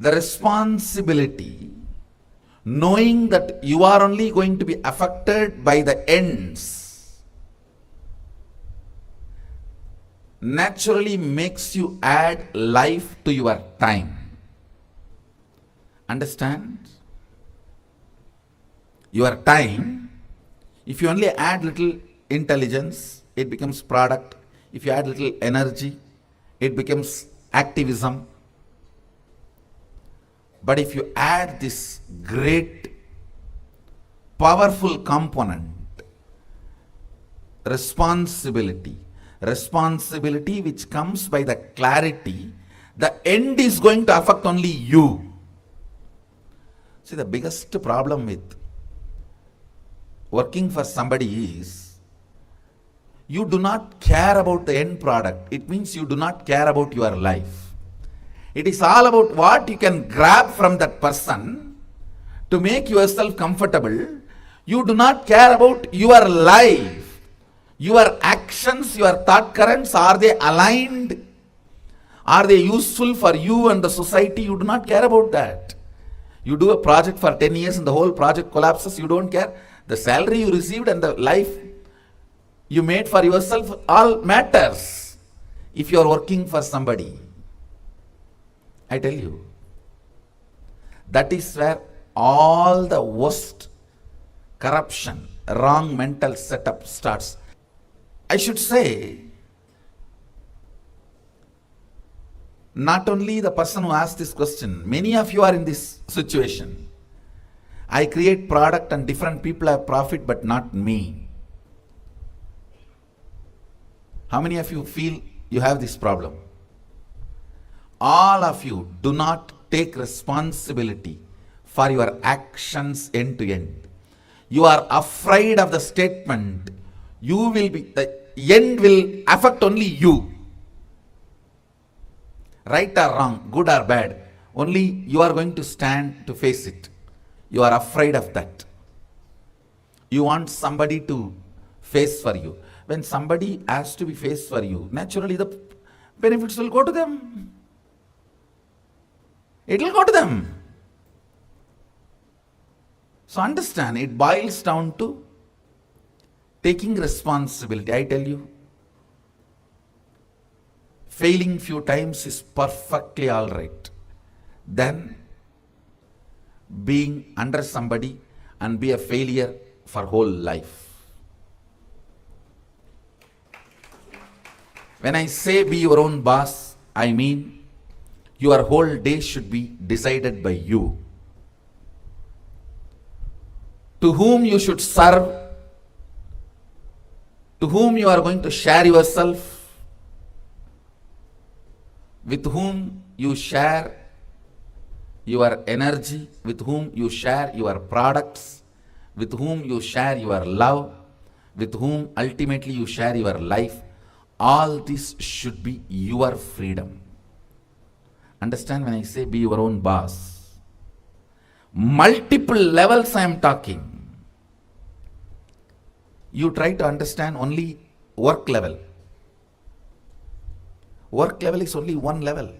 The responsibility knowing that you are only going to be affected by the ends, naturally makes you add life to your time. Understand? Your time, if you only add little intelligence, it becomes product. If you add little energy, it becomes activism. But if you add this great, powerful component, responsibility which comes by the clarity, the end is going to affect only you. See, the biggest problem with working for somebody is you do not care about the end product. It means you do not care about your life. It is all about what you can grab from that person to make yourself comfortable. You do not care about your life. Your actions, your thought currents, are they aligned? Are they useful for you and the society? You do not care about that. You do a project for 10 years and the whole project collapses, you don't care. The salary you received and the life you made for yourself all matters if you are working for somebody. I tell you, that is where all the worst corruption, wrong mental setup starts. I should say, not only the person who asked this question, many of you are in this situation. I create product and different people have profit, but not me. How many of you feel you have this problem? All of you do not take responsibility for your actions end to end. You are afraid of the statement, the end will affect only you. Right or wrong, good or bad, only you are going to stand to face it. You are afraid of that. You want somebody to face for you. When somebody has to be faced for you, naturally the benefits will go to them. It will go to them. So understand, it boils down to taking responsibility. I tell you, failing few times is perfectly all right. Then being under somebody and be a failure for whole life. When I say be your own boss, I mean your whole day should be decided by you. To whom you should serve, to whom you are going to share yourself, with whom you share your energy, with whom you share your products, with whom you share your love, with whom ultimately you share your life. All this should be your freedom. Understand when I say be your own boss? Multiple levels I am talking. You try to understand only work level. Work level is only one level.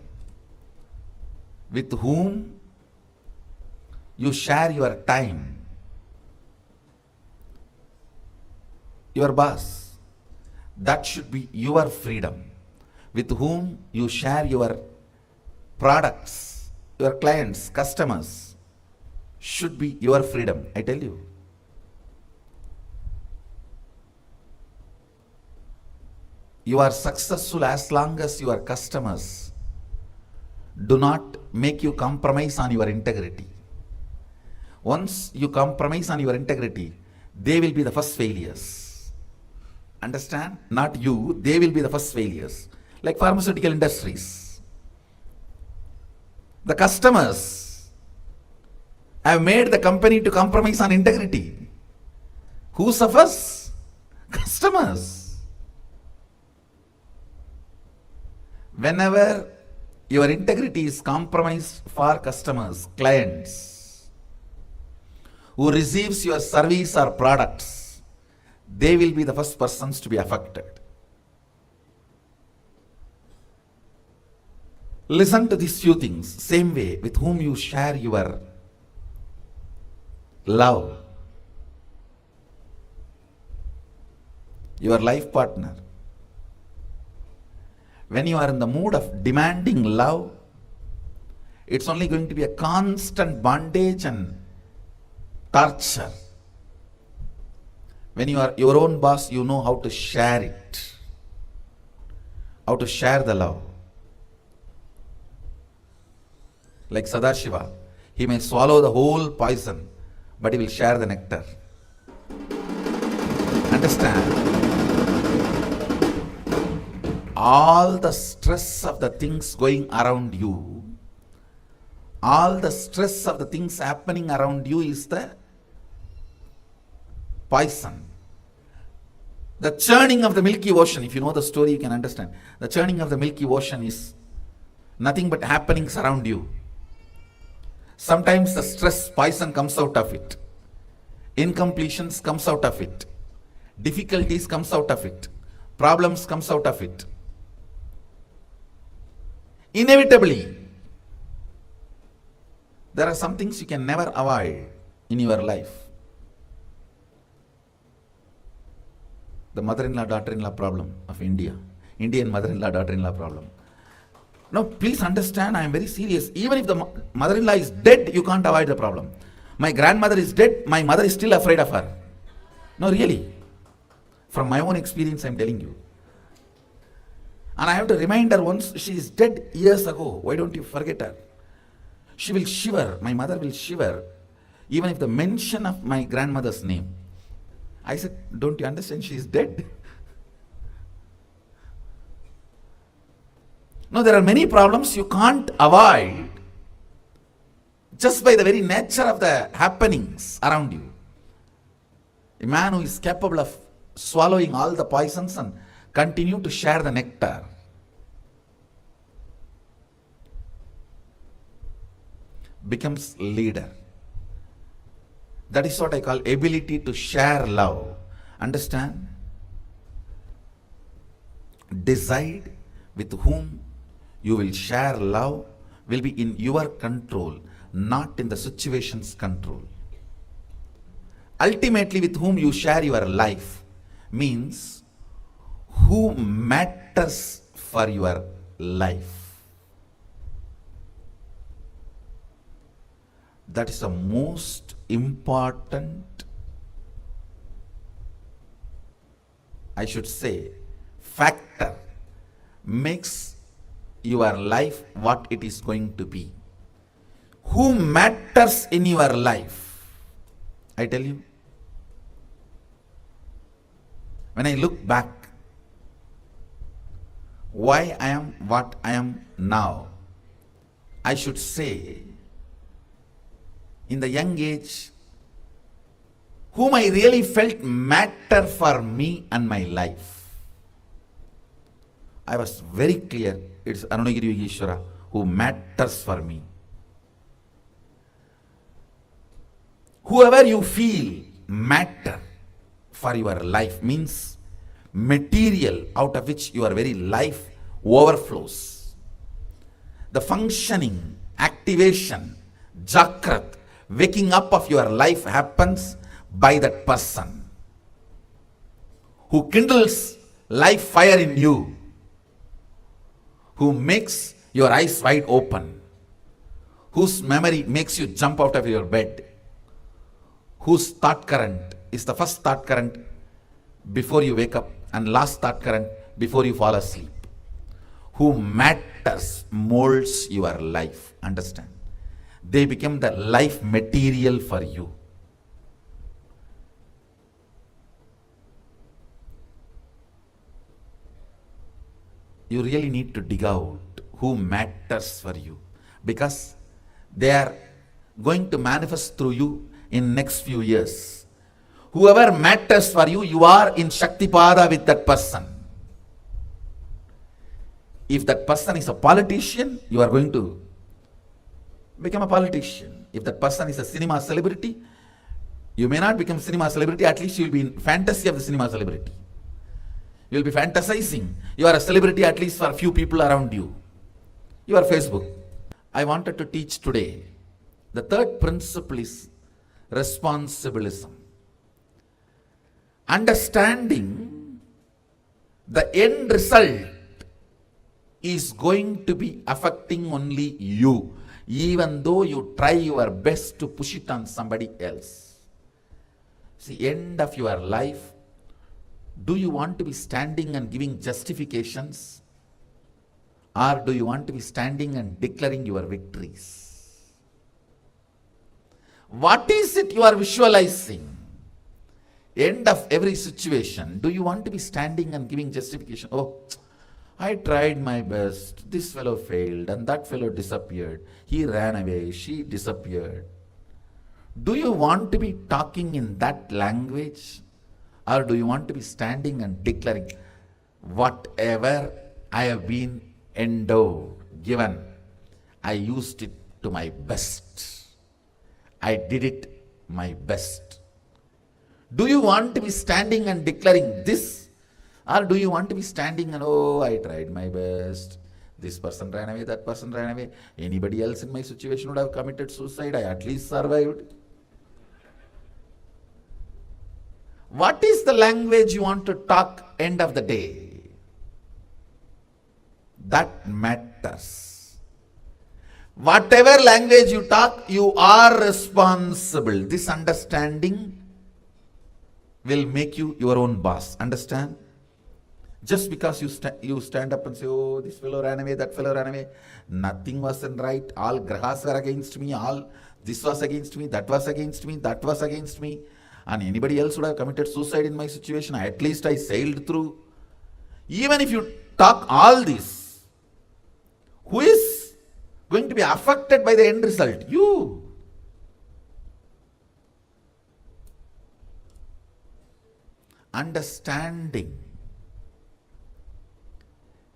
With whom you share your time. Your boss. That should be your freedom. With whom you share your products, your clients, customers, should be your freedom. I tell you. You are successful as long as your customers do not make you compromise on your integrity. Once you compromise on your integrity, they will be the first failures. Understand? Not you, they will be the first failures. Like pharmaceutical industries. The customers have made the company to compromise on integrity. Who suffers? Customers. Whenever your integrity is compromised for customers, clients, who receives your service or products, they will be the first persons to be affected. Listen to these few things. Same way, with whom you share your love. Your life partner. When you are in the mood of demanding love, it's only going to be a constant bondage and torture. When you are your own boss, you know how to share it, how to share the love. Like Sadashiva, he may swallow the whole poison, but he will share the nectar. Understand? All the stress of the things going around you, all the stress of the things happening around you is the poison. The churning of the Milky Ocean, if you know the story, you can understand. The churning of the Milky Ocean is nothing but happenings around you. Sometimes the stress poison comes out of it. Incompletions comes out of it. Difficulties comes out of it. Problems comes out of it. Inevitably, there are some things you can never avoid in your life. The mother-in-law, daughter-in-law problem of India. Indian mother-in-law, daughter-in-law problem. Now, please understand, I am very serious. Even if the mother-in-law is dead, you can't avoid the problem. My grandmother is dead, my mother is still afraid of her. No, really. From my own experience, I am telling you. And I have to remind her once, she is dead years ago. Why don't you forget her? She will shiver, my mother will shiver, even if the mention of my grandmother's name. I said, don't you understand, she is dead? No, there are many problems you can't avoid just by the very nature of the happenings around you. A man who is capable of swallowing all the poisons and continue to share the nectar becomes leader. That is what I call ability to share love. Understand? Decide with whom you will share love will be in your control, not in the situation's control. Ultimately, with whom you share your life means who matters for your life. That is the most important, I should say, factor makes your life what it is going to be. Who matters in your life? I tell you, when I look back, why I am what I am now, I should say, in the young age, whom I really felt matter for me and my life. I was very clear, it's Arunagiri Yogeshwara who matters for me. Whoever you feel matter for your life means material out of which your very life overflows. The functioning, activation, Jakrat, waking up of your life happens by that person who kindles life fire in you, who makes your eyes wide open, whose memory makes you jump out of your bed, whose thought current is the first thought current before you wake up and last thought current before you fall asleep, who matters, molds your life. Understand? They become the life material for you. You really need to dig out who matters for you, because they are going to manifest through you in next few years. Whoever matters for you, you are in Shakti Pada with that person. If that person is a politician, you are going to become a politician. If that person is a cinema celebrity, you may not become cinema celebrity, at least you will be in fantasy of the cinema celebrity. You will be fantasizing. You are a celebrity at least for a few people around you. You are Facebook. I wanted to teach today. The third principle is responsibilism. Understanding the end result is going to be affecting only you, even though you try your best to push it on somebody else. See, end of your life, do you want to be standing and giving justifications, or do you want to be standing and declaring your victories? What is it you are visualizing? End of every situation, do you want to be standing and giving justification? Oh, I tried my best, this fellow failed, and that fellow disappeared, he ran away, she disappeared. Do you want to be talking in that language, or do you want to be standing and declaring, whatever I have been endowed, given, I used it to my best, I did it my best? Do you want to be standing and declaring this, or do you want to be standing and, oh, I tried my best, this person ran away, that person ran away, anybody else in my situation would have committed suicide, I at least survived? What is the language you want to talk end of the day? That matters. Whatever language you talk, you are responsible. This understanding will make you your own boss. Understand? Just because you stand up and say, oh, this fellow ran away, that fellow ran away, nothing wasn't right, all grahas were against me, all this was against me, that was against me, that was against me, and anybody else would have committed suicide in my situation, at least I sailed through. Even if you talk all this, who is going to be affected by the end result? You. Understanding.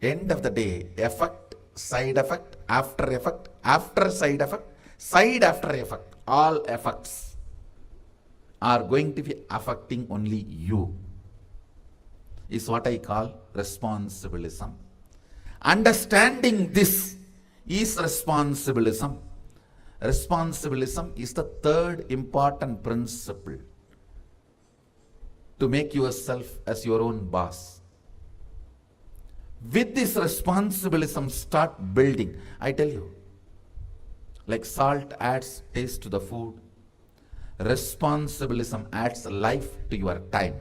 End of the day, effect, side effect, after side effect, side after effect, all effects are going to be affecting only you, is what I call responsibilism. Understanding this is responsibilism. Responsibilism is the third important principle to make yourself as your own boss. With this responsibilism, start building. I tell you, like salt adds taste to the food, responsibilism adds life to your time.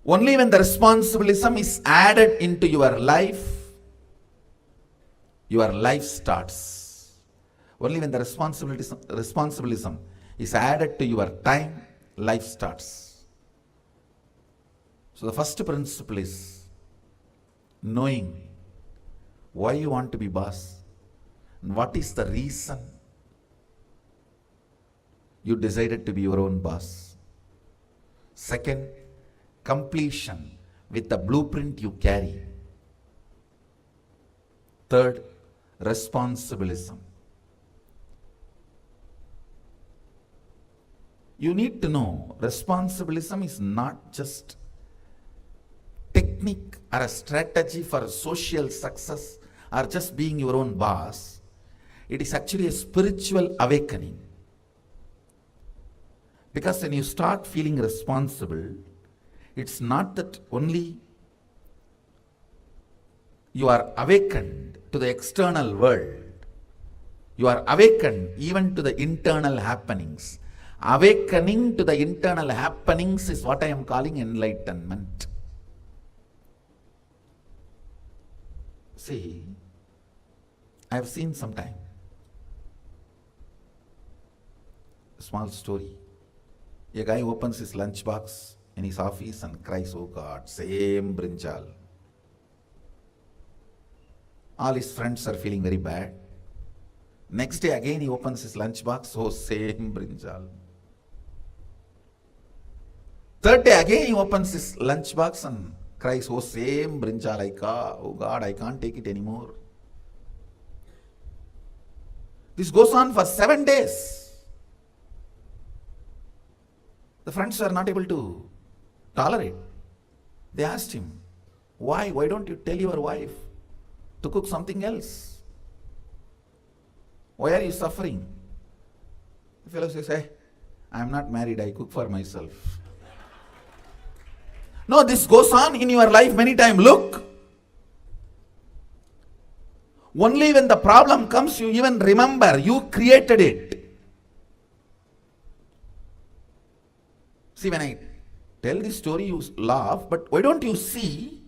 Only when the responsibilism is added into your life starts. Only when the responsibilism is added to your time, life starts. So the first principle is knowing why you want to be boss and what is the reason you decided to be your own boss. Second, completion with the blueprint you carry. Third, responsibilism. You need to know responsibilism is not just technique or a strategy for social success or just being your own boss. It is actually a spiritual awakening. Because when you start feeling responsible, it's not that only you are awakened to the external world, you are awakened even to the internal happenings. Awakening to the internal happenings is what I am calling enlightenment. See, I have seen sometime a small story. A guy opens his lunchbox in his office and cries, oh God, same brinjal. All his friends are feeling very bad. Next day again he opens his lunchbox, oh same brinjal. Third day again he opens his lunchbox and cries, oh same brinjal, oh God, I can't take it anymore. This goes on for 7 days. The friends were not able to tolerate. They asked him, why don't you tell your wife to cook something else? Why are you suffering? The fellow says, hey, I'm not married, I cook for myself. No, this goes on in your life many times. Look, only when the problem comes, you even remember you created it. See, when I tell this story, you laugh, but why don't you see?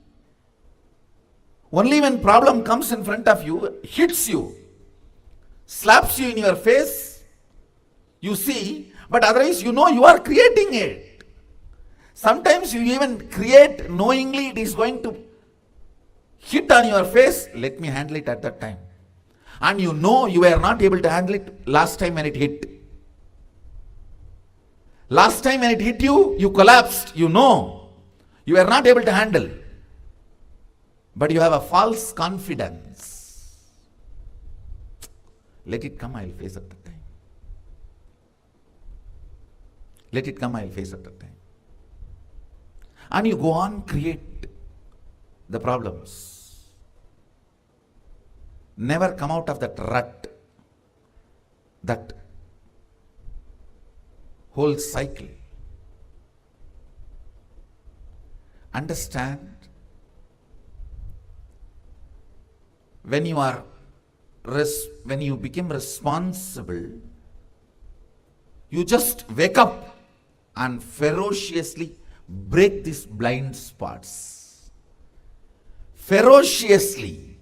Only when problem comes in front of you, hits you, slaps you in your face, you see, but otherwise you know you are creating it. Sometimes you even create knowingly it is going to hit on your face, let me handle it at that time. And you know you were not able to handle it last time when it hit. Last time when it hit you, you collapsed, you know. You were not able to handle. But you have a false confidence. Let it come, I'll face at that time. Let it come, I'll face at that time. And you go on, create the problems. Never come out of that rut, that whole cycle. Understand, when you become responsible, you just wake up and ferociously break these blind spots. Ferociously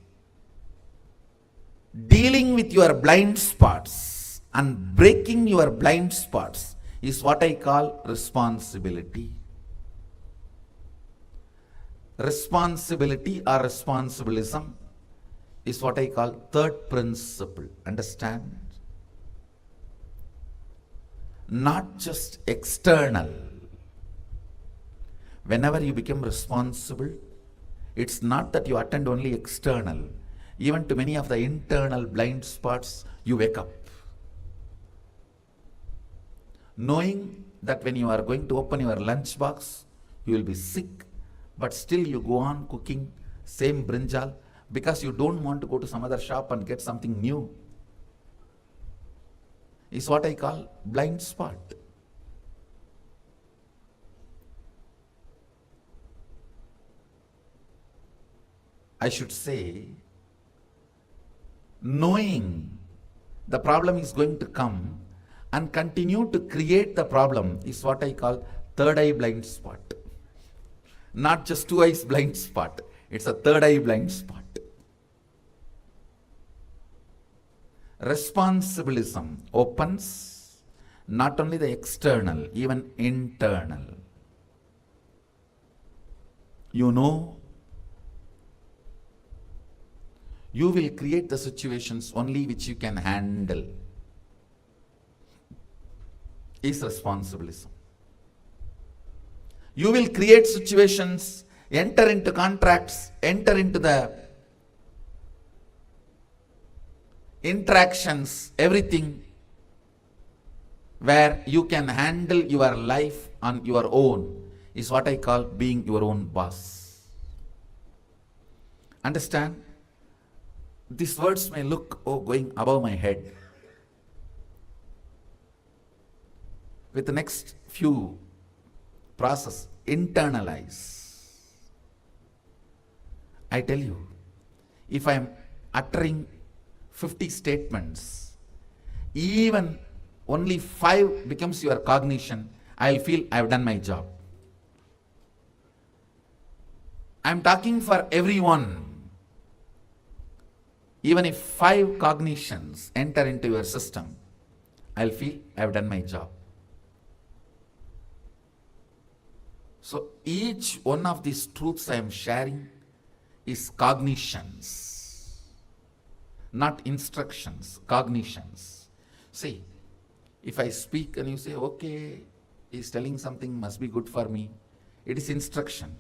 dealing with your blind spots and breaking your blind spots is what I call responsibility. Responsibility or responsibilism is what I call third principle. Understand? Not just external. Whenever you become responsible, it's not that you attend only external. Even to many of the internal blind spots, you wake up. Knowing that when you are going to open your lunch box, you will be sick, but still you go on cooking same brinjal because you don't want to go to some other shop and get something new. Is what I call blind spot. I should say, knowing the problem is going to come and continue to create the problem is what I call third eye blind spot. Not just two eyes blind spot, it's a third eye blind spot. Responsibilism opens not only the external, even internal. You know, you will create the situations only which you can handle. Is responsibilism. You will create situations, enter into contracts, enter into the interactions, everything where you can handle your life on your own is what I call being your own boss. Understand? These words may look, going above my head. With the next few process, internalize. I tell you, if I am uttering 50 statements, even only 5 becomes your cognition, I'll feel I've done my job. I'm talking for everyone. Even if 5 cognitions enter into your system, I'll feel I've done my job. So each one of these truths I am sharing is cognitions, not instructions, cognitions. See, if I speak and you say, okay, he's telling something must be good for me, it is instruction.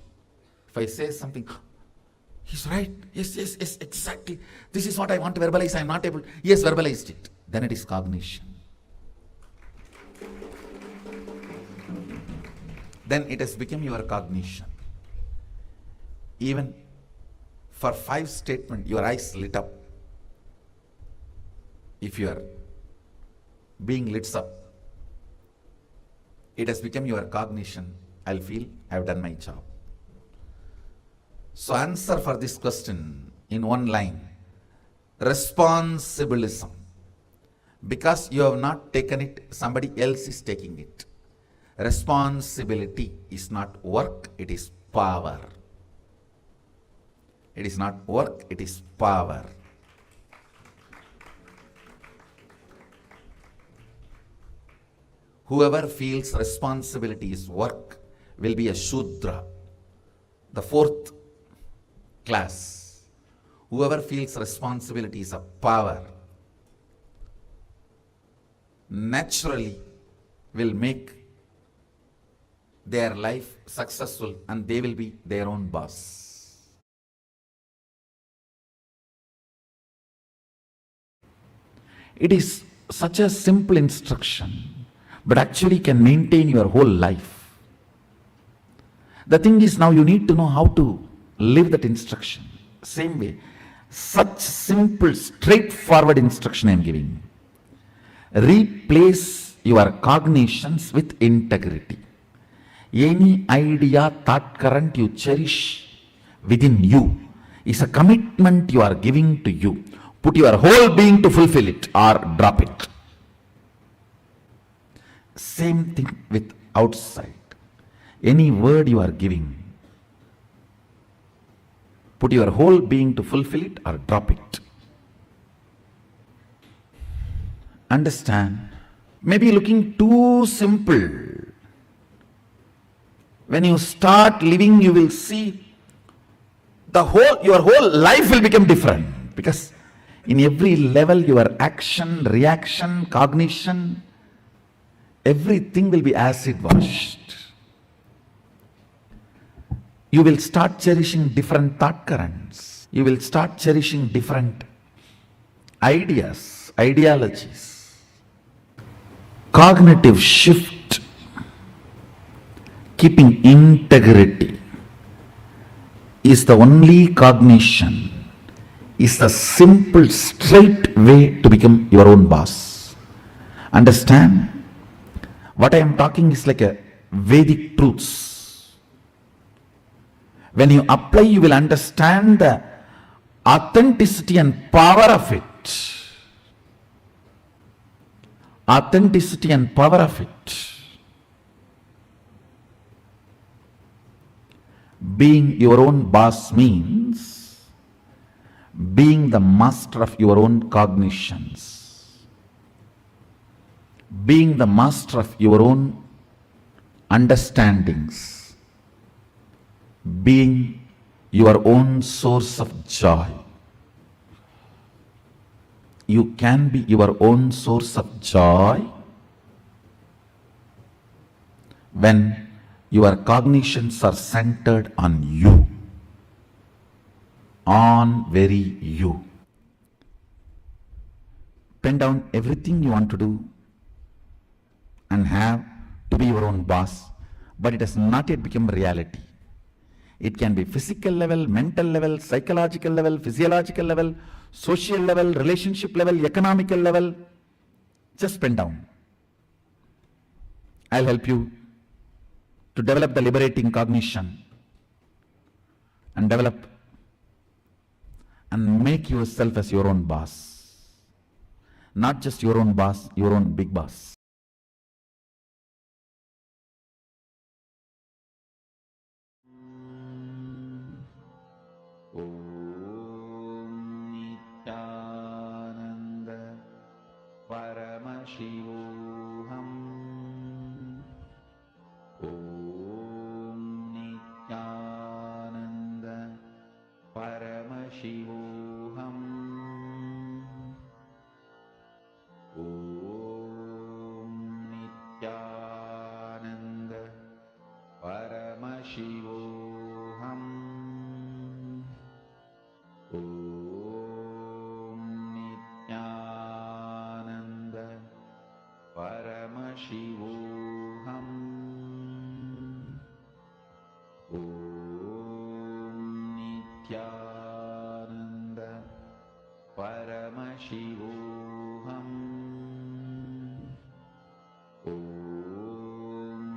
If I say something, he's right, yes, exactly, this is what I want to verbalize, I'm not able, yes, verbalized it, then it is cognition. Then it has become your cognition. Even for 5 statements, your eyes lit up. If you are being lit up, it has become your cognition. I'll feel I've done my job. So answer for this question in one line. Responsibilism. Because you have not taken it, somebody else is taking it. Responsibility is not work, it is power. It is not work, it is power. Whoever feels responsibility is work will be a Shudra, the fourth class. Whoever feels responsibility is a power, naturally will make their life successful and they will be their own boss. It is such a simple instruction, but actually can maintain your whole life. The thing is, now you need to know how to live that instruction. Same way, such simple, straightforward instruction I am giving. Replace your cognitions with integrity. Any idea, thought current you cherish within you is a commitment you are giving to you. Put your whole being to fulfill it or drop it. Same thing with outside. Any word you are giving, put your whole being to fulfill it or drop it. Understand? Maybe looking too simple. When you start living, you will see your whole life will become different, because in every level your action, reaction, cognition, everything will be acid washed. You will start cherishing different thought currents. You will start cherishing different ideas, ideologies. Cognitive shift, keeping integrity, is the only cognition, is the simple, straight way to become your own boss. Understand? What I am talking is like a Vedic truths. When you apply, you will understand the authenticity and power of it. Authenticity and power of it. Being your own boss means being the master of your own cognitions, being the master of your own understandings, being your own source of joy. You can be your own source of joy when your cognitions are centered on you, on very you. Pen down everything you want to do and have to be your own boss, but it has not yet become reality. It can be physical level, mental level, psychological level, physiological level, social level, relationship level, economical level. Just pen down. I'll help you to develop the liberating cognition and develop and make yourself as your own boss. Not just your own boss, your own big boss. Om Nityananda Paramashivoham. Om Nityananda Paramashivoham. Om Nityananda Paramashivoham. Om Nityananda Paramashivoham. Om Nityananda Paramashivoham. Om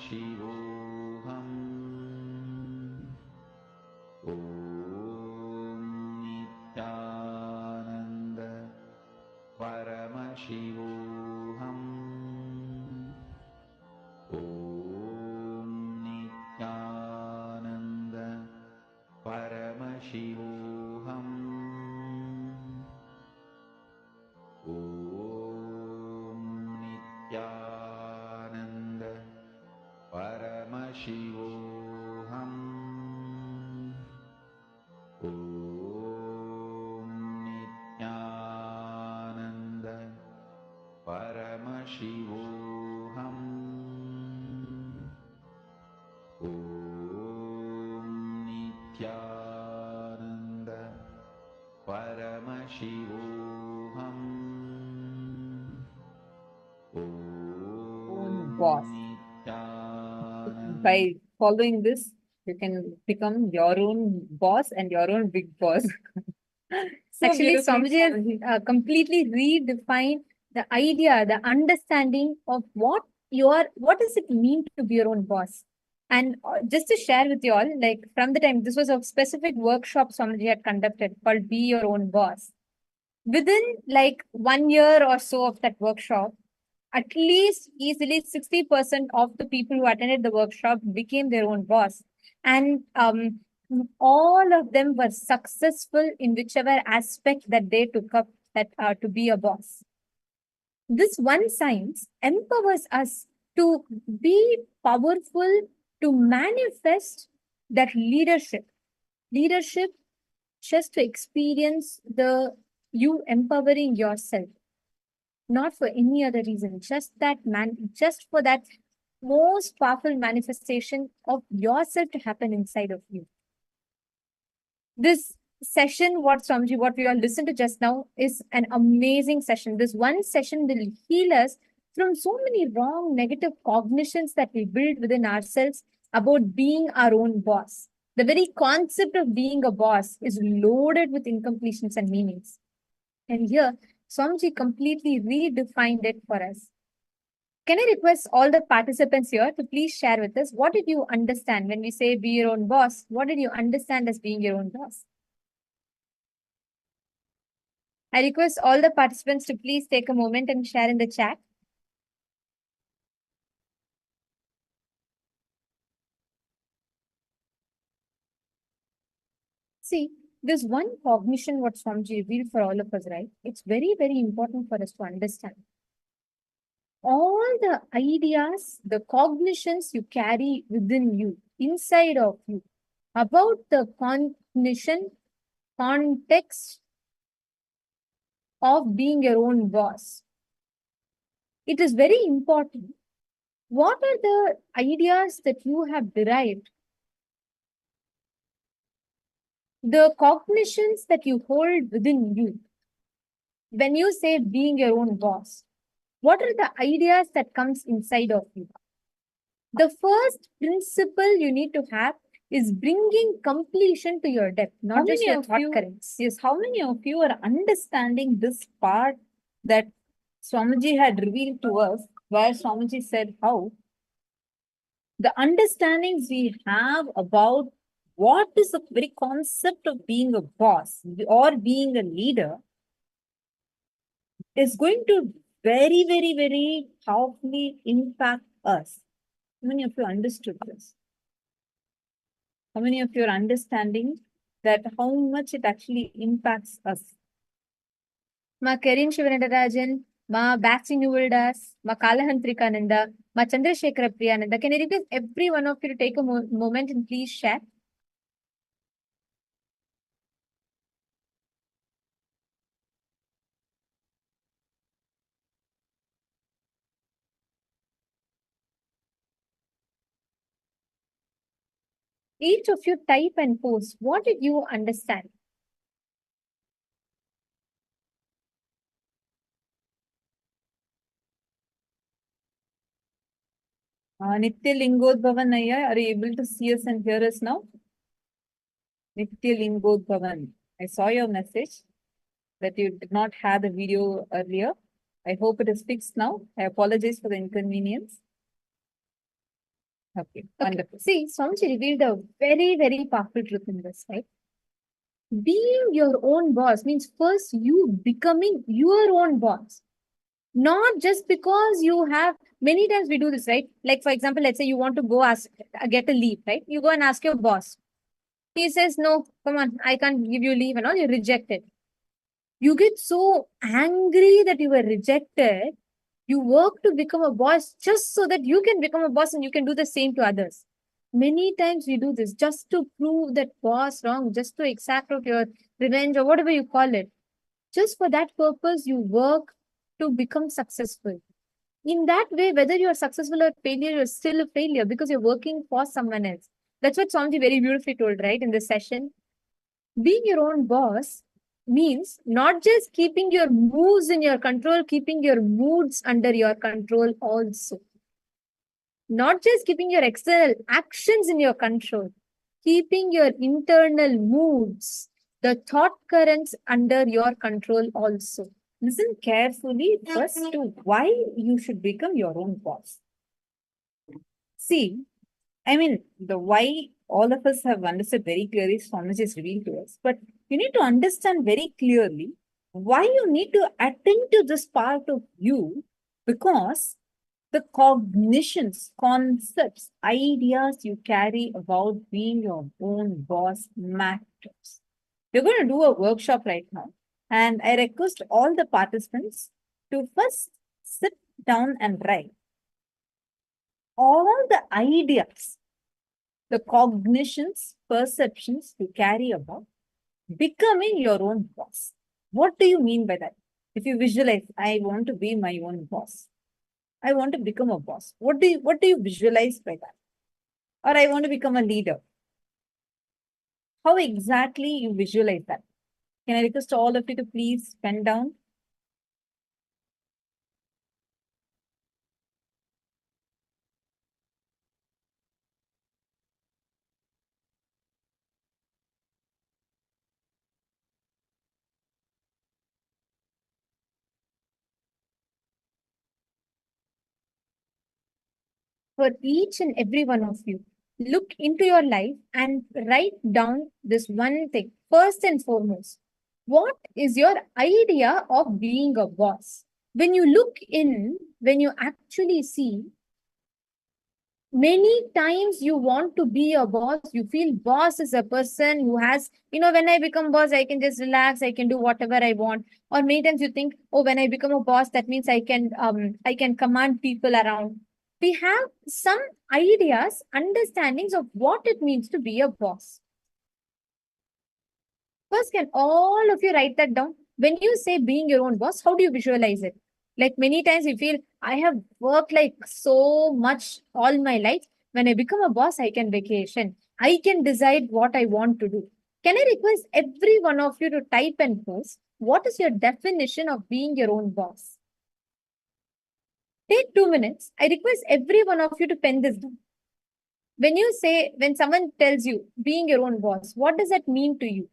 Paramashivoham Om Nityananda Paramashivoham Om Nityananda Paramashivoham Om Nityananda Paramashivoham Om Nityananda Paramashivoham Om Nityananda Paramashivoham Own boss. Nityananda By following this, you can become your own boss and your own big boss. So Actually, beautifully Swamiji has completely redefined the idea, the understanding of what does it mean to be your own boss. And just to share with you all, like from the time this was a specific workshop Swamiji had conducted called Be Your Own Boss. Within like 1 year or so of that workshop, at least easily 60% of the people who attended the workshop became their own boss. And all of them were successful in whichever aspect that they took up that to be a boss. This one science empowers us to be powerful, to manifest that leadership. Leadership just to experience you empowering yourself, not for any other reason, just for that most powerful manifestation of yourself to happen inside of you. This session, what we all listened to just now, is an amazing session. This one session will heal us from so many wrong, negative cognitions that we build within ourselves about being our own boss. The very concept of being a boss is loaded with incompletions and meanings. And here, Swamiji completely redefined it for us. Can I request all the participants here to please share with us, what did you understand when we say be your own boss? What did you understand as being your own boss? I request all the participants to please take a moment and share in the chat. See, this one cognition what Swamiji revealed for all of us, right? It's very, very important for us to understand. All the ideas, the cognitions you carry within you, inside of you, about the cognition, context of being your own boss. It is very important. What are the ideas that you have derived? The cognitions that you hold within you. When you say being your own boss, what are the ideas that comes inside of you? The first principle you need to have is bringing completion to your depth, not just your thought currents. Yes, how many of you are understanding this part that Swamiji had revealed to us, where Swamiji said how the understandings we have about what is the very concept of being a boss or being a leader is going to very, very, very powerfully impact us. How many of you understood this? How many of you are understanding that how much it actually impacts us? Ma Karin Shivanatarajan, Ma Baxi Nuvildas, Ma Kalahantrikananda, Ma Chandrasekhara Priyananda. Can I request every one of you to take a moment and please share? Each of you type and post. What did you understand? Nitya Lingodbhavan Ayya, are you able to see us and hear us now? Nitya Lingodbhavan, I saw your message that you did not have the video earlier. I hope it is fixed now. I apologize for the inconvenience. Okay, wonderful. See, Swamiji revealed a very, very powerful truth in this, right? Being your own boss means first you becoming your own boss. Not just because you have, many times we do this, right? Like, for example, let's say you want to go ask, get a leave, right? You go and ask your boss. He says, no, come on, I can't give you leave and all, you reject it. You get so angry that you were rejected. You work to become a boss just so that you can become a boss and you can do the same to others. Many times we do this just to prove that boss wrong, just to exact out your revenge or whatever you call it. Just for that purpose, you work to become successful. In that way, whether you're successful or failure, you're still a failure because you're working for someone else. That's what Swamiji very beautifully told, right, in this session. Being your own boss means not just keeping your moves in your control, keeping your moods under your control also. Not just keeping your external actions in your control, keeping your internal moods, the thought currents under your control also. Listen carefully first to why you should become your own boss. See, I mean, the why all of us have understood very clearly, Swamiji has revealed to us. But you need to understand very clearly why you need to attend to this part of you, because the cognitions, concepts, ideas you carry about being your own boss matters. We're going to do a workshop right now, and I request all the participants to first sit down and write all the ideas, the cognitions, perceptions you carry about becoming your own boss. What do you mean by that? If you visualize, I want to be my own boss. I want to become a boss. What do you visualize by that? Or I want to become a leader. How exactly you visualize that? Can I request all of you to please pen down? For each and every one of you, look into your life and write down this one thing. First and foremost, what is your idea of being a boss? When you look in, when you actually see, many times you want to be a boss, you feel boss is a person who has, when I become boss, I can just relax, I can do whatever I want. Or many times you think, oh, when I become a boss, that means I can command people around. We have some ideas, understandings of what it means to be a boss. First, can all of you write that down? When you say being your own boss, how do you visualize it? Like many times you feel, I have worked like so much all my life. When I become a boss, I can vacation. I can decide what I want to do. Can I request every one of you to type and post, what is your definition of being your own boss? Take 2 minutes. I request every one of you to pen this down. When someone tells you being your own boss, what does that mean to you?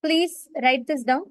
Please write this down.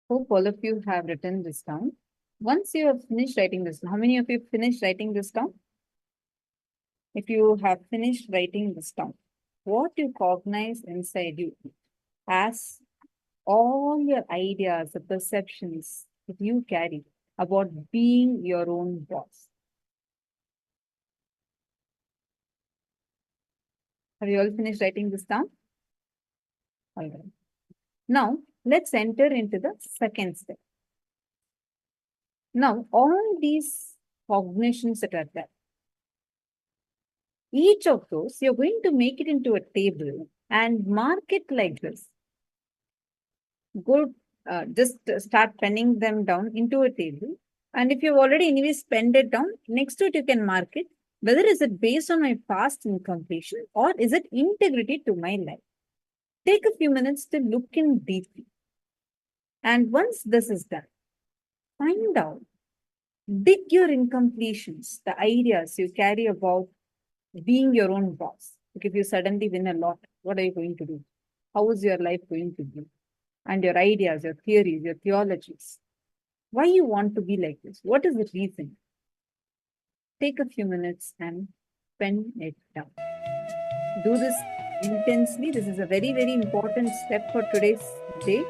Hope all of you have written this down. Once you have finished writing this, how many of you finished writing this down? If you have finished writing this down, what you cognize inside you as all your ideas, the perceptions that you carry about being your own boss. Have you all finished writing this down? All right. Now, let's enter into the second step. Now, all these cognitions that are there, each of those, you're going to make it into a table and mark it like this. Go, just start penning them down into a table. And if you've already anyways penned it down, next to it, you can mark it. Whether is it based on my past incompletion or is it integrity to my life? Take a few minutes to look in deeply. And once this is done, find out, dig your incompletions, the ideas you carry about being your own boss. Like if you suddenly win a lot, what are you going to do? How is your life going to be? And your ideas, your theories, your theologies. Why you want to be like this? What is the reason? Take a few minutes and pen it down. Do this intensely. This is a very, very important step for today's day.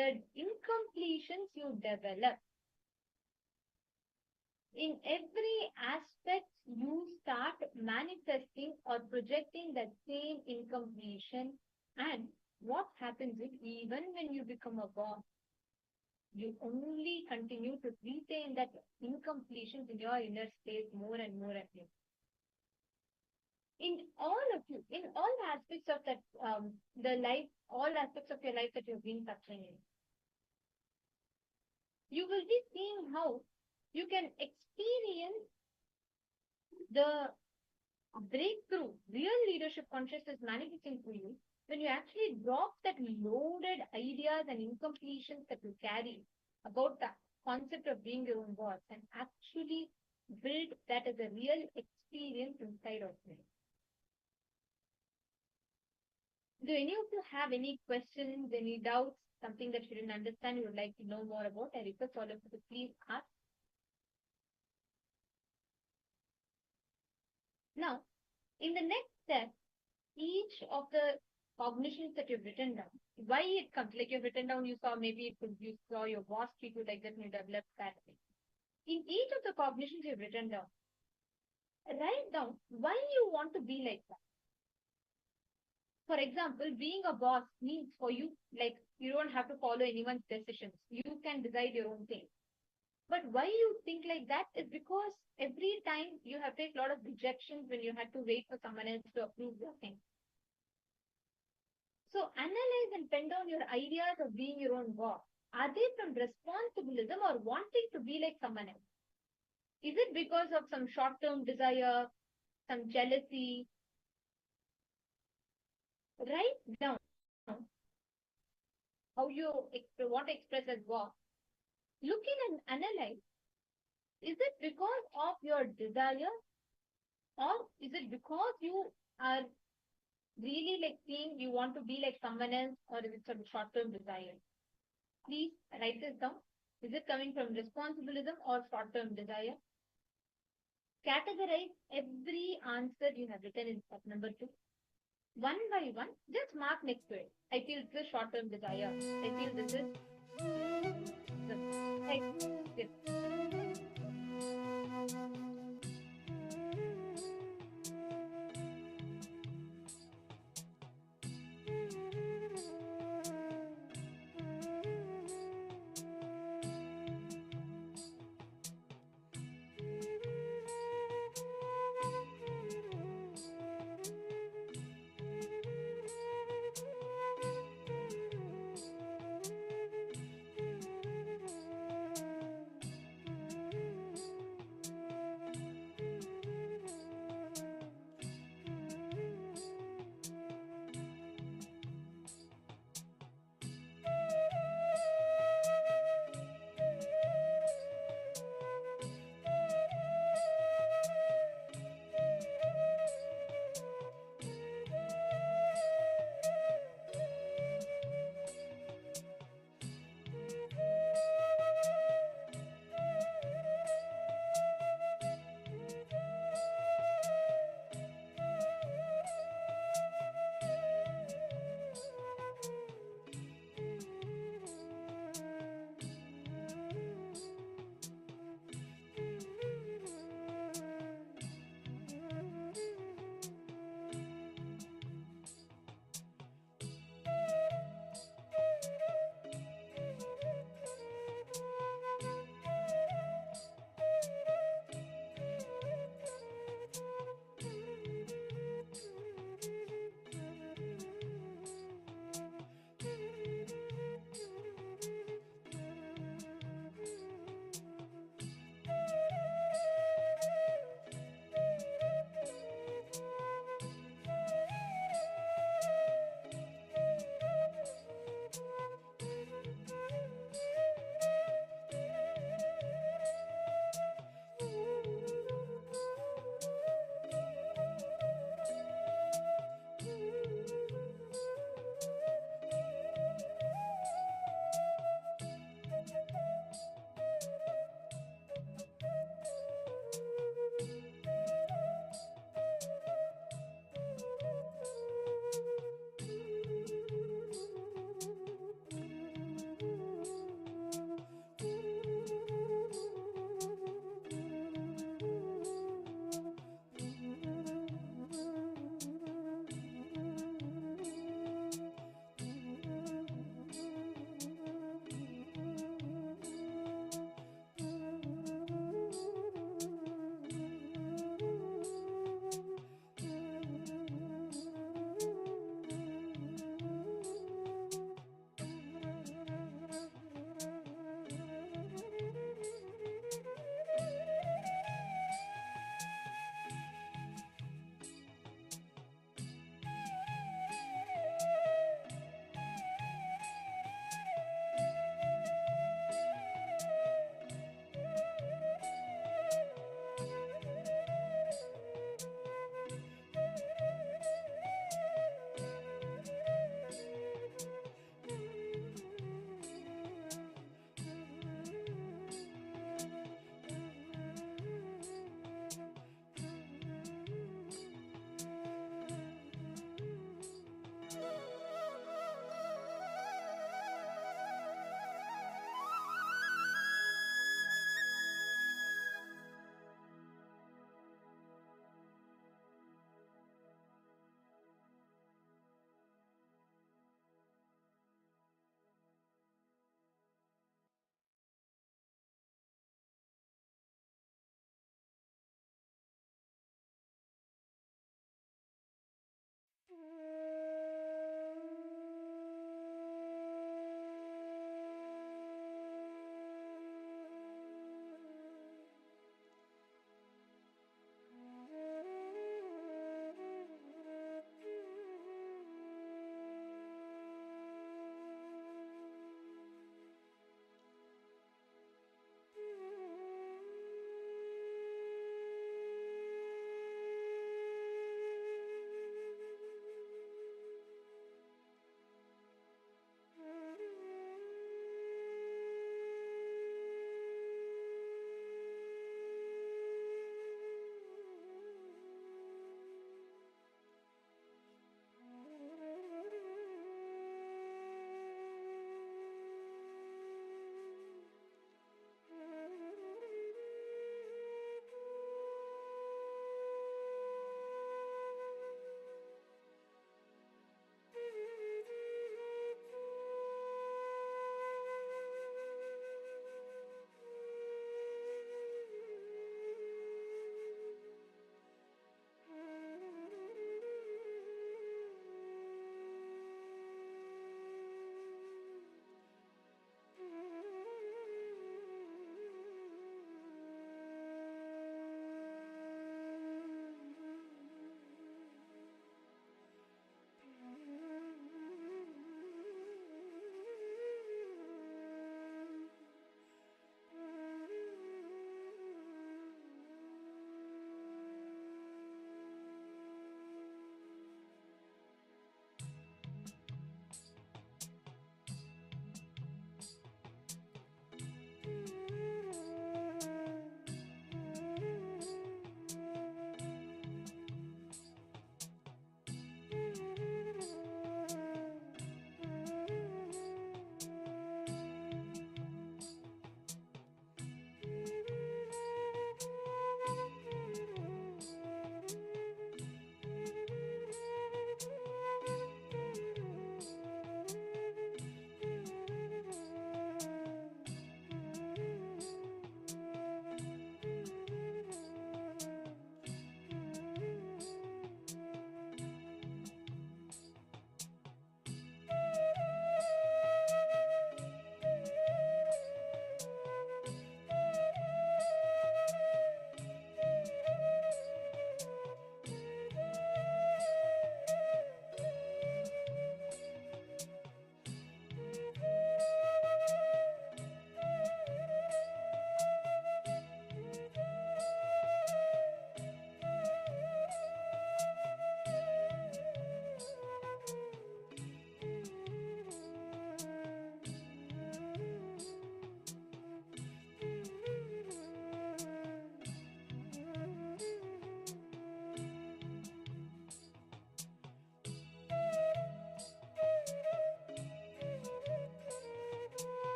the incompletions you develop. In every aspect, you start manifesting or projecting that same incompletion. And what happens is, even when you become a boss, you only continue to retain that incompletions in your inner space more and more and more. In all of you, in all aspects of that, the life, all aspects of your life that you've been touching in, you will be seeing how you can experience the breakthrough, real leadership consciousness manifesting for you when you actually drop that loaded ideas and incompletions that you carry about the concept of being your own boss and actually build that as a real experience inside of you. Do any of you have any questions, any doubts, something that you didn't understand you would like to know more about? I request all of you to please ask. Now, in the next step, each of the cognitions that you've written down, why it comes, like you've written down, you saw maybe you saw your boss treat you like that and you developed that. In each of the cognitions you've written down, write down why you want to be like that. For example, being a boss means for you, like you don't have to follow anyone's decisions. You can decide your own thing. But why you think like that is because every time you have faced a lot of rejections when you had to wait for someone else to approve your thing. So analyze and pen down your ideas of being your own boss. Are they from responsibilism or wanting to be like someone else? Is it because of some short-term desire, some jealousy? Write down how you want to express as boss. Look in and analyze. Is it because of your desire, or is it because you are really like seeing you want to be like someone else, or is it some short-term desire? Please write this down. Is it coming from responsibilism or short-term desire? Categorize every answer you have written in step number 2. One by one, just mark next to it. I feel this is short-term desire. I feel this is like this.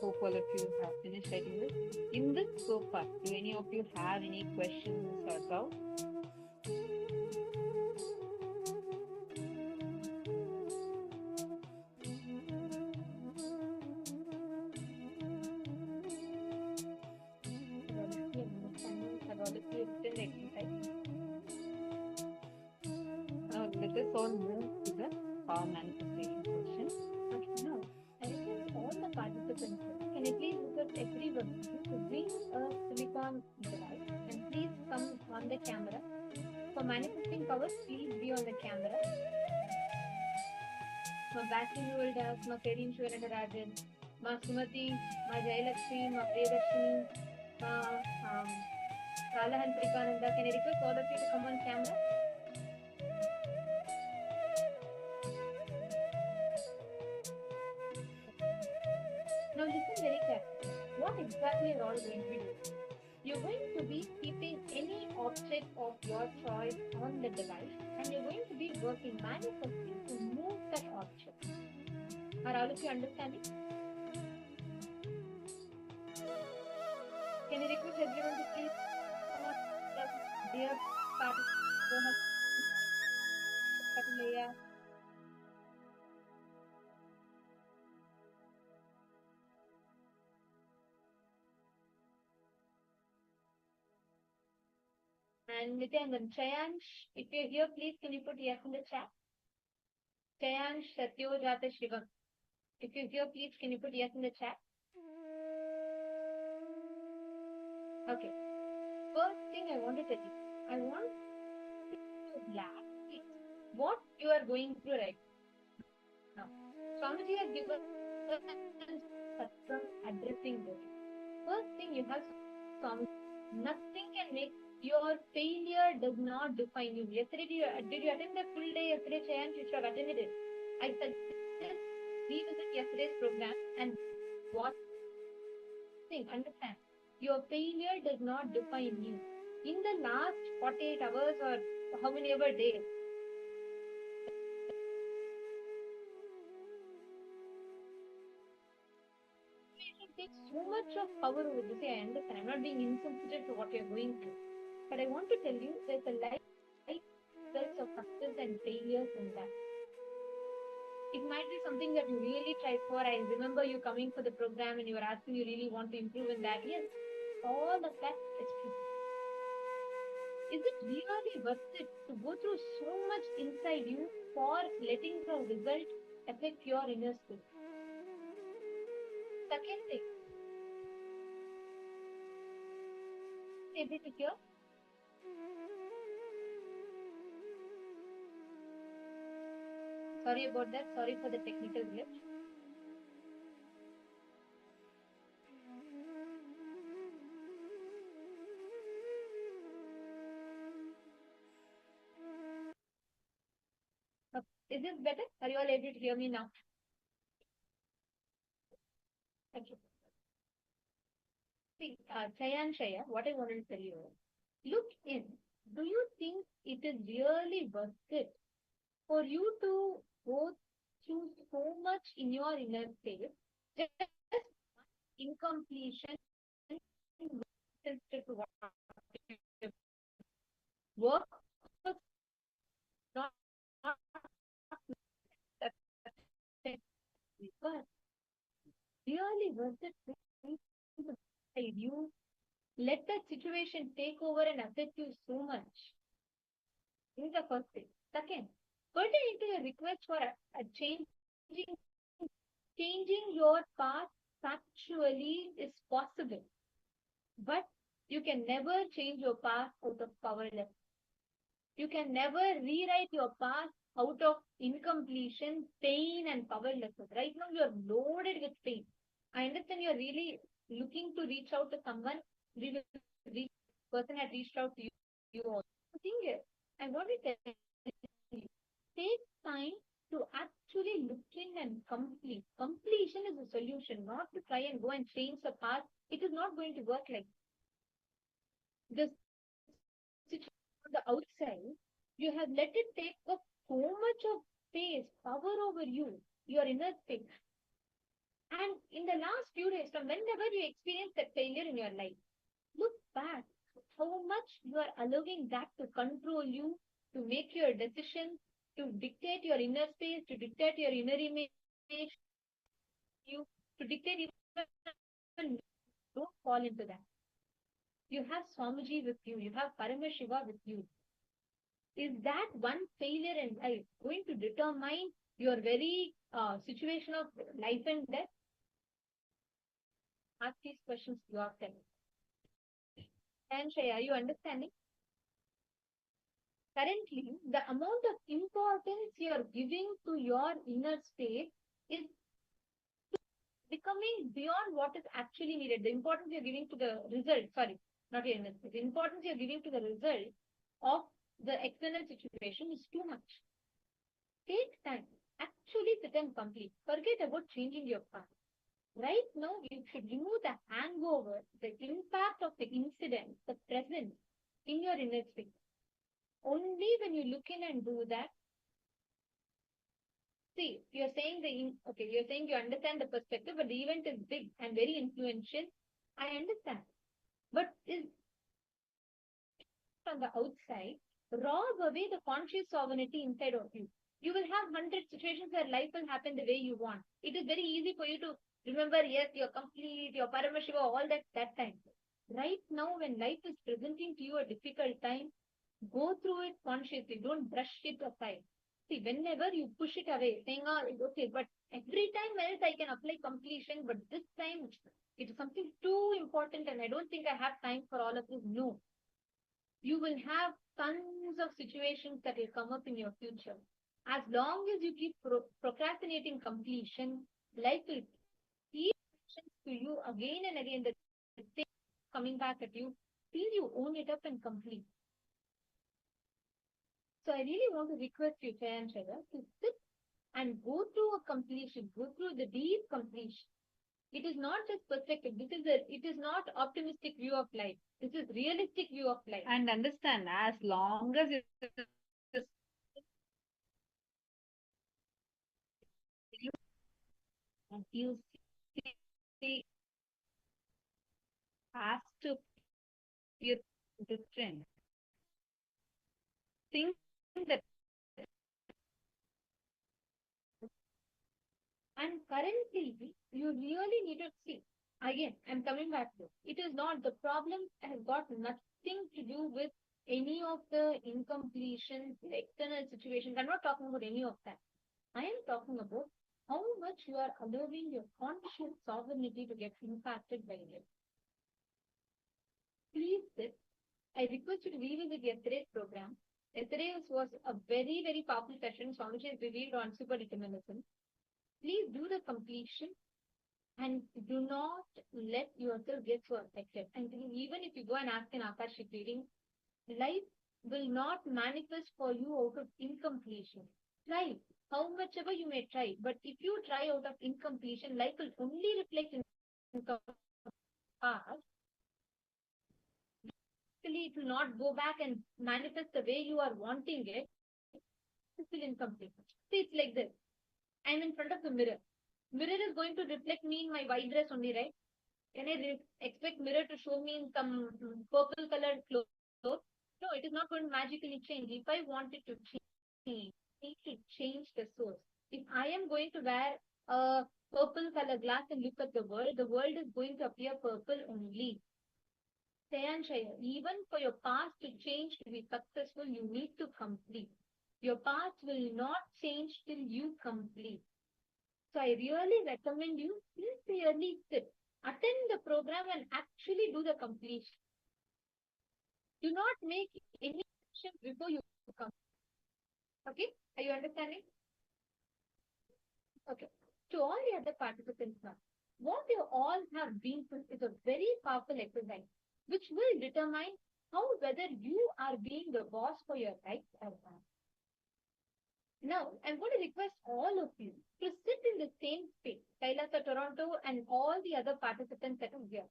hope all of you have finished writing this. In this so far, do any of you have any questions or doubts? Have all of you written the exercise? Now let us all move to the power manifestation question. Now, I request all the participants, can you please look at everyone to bring a silicon device and please come on the camera. For manifesting power, please be on the camera. Ma Basti Uldas, Ma Kerin Shwarendarajan, Ma Sumati, Ma Jayalakshmi, Ma Priyadarshini, Ma Kalahan Trikananda. Can I request all of you to come on camera? Now listen very carefully. What exactly are all going to be doing? You're going to be keeping any object of your choice on the device and you're going to be working manifesting to move that object. Are all of you understanding? Can you request everyone to please come on the dear participants? And Nityananda, Chayansh, if you're here, please can you put yes in the chat? Chayansh, Satyo, Jata, Shivam. If you're here, please can you put yes in the chat? Okay. First thing I want to tell you, I want to laugh what you are going through right now. Swamiji has given us addressing this. First thing you have, Swamiji, nothing can make your failure does not define you. Yesterday, did you attend the full day yesterday, Chayan? You should have attended it. I suggest revisit yesterday's program and watch. Understand, your failure does not define you. In the last 48 hours or how many ever days, take so much of power over this. I understand. I'm not being insensitive to what you're going through. But I want to tell you there's a life of success and failures in that. It might be something that you really tried for. I remember you coming for the program and you were asking you really want to improve in that. Yes, all of that is true. Is it really worth it to go through so much inside you for letting the result affect your inner spirit? Second thing, able to hear? Sorry about that. Sorry for the technical glitch. Is this better? Are you all able to hear me now? Thank you. See, Chayan Shaya, what I wanted to tell you is, look in. Do you think it is really worth it for you to go through so much in your inner space, just incompletion, work not but really worth it for you let that situation take over and affect you so much. This is the first thing. Second, pertaining to your request for a changing your path factually is possible, but you can never change your path out of powerlessness. You can never rewrite your path out of incompletion, pain, and powerlessness. Right now, you're loaded with pain. I understand you're really looking to reach out to someone. The person had reached out to you also. The thing is, I want to tell you, take time to actually look in and complete. Completion is a solution, not to try and go and change the path. It is not going to work like this. On the outside, you have let it take up so much of space, power over you, your inner space. And in the last few days, from whenever you experience that failure in your life, look back how much you are allowing that to control you, to make your decisions, to dictate your inner space, to dictate your inner image, you to dictate even don't fall into that. You have Swamiji with you, you have Paramashiva with you. Is that one failure in life going to determine your very situation of life and death? Ask these questions to yourself. And Shreya, are you understanding? Currently, the amount of importance you are giving to your inner state is becoming beyond what is actually needed. The importance you're giving to the result, sorry, not your inner state, the importance you're giving to the result of the external situation is too much. Take time. Actually sit and complete. Forget about changing your path. Right now, you should remove the hangover, the impact of the incident, the present in your inner space. Only when you look in and do that, see, you're saying you're saying you understand the perspective, but the event is big and very influential. I understand. But is from the outside, rob away the conscious sovereignty inside of you. You will have 100 situations where life will happen the way you want. It is very easy for you to remember, yes, you're complete, you're Paramashiva, all that time. Right now, when life is presenting to you a difficult time, go through it consciously. Don't brush it aside. See, whenever you push it away, saying, oh, it's okay, but every time else I can apply completion, but this time it is something too important and I don't think I have time for all of this. No, you will have tons of situations that will come up in your future. As long as you keep procrastinating completion, life will keep to you again and again, the thing coming back at you till you own it up and complete. So I really want to request you, Jay and Shreya, to sit and go through a completion, go through the deep completion. It is not just perspective. It is not optimistic view of life. This is realistic view of life. And understand, as long as you see has to be different. Things that and currently you really need to see. Again, I'm coming back to it is not the problem has got nothing to do with any of the incompletion, the external situations. I'm not talking about any of that. I am talking about how much you are allowing your conscious sovereignty to get impacted by it. Please sit. I request you to revisit yesterday's program. Yesterday was a very, very powerful session. Swamiji has revealed on super determinism. Please do the completion and do not let yourself get so affected. And even if you go and ask an Akashic reading, life will not manifest for you out of incompletion. Try how much ever you may try, but if you try out of incompletion, life will only reflect in past. Actually, it will not go back and manifest the way you are wanting it. It's still incomplete. See, it's like this. I'm in front of the mirror. Mirror is going to reflect me in my white dress only, right? Can I expect mirror to show me in some purple colored clothes? No, it is not going to magically change. If I want it to change, I need to change the source. If I am going to wear a purple color glass and look at the world is going to appear purple only. Shaya, even for your path to change to be successful, you need to complete. Your path will not change till you complete. So I really recommend you sincerely sit, attend the program and actually do the completion. Do not make any action before you come. Okay? Are you understanding? Okay. To all the other participants now, what you all have been through is a very powerful exercise, which will determine how whether you are being the boss for your life or not. Now, I'm going to request all of you to sit in the same space, Kailasa Toronto and all the other participants that are here.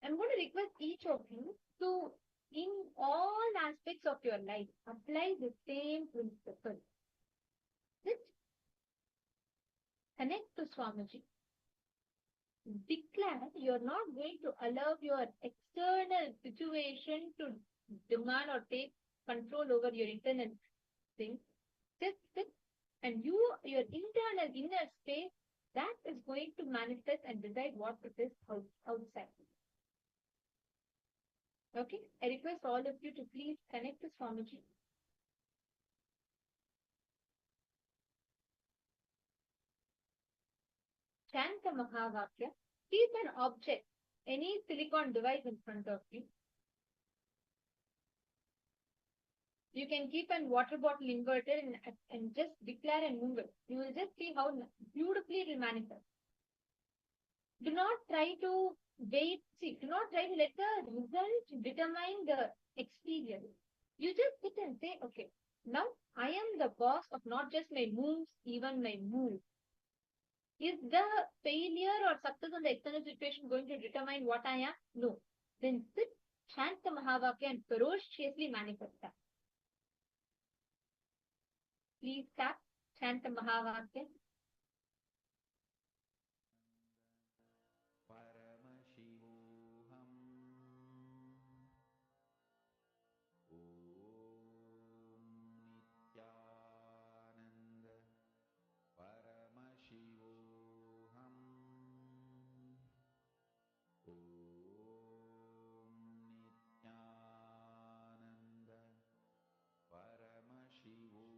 I'm going to request each of you to, in all aspects of your life, apply the same principle. Sit, connect to Swamiji. declare, you're not going to allow your external situation to demand or take control over your internal thing. Just sit and your internal inner space, that is going to manifest and decide what it is outside. Okay, I request all of you to please connect to Swamiji. Chant the Mahavakya. Keep an object, any silicon device in front of you. You can keep a water bottle inverted and just declare and move it. You will just see how beautifully it will manifest. Do not try to wait. See, do not try to let the result determine the experience. You just sit and say, okay, now I am the boss of not just my moves, even my mood. Is the failure or success in the external situation going to determine what I am? No. Then sit, chant the Mahavakya and ferociously manifest that. Please tap, chant the Mahavakya. Paramashivoham. Om Nityananda. Paramashivoham. Om Nityananda. Paramashivoham.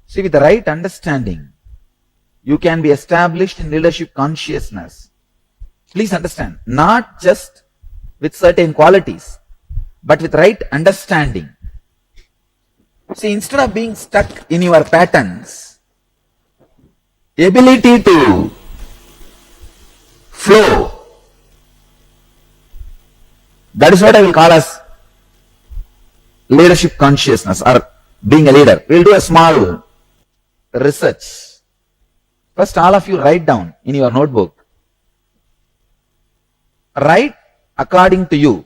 See, with the right understanding, you can be established in leadership consciousness. Please understand, not just with certain qualities, but with right understanding. See, instead of being stuck in your patterns, ability to flow, that is what I will call as leadership consciousness or being a leader. We'll do a small research. First, all of you write down in your notebook. Write according to you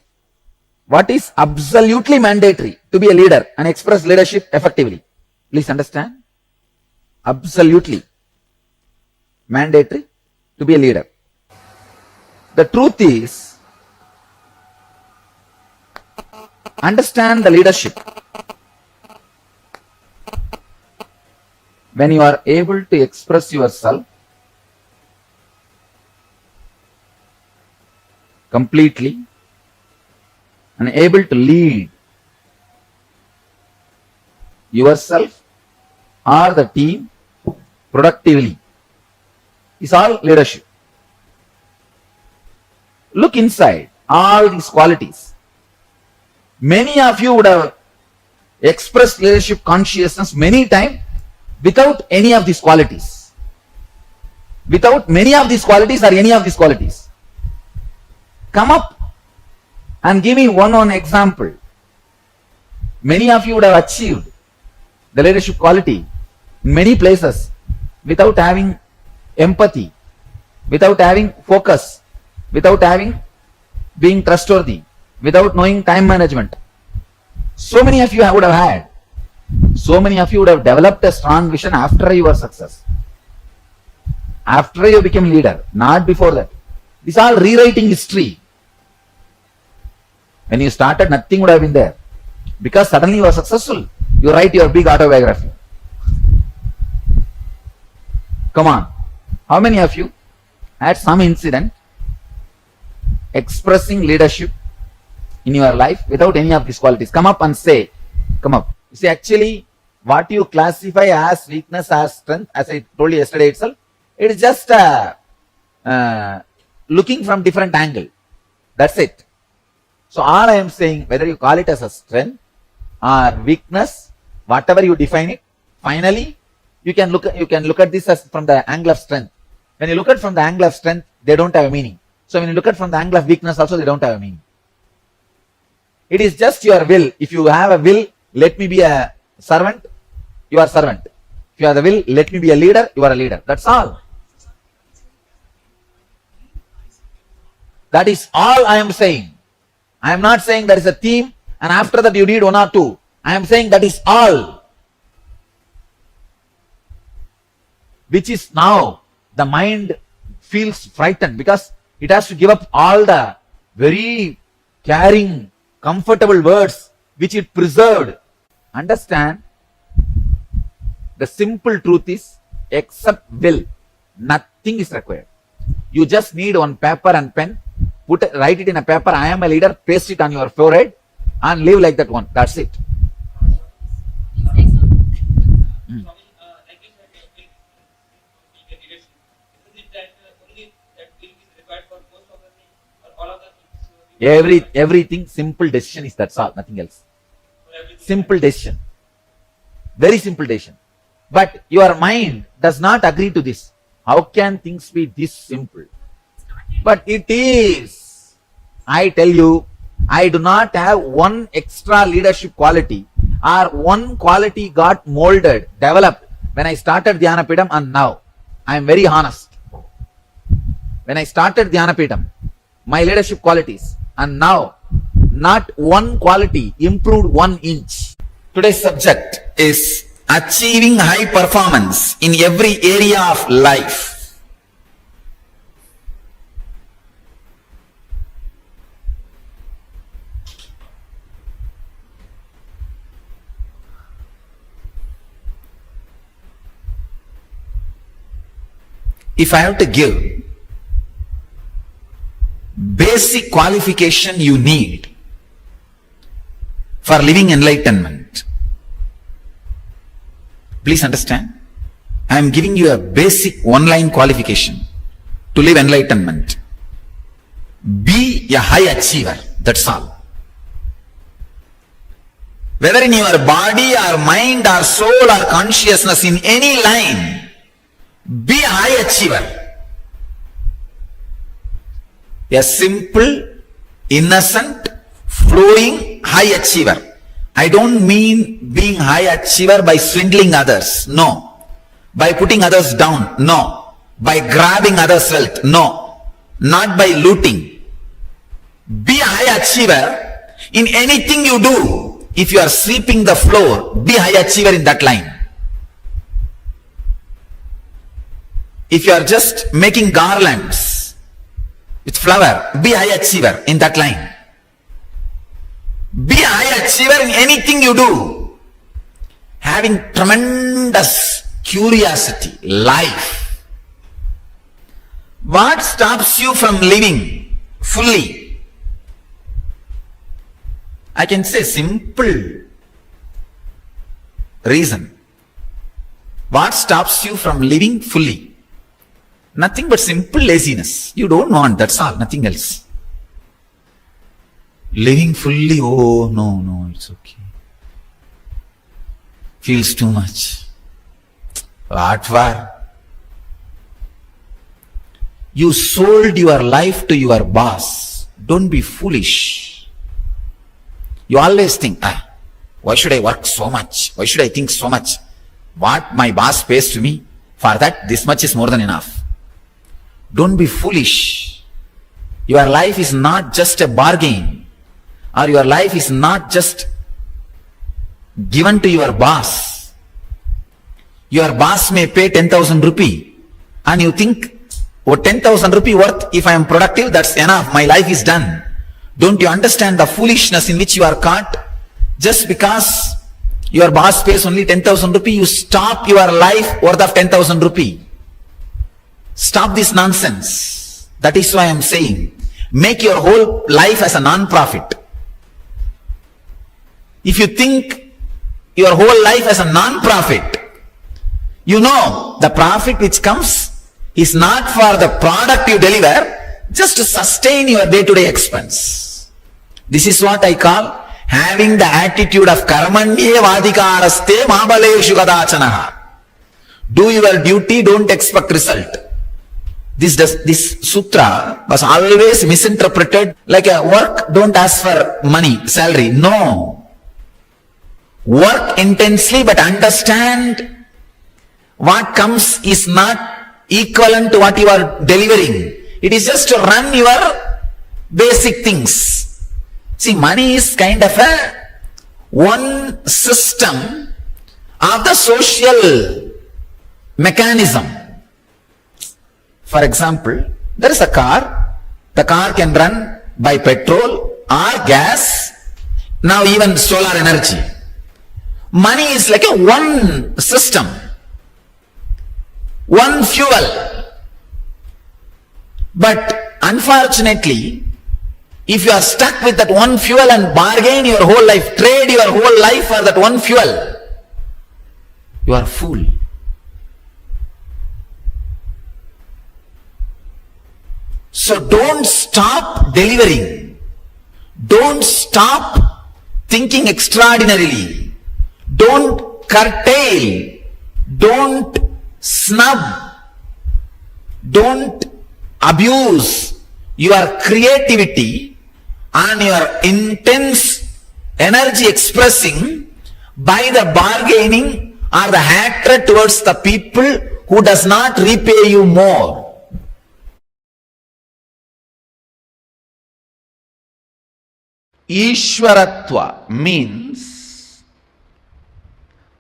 what is absolutely mandatory to be a leader and express leadership effectively. Please understand. Absolutely mandatory to be a leader. The truth is, understand the leadership. When you are able to express yourself completely and able to lead yourself or the team productively, is all leadership. Look inside all these qualities. Many of you would have expressed leadership consciousness many times without any of these qualities. Without many of these qualities or any of these qualities. Come up and give me one example. Many of you would have achieved the leadership quality in many places without having empathy, without having focus, without having being trustworthy, without knowing time management. So many of you would have had. So many of you would have developed a strong vision after your success. After you became leader, not before that. This is all rewriting history. When you started, nothing would have been there. Because suddenly you are successful, you write your big autobiography. Come on. How many of you had some incident expressing leadership in your life without any of these qualities? Come up and say, come up. You see, actually, what you classify as weakness, as strength, as I told you yesterday itself, it is just looking from different angle. That's it. So all I am saying, whether you call it as a strength or weakness, whatever you define it, finally you can look at this as from the angle of strength. When you look at from the angle of strength, they don't have a meaning. So when you look at from the angle of weakness also, they don't have a meaning. It is just your will. If you have a will, let me be a servant, you are servant. If you have the will, let me be a leader, you are a leader. That's all. That is all I am saying. I am not saying there is a theme and after that you need 1 or 2. I am saying that is all. Which is now the mind feels frightened because it has to give up all the very caring, comfortable words which it preserved. Understand, the simple truth is, except will, nothing is required. You just need one paper and pen, write it in a paper, I am a leader, paste it on your forehead and live like that one. That's it. Everything, simple decision is, that's all, nothing else. Simple decision. Very simple decision. But your mind does not agree to this. How can things be this simple? But it is. I tell you, I do not have one extra leadership quality or one quality got molded, developed when I started Dhyanapeetham and now. I am very honest. When I started Dhyanapeetham, my leadership qualities, and now not one quality improved 1 inch. Today's subject is achieving high performance in every area of life. If I have to give basic qualification you need for living enlightenment, please understand, I am giving you a basic one-line qualification to live enlightenment. Be a high achiever, that's all. Whether in your body or mind or soul or consciousness, in any line, be a high achiever. A simple, innocent, flowing high achiever. I don't mean being high achiever by swindling others. No. By putting others down. No. By grabbing others' wealth. No. Not by looting. Be a high achiever in anything you do. If you are sweeping the floor, be a high achiever in that line. If you are just making garlands with flower, be a high achiever in that line. Be a high achiever in anything you do. Having tremendous curiosity, life. What stops you from living fully? I can say simple reason. What stops you from living fully? Nothing but simple laziness. You don't want, that's all, nothing else. Living fully, oh no, it's okay. Feels too much. What for? You sold your life to your boss. Don't be foolish. You always think, why should I work so much? Why should I think so much? What my boss pays to me, for that this much is more than enough. Don't be foolish. Your life is not just a bargain, or your life is not just given to your boss. Your boss may pay 10,000 rupee and you think, oh, 10,000 rupee worth, if I am productive, that's enough, my life is done. Don't you understand the foolishness in which you are caught? Just because your boss pays only 10,000 rupee, you stop your life worth of 10,000 rupee. Stop this nonsense. That is why I am saying, make your whole life as a non-profit. If you think your whole life as a non-profit, you know the profit which comes is not for the product you deliver, just to sustain your day-to-day expense. This is what I call having the attitude of karmanye vadikaraste mabaleshu kadachanaha. Do your duty, don't expect result. This sutra was always misinterpreted like a work, don't ask for money, salary. No. Work intensely, but understand what comes is not equivalent to what you are delivering. It is just to run your basic things. See, money is kind of a one system of the social mechanism. For example, there is a car. The car can run by petrol or gas, now even solar energy. Money is like a one system, one fuel. But unfortunately, if you are stuck with that one fuel and bargain your whole life, trade your whole life for that one fuel, you are fool. So don't stop delivering. Don't stop thinking extraordinarily. Don't curtail. Don't snub. Don't abuse your creativity and your intense energy expressing by the bargaining or the hatred towards the people who does not repay you more. Ishwaratva means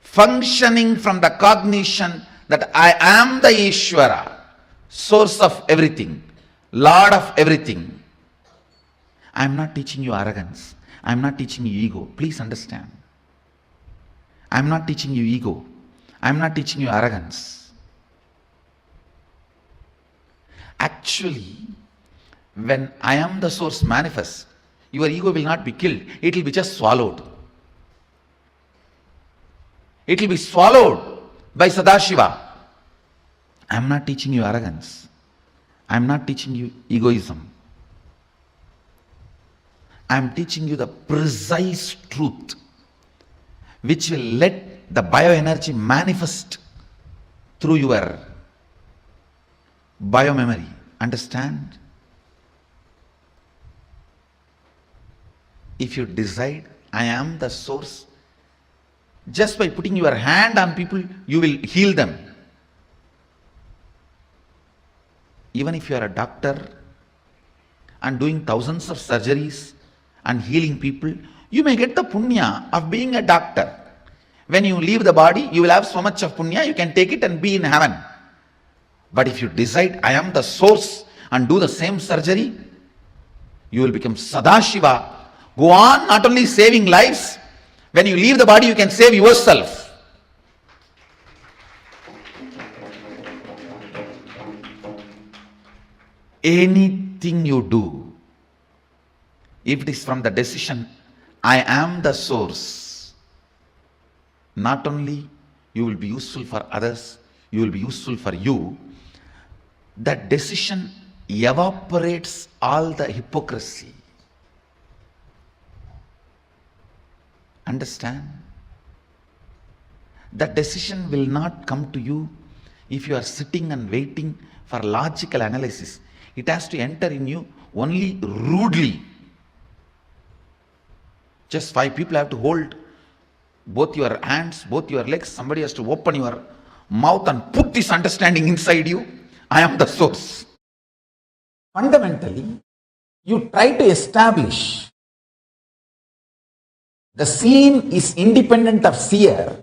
functioning from the cognition that I am the Ishvara, source of everything, Lord of everything. I am not teaching you arrogance. I am not teaching you ego. Please understand. I am not teaching you ego. I am not teaching you arrogance. Actually, when I am the source manifests, your ego will not be killed. It will be just swallowed. It will be swallowed by Sadashiva. I am not teaching you arrogance. I am not teaching you egoism. I am teaching you the precise truth which will let the bioenergy manifest through your biomemory. Understand? If you decide, I am the source, just by putting your hand on people, you will heal them. Even if you are a doctor and doing thousands of surgeries and healing people, you may get the punya of being a doctor. When you leave the body, you will have so much of punya, you can take it and be in heaven. But if you decide, I am the source, and do the same surgery, you will become Sadashiva. Go on not only saving lives, when you leave the body, you can save yourself. Anything you do, if it is from the decision, I am the source, not only you will be useful for others, you will be useful for you. That decision evaporates all the hypocrisy. Understand? That decision will not come to you if you are sitting and waiting for logical analysis. It has to enter in you only rudely. Just 5 people have to hold both your hands, both your legs. Somebody has to open your mouth and put this understanding inside you. I am the source. Fundamentally, you try to establish the scene is independent of seer,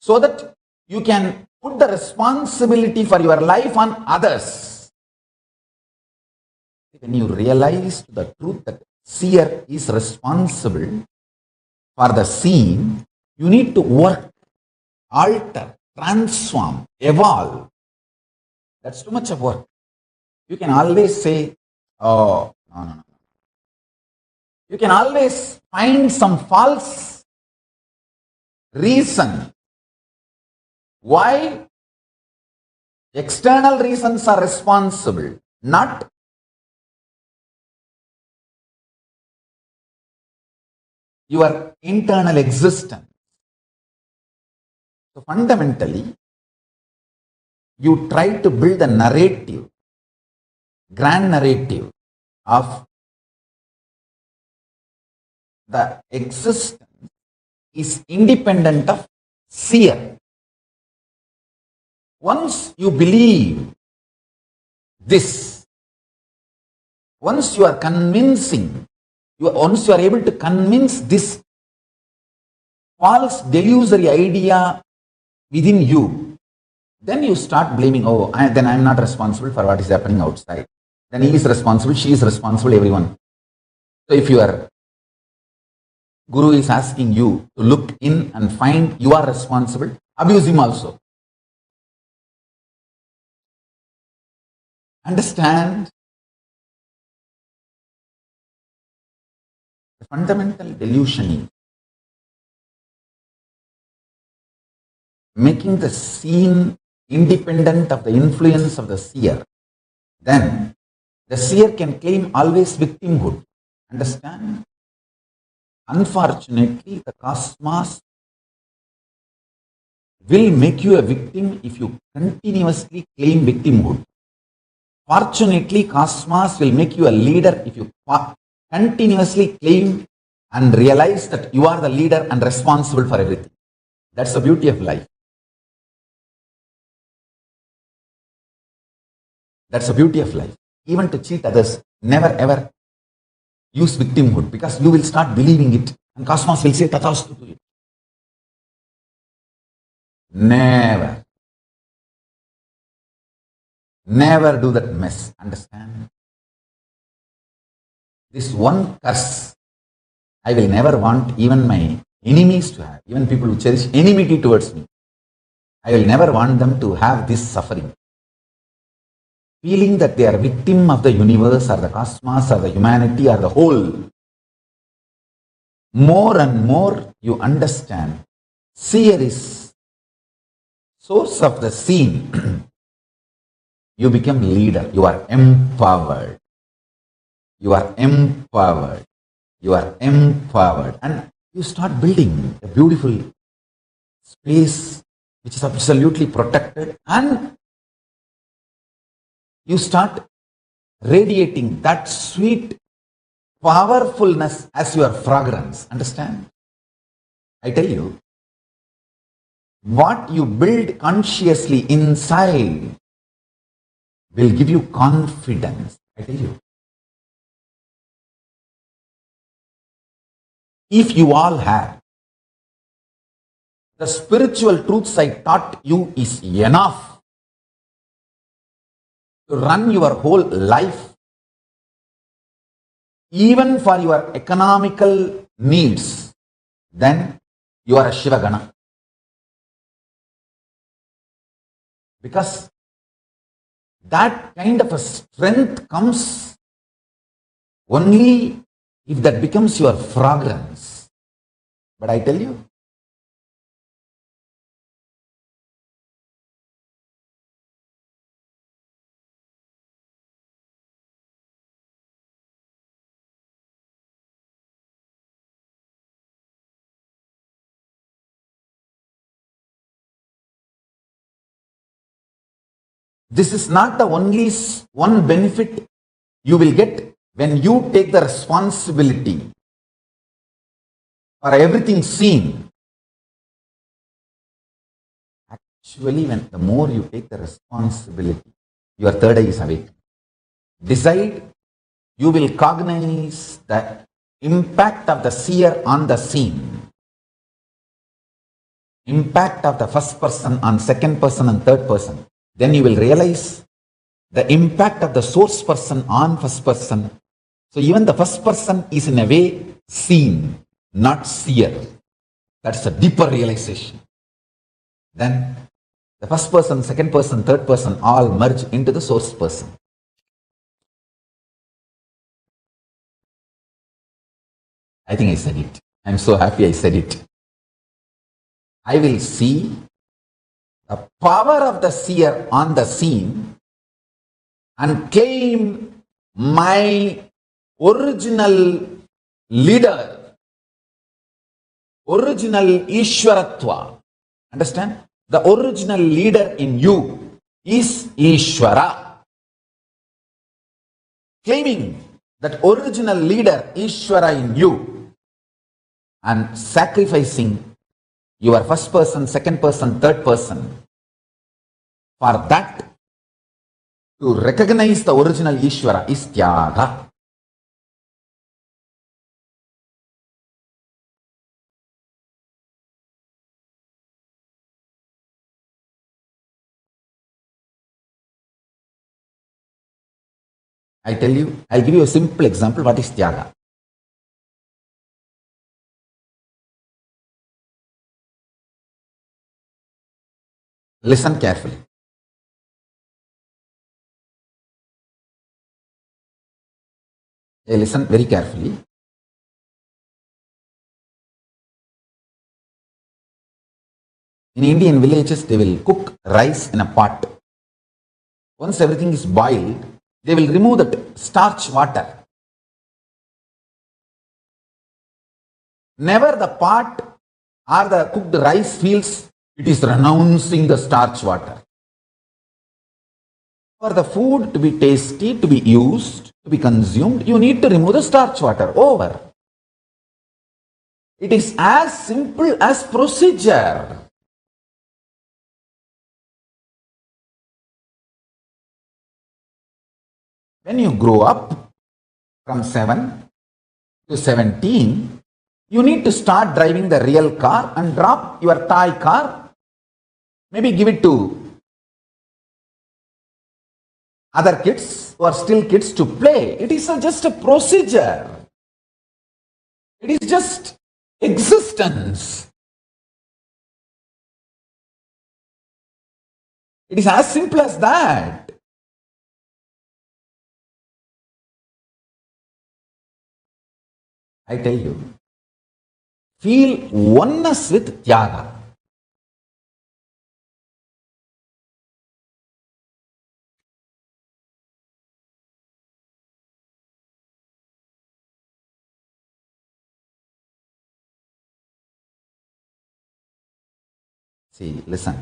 so that you can put the responsibility for your life on others. When you realize the truth that seer is responsible for the scene, you need to work, alter, transform, evolve. That's too much of work. You can always say, oh, no. You can always find some false reason why external reasons are responsible, not your internal existence. So fundamentally, you try to build a narrative, grand narrative of the existence is independent of seer. Once you believe this, once you are convincing Once you are able to convince this false delusory idea within you, then you start blaming, then I am not responsible for what is happening outside. Then he is responsible, she is responsible, everyone. So if your Guru is asking you to look in and find you are responsible, abuse him also. Understand? The fundamental delusion is making the scene independent of the influence of the seer. Then the seer can claim always victimhood. Understand? Unfortunately, the cosmos will make you a victim if you continuously claim victimhood. Fortunately, cosmos will make you a leader if you continuously claim and realize that you are the leader and responsible for everything. That's the beauty of life. That's the beauty of life. Even to cheat others, never ever use victimhood, because you will start believing it and cosmos will say tathastu to you. Never. Never do that mess. Understand? This one curse I will never want even my enemies to have, even people who cherish enmity towards me. I will never want them to have this suffering. Feeling that they are victim of the universe or the cosmos or the humanity or the whole. More and more you understand, seer is source of the scene. You become leader. You are empowered. You are empowered. You are empowered. And you start building a beautiful space which is absolutely protected, and you start radiating that sweet powerfulness as your fragrance. Understand? I tell you, what you build consciously inside will give you confidence. I tell you. If you all have the spiritual truths I taught you is enough to run your whole life, even for your economical needs, then you are a Shiva Gana. Because that kind of a strength comes only if that becomes your fragrance. But I tell you, this is not the only one benefit you will get when you take the responsibility for everything seen. Actually, when the more you take the responsibility, your third eye is awake. Decide, you will cognize the impact of the seer on the scene, impact of the first person on second person and third person. Then you will realize the impact of the source person on first person. So even the first person is in a way seen, not seer. That's a deeper realization. Then the first person, second person, third person all merge into the source person. I think I said it. I'm so happy I said it. I will see the power of the seer on the scene and claim my original leader, original Ishwaratva. Understand? The original leader in you is Ishwara. Claiming that original leader, Ishwara, in you and sacrificing your first person, second person, third person for that, to recognize the original Ishwara is Tyaga. I tell you, I'll give you a simple example. What is Tyaga? Listen carefully. Listen very carefully. In Indian villages, they will cook rice in a pot. Once everything is boiled, they will remove that starch water. Never the pot or the cooked rice feels it is renouncing the starch water. For the food to be tasty, to be used, to be consumed, you need to remove the starch water. Over. It is as simple as procedure. When you grow up from 7 to 17, you need to start driving the real car and drop your toy car. Maybe give it to other kids who are still kids to play. It is just a procedure. It is just existence. It is as simple as that. I tell you, feel oneness with Tyaga. See, listen.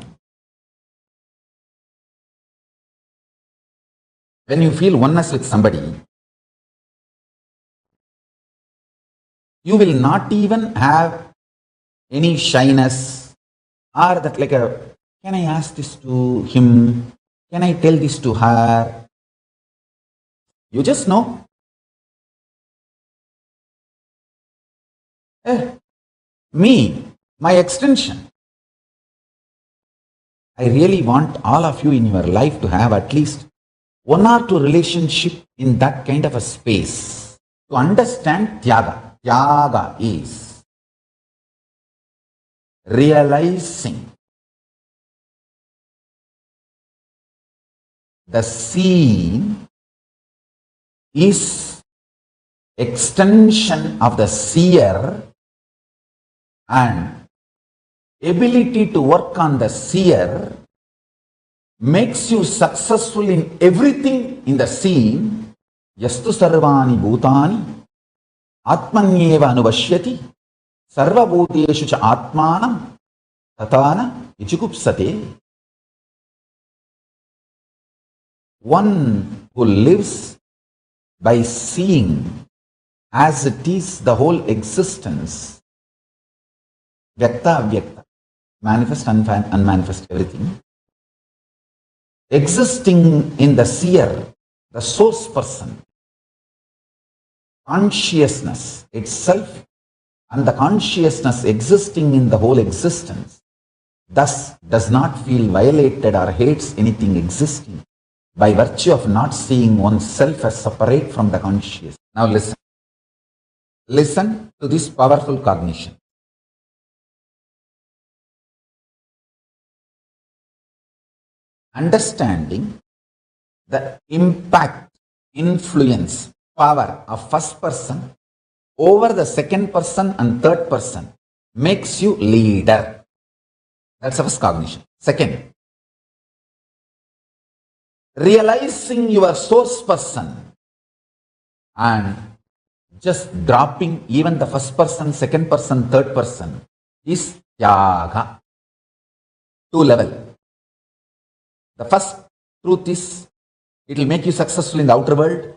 When you feel oneness with somebody, you will not even have any shyness or that like can I ask this to him? Can I tell this to her? You just know. Me, my extension. I really want all of you in your life to have at least 1 or 2 relationship in that kind of a space to understand Tyaga. Tyaga is realizing the scene is extension of the seer, and ability to work on the seer makes you successful in everything in the scene. Yastu sarvani bhutani atmanyeva anuvashyati sarva bhuteshu cha atmanam tatana ichukupsate. One who lives by seeing as it is the whole existence, vyakta avyakta, manifest, unmanifest, everything, existing in the seer, the source person, consciousness itself, and the consciousness existing in the whole existence, thus does not feel violated or hates anything existing by virtue of not seeing oneself as separate from the conscious. Now listen. Listen to this powerful cognition. Understanding the impact, influence, power of first person over the second person and third person makes you leader. That's the first cognition. Second, realizing your source person and just dropping even the first person, second person, third person is Tyaga. 2 level. The first truth is, it will make you successful in the outer world.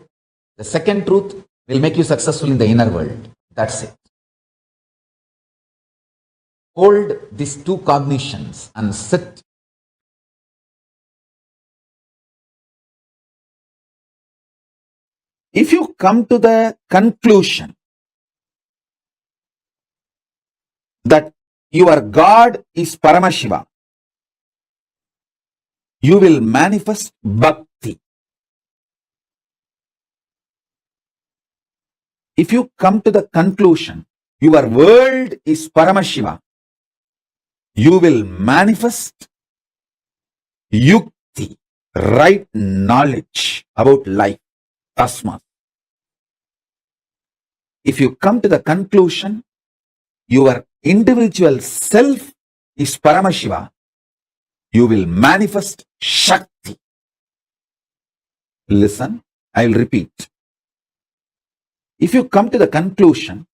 The second truth will make you successful in the inner world. That's it. Hold these 2 cognitions and sit. If you come to the conclusion that your God is Paramashiva, you will manifest bhakti. If you come to the conclusion, your world is Paramashiva, you will manifest yukti, right knowledge about life. Tasma. If you come to the conclusion, your individual self is Paramashiva, you will manifest Shakti. Listen, I will repeat. If you come to the conclusion,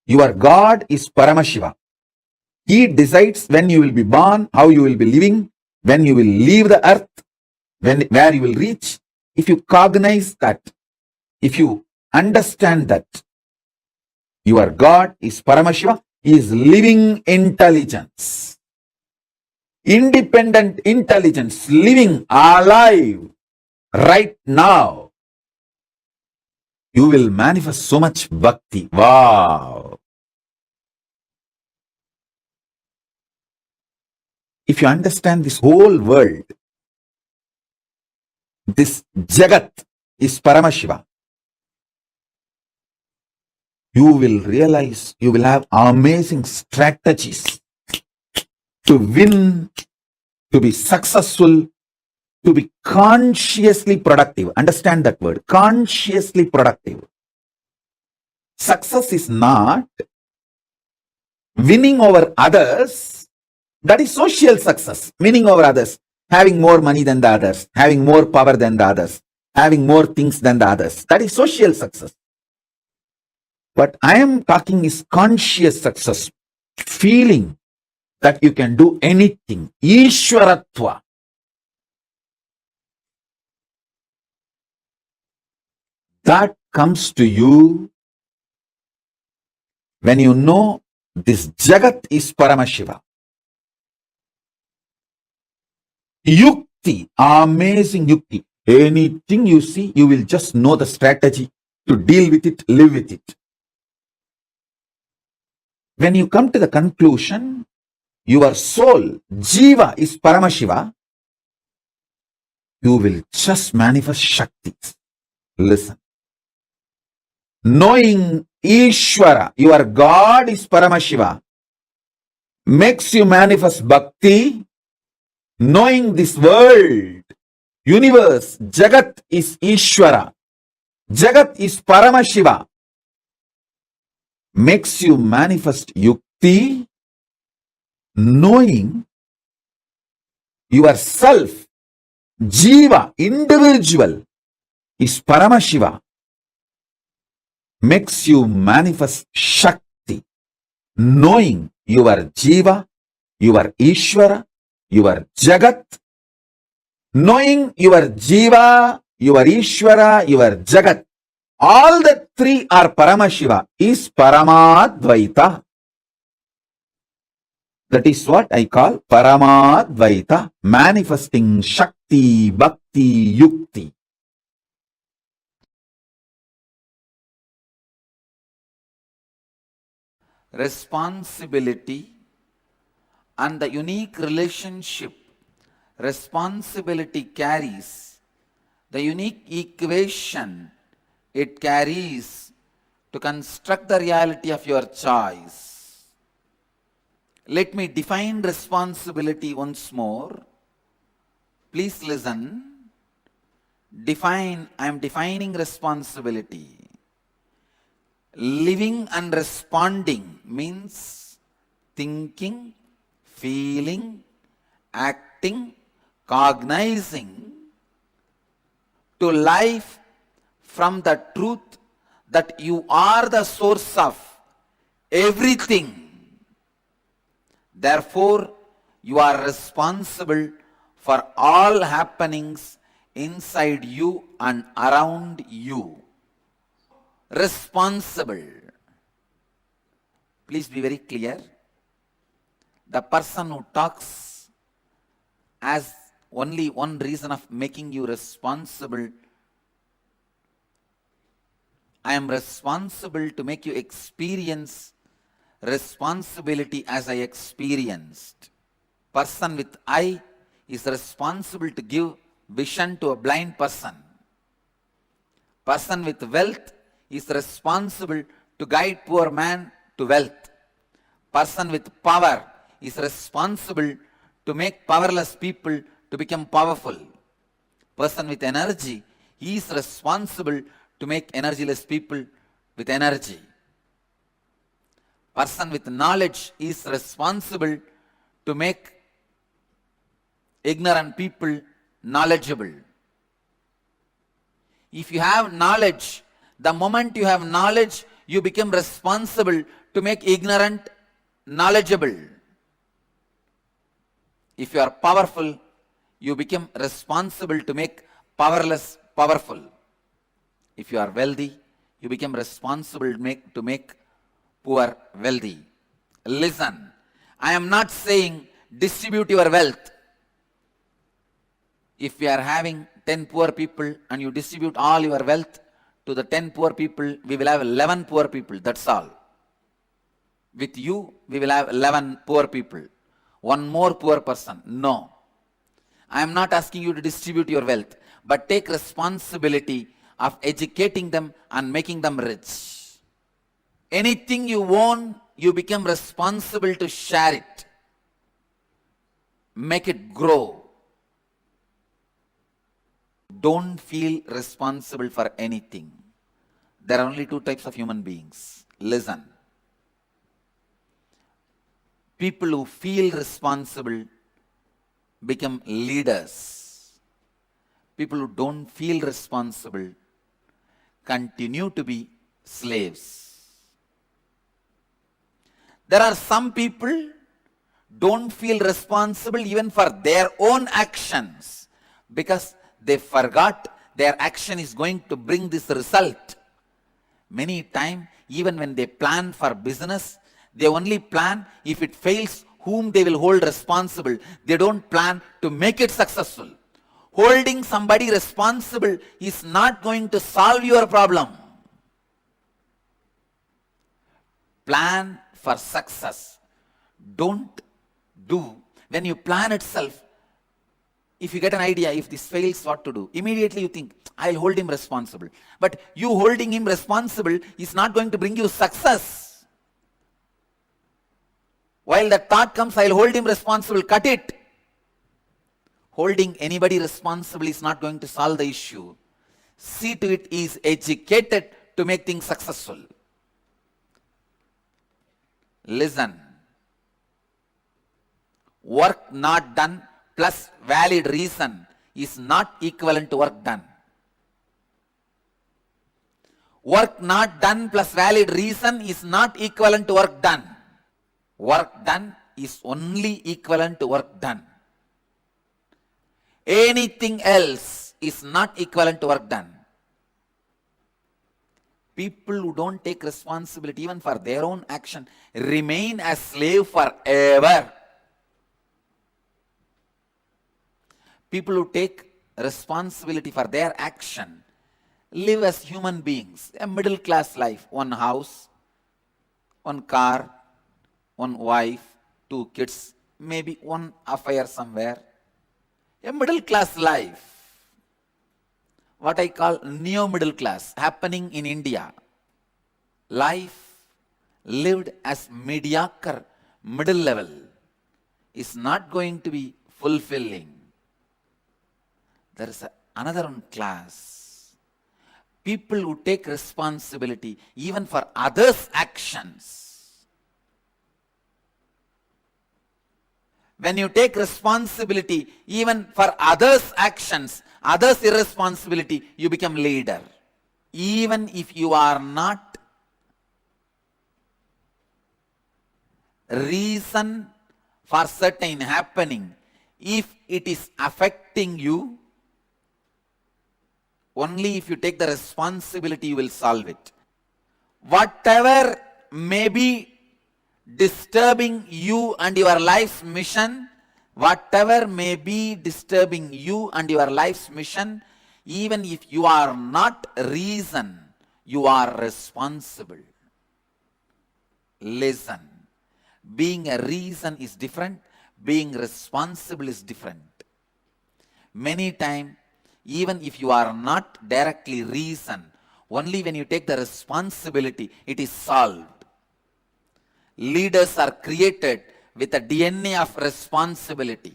your God is Paramashiva, He decides when you will be born, how you will be living, when you will leave the earth, where you will reach. If you cognize that, if you understand that your God is Paramashiva, He is living intelligence, independent intelligence, living alive right now, you will manifest so much bhakti. Wow! If you understand this whole world, this Jagat is Paramashiva, you will realize you will have amazing strategies to win, to be successful, to be consciously productive. Understand that word, consciously productive. Success is not winning over others. That is social success, winning over others, having more money than the others, having more power than the others, having more things than the others. That is social success. What I am talking is conscious success, feeling that you can do anything. Ishwaratva. That comes to you when you know this Jagat is Paramashiva. Yukti, amazing yukti. Anything you see, you will just know the strategy to deal with it, live with it. When you come to the conclusion, your soul, Jiva, is Paramashiva, you will just manifest Shakti. Listen. Knowing Ishvara, your God is Paramashiva, makes you manifest Bhakti. Knowing this world, universe, Jagat is Ishvara, Jagat is Paramashiva, makes you manifest Yukti. Knowing yourself, Jiva, individual, is Paramashiva, makes you manifest Shakti. Knowing your Jiva, your Ishvara, your Jagat, knowing your Jiva, your Ishvara, your Jagat, all the three are Paramashiva, is Paramadvaita. That is what I call Paramadvaita, manifesting Shakti, Bhakti, Yukti. Responsibility and the unique relationship responsibility carries, the unique equation it carries to construct the reality of your choice. Let me define responsibility once more. Please listen. I am defining responsibility. Living and responding means thinking, feeling, acting, cognizing to life from the truth that you are the source of everything. Therefore, you are responsible for all happenings inside you and around you. Responsible. Please be very clear. The person who talks as only one reason of making you responsible, I am responsible to make you experience responsibility as I experienced. Person with eye is responsible to give vision to a blind person. Person with wealth is responsible to guide poor man to wealth. Person with power is responsible to make powerless people to become powerful. Person with energy, he is responsible to make energyless people with energy. Person with knowledge is responsible to make ignorant people knowledgeable. If you have knowledge, the moment you have knowledge, you become responsible to make ignorant knowledgeable. If you are powerful, you become responsible to make powerless powerful. If you are wealthy, you become responsible to make poor wealthy. Listen, I am not saying distribute your wealth. If we are having 10 poor people and you distribute all your wealth to the 10 poor people, we will have 11 poor people, that's all. With you, we will have 11 poor people. One more poor person. No. I am not asking you to distribute your wealth, but take responsibility of educating them and making them rich. Anything you own, you become responsible to share it. Make it grow. Don't feel responsible for anything. There are only two types of human beings. Listen. People who feel responsible become leaders. People who don't feel responsible continue to be slaves. There are some people don't feel responsible even for their own actions because they forgot their action is going to bring this result. Many times, even when they plan for business, they only plan if it fails, whom they will hold responsible. They don't plan to make it successful. Holding somebody responsible is not going to solve your problem. Plan for success. Don't do. When you plan itself, if you get an idea, if this fails, what to do? Immediately you think, I'll hold him responsible. But you holding him responsible is not going to bring you success. While that thought comes, I'll hold him responsible, cut it. Holding anybody responsible is not going to solve the issue. See to it he is educated to make things successful. Listen. Work not done plus valid reason is not equivalent to work done. Work not done plus valid reason is not equivalent to work done. Work done is only equivalent to work done. Anything else is not equivalent to work done. People who don't take responsibility even for their own action remain as slave forever. People who take responsibility for their action live as human beings, a middle class life, one house, one car, one wife, 2 kids, maybe one affair somewhere. A middle class life. What I call neo-middle class happening in India. Life lived as mediocre middle level is not going to be fulfilling. There is another one class. People who take responsibility even for others' actions. When you take responsibility even for others' actions, others' irresponsibility, you become leader. Even if you are not reason for certain happening, if it is affecting you, only if you take the responsibility you will solve it. Whatever may be disturbing you and your life's mission, whatever may be disturbing you and your life's mission, even if you are not reason, you are responsible. Listen. Being a reason is different. Being responsible is different. Many times, even if you are not directly reason, Only when you take the responsibility, it is solved. Leaders are created with a DNA of responsibility.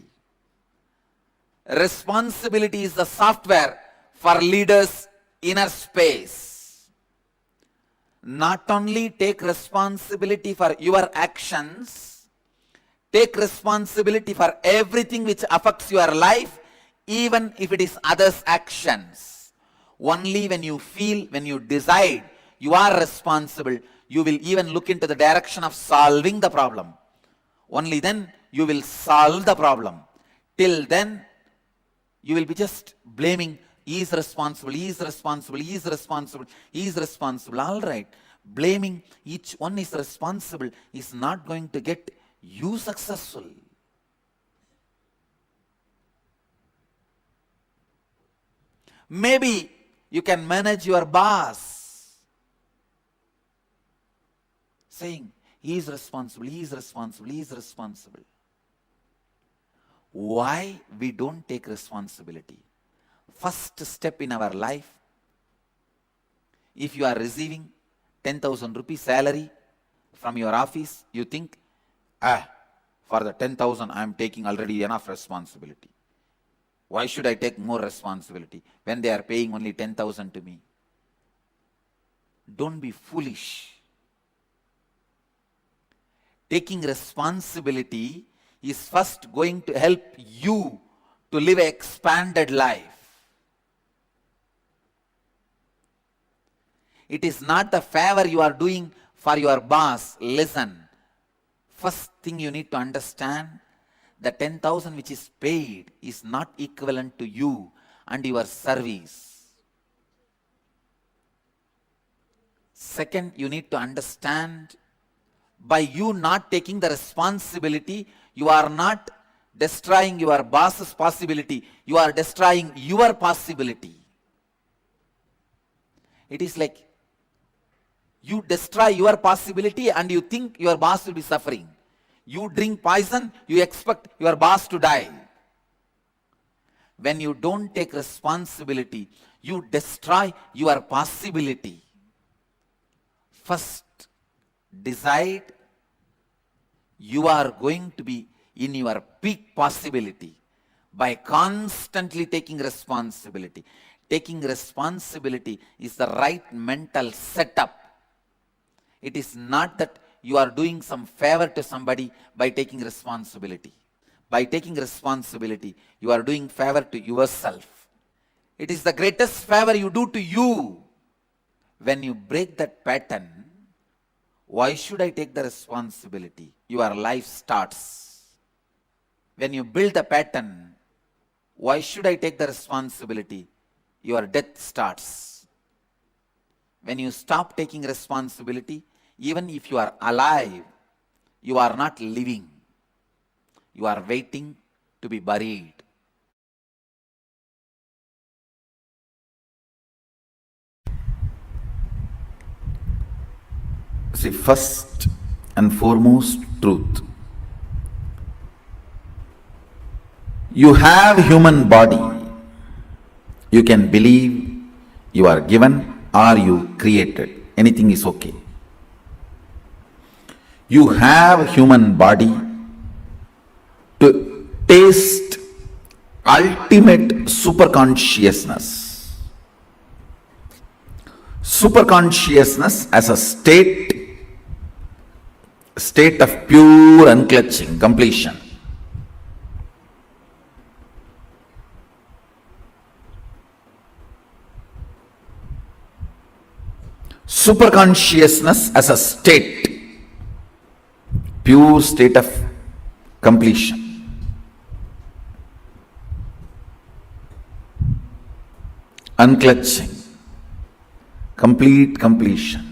Responsibility is the software for leaders' inner space. Not only take responsibility for your actions, take responsibility for everything which affects your life, even if it is others' actions. Only when you feel, when you decide you are responsible, you will even look into the direction of solving the problem. Only then you will solve the problem. Till then, you will be just blaming, he is responsible, he is responsible, he is responsible, he is responsible. All right. Blaming each one is responsible is not going to get you successful. Maybe you can manage your boss, saying, he is responsible, he is responsible, he is responsible. Why we don't take responsibility? First step in our life, if you are receiving 10,000 rupees salary from your office, you think, for the 10,000 I am taking already enough responsibility. Why should I take more responsibility when they are paying only 10,000 to me? Don't be foolish. Taking responsibility is first going to help you to live an expanded life. It is not the favor you are doing for your boss. Listen, first thing you need to understand, the 10,000 which is paid is not equivalent to you and your service. Second, you need to understand, by you not taking the responsibility, you are not destroying your boss's possibility, you are destroying your possibility. It is like you destroy your possibility and you think your boss will be suffering. You drink poison, you expect your boss to die. When you don't take responsibility, you destroy your possibility. First, decide you are going to be in your peak possibility by constantly taking responsibility. Taking responsibility is the right mental setup. It is not that you are doing some favor to somebody by taking responsibility. By taking responsibility, you are doing favor to yourself. It is the greatest favor you do to you. When you break that pattern, why should I take the responsibility? Your life starts. When you build the pattern, why should I take the responsibility? Your death starts. When you stop taking responsibility, even if you are alive, you are not living. You are waiting to be buried. See, first and foremost truth. You have human body. You can believe you are given or you created. Anything is okay. You have human body to taste ultimate superconsciousness. Superconsciousness as a state of pure unclutching, completion. Superconsciousness as a state, pure state of completion. Unclutching, complete completion.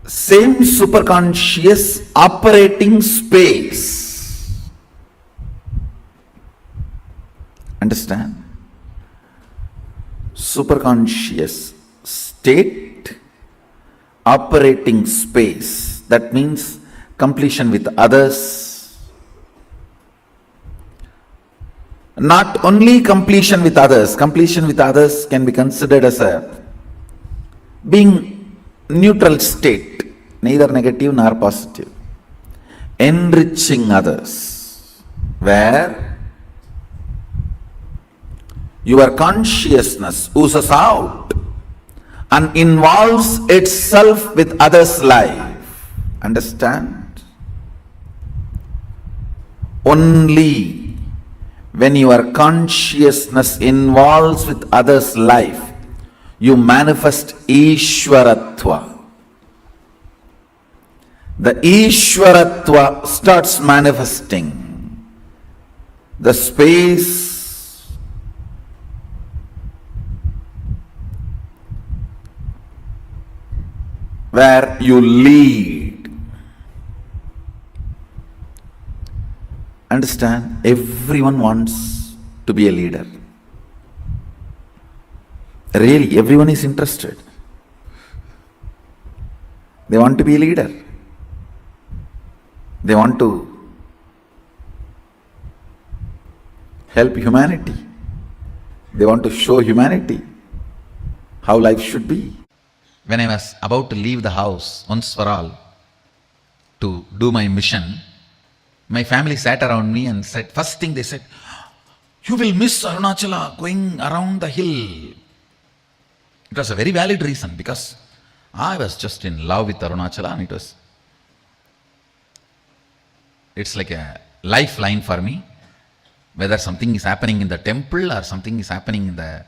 Same superconscious operating space. Understand? Superconscious state, operating space. That means completion with others. Not only completion with others can be considered as a being neutral state, neither negative nor positive. Enriching others, where your consciousness oozes out and involves itself with others' life. Understand? Only when your consciousness involves with others' life, you manifest Ishwaratva. The Ishwaratva starts manifesting. The space where you lead. Understand? Everyone wants to be a leader. Really, everyone is interested. They want to be a leader. They want to help humanity. They want to show humanity how life should be. When I was about to leave the house once for all to do my mission, my family sat around me and said, first thing they said, "You will miss Arunachala going around the hill." It was a very valid reason because I was just in love with Arunachala and it's like a lifeline for me. Whether something is happening in the temple or something is happening in the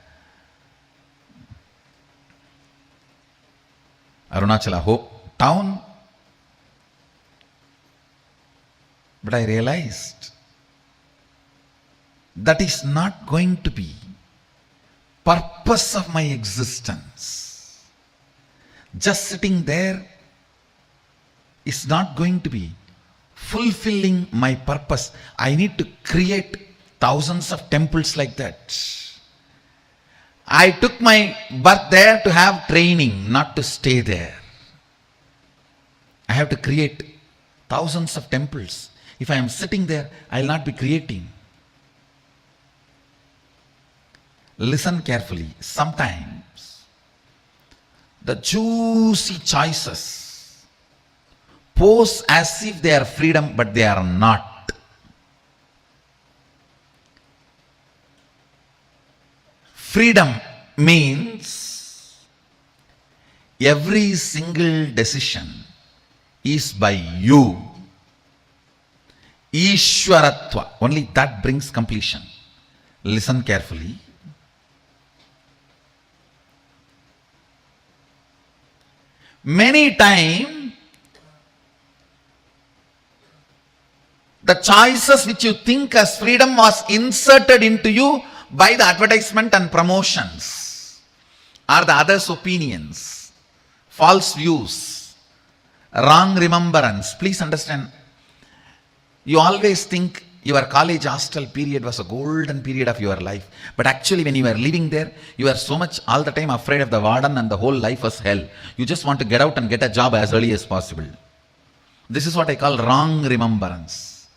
Arunachala Hope town. But I realized that is not going to be purpose of my existence. Just sitting there is not going to be fulfilling my purpose. I need to create thousands of temples like that. I took my birth there to have training, not to stay there. I have to create thousands of temples. If I am sitting there, I will not be creating. Listen carefully. Sometimes the juicy choices pose as if they are freedom, but they are not. Freedom means every single decision is by you. Ishwaratva, only that brings completion. Listen carefully. Many times, the choices which you think as freedom was inserted into you by the advertisement and promotions, or the others' opinions, false views, wrong remembrance. Please understand, you always think your college hostel period was a golden period of your life. But actually when you were living there, you were so much all the time afraid of the warden and the whole life was hell. You just want to get out and get a job as early as possible. This is what I call wrong remembrance.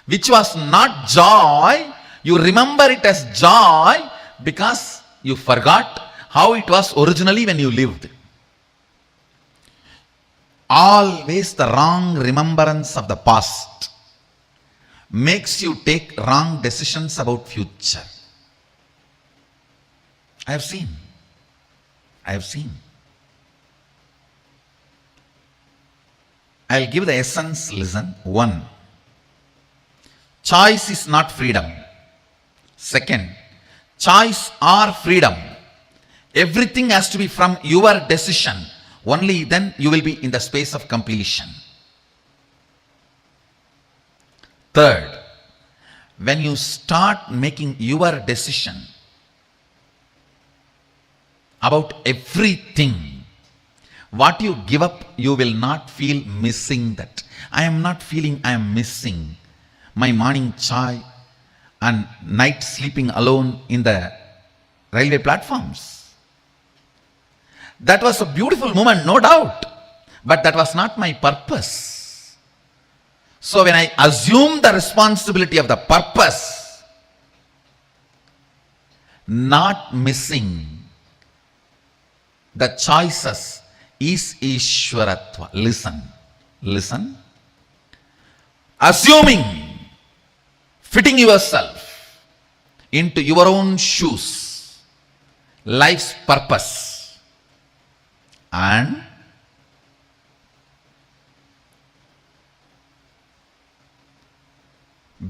Which was not joy, you remember it as joy because you forgot how it was originally when you lived. Always the wrong remembrance of the past makes you take wrong decisions about future. I have seen. I'll give the essence, listen. 1. Choice is not freedom. 2nd, choice or freedom. Everything has to be from your decision. Only then you will be in the space of completion. 3rd, when you start making your decision about everything, what you give up, you will not feel missing that. I am not feeling I am missing my morning chai and night sleeping alone in the railway platforms. That was a beautiful moment, no doubt, but that was not my purpose. So when I assume the responsibility of the purpose, not missing the choices is Ishwaratva. Listen, listen. Assuming, fitting yourself into your own shoes, life's purpose, and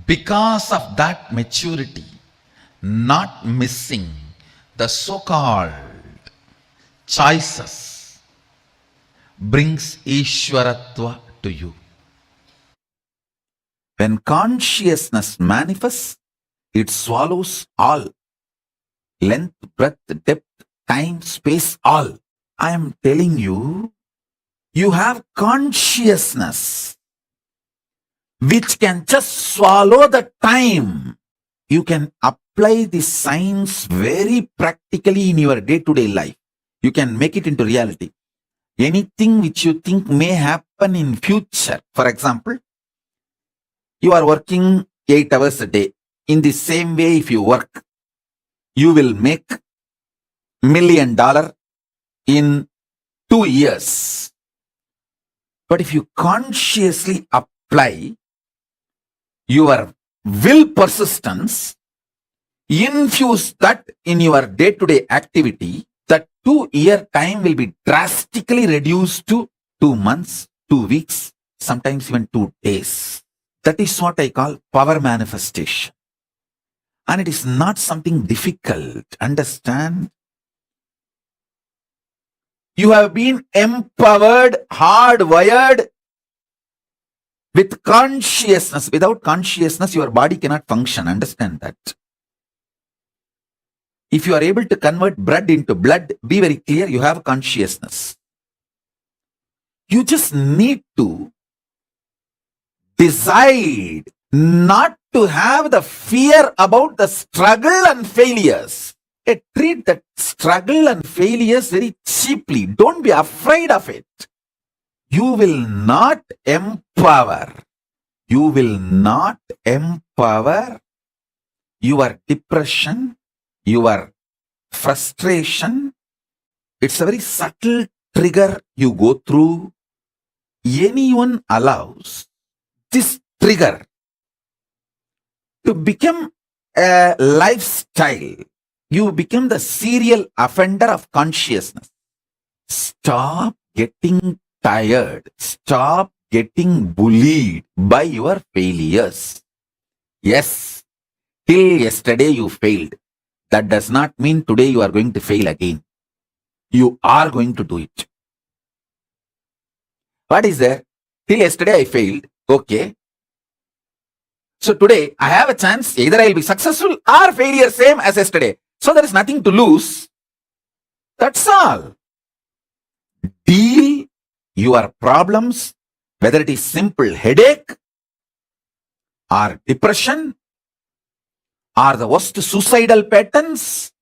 because of that maturity, not missing the so-called choices brings Ishwaratva to you. When consciousness manifests, it swallows all. Length, breadth, depth, time, space, all. I am telling you, you have consciousness which can just swallow the time. You can apply the science very practically in your day-to-day life. You can make it into reality. Anything which you think may happen in future, for example, you are working 8 hours a day. In the same way, if you work, you will make $1 million in 2 years. But if you consciously apply your will persistence, infuse that in your day-to-day activity, that 2-year time will be drastically reduced to 2 months, 2 weeks, sometimes even 2 days. That is what I call power manifestation. And it is not something difficult. Understand? You have been empowered, hardwired with consciousness. Without consciousness, your body cannot function. Understand that. If you are able to convert blood into blood, be very clear, you have consciousness. You just need to decide not to have the fear about the struggle and failures. Treat that struggle and failures very cheaply. Don't be afraid of it. You will not empower. You will not empower your depression, your frustration. It's a very subtle trigger you go through. Anyone allows this trigger to become a lifestyle, you become the serial offender of consciousness. Stop getting tired. Stop getting bullied by your failures. Yes, till yesterday you failed. That does not mean today you are going to fail again. You are going to do it. What is there? Till yesterday I failed. Okay. So today I have a chance. Either I will be successful or failure, same as yesterday. So there is nothing to lose. That's all. Deal your problems, whether it is simple headache or depression or the worst suicidal patterns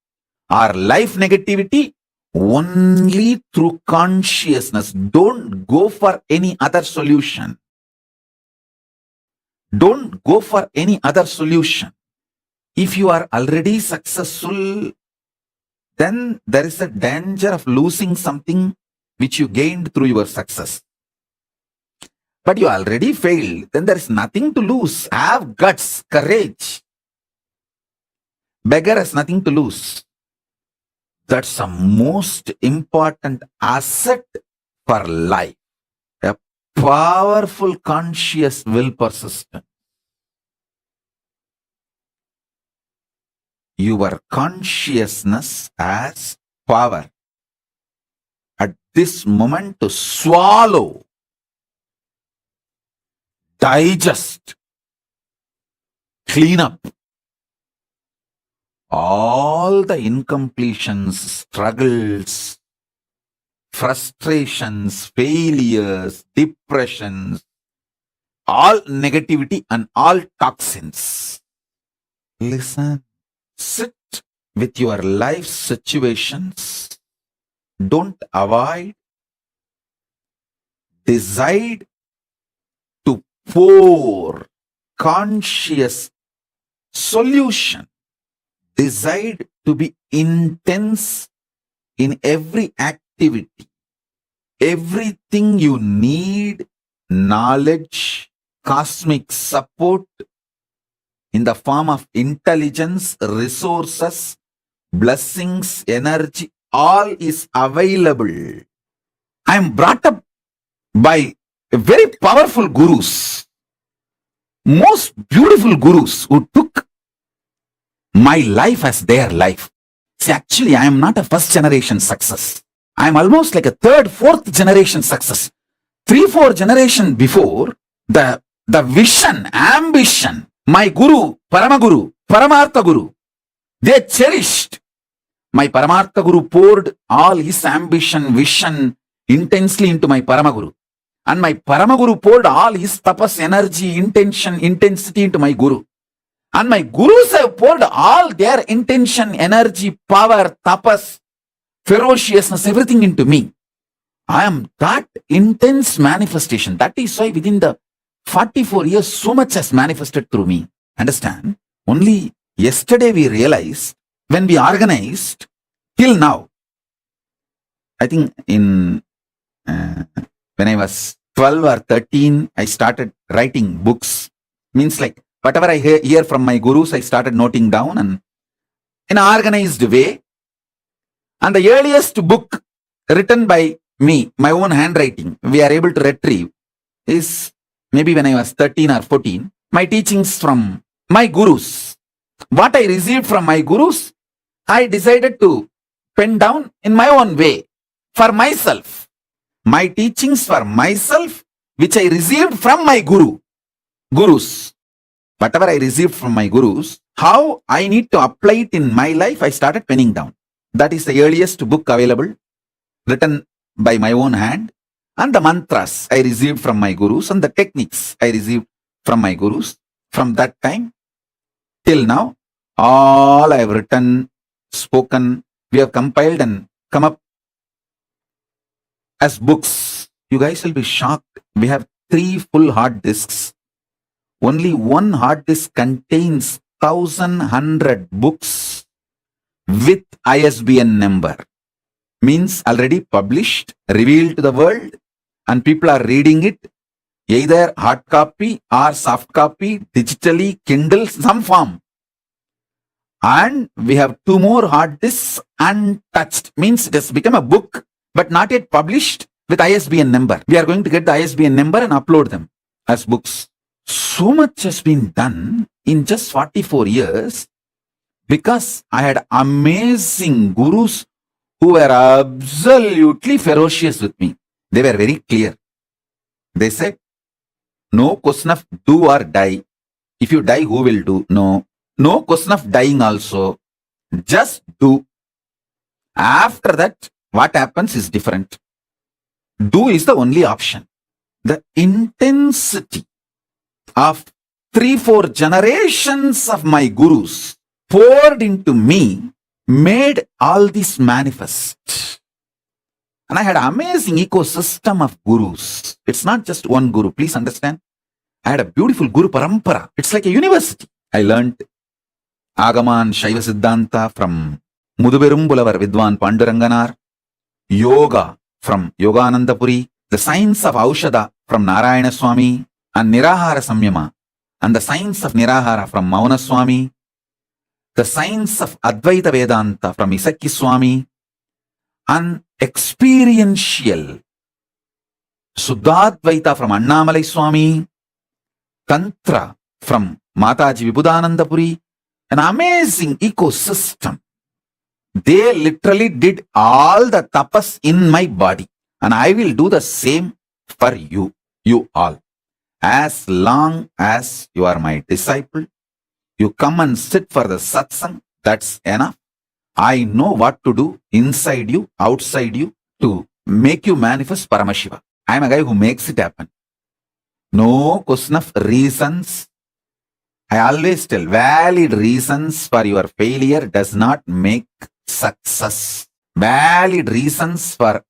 or life negativity, only through consciousness. Don't go for any other solution. Don't go for any other solution. If you are already successful, then there is a danger of losing something which you gained through your success. But you already failed, then there is nothing to lose. Have guts, courage. Beggar has nothing to lose. That's the most important asset for life. A powerful conscious will persistent. Your consciousness has power at this moment to swallow, digest, clean up all the incompletions, struggles, frustrations, failures, depressions, all negativity and all toxins. Listen, sit with your life situations. Don't avoid. Decide to pour conscious solution. Decide to be intense in every activity. Everything you need, knowledge, cosmic support in the form of intelligence, resources, blessings, energy, all is available. I am brought up by very powerful gurus, most beautiful gurus who took my life as their life. See, actually, I am not a first generation success. I am almost like a third, fourth generation success. 3-4 generation before, the vision, ambition, my guru, Paramaguru, Paramartha Guru, they cherished. My Paramartha Guru poured all his ambition, vision intensely into my Paramaguru. And my Paramaguru poured all his tapas, energy, intention, intensity into my Guru. And my Gurus have poured all their intention, energy, power, tapas, ferociousness, everything into me. I am that intense manifestation. That is why within the 44 years, so much has manifested through me. Understand? Only yesterday we realized, when we organized, till now, I think in when I was 12 or 13, I started writing books. Means like whatever I hear from my gurus, I started noting down and in an organized way. And the earliest book written by me, my own handwriting, we are able to retrieve is maybe when I was 13 or 14, my teachings from my gurus. What I received from my gurus, I decided to pen down in my own way for myself. My teachings for myself, which I received from my gurus. Whatever I received from my gurus, how I need to apply it in my life, I started penning down. That is the earliest book available, written by my own hand. And the mantras I received from my gurus and the techniques I received from my gurus. From that time till now, all I have written, spoken, we have compiled and come up as books. You guys will be shocked. We have 3 full hard disks. Only one hard disk contains 1,100 books with ISBN number. Means already published, revealed to the world, and people are reading it, either hard copy or soft copy, digitally, Kindle, some form. And we have 2 more hard disks untouched. Means it has become a book, but not yet published with ISBN number. We are going to get the ISBN number and upload them as books. So much has been done in just 44 years because I had amazing gurus who were absolutely ferocious with me. They were very clear. They said, no question of do or die. If you die, who will do? No. No question of dying also. Just do. After that, what happens is different. Do is the only option. The intensity of 3-4 generations of my gurus poured into me made all this manifest. And I had an amazing ecosystem of gurus. It's not just one guru, please understand. I had a beautiful guru parampara. It's like a university. I learned Agaman Shiva Siddhanta from Muduberumbulavar Vidwan Panduranganar, Yoga from Yoganandapuri, the science of Aushada from Narayana Swami, and Nirahara Samyama, and the science of Nirahara from Mauna Swami, the science of Advaita Vedanta from Isakki Swami, and experiential Suddhadvaita from Annamalai Swami, Tantra from Mataji Vibhudanandapuri, an amazing ecosystem. They literally did all the tapas in my body, and I will do the same for you all. As long as you are my disciple, you come and sit for the satsang, that's enough. I know what to do inside you, outside you, to make you manifest Paramashiva. I am a guy who makes it happen. No question of reasons. I always tell, valid reasons for your failure does not make success. Valid reasons for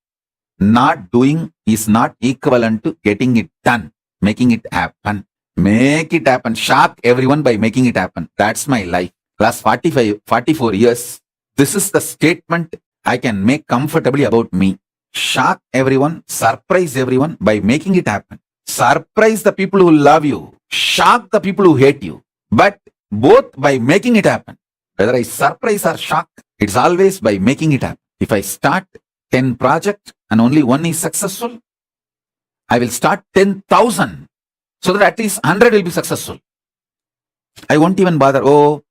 not doing is not equivalent to getting it done, making it happen. Make it happen. Shock everyone by making it happen. That's my life. Last 44 years, This is the statement I can make comfortably about me. Shock everyone, surprise everyone by making it happen. Surprise the people who love you, shock the people who hate you, but both by making it happen. Whether I surprise or shock, it's always by making it happen. If I start 10 projects and only one is successful, I will start 10,000 so that at least 100 will be successful. I won't even bother, oh,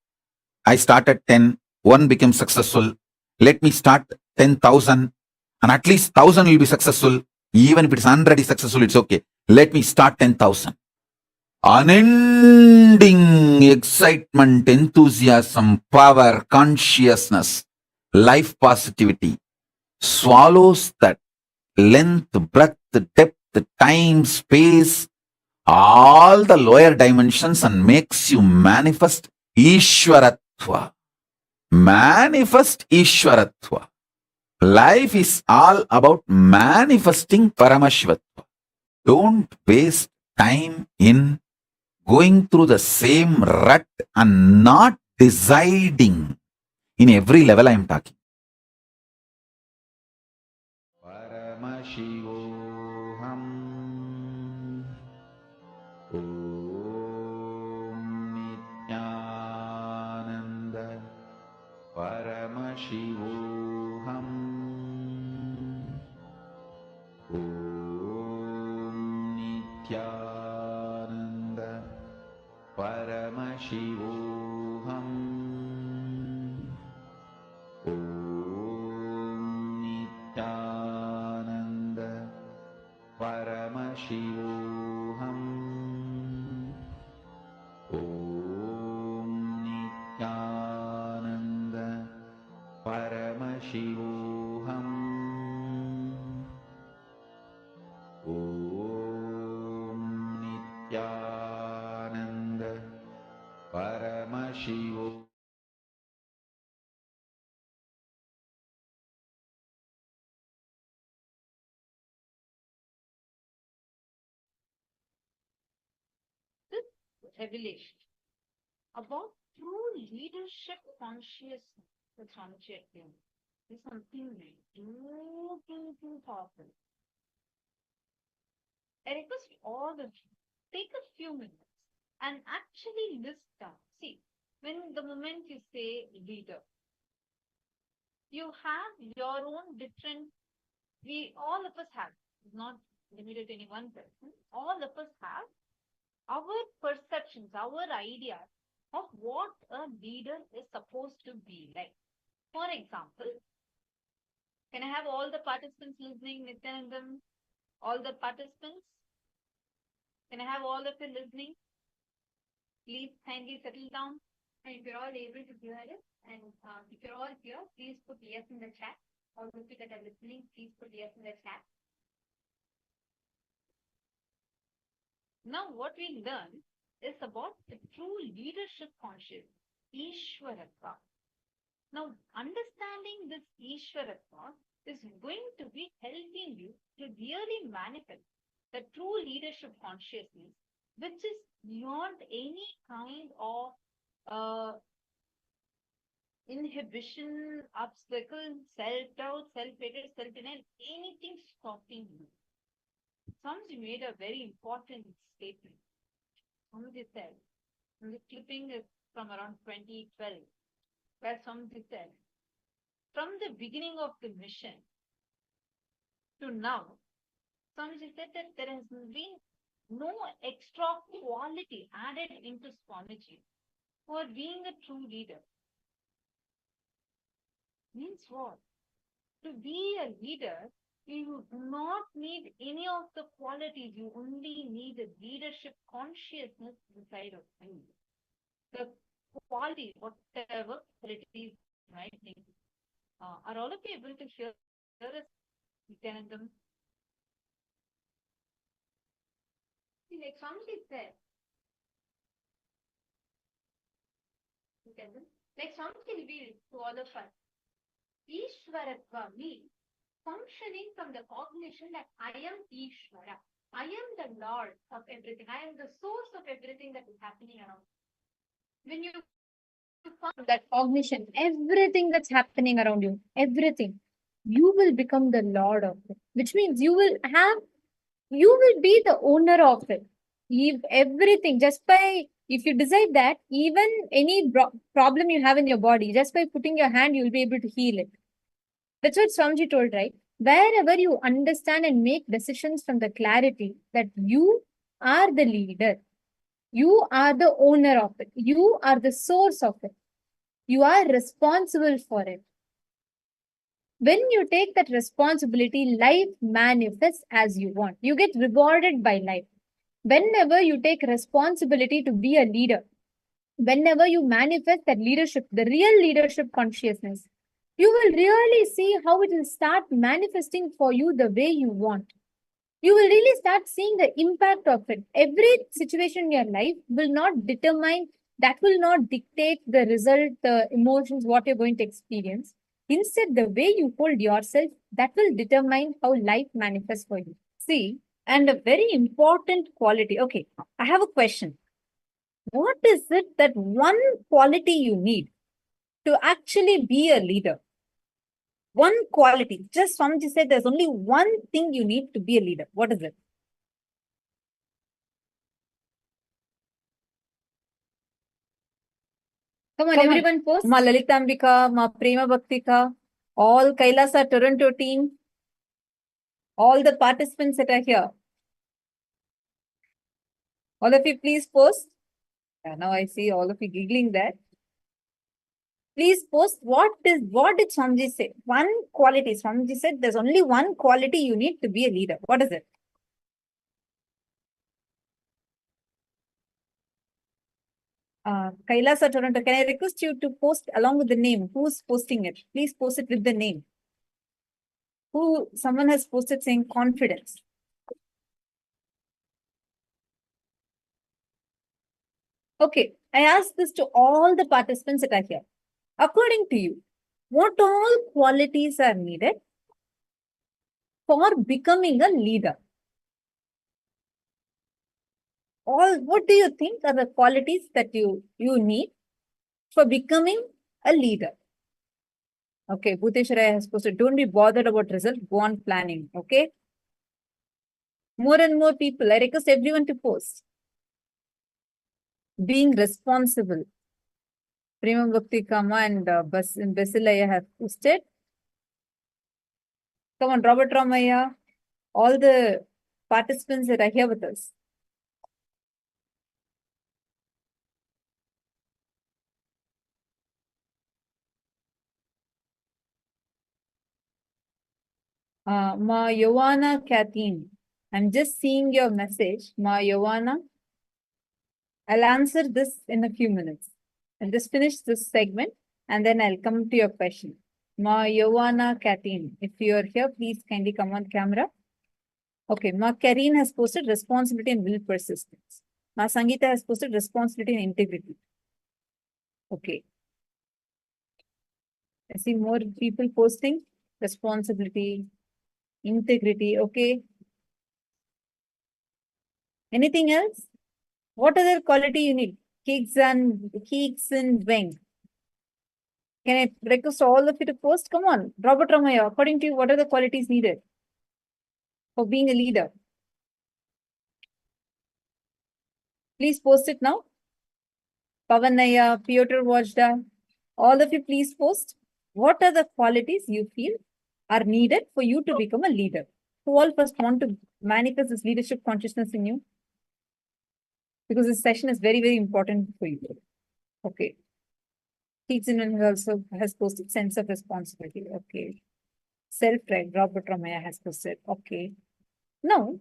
I started 10, one became successful. Let me start 10,000 and at least 1,000 will be successful. Even if it's 100 is successful, it's okay. Let me start 10,000. Unending excitement, enthusiasm, power, consciousness, life positivity swallows that length, breadth, depth, time, space, all the lower dimensions and makes you manifest Ishwaratva. Manifest Ishwaratva. Life is all about manifesting Paramashivatva. Don't waste time in going through the same rut and not deciding in every level I am talking. Paramashivoham Om Nityananda Paramashivoham Om Nityananda Paramashivoham Om Nityananda Paramashivoham Om Nityananda Paramashivoham Om Nityananda Paramashivoham. This revelation about true leadership consciousness with Swamiji again is something too powerful. I request all of you take a few minutes and actually list down. See, when the moment you say leader, you have your own different. We all of us have, not limited to any one person. All of us have our perceptions, our ideas of what a leader is supposed to be like. For example, can I have all the participants listening, Nityananda? All the participants? Can I have all of you listening? Please kindly settle down. And if you're all able to hear it, and if you're all here, please put yes in the chat. All of you that are listening, please put yes in the chat. Now, what we learn is about the true leadership consciousness, Ishwaratva. Now, understanding this Ishwaratva is going to be helping you to really manifest the true leadership consciousness, which is beyond any kind of inhibition, obstacle, self-doubt, self-hatred, self-denial, anything stopping you. Swamiji made a very important statement. Swamiji said, and the clipping is from around 2012, where Swamiji said, from the beginning of the mission to now, Swamiji said that there has been no extra quality added into Swamiji for being a true leader. Means what? To be a leader, you do not need any of the qualities. You only need a leadership consciousness inside of you. The quality, whatever qualities, right? Are all of you able to hear us, Nityananda? Like Swamiji said, like Swamiji revealed to all of us, Ishwaratva means functioning from the cognition that I am Ishvara. I am the Lord of everything. I am the source of everything that is happening around. When you that cognition, everything that's happening around you, everything, you will become the lord of it, which means you will be the owner of it. If everything, just by, if you decide that, even any problem you have in your body, just by putting your hand, you'll be able to heal it. That's what Swamiji told, right? Wherever you understand and make decisions from the clarity that you are the leader, you are the owner of it, you are the source of it, you are responsible for it. When you take that responsibility, life manifests as you want. You get rewarded by life. Whenever you take responsibility to be a leader, whenever you manifest that leadership, the real leadership consciousness, you will really see how it will start manifesting for you the way you want. You will really start seeing the impact of it. Every situation in your life will not determine, that will not dictate the result, the emotions, what you're going to experience. Instead, the way you hold yourself, that will determine how life manifests for you. See, and a very important quality. Okay, I have a question. What is it that one quality you need to actually be a leader? One quality. Just Swamiji said there's only one thing you need to be a leader. What is it? Come on, everyone post. Ma Lalitambika, Ma Prema Bhaktika, all Kailasa Toronto team, all the participants that are here. All of you please post. Yeah, now I see all of you giggling there. Please post what did Swamiji say? One quality. Swamiji said there's only one quality you need to be a leader. What is it? Kailasa Toronto, can I request you to post along with the name? Who's posting it? Please post it with the name. Someone has posted saying confidence. Okay, I asked this to all the participants that are here. According to you, what all qualities are needed for becoming a leader? What do you think are the qualities that you need for becoming a leader? Okay, Bhuteshwaraya has posted, don't be bothered about result, go on planning. Okay. More and more people, I request everyone to post. Being responsible. Prema Bhakti Kama and Basilaya have posted. Come on, Robert Ramaya, all the participants that are here with us. Ma Yovana Kathleen, I'm just seeing your message. Ma Yovana, I'll answer this in a few minutes. I'll just finish this segment and then I'll come to your question. Ma Yovana Kathleen, if you are here, please kindly come on camera. Okay, Ma Karine has posted responsibility and will persistence. Ma Sangeeta has posted responsibility and integrity. Okay. I see more people posting responsibility, integrity. Okay. Anything else? What other quality you need? Keeks and Weng. Can I request all of you to post? Come on, Robert Ramaya, according to you, what are the qualities needed for being a leader? Please post it now. Pavanaya, Piotr Wajda, all of you please post. What are the qualities you feel are needed for you to become a leader? Who all first want to manifest this leadership consciousness in you? Because this session is very, very important for you. Okay. Keatson also has posted sense of responsibility. Okay. Self-drive, Robert Ramaya has posted. Okay. Now,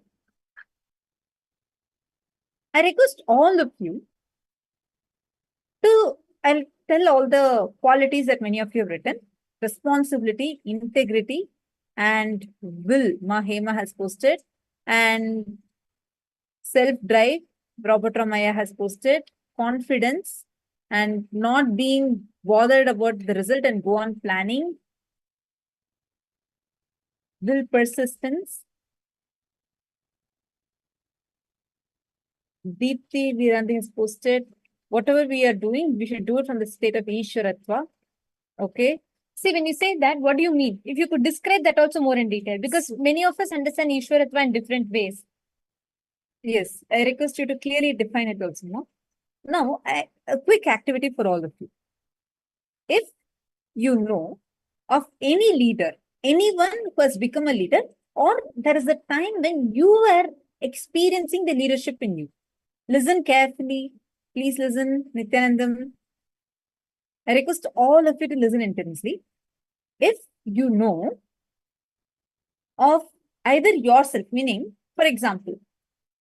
I request all of you to, I'll tell all the qualities that many of you have written. Responsibility, integrity, and will, Mahema has posted. And self-drive, Robert Ramaya has posted. Confidence, and not being bothered about the result and go on planning. Will, persistence. Deepti Virandi has posted whatever we are doing, we should do it from the state of Ishwaratva. Okay. See, when you say that, what do you mean? If you could describe that also more in detail, because many of us understand Ishwaratva in different ways. Yes, I request you to clearly define it also. No? Now, a quick activity for all of you. If you know of any leader, anyone who has become a leader, or there is a time when you were experiencing the leadership in you, listen carefully. Please listen, Nityananda. I request all of you to listen intensely. If you know of either yourself, meaning, for example,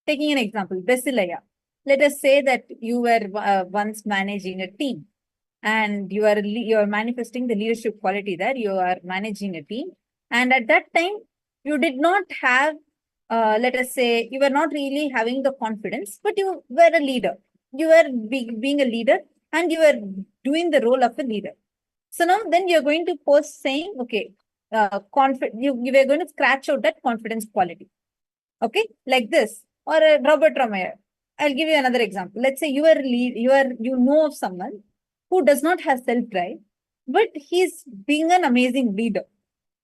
taking an example, Basilaya, let us say that you were once managing a team and you are manifesting the leadership quality there, you are managing a team. And at that time, you did not have, let us say, you were not really having the confidence, but you were a leader. You were being a leader and you were doing the role of a leader. So now then you're going to post saying, okay, you were going to scratch out that confidence quality. Okay, like this, or Robert Ramaya. I'll give you another example. Let's say you know of someone who does not have self-drive, but he's being an amazing leader.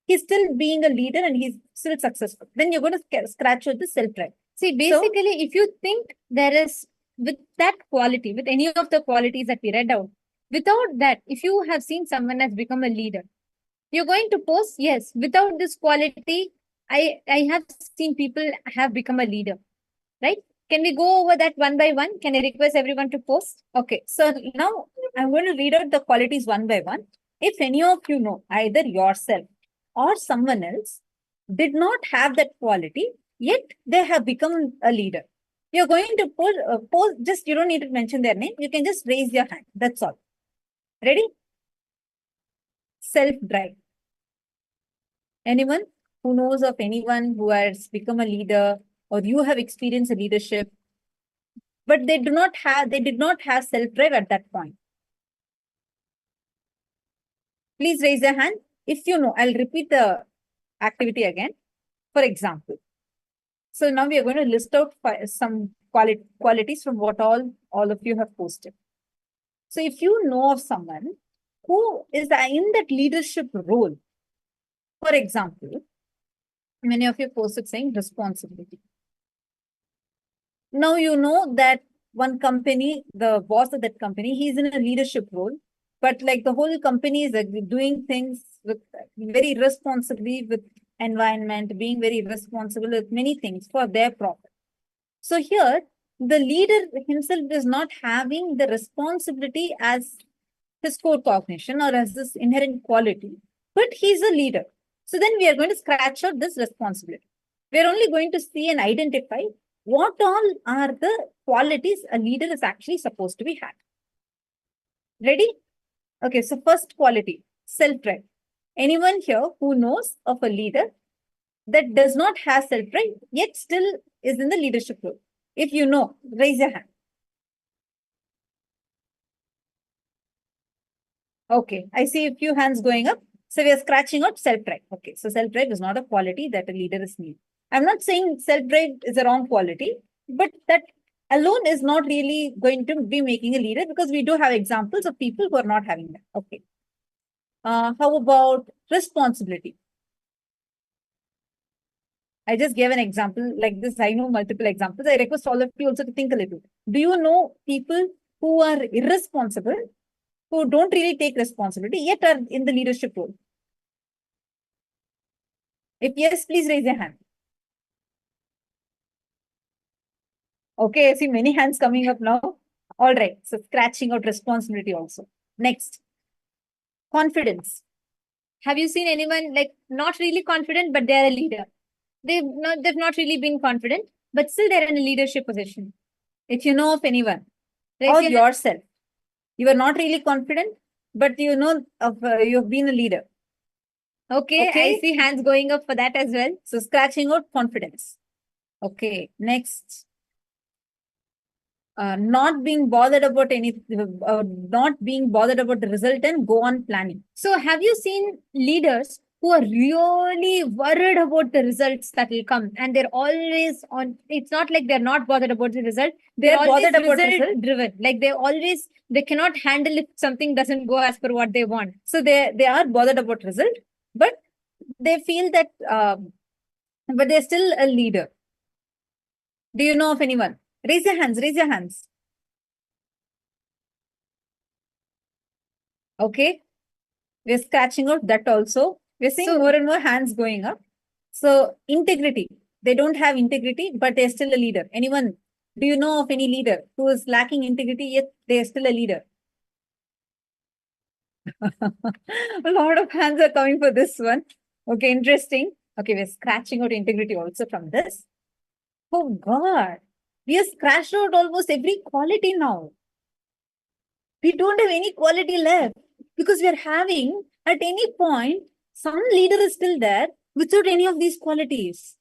He's still being a leader and he's still successful. Then you're going to scratch out the self-drive. See, basically, if you think there is, with that quality, with any of the qualities that we read out, without that, if you have seen someone has become a leader, you're going to post, yes, without this quality, I have seen people have become a leader, right? Can we go over that one by one? Can I request everyone to post? Okay, so now I'm going to read out the qualities one by one. If any of you know, either yourself or someone else did not have that quality, yet they have become a leader. You're going to post, just you don't need to mention their name. You can just raise your hand. That's all. Ready? Self-drive. Anyone who knows of anyone who has become a leader or you have experienced a leadership, but they did not have self-drive at that point? Please raise your hand. If you know, I'll repeat the activity again. For example, so now we are going to list out some qualities from what all of you have posted. So if you know of someone who is in that leadership role, for example, many of you posted saying responsibility. Now you know that one company, the boss of that company, he's in a leadership role, but like the whole company is doing things with very responsibly with environment, being very responsible with many things for their profit. So here, the leader himself is not having the responsibility as his core cognition or as this inherent quality, but he's a leader. So then we are going to scratch out this responsibility. We're only going to see and identify what all are the qualities a leader is actually supposed to be had. Ready? Okay, so first quality, self-drive. Anyone here who knows of a leader that does not have self-drive, yet still is in the leadership role? If you know, raise your hand. Okay, I see a few hands going up. So we are scratching out self-drive. Okay, so self-drive is not a quality that a leader is needed. I'm not saying self-drive is a wrong quality, but that alone is not really going to be making a leader, because we do have examples of people who are not having that. Okay. How about responsibility? I just gave an example like this. I know multiple examples. I request all of you also to think a little. Do you know people who are irresponsible, who don't really take responsibility, yet are in the leadership role? If yes, please raise your hand. Okay, I see many hands coming up now. All right, so scratching out responsibility also. Next, confidence. Have you seen anyone like not really confident, but they're a leader? They've not really been confident, but still they're in a leadership position. If you know of anyone, or yourself, you are not really confident, but you know of you've been a leader. Okay, I see hands going up for that as well. So scratching out confidence. Okay, next. Not being bothered about not being bothered about the result and go on planning. So have you seen leaders who who are really worried about the results that will come, and they're always on. It's not like they're not bothered about the result. They're bothered about result driven. Like they cannot handle if something doesn't go as per what they want. So they are bothered about result, but they feel that, but they're still a leader. Do you know of anyone? Raise your hands. Raise your hands. Okay. We're scratching out that also. We're seeing more and more hands going up. So integrity. They don't have integrity, but they're still a leader. Anyone? Do you know of any leader who is lacking integrity, yet they're still a leader? A lot of hands are coming for this one. Okay, interesting. Okay, we're scratching out integrity also from this. Oh God, we have scratched out almost every quality now. We don't have any quality left because we are having at any point some leader is still there without any of these qualities.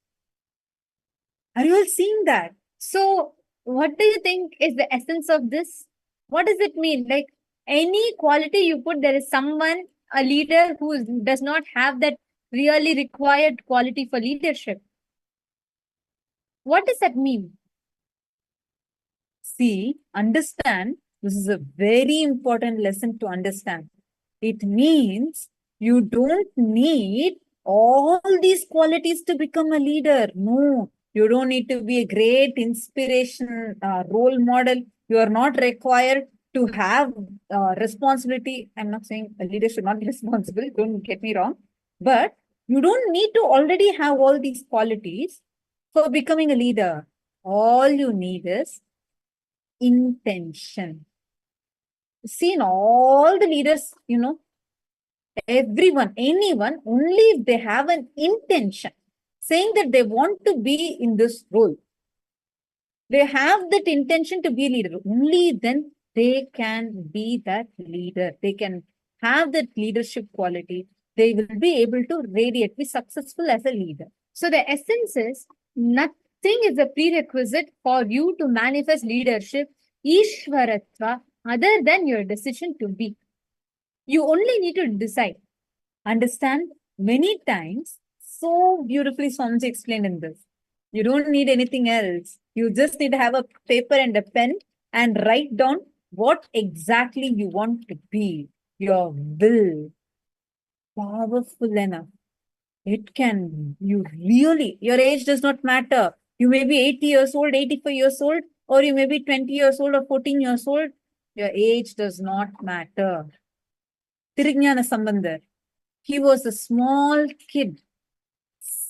Are you all seeing that? So, what do you think is the essence of this? What does it mean? Like any quality you put, there is someone, a leader who does not have that really required quality for leadership. What does that mean? See, understand, this is a very important lesson to understand. It means you don't need all these qualities to become a leader. No, you don't need to be a great inspiration, role model. You are not required to have responsibility. I'm not saying a leader should not be responsible. Don't get me wrong. But you don't need to already have all these qualities for becoming a leader. All you need is intention. See, in all the leaders, everyone, anyone, only if they have an intention, saying that they want to be in this role, they have that intention to be a leader, only then they can be that leader. They can have that leadership quality. They will be able to radiate, be successful as a leader. So the essence is nothing is a prerequisite for you to manifest leadership, Ishwaratva, other than your decision to be. You only need to decide. Understand? Many times, so beautifully Swamiji explained in this. You don't need anything else. You just need to have a paper and a pen and write down what exactly you want to be. Your will. Powerful enough. It can, you really, your age does not matter. You may be 80 years old, 85 years old, or you may be 20 years old or 14 years old. Your age does not matter. Tirujnana Sambandar. He was a small kid,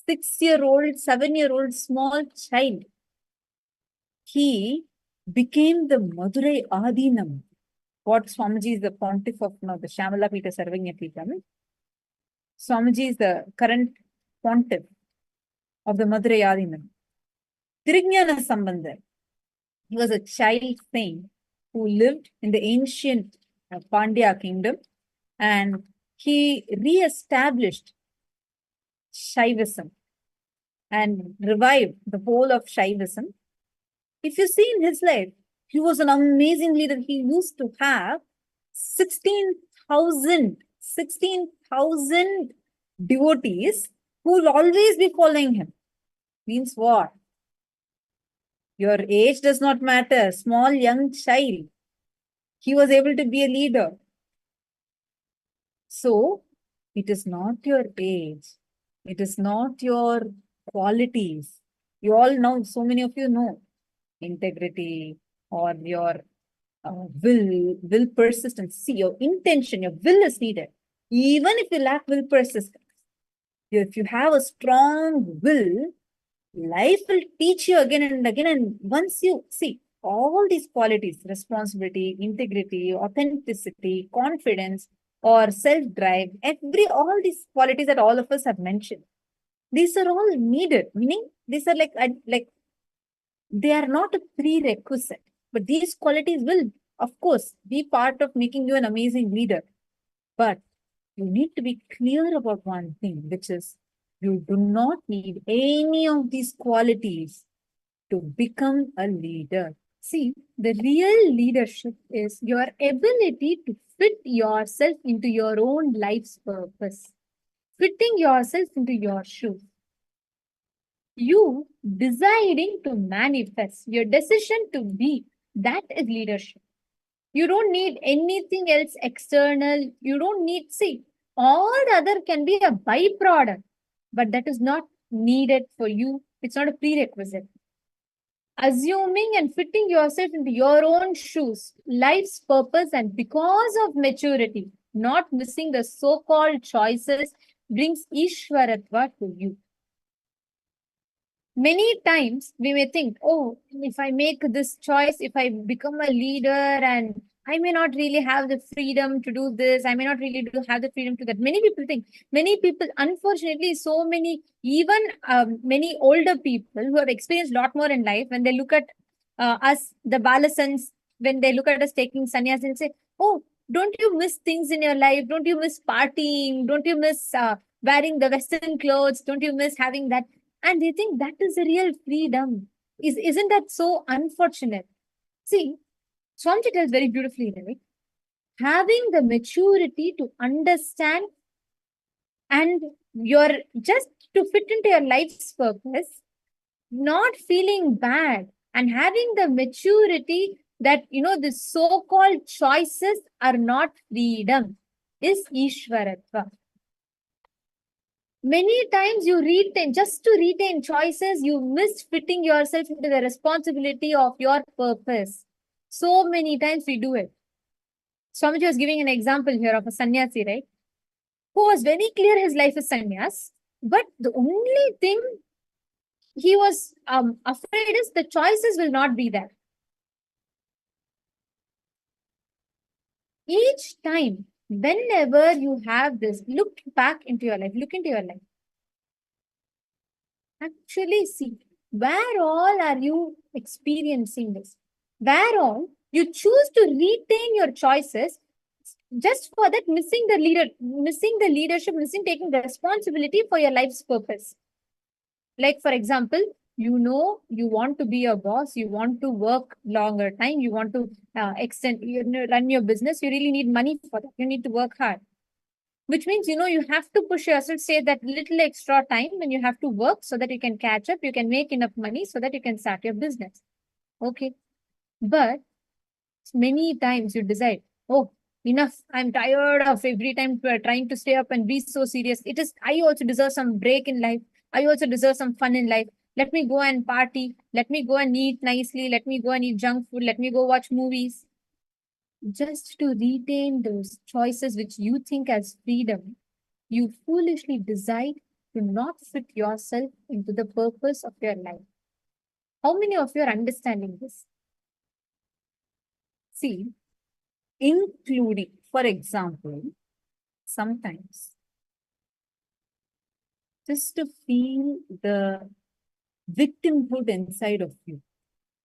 6-year-old, 7-year-old small child. He became the Madurai Adinam. What Swamiji is the pontiff of now, the Shamala Pita Sarvanya Peetham. Swamiji is the current pontiff of the Madurai Adinam. Tirujnana Sambandar. He was a child saint who lived in the ancient Pandya kingdom, and he re-established Shaivism and revived the whole of Shaivism. If you see in his life, he was an amazing leader. He used to have 16,000 devotees who will always be following him. Means what? Your age does not matter. Small, young child. He was able to be a leader. So, it is not your age. It is not your qualities. You all know, so many of you know, integrity or your will persistence. See, your intention, your will is needed. Even if you lack will persistence, if you have a strong will, life will teach you again and again. And once you see all these qualities, responsibility, integrity, authenticity, confidence, or self-drive, all these qualities that all of us have mentioned, these are all needed, meaning these are like they are not a prerequisite, but these qualities will, of course, be part of making you an amazing leader. But you need to be clear about one thing, which is you do not need any of these qualities to become a leader. See, the real leadership is your ability to fit yourself into your own life's purpose. fitting yourself into your shoes. You deciding to manifest, your decision to be, that is leadership. You don't need anything else external. You don't need, see, all the other can be a byproduct, but that is not needed for you. It's not a prerequisite. Assuming and fitting yourself into your own shoes, life's purpose, and because of maturity, not missing the so-called choices, brings Ishwaratva to you. Many times we may think, oh, if I make this choice, if I become a leader, and I may not really have the freedom to do this, I may not really have the freedom to that. Many people think, many people, unfortunately, so many, even many older people who have experienced a lot more in life, when they look at us, the Balasans, when they look at us taking sannyas, they'll say, oh, don't you miss things in your life? Don't you miss partying? Don't you miss wearing the Western clothes? Don't you miss having that? And they think that is a real freedom. Isn't that so unfortunate? See, Swamiji tells very beautifully, right? Having the maturity to understand and your just to fit into your life's purpose, not feeling bad, and having the maturity that, the so-called choices are not freedom, is Ishwaratva. Many times you retain, just to retain choices, you miss fitting yourself into the responsibility of your purpose. So many times we do it. Swamiji was giving an example here of a sannyasi, right? Who was very clear his life is sannyas, but the only thing he was afraid is the choices will not be there. Each time, whenever you have this, look back into your life, look into your life. Actually see, where all are you experiencing this? Where all you choose to retain your choices, just for that missing the leadership, missing taking the responsibility for your life's purpose. Like, for example, you want to be a boss, you want to work longer time, you want to run your business, you really need money for that, you need to work hard. Which means, you have to push yourself, say that little extra time when you have to work so that you can catch up, you can make enough money so that you can start your business. Okay. But many times you decide, oh, enough. I'm tired of every time trying to stay up and be so serious. I also deserve some break in life. I also deserve some fun in life. Let me go and party. Let me go and eat nicely. Let me go and eat junk food. Let me go watch movies. Just to retain those choices which you think as freedom, you foolishly decide to not fit yourself into the purpose of your life. How many of you are understanding this? See, including, for example, sometimes just to feel the victimhood inside of you.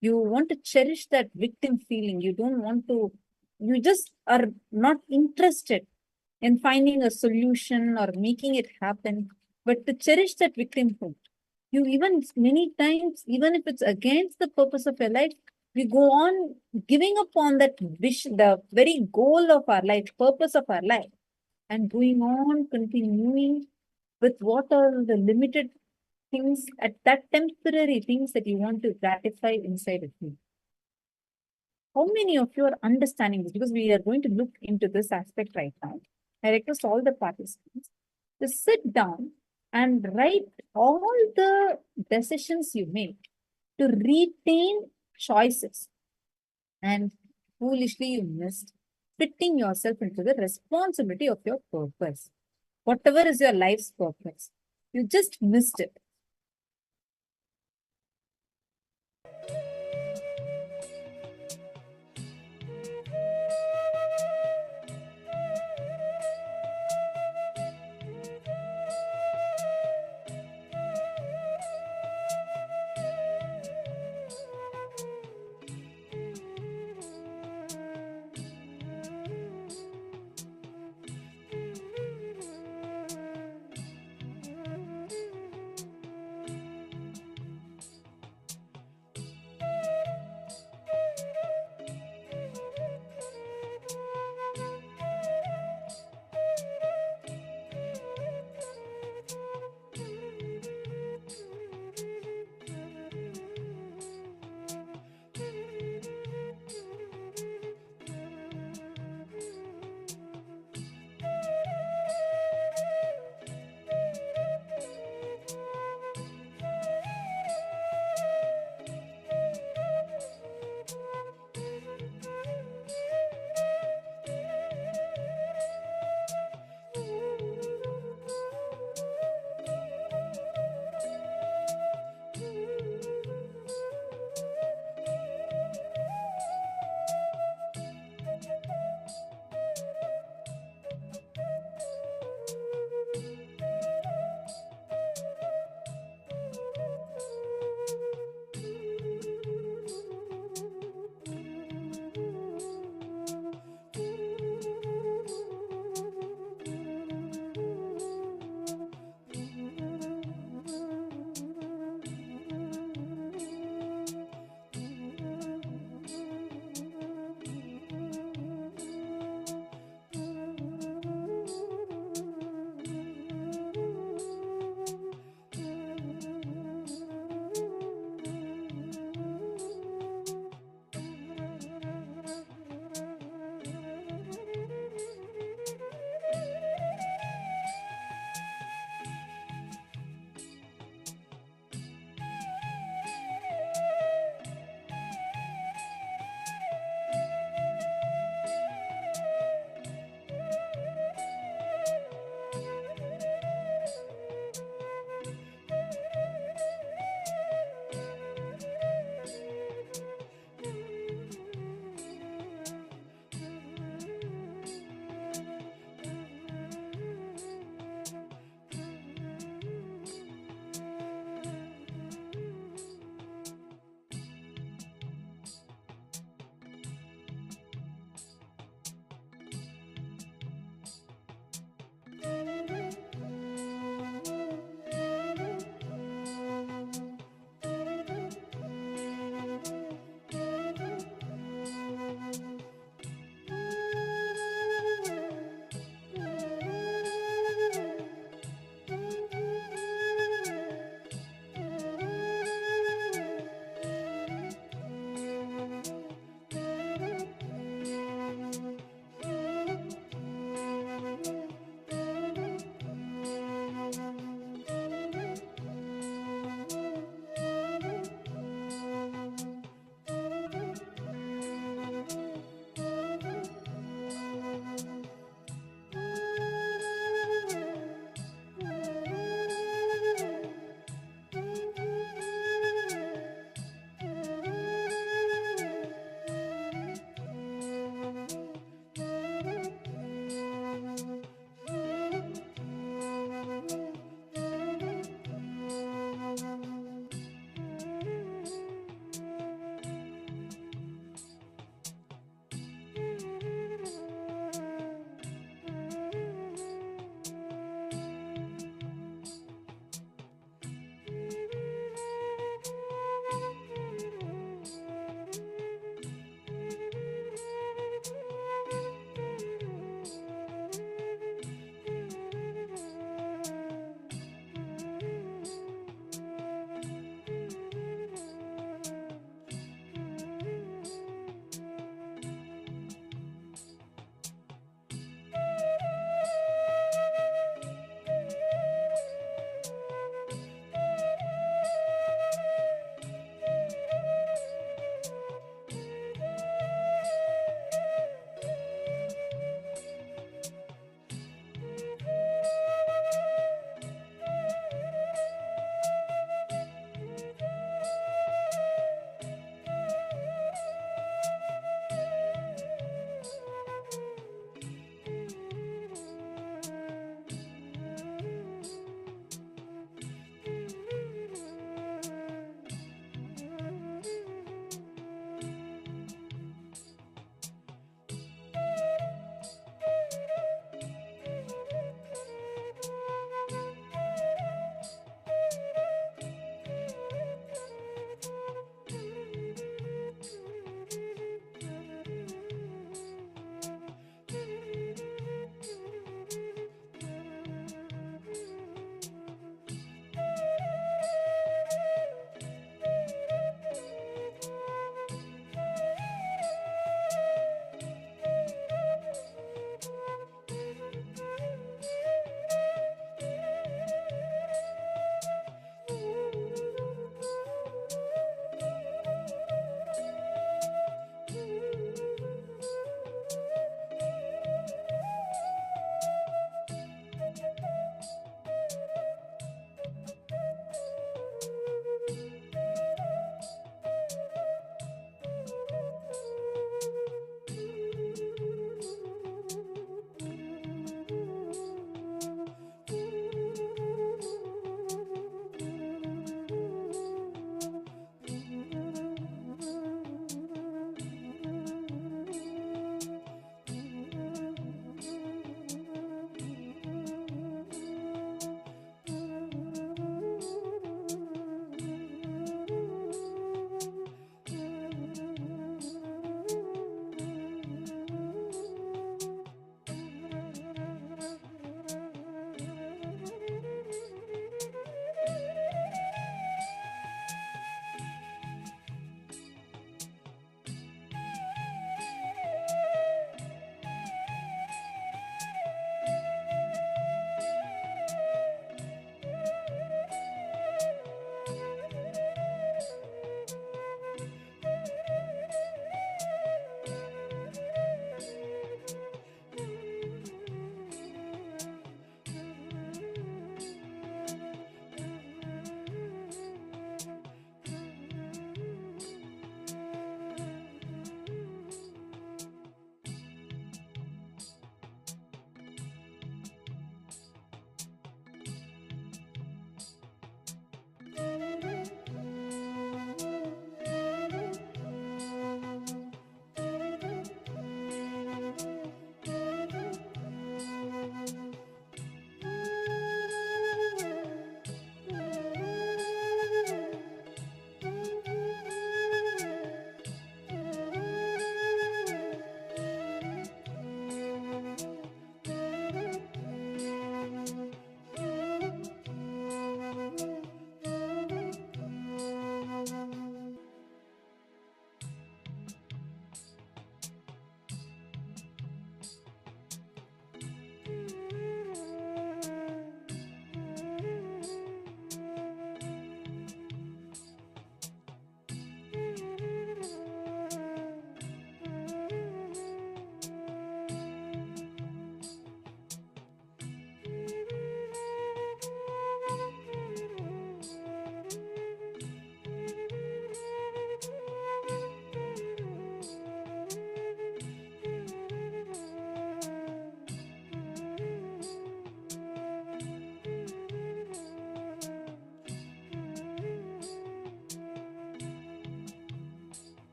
You want to cherish that victim feeling. You just are not interested in finding a solution or making it happen, but to cherish that victimhood. You even many times, even if it's against the purpose of your life, we go on giving up on that wish, the very goal of our life, purpose of our life, and going on continuing with what are the limited things, at that temporary things that you want to gratify inside of you. How many of you are understanding this? Because we are going to look into this aspect right now. I request all the participants to sit down and write all the decisions you make to retain choices. And foolishly you missed fitting yourself into the responsibility of your purpose. Whatever is your life's purpose, you just missed it.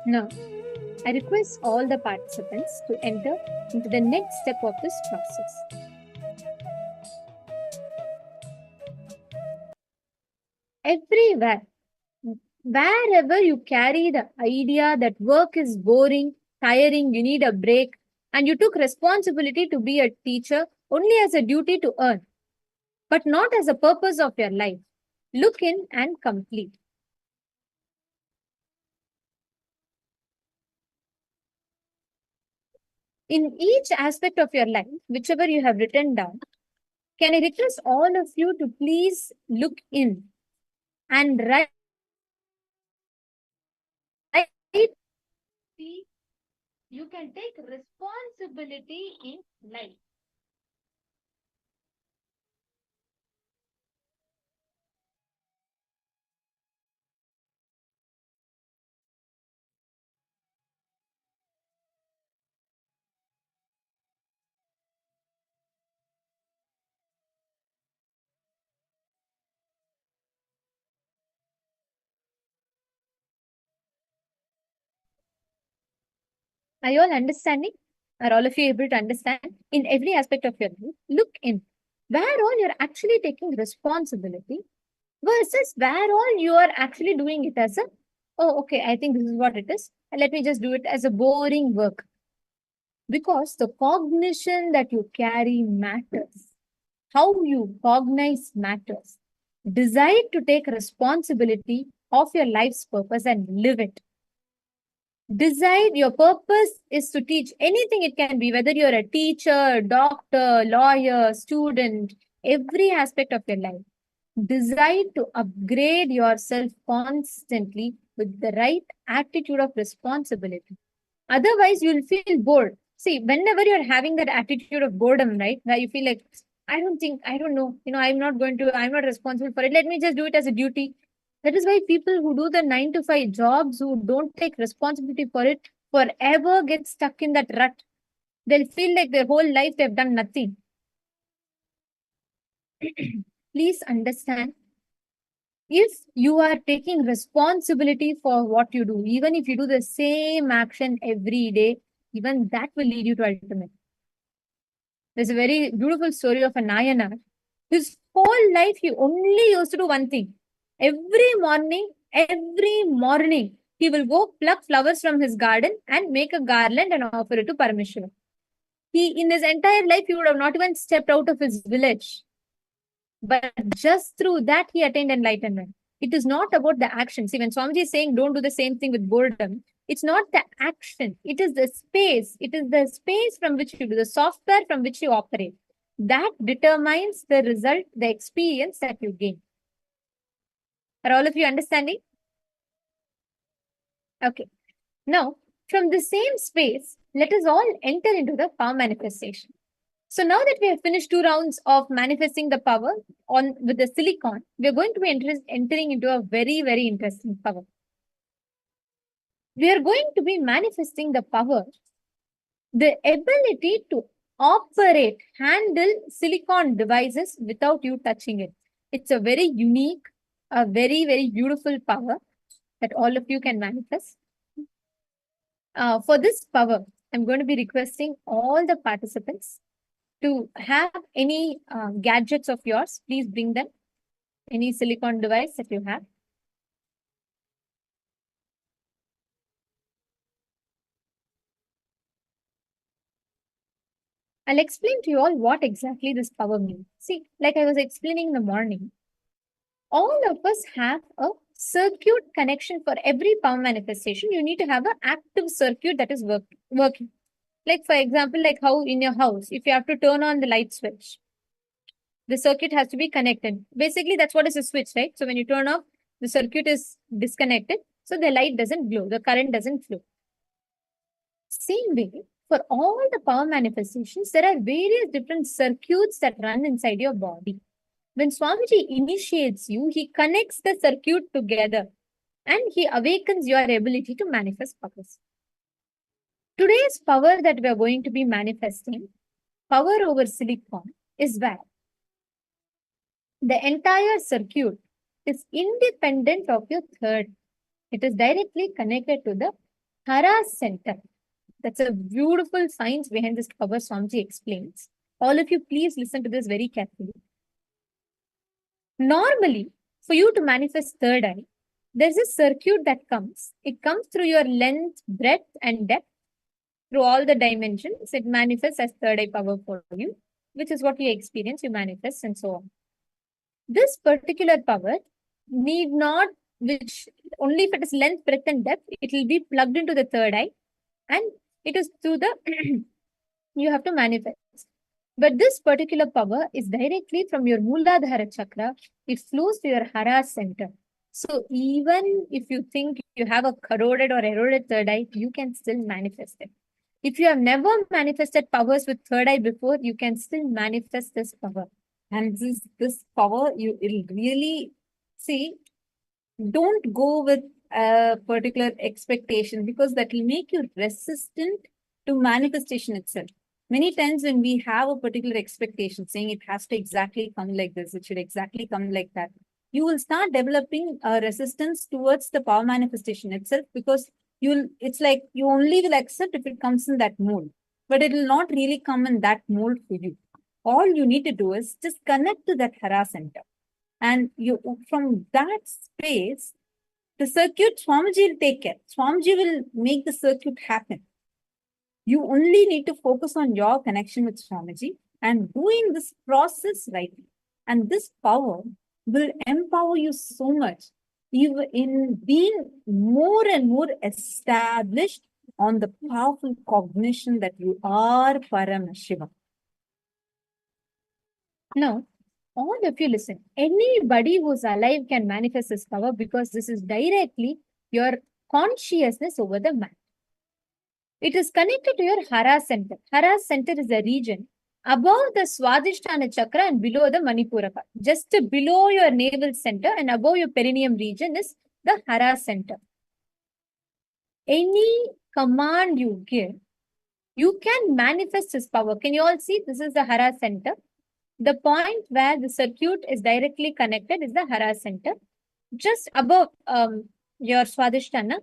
Now, I request all the participants to enter into the next step of this process. Everywhere, wherever you carry the idea that work is boring, tiring, you need a break, and you took responsibility to be a teacher only as a duty to earn, but not as a purpose of your life, look in and complete. In each aspect of your life, whichever you have written down, can I request all of you to please look in and write? You can take responsibility in life. Are you all understanding? Are all of you able to understand? In every aspect of your life, look in where all you're actually taking responsibility versus where all you are actually doing it as a, oh, okay, I think this is what it is. And let me just do it as a boring work. Because the cognition that you carry matters. How you cognize matters. Decide to take responsibility of your life's purpose and live it. Decide your purpose is to teach anything it can be, whether you're a teacher, doctor, lawyer, student, every aspect of your life. Decide to upgrade yourself constantly with the right attitude of responsibility. Otherwise, you'll feel bored. See, whenever you're having that attitude of boredom, right, where you feel like, I don't know, I'm not responsible for it. Let me just do it as a duty. That is why people who do the 9 to 5 jobs, who don't take responsibility for it, forever get stuck in that rut. They'll feel like their whole life they've done nothing. Please understand, if you are taking responsibility for what you do, even if you do the same action every day, even that will lead you to ultimate. There's a very beautiful story of a Nayanar. His whole life, he only used to do one thing. Every morning, he will go pluck flowers from his garden and make a garland and offer it to Paramashivoham. In his entire life, he would have not even stepped out of his village. But just through that, he attained enlightenment. It is not about the action. See, when Swamiji is saying don't do the same thing with boredom, it's not the action. It is the space. It is the space from which you do, the software from which you operate. That determines the result, the experience that you gain. Are all of you understanding? Okay. Now, from the same space, let us all enter into the power manifestation. So now that we have finished 2 rounds of manifesting the power with the silicon, we are going to be entering into a very, very interesting power. We are going to be manifesting the power, the ability to operate, handle silicon devices without you touching it. It's a very unique, a very, very beautiful power that all of you can manifest. For this power, I'm going to be requesting all the participants to have any gadgets of yours. Please bring them. Any silicon device that you have. I'll explain to you all what exactly this power means. See, like I was explaining in the morning, all of us have a circuit connection for every power manifestation. You need to have an active circuit that is working. Like, for example, like how in your house, if you have to turn on the light switch, the circuit has to be connected. Basically, that's what is a switch, right? So when you turn off, the circuit is disconnected. So the light doesn't glow, the current doesn't flow. Same way, for all the power manifestations, there are various different circuits that run inside your body. When Swamiji initiates you, he connects the circuit together and he awakens your ability to manifest powers. Today's power that we are going to be manifesting, power over silicon, is where the entire circuit is independent of your third. It is directly connected to the Hara center. That's a beautiful science behind this power Swamiji explains. All of you, please listen to this very carefully. Normally, for you to manifest third eye, there's a circuit that comes. It comes through your length, breadth, and depth. Through all the dimensions, it manifests as third eye power for you, which is what you experience, you manifest, and so on. This particular power need not, which only if it is length, breadth, and depth, it will be plugged into the third eye, and it is through the you have to manifest. But this particular power is directly from your Muladhara chakra. It flows to your Hara center. So even if you think you have a corroded or eroded third eye, you can still manifest it. If you have never manifested powers with third eye before, you can still manifest this power. And this power, it'll really see. Don't go with a particular expectation, because that will make you resistant to manifestation itself. Many times when we have a particular expectation, saying it has to exactly come like this, it should exactly come like that, you will start developing a resistance towards the power manifestation itself, because it's like you only will accept if it comes in that mold, but it will not really come in that mold for you. All you need to do is just connect to that Hara center. And you, from that space, the circuit, Swamiji will take care. Swamiji will make the circuit happen. You only need to focus on your connection with Swamiji and doing this process rightly. And this power will empower you so much, even in being more and more established on the powerful cognition that you are Paramashiva. Now, all of you listen. Anybody who's alive can manifest this power, because this is directly your consciousness over the mind. It is connected to your Hara center. Hara center is a region above the Swadhisthana chakra and below the Manipuraka. Just below your navel center and above your perineum region is the Hara center. Any command you give, you can manifest this power. Can you all see? This is the Hara center. The point where the circuit is directly connected is the Hara center. Just above your Swadhisthana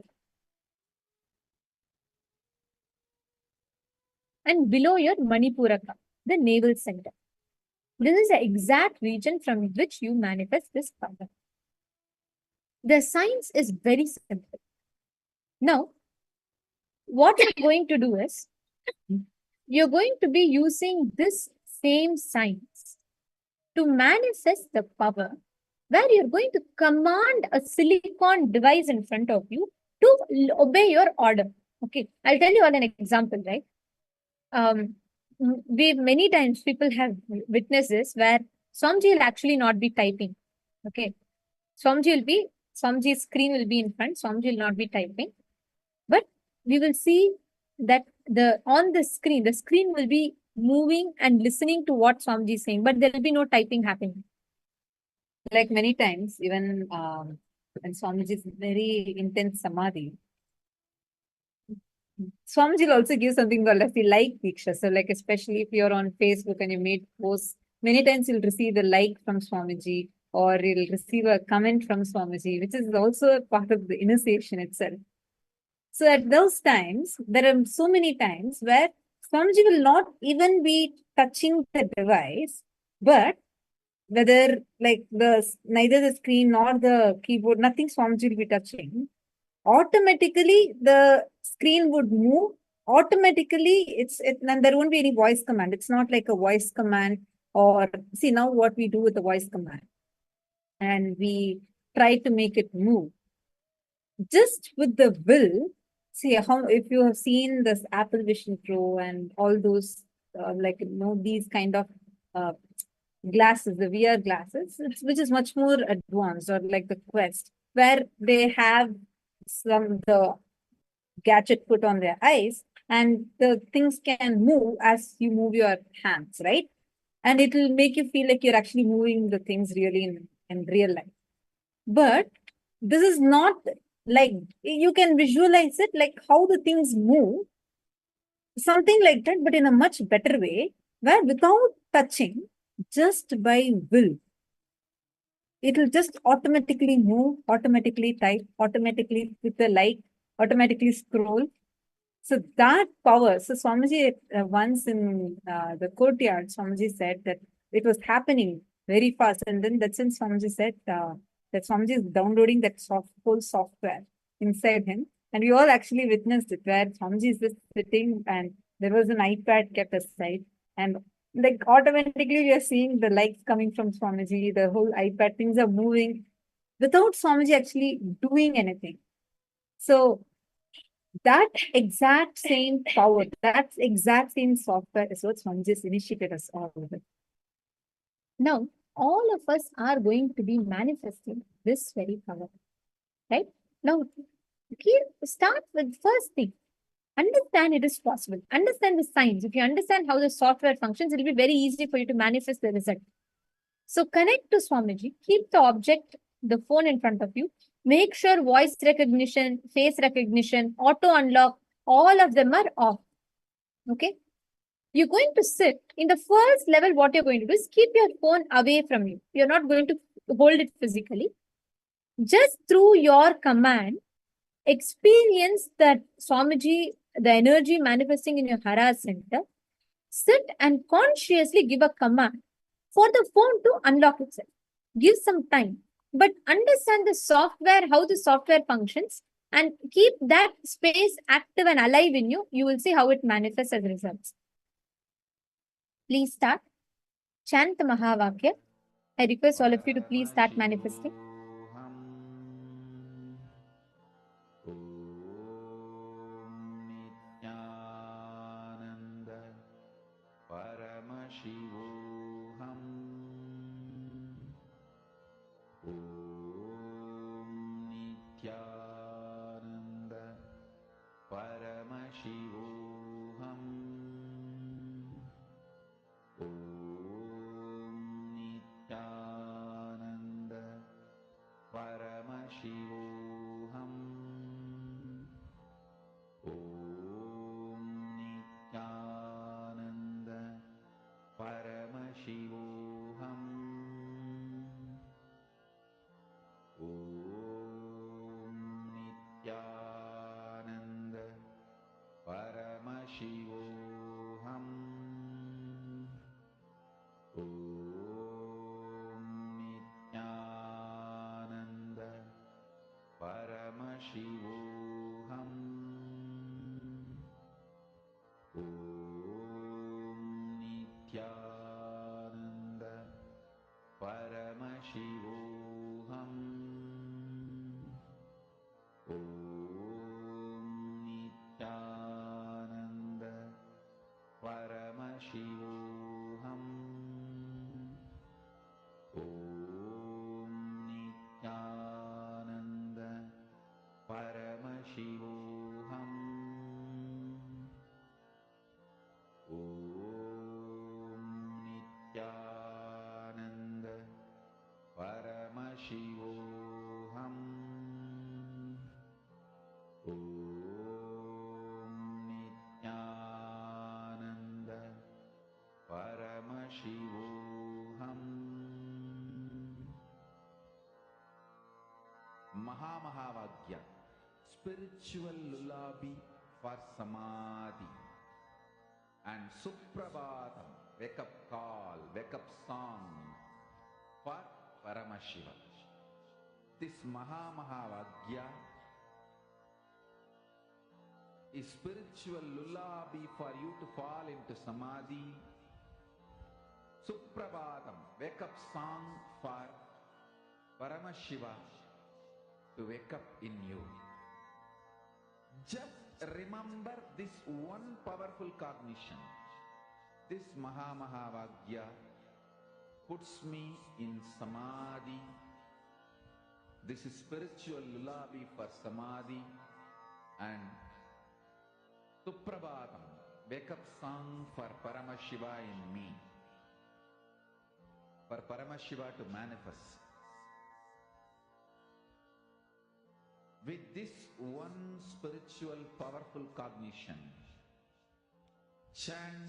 and below your Manipuraka, the navel center. This is the exact region from which you manifest this power. The science is very simple. Now, what you're going to do is, you're going to be using this same science to manifest the power, where you're going to command a silicon device in front of you to obey your order. Okay, I'll tell you all an example, right? Many times people have witnessed this, where Swamiji will actually not be typing. Okay, Swamiji's screen will be in front, Swamiji will not be typing. But we will see that on the screen will be moving and listening to what Swamiji is saying, but there will be no typing happening. Like many times, even when Swamiji is very intense samadhi, Swamiji will also give something called as the like Diksha. So like, especially if you're on Facebook and you made posts, many times you'll receive the like from Swamiji, or you'll receive a comment from Swamiji, which is also a part of the initiation itself. So at those times, there are so many times where Swamiji will not even be touching the device, but whether like neither the screen nor the keyboard, nothing Swamiji will be touching. Automatically, the screen would move. Automatically, and there won't be any voice command. It's not like a voice command, or see now what we do with the voice command. And we try to make it move. Just with the will, see how, if you have seen this Apple Vision Pro and all those, these kind of glasses, the VR glasses, which is much more advanced, or like the Quest, where they have the gadget put on their eyes, and the things can move as you move your hands, right? And it will make you feel like you're actually moving the things really in real life. But this is not like, you can visualize it like how the things move, something like that, but in a much better way, where without touching, just by will, it will just automatically move, automatically type, automatically with the like, automatically scroll. So that power, so Swamiji once in the courtyard, Swamiji said that it was happening very fast. And then that's when Swamiji said that Swamiji is downloading that whole software inside him. And we all actually witnessed it, where Swamiji is just sitting and there was an iPad kept aside. And like automatically we are seeing the lights coming from Swamiji, the whole iPad, things are moving without Swamiji actually doing anything. So that exact same power, that exact same software is what Swamiji initiated us all with. Now, all of us are going to be manifesting this very power, right? Now, start with first thing. Understand it is possible. Understand the science. If you understand how the software functions, it will be very easy for you to manifest the result. So connect to Swamiji. Keep the object, the phone in front of you. Make sure voice recognition, face recognition, auto unlock, all of them are off. Okay. You're going to sit in the first level. What you're going to do is keep your phone away from you. You're not going to hold it physically. Just through your command, experience that Swamiji, the energy manifesting in your Hara center. Sit and consciously give a command for the phone to unlock itself. Give some time, but understand the software, how the software functions, and keep that space active and alive in you. You will see how it manifests as results. Please start. Chant the Mahavakya. I request all of you to please start manifesting. Nityananda Paramashivoham Nityananda Paramashivoham Nityananda Paramashivoham Nityananda Paramashivoham Nityananda Paramashivoham Nityananda Paramashivoham Nityananda Paramashivoham Nityananda Paramashivoham Nityananda Paramashivoham Nityananda Paramashivoham Nityananda Paramashivoham Mahamahavaagya, spiritual lullaby for Samadhi, and Suprabhatam, wake up call, wake up song for Paramashiva. This Mahamahavaagya is spiritual lullaby for you to fall into Samadhi. Suprabhatam, wake up song for Paramashiva to wake up in you. Just remember this one powerful cognition. This Mahamahavaagya puts me in Samadhi. This is spiritual lullaby for Samadhi, and Suprabhatam, wake up song for Paramashiva in me, for Paramashiva to manifest. With this one spiritual powerful cognition, chant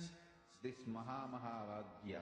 this Mahamahavaagya.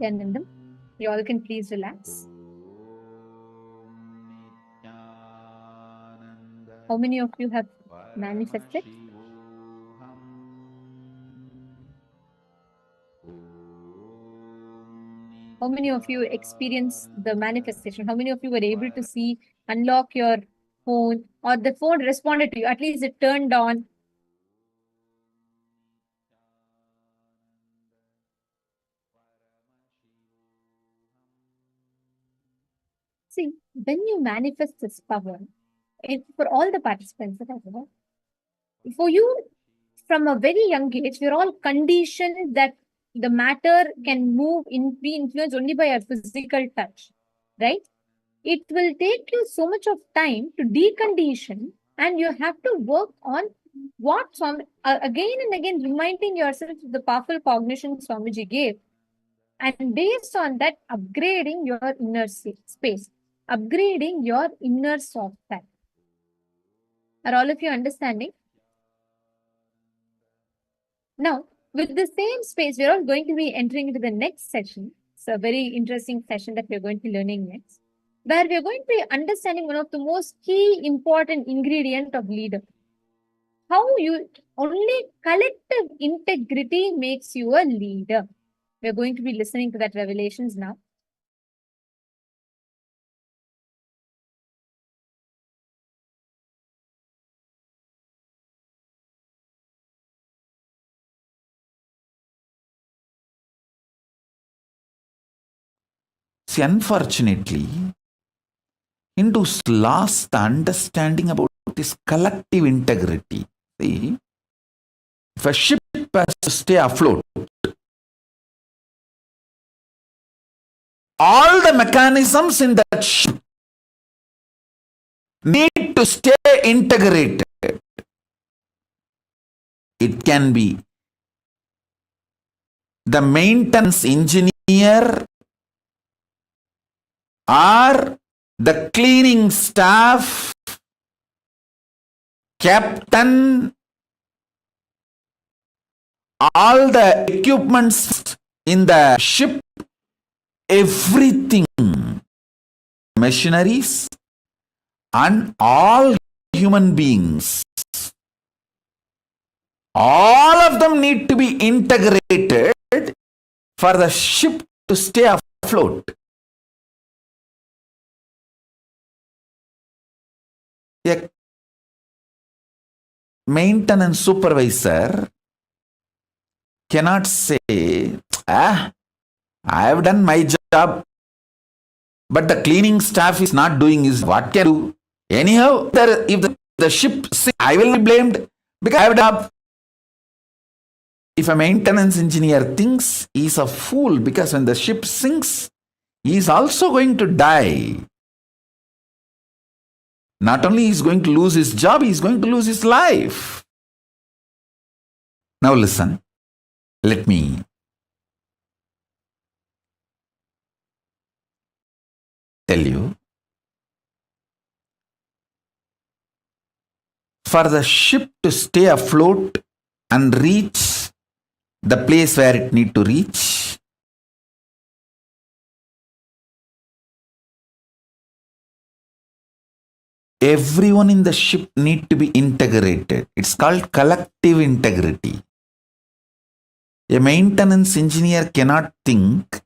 Nityanandam. You all can please relax. How many of you have manifested? How many of you experienced the manifestation? How many of you were able to see, unlock your phone, or the phone responded to you? At least it turned on. See, when you manifest this power, for all the participants that I know, for you, from a very young age, we're all conditioned that the matter can be influenced only by our physical touch, right? It will take you so much of time to decondition, and you have to work on again and again, reminding yourself of the powerful cognition Swamiji gave, and based on that, upgrading your inner space, upgrading your inner software. Are all of you understanding? Now, with the same space, we're all going to be entering into the next session. It's a very interesting session that we're going to be learning next, where we're going to be understanding one of the most key important ingredient of leader. How only collective integrity makes you a leader. We're going to be listening to that revelations now. See, unfortunately, Hindus lost the understanding about this collective integrity. See, if a ship has to stay afloat, all the mechanisms in that ship need to stay integrated. It can be the maintenance engineer or the cleaning staff, captain, all the equipments in the ship, everything, machineries, and all human beings, all of them need to be integrated for the ship to stay afloat. A maintenance supervisor cannot say, I have done my job, but the cleaning staff is not doing his what can do. Anyhow, if the ship sinks, I will be blamed because I have done job. If a maintenance engineer thinks he is a fool because when the ship sinks, he is also going to die. Not only is going to lose his job, he is going to lose his life. Now listen, let me tell you. For the ship to stay afloat and reach the place where it need to reach, everyone in the ship need to be integrated. It's called collective integrity. A maintenance engineer cannot think,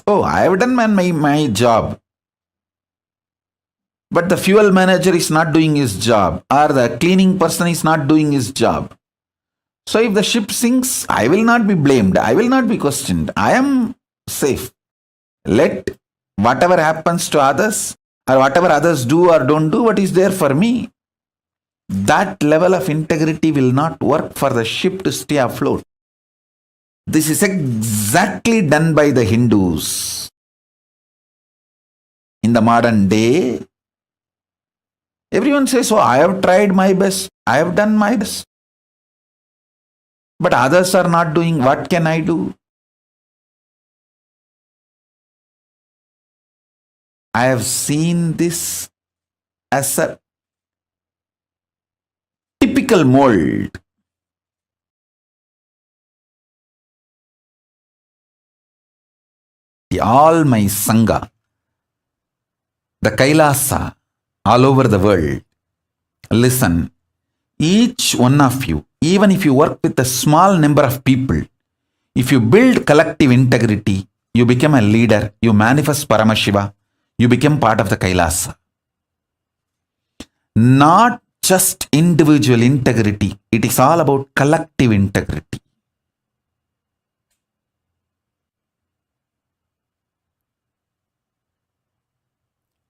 oh, I have done my job, but the fuel manager is not doing his job, or the cleaning person is not doing his job. So if the ship sinks, I will not be blamed. I will not be questioned. I am safe. Let whatever happens to others, or whatever others do or don't do, what is there for me. That level of integrity will not work for the ship to stay afloat. This is exactly done by the Hindus. In the modern day, everyone says, oh, I have tried my best. I have done my best. But others are not doing. What can I do? I have seen this as a typical mold. integrity, all my Sangha, the Kailasa all over the world. Listen, each one of you, even if you work with a small number of people, if you build collective integrity, you become a leader, you manifest Paramashiva, you become part of the Kailasa. Not just individual integrity, it is all about collective integrity.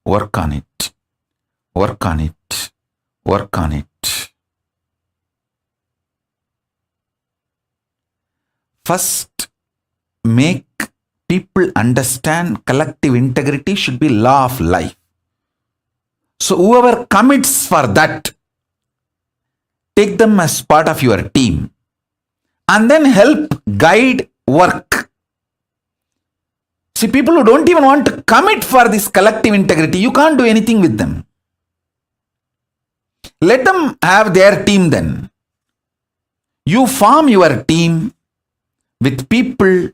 Work on it. Work on it. Work on it. First, make people understand collective integrity should be law of life. So whoever commits for that, take them as part of your team and then help guide work. See, people who don't even want to commit for this collective integrity, you can't do anything with them. Let them have their team then. You form your team with people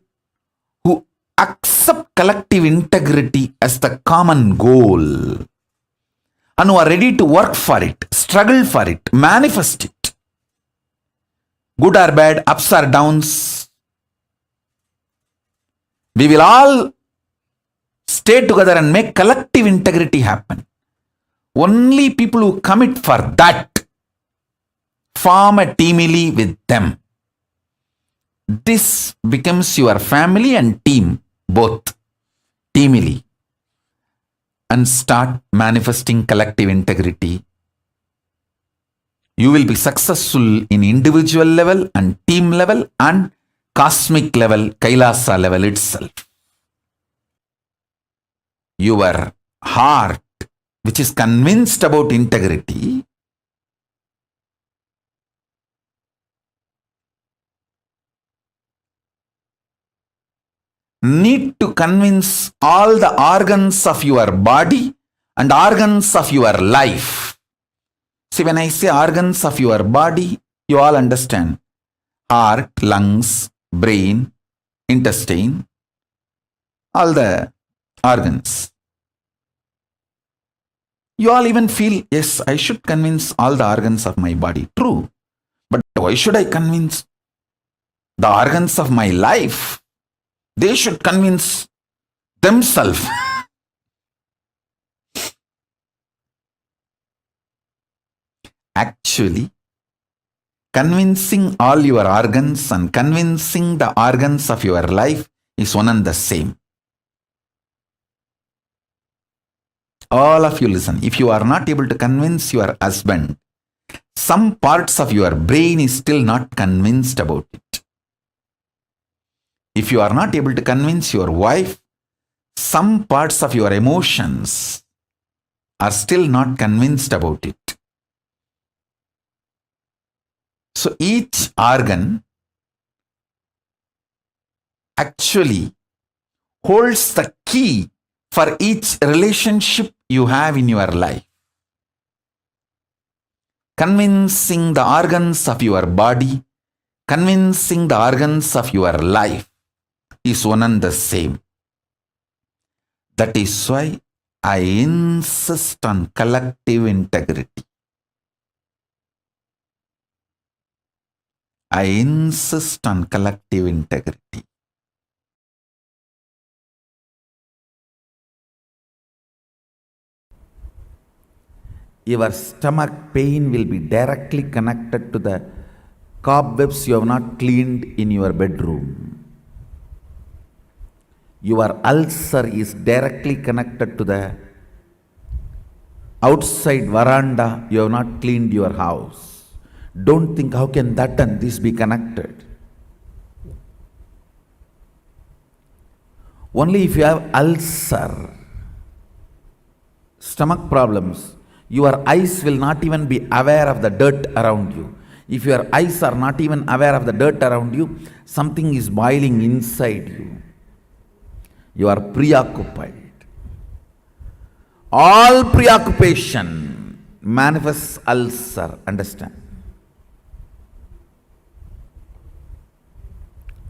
who accept collective integrity as the common goal and who are ready to work for it, struggle for it, manifest it. Good or bad, ups or downs, we will all stay together and make collective integrity happen. Only people who commit for that form a teamily with them. This becomes your family and team, both teamily, and start manifesting collective integrity. You will be successful in individual level and team level and cosmic level, Kailasa level itself. Your heart, which is convinced about integrity, need to convince all the organs of your body and organs of your life. See, when I say organs of your body, you all understand. Heart, lungs, brain, intestine, all the organs. You all even feel, yes, I should convince all the organs of my body. True. But why should I convince the organs of my life? They should convince themselves. Actually, convincing all your organs and convincing the organs of your life is one and the same. All of you listen. If you are not able to convince your husband, some parts of your brain is still not convinced about it. If you are not able to convince your wife, some parts of your emotions are still not convinced about it. So each organ actually holds the key for each relationship you have in your life. Convincing the organs of your body, convincing the organs of your life is one and the same. That is why I insist on collective integrity. I insist on collective integrity. Your stomach pain will be directly connected to the cobwebs you have not cleaned in your bedroom. Your ulcer is directly connected to the outside veranda you have not cleaned your house. Don't think how can that and this be connected. Only if you have ulcer, stomach problems, your eyes will not even be aware of the dirt around you. If your eyes are not even aware of the dirt around you, something is boiling inside you. You are preoccupied. All preoccupation manifests ulcer, understand?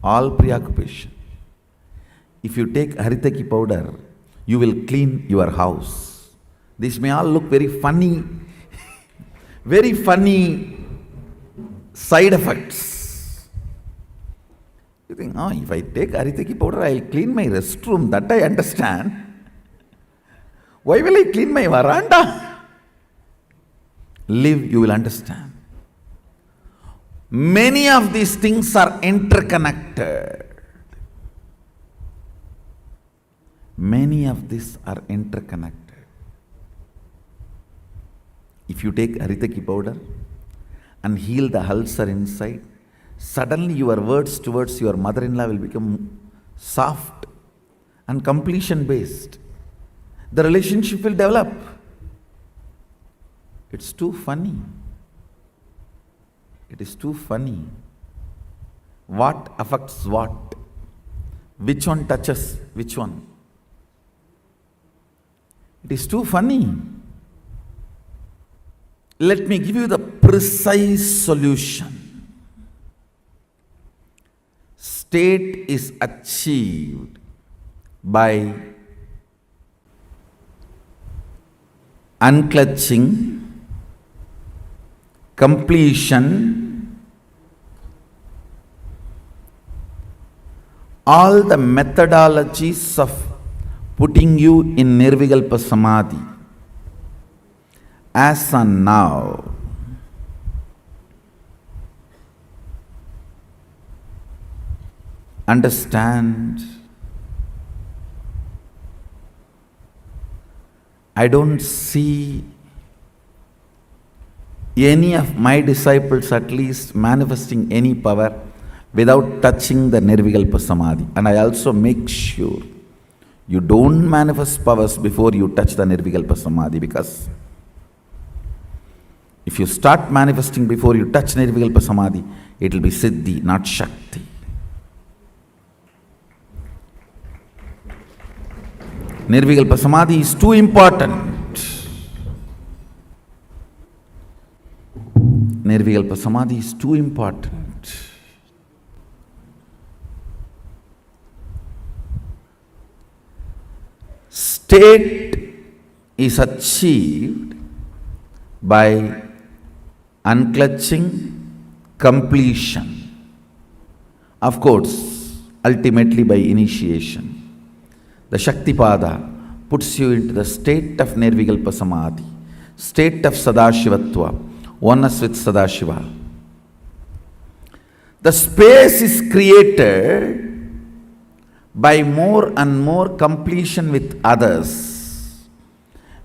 All preoccupation. if you take Haritaki powder, you will clean your house. This may all look very funny, very funny side effects. You think, oh, if I take Haritaki powder, I'll clean my restroom. That I understand. Why will I clean my veranda? Live, you will understand. Many of these things are interconnected. Many of these are interconnected. If you take Haritaki powder and heal the ulcer inside, suddenly your words towards your mother-in-law will become soft and completion based. The relationship will develop. It's too funny. It is too funny. What affects what? Which one touches which one? It is too funny. Let me give you the precise solution. State is achieved by unclutching, completion, all the methodologies of putting you in Nirvikalpa Samadhi. Asana now. Understand. I don't see any of my disciples at least manifesting any power without touching the Nirvikalpa Samadhi. And I also make sure you don't manifest powers before you touch the Nirvikalpa Samadhi, because if you start manifesting before you touch Nirvikalpa Samadhi, it will be Siddhi, not Shakti. Nirvikalpa Samadhi is too important. Nirvikalpa Samadhi is too important. State is achieved by unclutching, completion. Of course, ultimately by initiation. The Shakti Pada puts you into the state of Nirvikalpa Samadhi, state of Sadashivatva, oneness with Sadashiva. The space is created by more and more completion with others.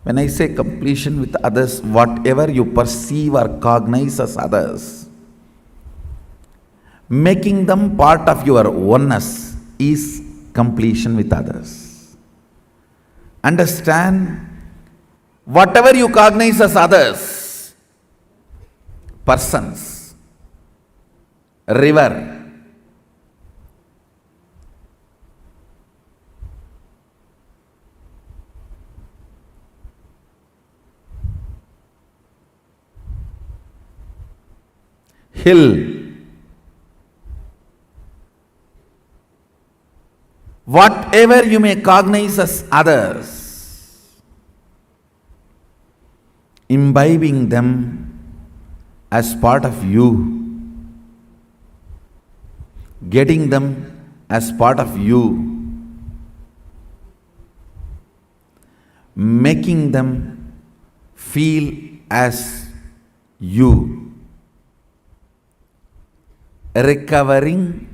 When I say completion with others, whatever you perceive or cognize as others, making them part of your oneness is completion with others. Understand, whatever you cognize as others, persons, river, hill, whatever you may cognize as others, imbibing them as part of you, getting them as part of you, making them feel as you, recovering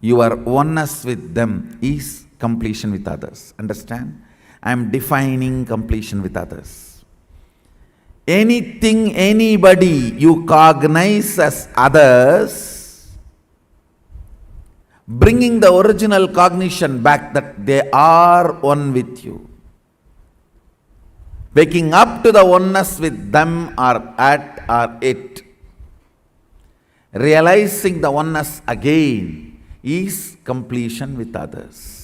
your oneness with them is completion with others. Understand? I am defining completion with others. Anything, anybody you cognize as others, bringing the original cognition back that they are one with you, waking up to the oneness with them or at or it, realizing the oneness again is completion with others.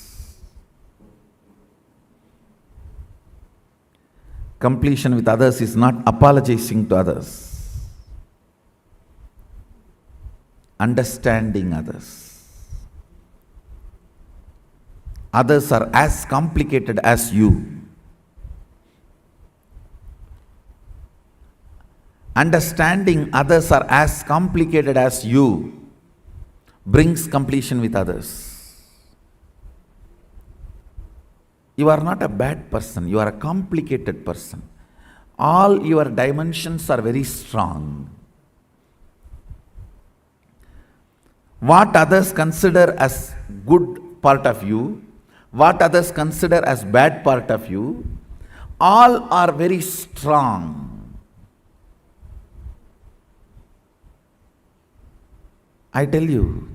Completion with others is not apologizing to others, understanding others, others are as complicated as you. Understanding others are as complicated as you brings completion with others. You are not a bad person, you are a complicated person. All your dimensions are very strong. What others consider as good part of you, what others consider as bad part of you, all are very strong. I tell you,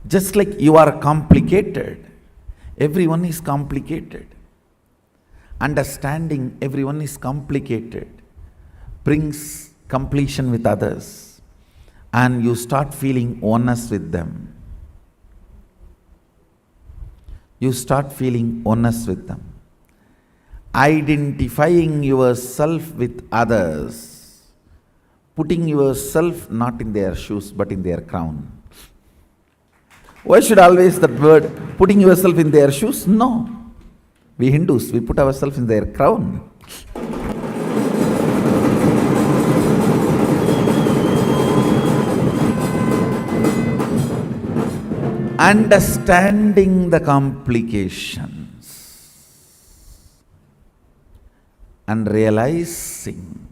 just like you are complicated, everyone is complicated. Understanding everyone is complicated brings completion with others, and you start feeling oneness with them. You start feeling oneness with them. Identifying yourself with others, putting yourself not in their shoes but in their crown. Why should always that word, putting yourself in their shoes? No. We Hindus, we put ourselves in their crown. Understanding the complications and realizing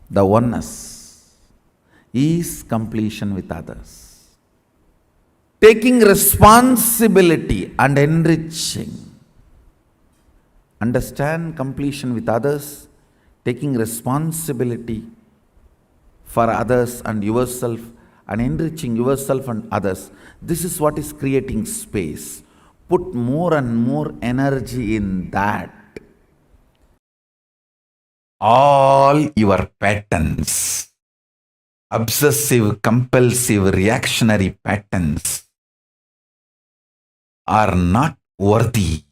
the oneness is completion with others. Taking responsibility and enriching. Understand completion with others, taking responsibility for others and yourself, and enriching yourself and others. This is what is creating space. Put more and more energy in that. All your patterns, obsessive, compulsive, reactionary patterns, are not worthy.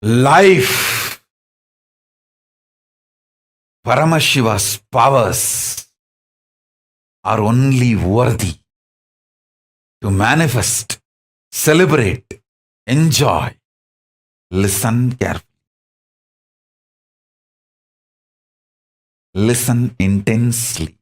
Life, Paramashiva's powers are only worthy to manifest, celebrate, enjoy. Listen carefully. Listen intensely.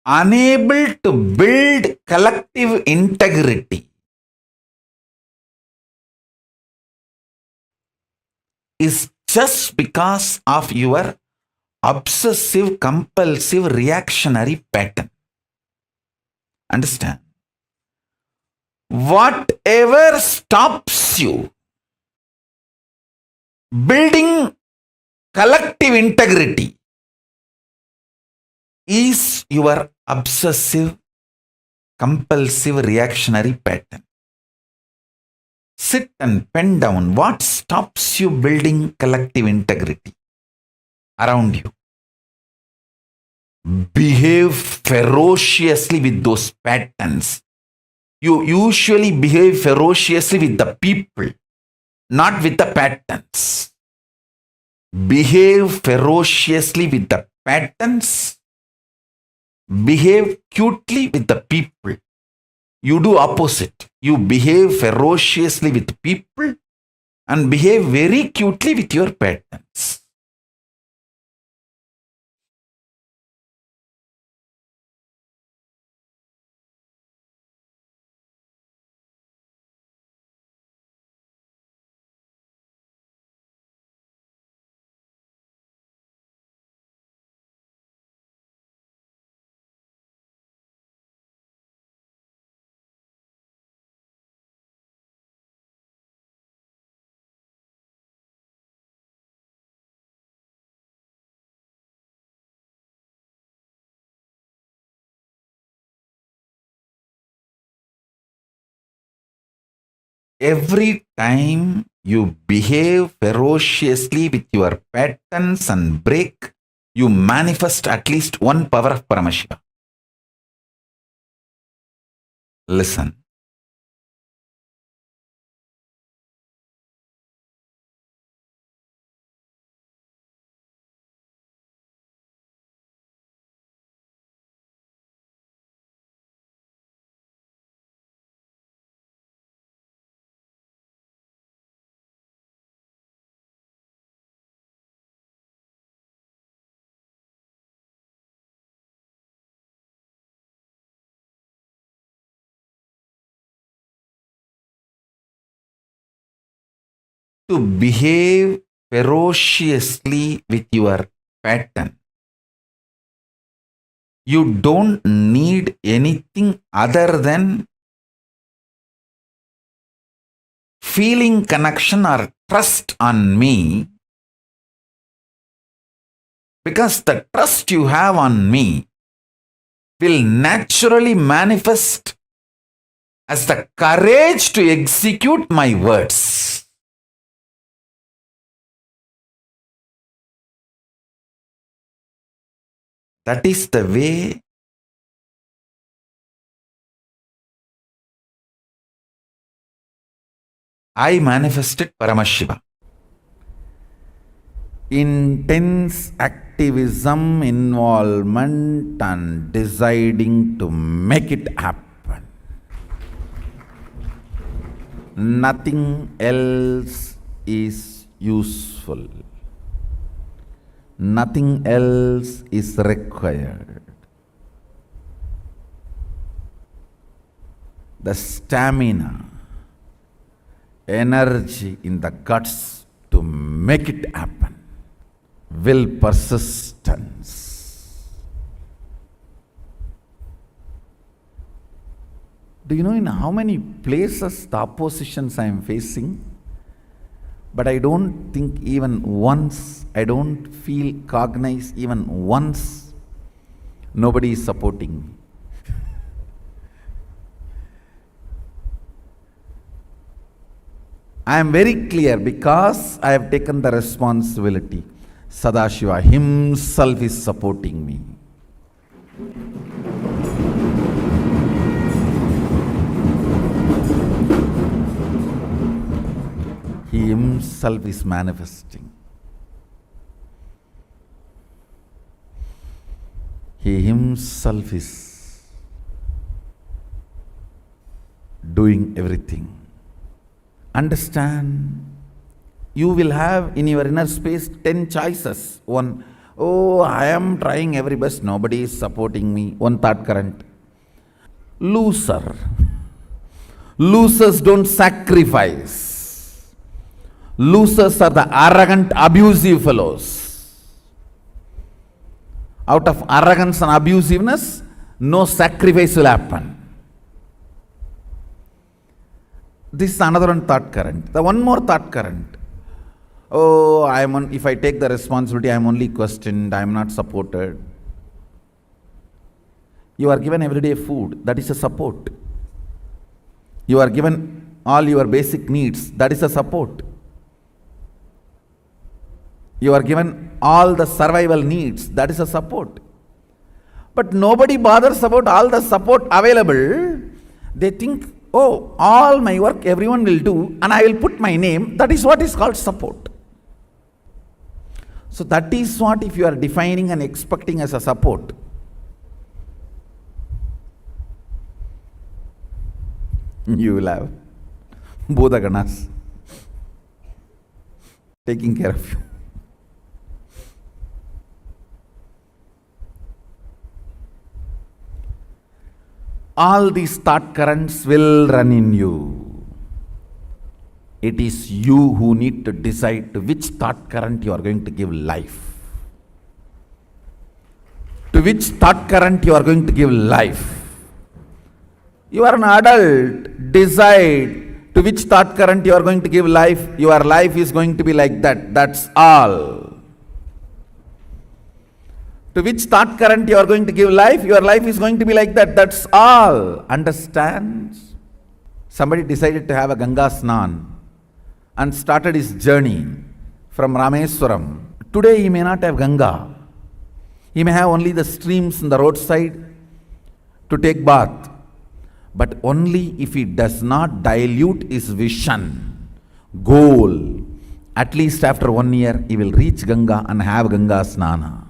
Unable to build collective integrity is just because of your obsessive, compulsive, reactionary pattern. Understand? Whatever stops you building collective integrity is your obsessive, compulsive, reactionary pattern. Sit and pen down what stops you building collective integrity around you. Behave ferociously with those patterns. You usually behave ferociously with the people, not with the patterns. Behave ferociously with the patterns. Behave cutely with the people. You do opposite. You behave ferociously with people and behave very cutely with your patterns. Every time you behave ferociously with your patterns and break, you manifest at least one power of Paramashiva. Listen. To behave ferociously with your pattern, you don't need anything other than feeling connection or trust on me, because the trust you have on me will naturally manifest as the courage to execute my words. That is the way I manifested Paramashiva. Intense activism, involvement, and deciding to make it happen. Nothing else is useful. Nothing else is required. The stamina, energy in the guts to make it happen. Will, persistence. Do you know in how many places the oppositions I am facing? But I don't think even once, I don't feel cognized even once, nobody is supporting me. I am very clear because I have taken the responsibility. Sadashiva himself is supporting me. He himself is manifesting. He himself is doing everything. Understand, you will have in your inner space 10 choices. One, oh, I am trying every best, nobody is supporting me. One thought current. Loser. Losers don't sacrifice. Losers are the arrogant, abusive fellows. Out of arrogance and abusiveness, no sacrifice will happen. This is another one thought current. The one more thought current. Oh, if I take the responsibility, I am only questioned, I am not supported. You are given everyday food, that is a support. You are given all your basic needs, that is a support. You are given all the survival needs, that is a support. But nobody bothers about all the support available. They think, oh, all my work everyone will do and I will put my name, that is what is called support. So that is what if you are defining and expecting as a support. You will have Bodhaganas taking care of you. All these thought currents will run in you. It is you who need to decide to which thought current you are going to give life. To which thought current you are going to give life. You are an adult. Decide to which thought current you are going to give life. Your life is going to be like that. That's all. To which thought current you are going to give life, your life is going to be like that. That's all. Understand? somebody decided to have a Ganga Snan and started his journey from Rameswaram. Today he may not have Ganga. He may have only the streams in the roadside to take bath. But only if he does not dilute his vision, goal, at least after 1 year, he will reach Ganga and have Ganga Snana.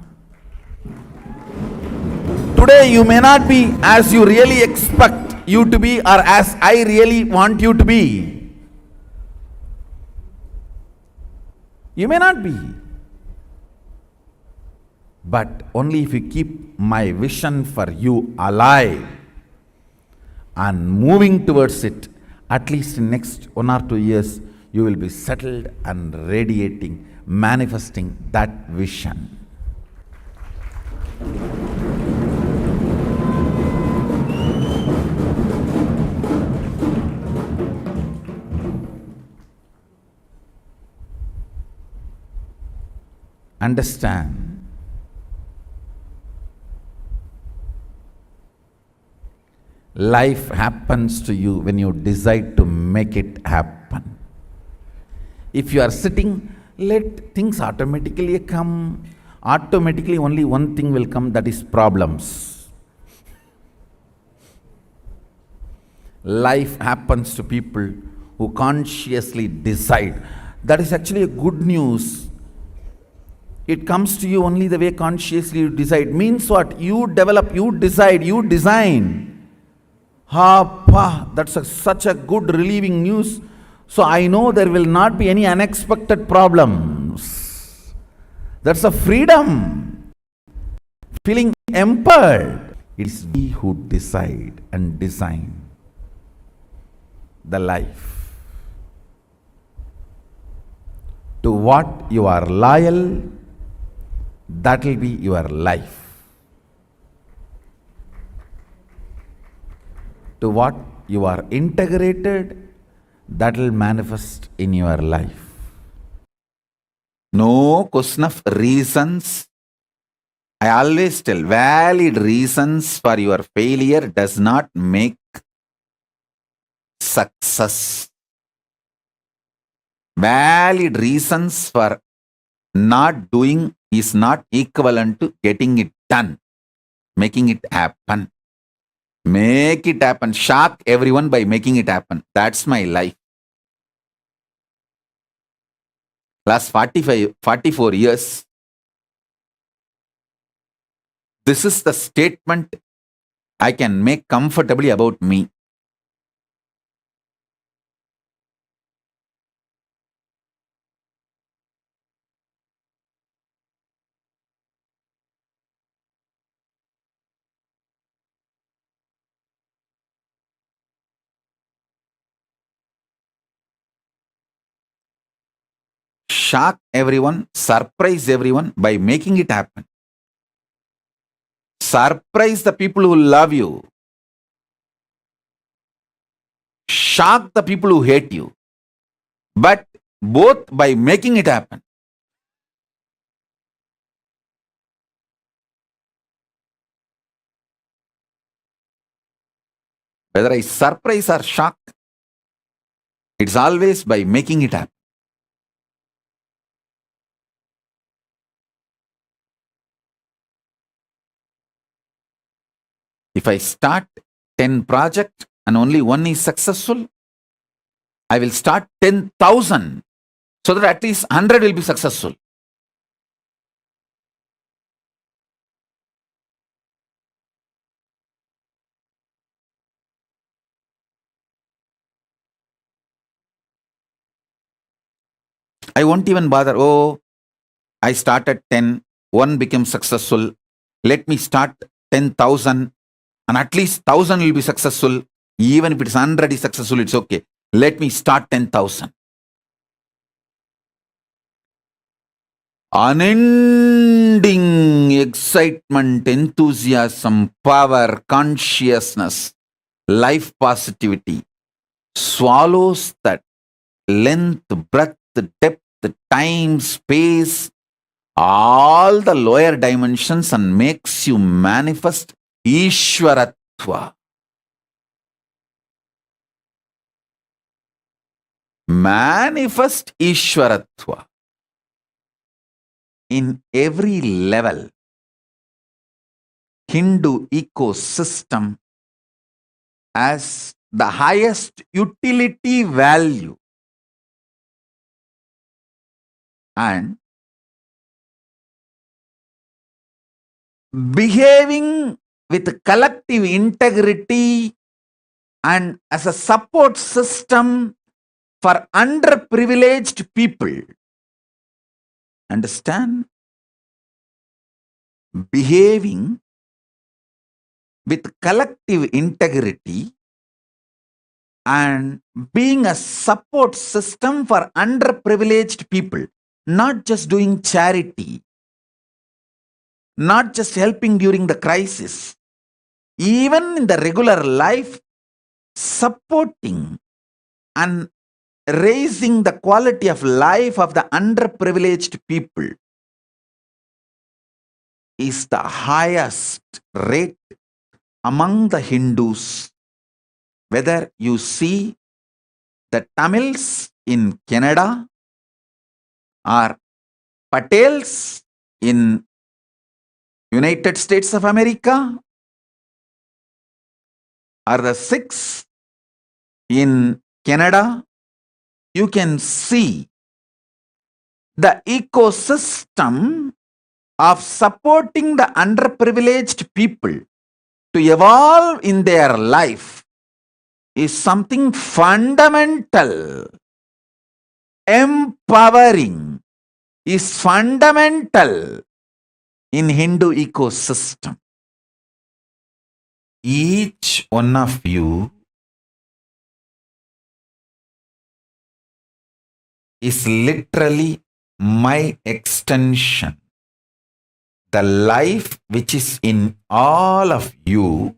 Today you may not be as you really expect you to be or as I really want you to be. You may not be. But only if you keep my vision for you alive and moving towards it, at least in next 1 or 2 years, you will be settled and radiating, manifesting that vision. Understand, life happens to you when you decide to make it happen. If you are sitting, let things automatically come. Automatically only one thing will come, that is problems. Life happens to people who consciously decide. That is actually a good news. It comes to you only the way consciously you decide. Means what? You develop, you decide, you design. That's such a good relieving news. So I know there will not be any unexpected problems. That's a freedom. Feeling empowered. It is we who decide and design the life. To what you are loyal, that will be your life. To what you are integrated, that will manifest in your life. No question of reasons. I always tell, valid reasons for your failure does not make success. Valid reasons for not doing is not equivalent to getting it done, making it happen. Make it happen. Shock everyone by making it happen. That's my life. Last 44 years, this is the statement I can make comfortably about me. Shock everyone, surprise everyone by making it happen. Surprise the people who love you. Shock the people who hate you. But both by making it happen. Whether I surprise or shock, it's always by making it happen. If I start 10 projects and only one is successful, I will start 10,000 so that at least 100 will be successful. I won't even bother. Oh, I started 10, one became successful. Let me start 10,000 and at least 1,000 will be successful. Even if it's 100 is successful, it's okay. Let me start 10,000. Unending excitement, enthusiasm, power, consciousness, life positivity swallows that length, breadth, depth, time, space, all the lower dimensions and makes you manifest Ishwaratva. manifest Ishwaratva in every level. Hindu ecosystem as the highest utility value and behaving with collective integrity and as a support system for underprivileged people. Understand? Behaving with collective integrity and being a support system for underprivileged people, not just doing charity, not just helping during the crisis, even in the regular life, supporting and raising the quality of life of the underprivileged people is the highest rate among the Hindus. Whether you see the Tamils in Canada or Patels in United States of America or the Sikhs in Canada, you can see the ecosystem of supporting the underprivileged people to evolve in their life is something fundamental. Empowering is fundamental in Hindu ecosystem. Each one of you is literally my extension. The life which is in all of you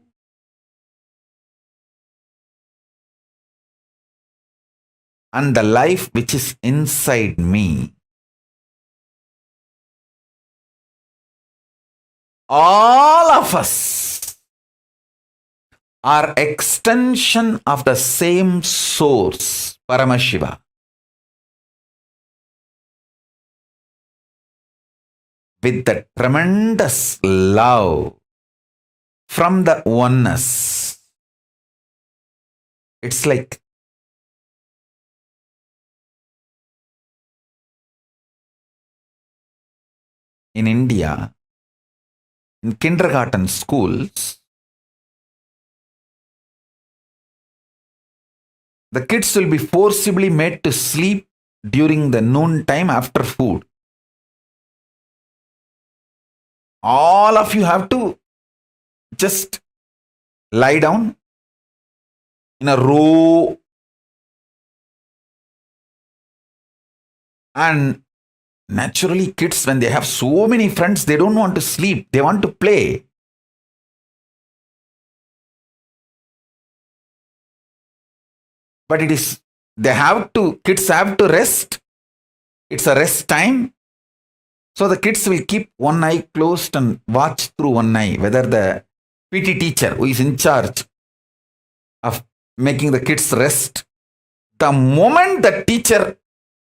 and the life which is inside me, all of us are extension of the same source, Paramashiva. With the tremendous love from the oneness. It's like in India, in kindergarten schools, the kids will be forcibly made to sleep during the noon time after food. All of you have to just lie down in a row and naturally kids, when they have so many friends, they don't want to sleep, they want to play. But kids have to rest. It's a rest time. So the kids will keep one eye closed and watch through one eye whether the PT teacher who is in charge of making the kids rest, the moment the teacher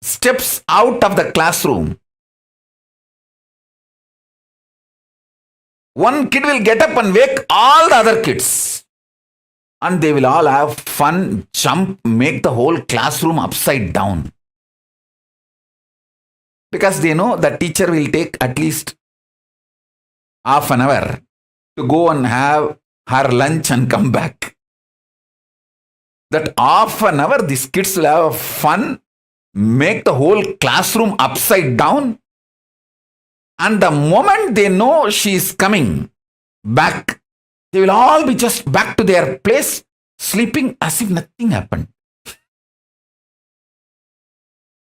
steps out of the classroom, one kid will get up and wake all the other kids. And they will all have fun, jump, make the whole classroom upside down. Because they know the teacher will take at least half an hour to go and have her lunch and come back. That half an hour, these kids will have fun, make the whole classroom upside down. And the moment they know she is coming back, they will all be just back to their place, sleeping as if nothing happened.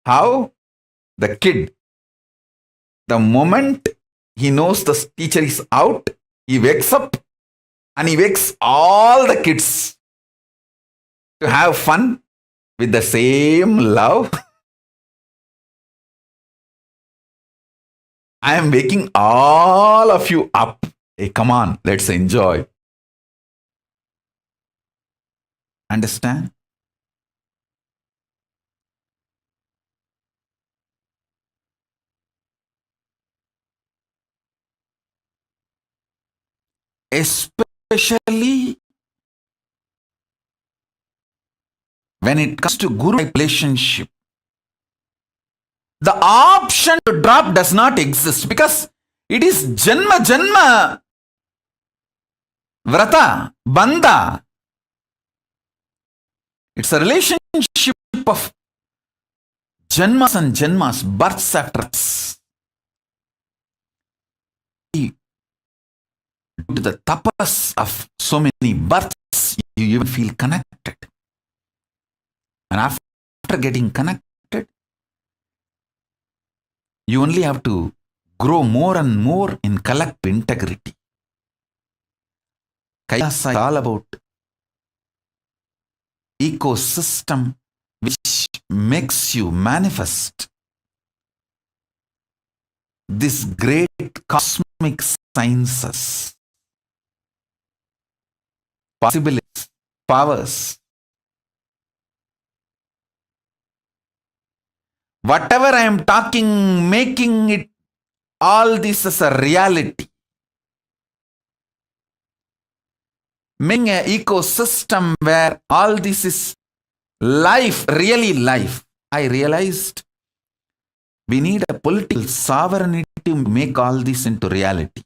How? The kid, the moment he knows the teacher is out, he wakes up and he wakes all the kids to have fun with the same love. I am waking all of you up. Hey, come on, let's enjoy. Understand? especially when it comes to guru relationship, the option to drop does not exist because it is Janma Janma Vrata, Bandha. It's a relationship of Janmas and Janmas, births after births. Due to the tapas of so many births, you even feel connected. And after getting connected, you only have to grow more and more in collective integrity. Kailasa is all about ecosystem which makes you manifest this great cosmic sciences, possibilities, powers. Whatever I am talking, making it all this as a reality. Making an ecosystem where all this is life, really life. I realized we need a political sovereignty to make all this into reality.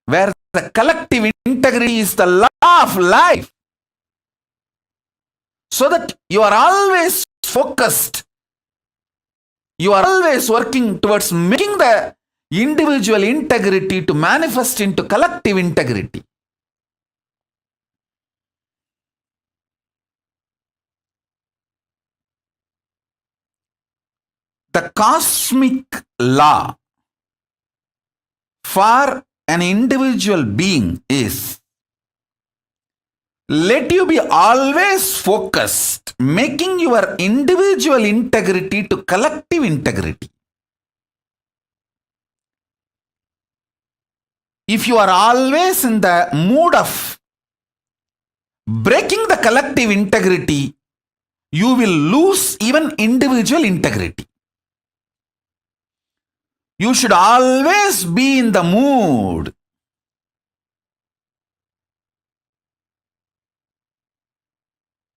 Where the collective integrity is the law of life. So that you are always focused. You are always working towards making the individual integrity to manifest into collective integrity. The cosmic law for an individual being is let you be always focused, making your individual integrity to collective integrity. If you are always in the mood of breaking the collective integrity, you will lose even individual integrity. You should always be in the mood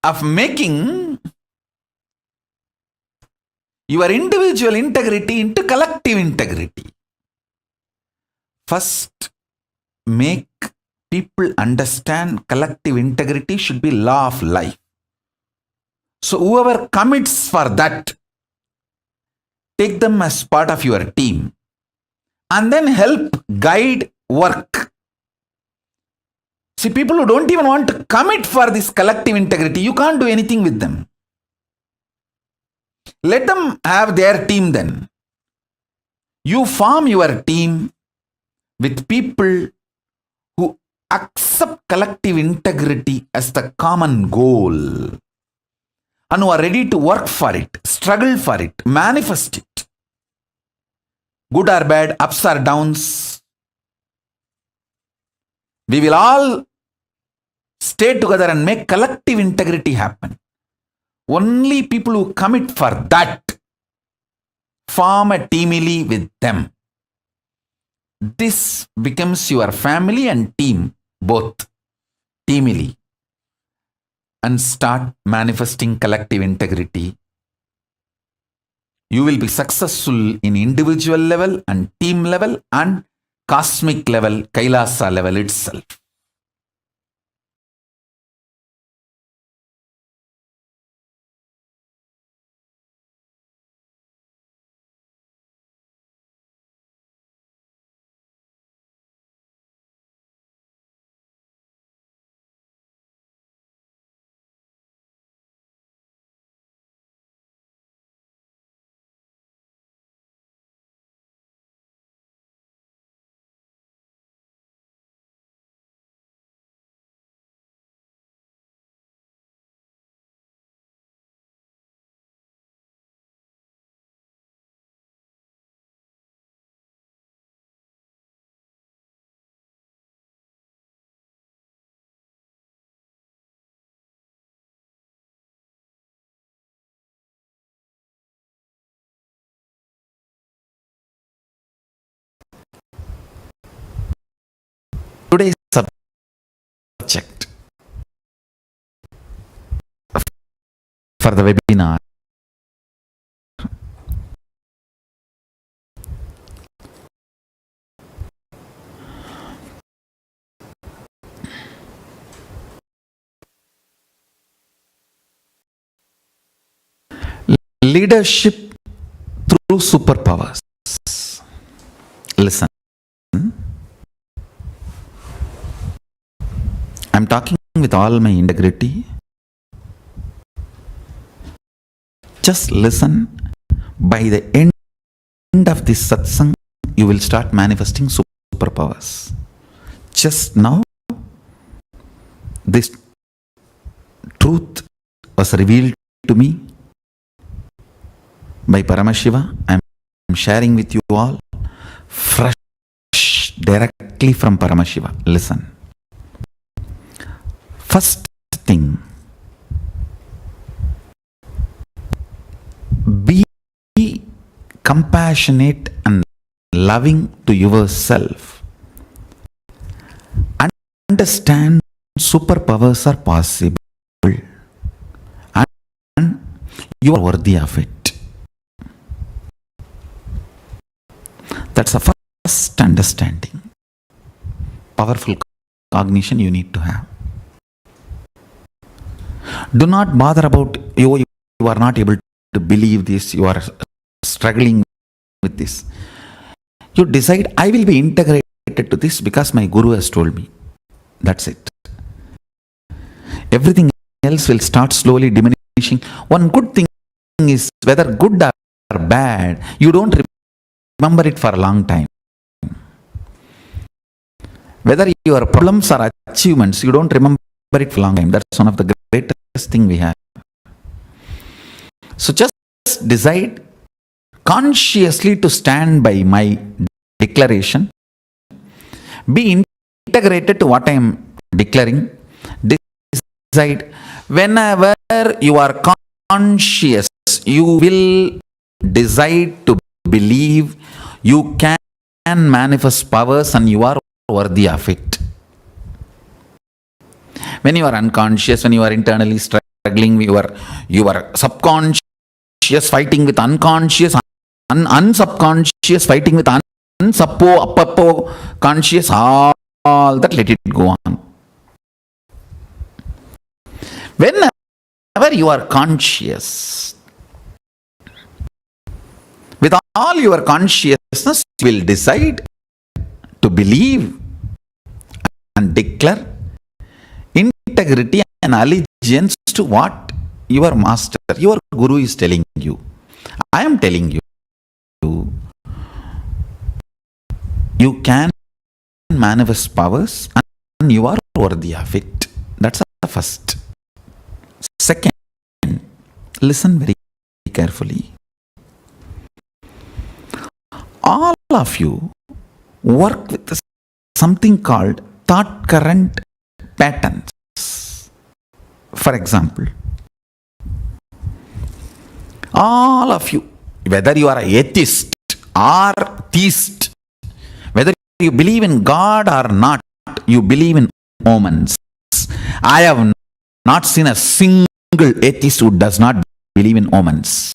of making your individual integrity into collective integrity. First, make people understand collective integrity should be law of life. So whoever commits for that, take them as part of your team and then help guide work. See, people who don't even want to commit for this collective integrity, you can't do anything with them. Let them have their team then. You form your team with people who accept collective integrity as the common goal and who are ready to work for it, struggle for it, manifest it. Good or bad, ups or downs, we will all stay together and make collective integrity happen. Only people who commit for that form a teamily with them. This becomes your family and team, both teamily, and start manifesting collective integrity. You will be successful in individual level and team level and cosmic level, Kailasa level itself. for the webinar. Leadership through superpowers. Listen. I'm talking with all my integrity. Just listen. By the end of this satsang, you will start manifesting superpowers. Just now, this truth was revealed to me by Paramashiva. I am sharing with you all fresh, directly from Paramashiva. Listen. First thing, be compassionate and loving to yourself. Understand superpowers are possible and you are worthy of it. That's the first understanding. Powerful cognition you need to have. Do not bother about you are not able to believe this, you are struggling with this. You decide, I will be integrated to this because my Guru has told me. That's it. Everything else will start slowly diminishing. One good thing is, whether good or bad, you don't remember it for a long time. Whether your problems are achievements, you don't remember it for a long time. That's one of the greatest thing we have. So just decide consciously to stand by my declaration. Be integrated to what I am declaring. Decide whenever you are conscious, you will decide to believe you can manifest powers and you are worthy of it. When you are unconscious, when you are internally struggling, your subconscious fighting with unconscious, unsubconscious fighting with uppo conscious, all that, let it go on. Whenever you are conscious, with all your consciousness, you will decide to believe and declare integrity and allegiance to what your master, your Guru is telling you. I am telling you, you can manifest powers and you are worthy of it. That's the first. Second, listen very carefully. All of you work with something called thought current patterns. For example, all of you, whether you are an atheist or theist, whether you believe in God or not, you believe in omens. I have not seen a single atheist who does not believe in omens.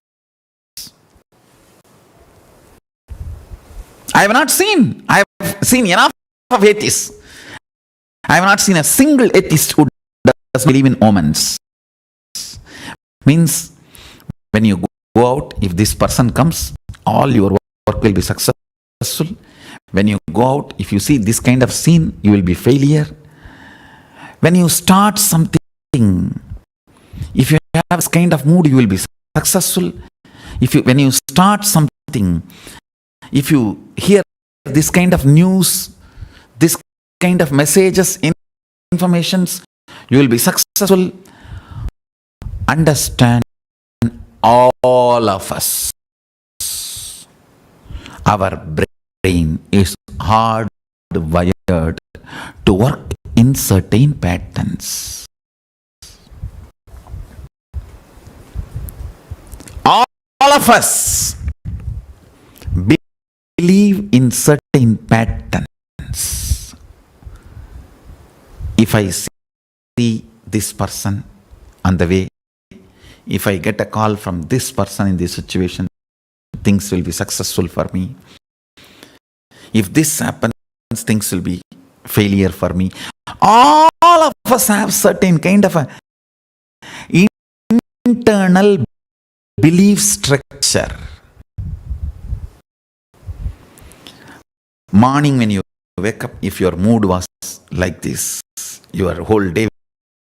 I have seen enough of atheists. I have not seen a single atheist who does not believe in omens. Means, when you go out, if this person comes, all your work will be successful. When you go out, if you see this kind of scene, you will be failure. When you start something, if you have this kind of mood, you will be successful. When you start something, if you hear this kind of news, this kind of messages, informations, you will be successful. Understand, all of us, our brain is hardwired to work in certain patterns. All of us believe in certain patterns. If I see this person on the way, If I get a call from this person in this situation, things will be successful for me. If this happens, things will be failure for me. All of us have certain kind of a internal belief structure. Morning when you wake up, if your mood was like this, your whole day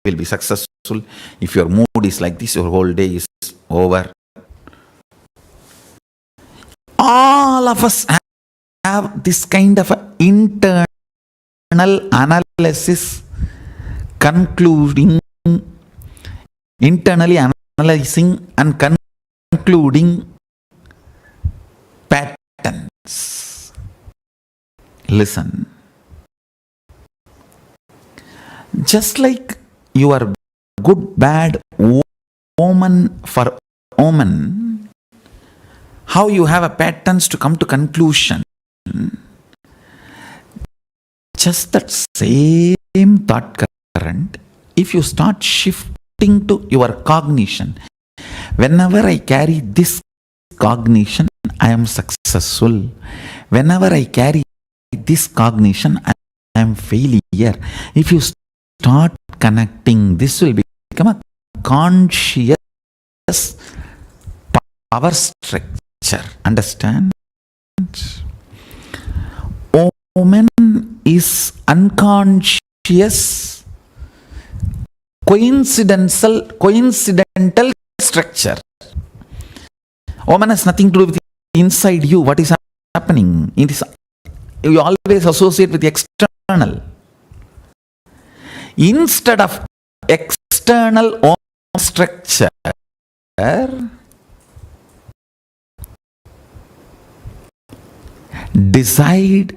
will be successful. If your mood is like this, your whole day is over. All of us have this kind of internal analysis, internally analyzing and concluding patterns. Listen. Just like you are good, bad, omen for omen, how you have a patterns to come to conclusion. Just that same thought current, if you start shifting to your cognition, whenever I carry this cognition, I am successful. Whenever I carry this cognition, I am failure. If you start connecting, this will become a conscious power structure. Understand? Omen is unconscious, coincidental structure. Omen has nothing to do with inside you. What is happening? It is, you always associate with the external. Instead of external Om structure, decide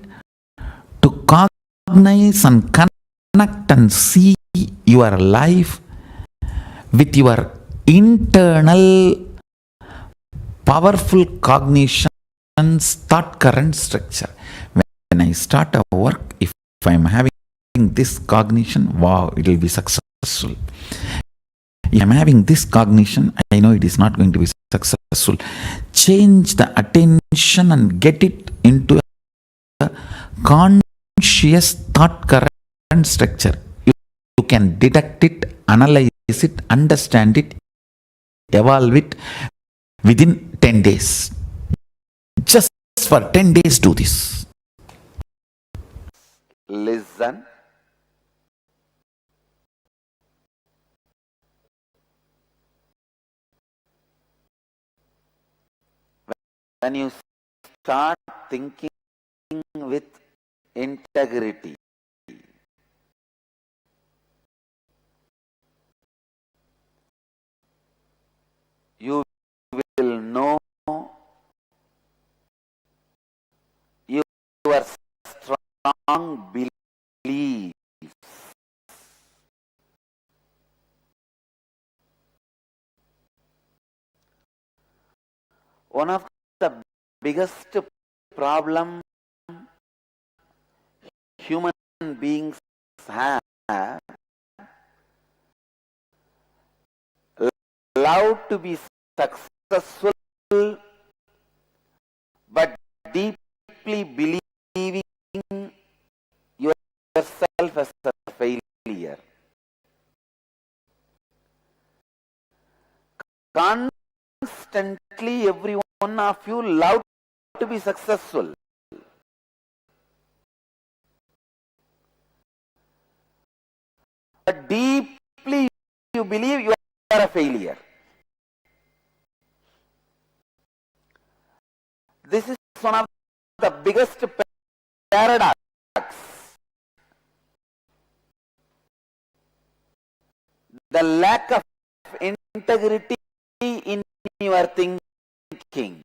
to cognize and connect and see your life with your internal powerful cognitions, thought current structure. When I start a work, if I am having this cognition, wow, it will be successful. If I am having this cognition, I know it is not going to be successful. Change the attention and get it into a conscious thought current structure. You can detect it, analyze it, understand it, evolve it within 10 days. Just for 10 days do this. Listen. When you start thinking with integrity, you will know your strong beliefs. One of the biggest problem human beings have, love to be successful, but deeply believing yourself as a failure. Constantly, every one of you love to be successful, but deeply you believe you are a failure. This is one of the biggest paradox. The lack of integrity in your thinking.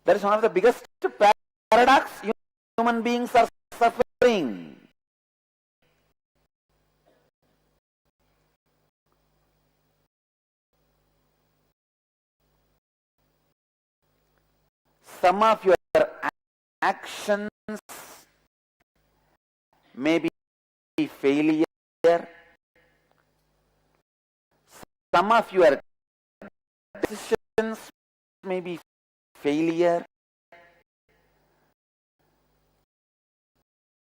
That is one of the biggest paradox human beings are suffering. Some of your actions may be failure. Some of your decisions may be failure.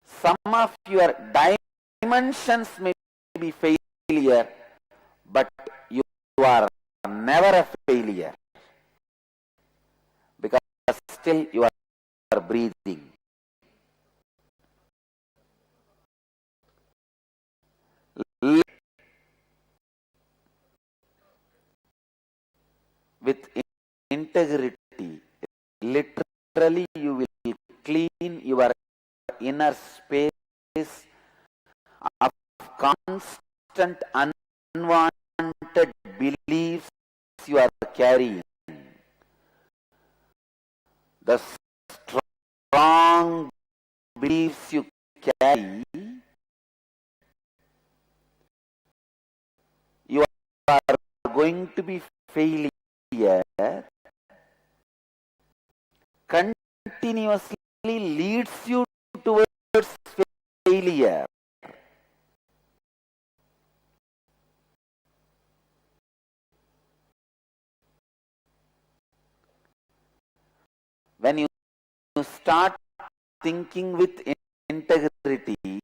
Some of your dimensions may be failure, but you are never a failure because still you are breathing. With integrity, literally you will clean your inner space of constant unwanted beliefs you are carrying. The strong beliefs you carry, you are going to be failure continuously leads you towards failure. When you start thinking with integrity,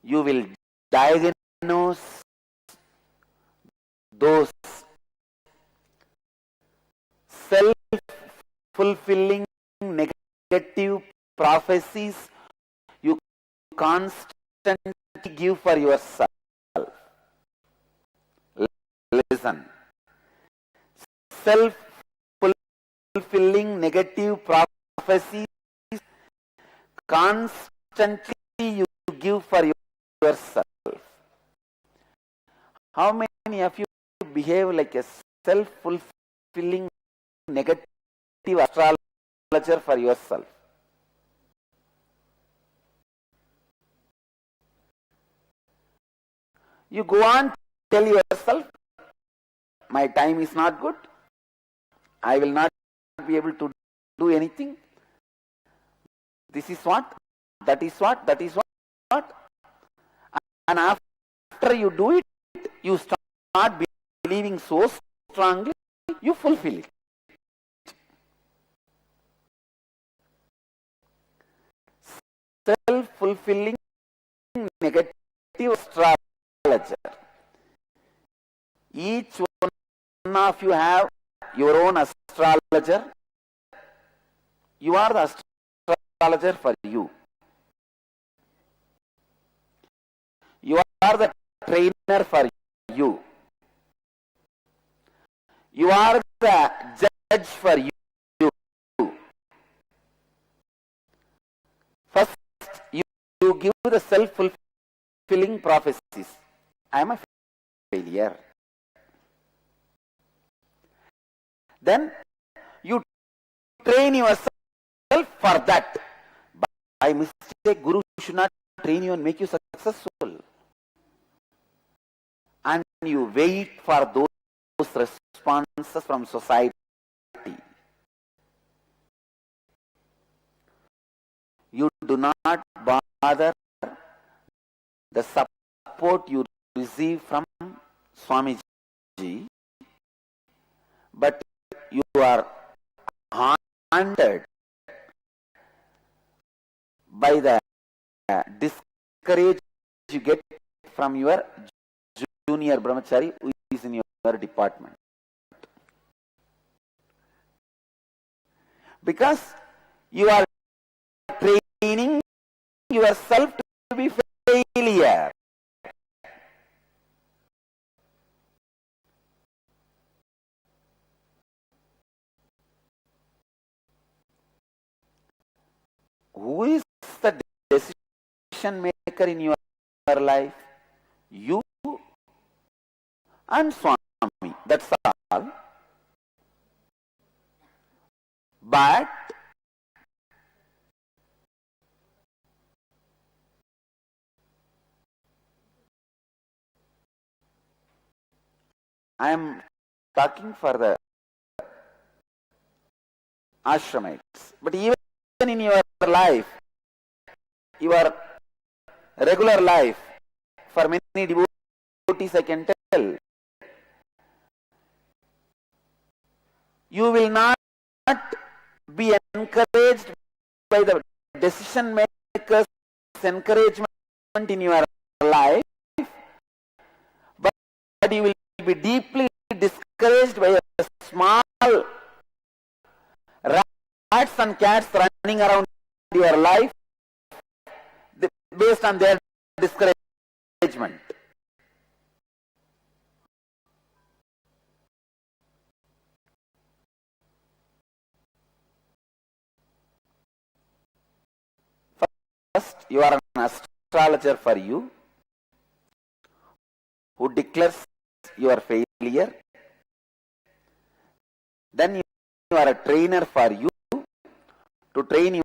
you will diagnose those self-fulfilling negative prophecies you constantly give for yourself. Listen. Self-fulfilling negative prophecies constantly you give for yourself. How many of you behave like a self-fulfilling negative astrologer for yourself? You go on, tell yourself, my time is not good, I will not be able to do anything. This is what, that is what, that is what. And after you do it, you start believing so strongly, you fulfill it. Self-fulfilling negative astrologer. Each one of you have your own astrologer. You are the astrologer for you. You are the trainer for you. You are the judge for you. First, you give the self-fulfilling prophecies. I am a failure. Then you train yourself for that. By mistake, Guru should not train you and make you successful. And you wait for those responses from society. You do not bother the support you receive from Swamiji, but you are haunted by the discourage you get from your junior brahmachari who is in your department. Because you are training yourself to be failure. Who is the decision maker in your life? You and Swami. That's all. But I am talking for the ashramites. But even in your life, your regular life, for many devotees I can tell, you will not be encouraged by the decision makers' encouragement in your life, but you will be deeply discouraged by a small rats and cats running around your life based on their discouragement. First, you are an astrologer for you, who declares your failure. Then you are a trainer for you, to train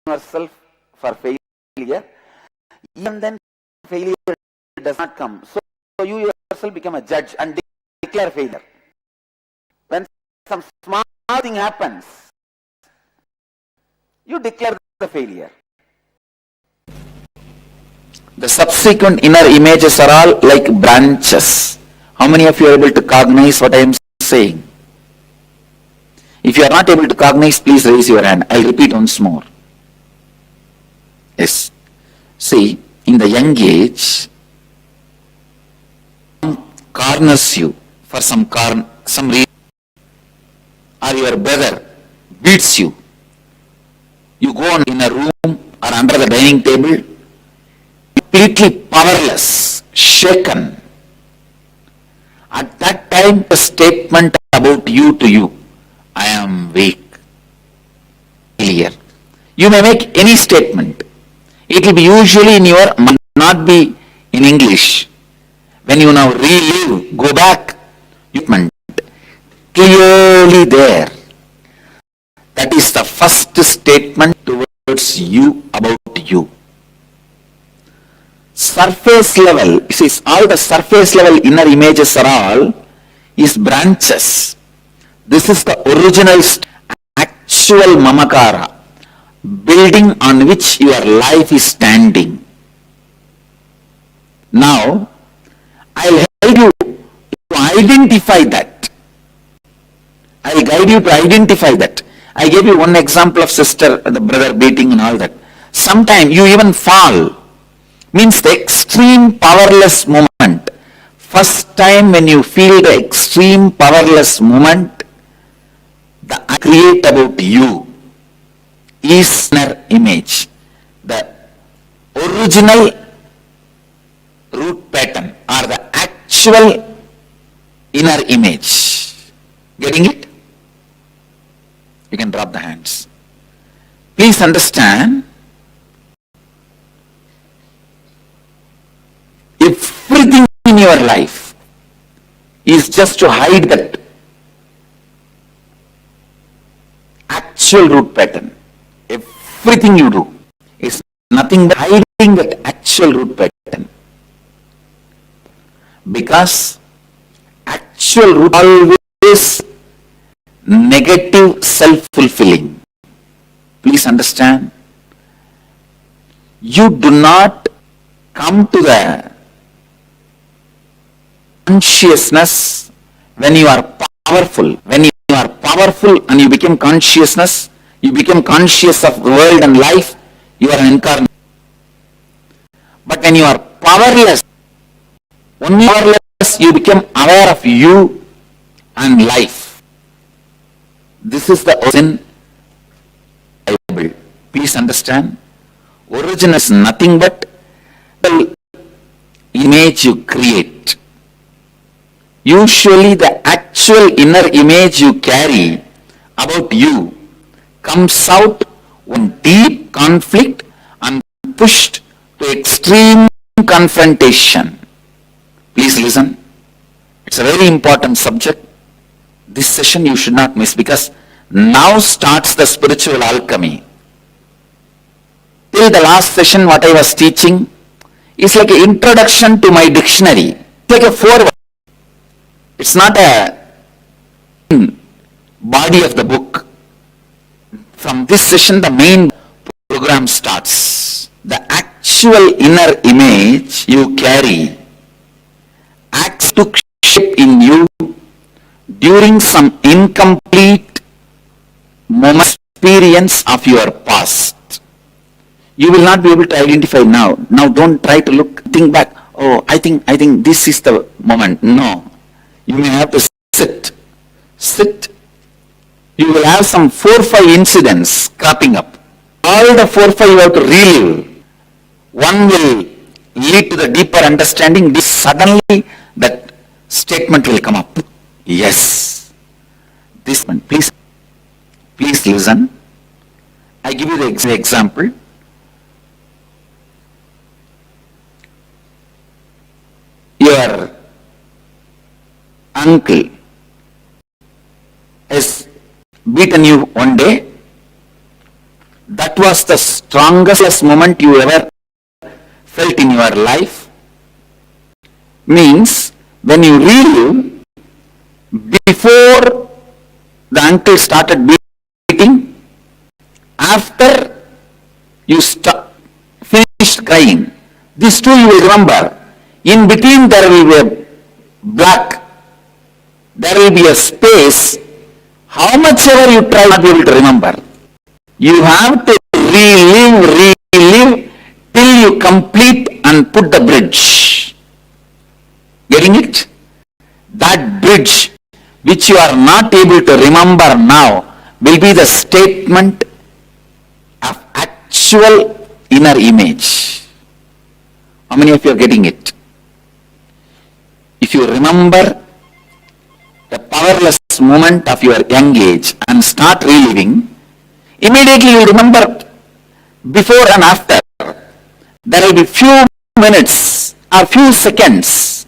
yourself for failure. Even then failure does not come. So you yourself become a judge and declare failure. When some small thing happens, you declare the failure. The subsequent inner images are all like branches. How many of you are able to cognize what I am saying? If you are not able to cognize, please raise your hand. I'll repeat once more. Yes. See, in the young age, corners you for some reason, or your brother beats you. You go on in a room or under the dining table, completely powerless, shaken. At that time, a statement about you to you, I am weak, failure. You may make any statement. It will be usually in your, not be in English. When you now relive, go back, you clearly there. That is the first statement towards you, about you. Surface level, see, all the surface level inner images are all is branches. This is the original actual mamakara, building on which your life is standing. Now, I'll help you to identify that. I'll guide you to identify that. I gave you one example of sister, the brother beating and all that. Sometimes you even fall. Means the extreme powerless moment. First time when you feel the extreme powerless moment, the I create about you is inner image. The original root pattern or the actual inner image. Getting it? You can drop the hands. Please understand, everything in your life is just to hide that actual root pattern. Everything you do is nothing but hiding that actual root pattern. Because actual root always negative self-fulfilling. Please understand, you do not come to the consciousness when you are powerful. When you are powerful and you become consciousness, you become conscious of the world and life, you are an incarnate. But when you are powerless, only powerless, you become aware of you and life. This is the origin. Please understand, origin is nothing but the image you create. Usually the actual inner image you carry about you comes out when deep conflict and pushed to extreme confrontation. Please listen. It's a very important subject. This session you should not miss, because now starts the spiritual alchemy. Till the last session what I was teaching is like an introduction to my dictionary. It's like a foreword. It's not a body of the book. From this session the main program starts. The actual inner image you carry acts took shape in you during some incomplete moment experience of your past. You will not be able to identify now. Now don't try to think back. Oh, I think this is the moment. No. You may have to sit. You will have some 4-5 incidents cropping up. All the 4-5 you have to relive. One will lead to the deeper understanding. Suddenly that statement will come up. Yes. This one, please listen. I give you the example. Your uncle has beaten you one day. That was the strongest moment you ever felt in your life. Means when you relive, before the uncle started beating, after you finished crying, these two you will remember. In between there will be a black, there will be a space. How much ever you try not be able to remember. You have to relive till you complete and put the bridge. Getting it? That bridge which you are not able to remember now will be the statement of actual inner image. How many of you are getting it? If you remember the powerless moment of your young age and start reliving, immediately you will remember before and after. There will be few minutes or few seconds.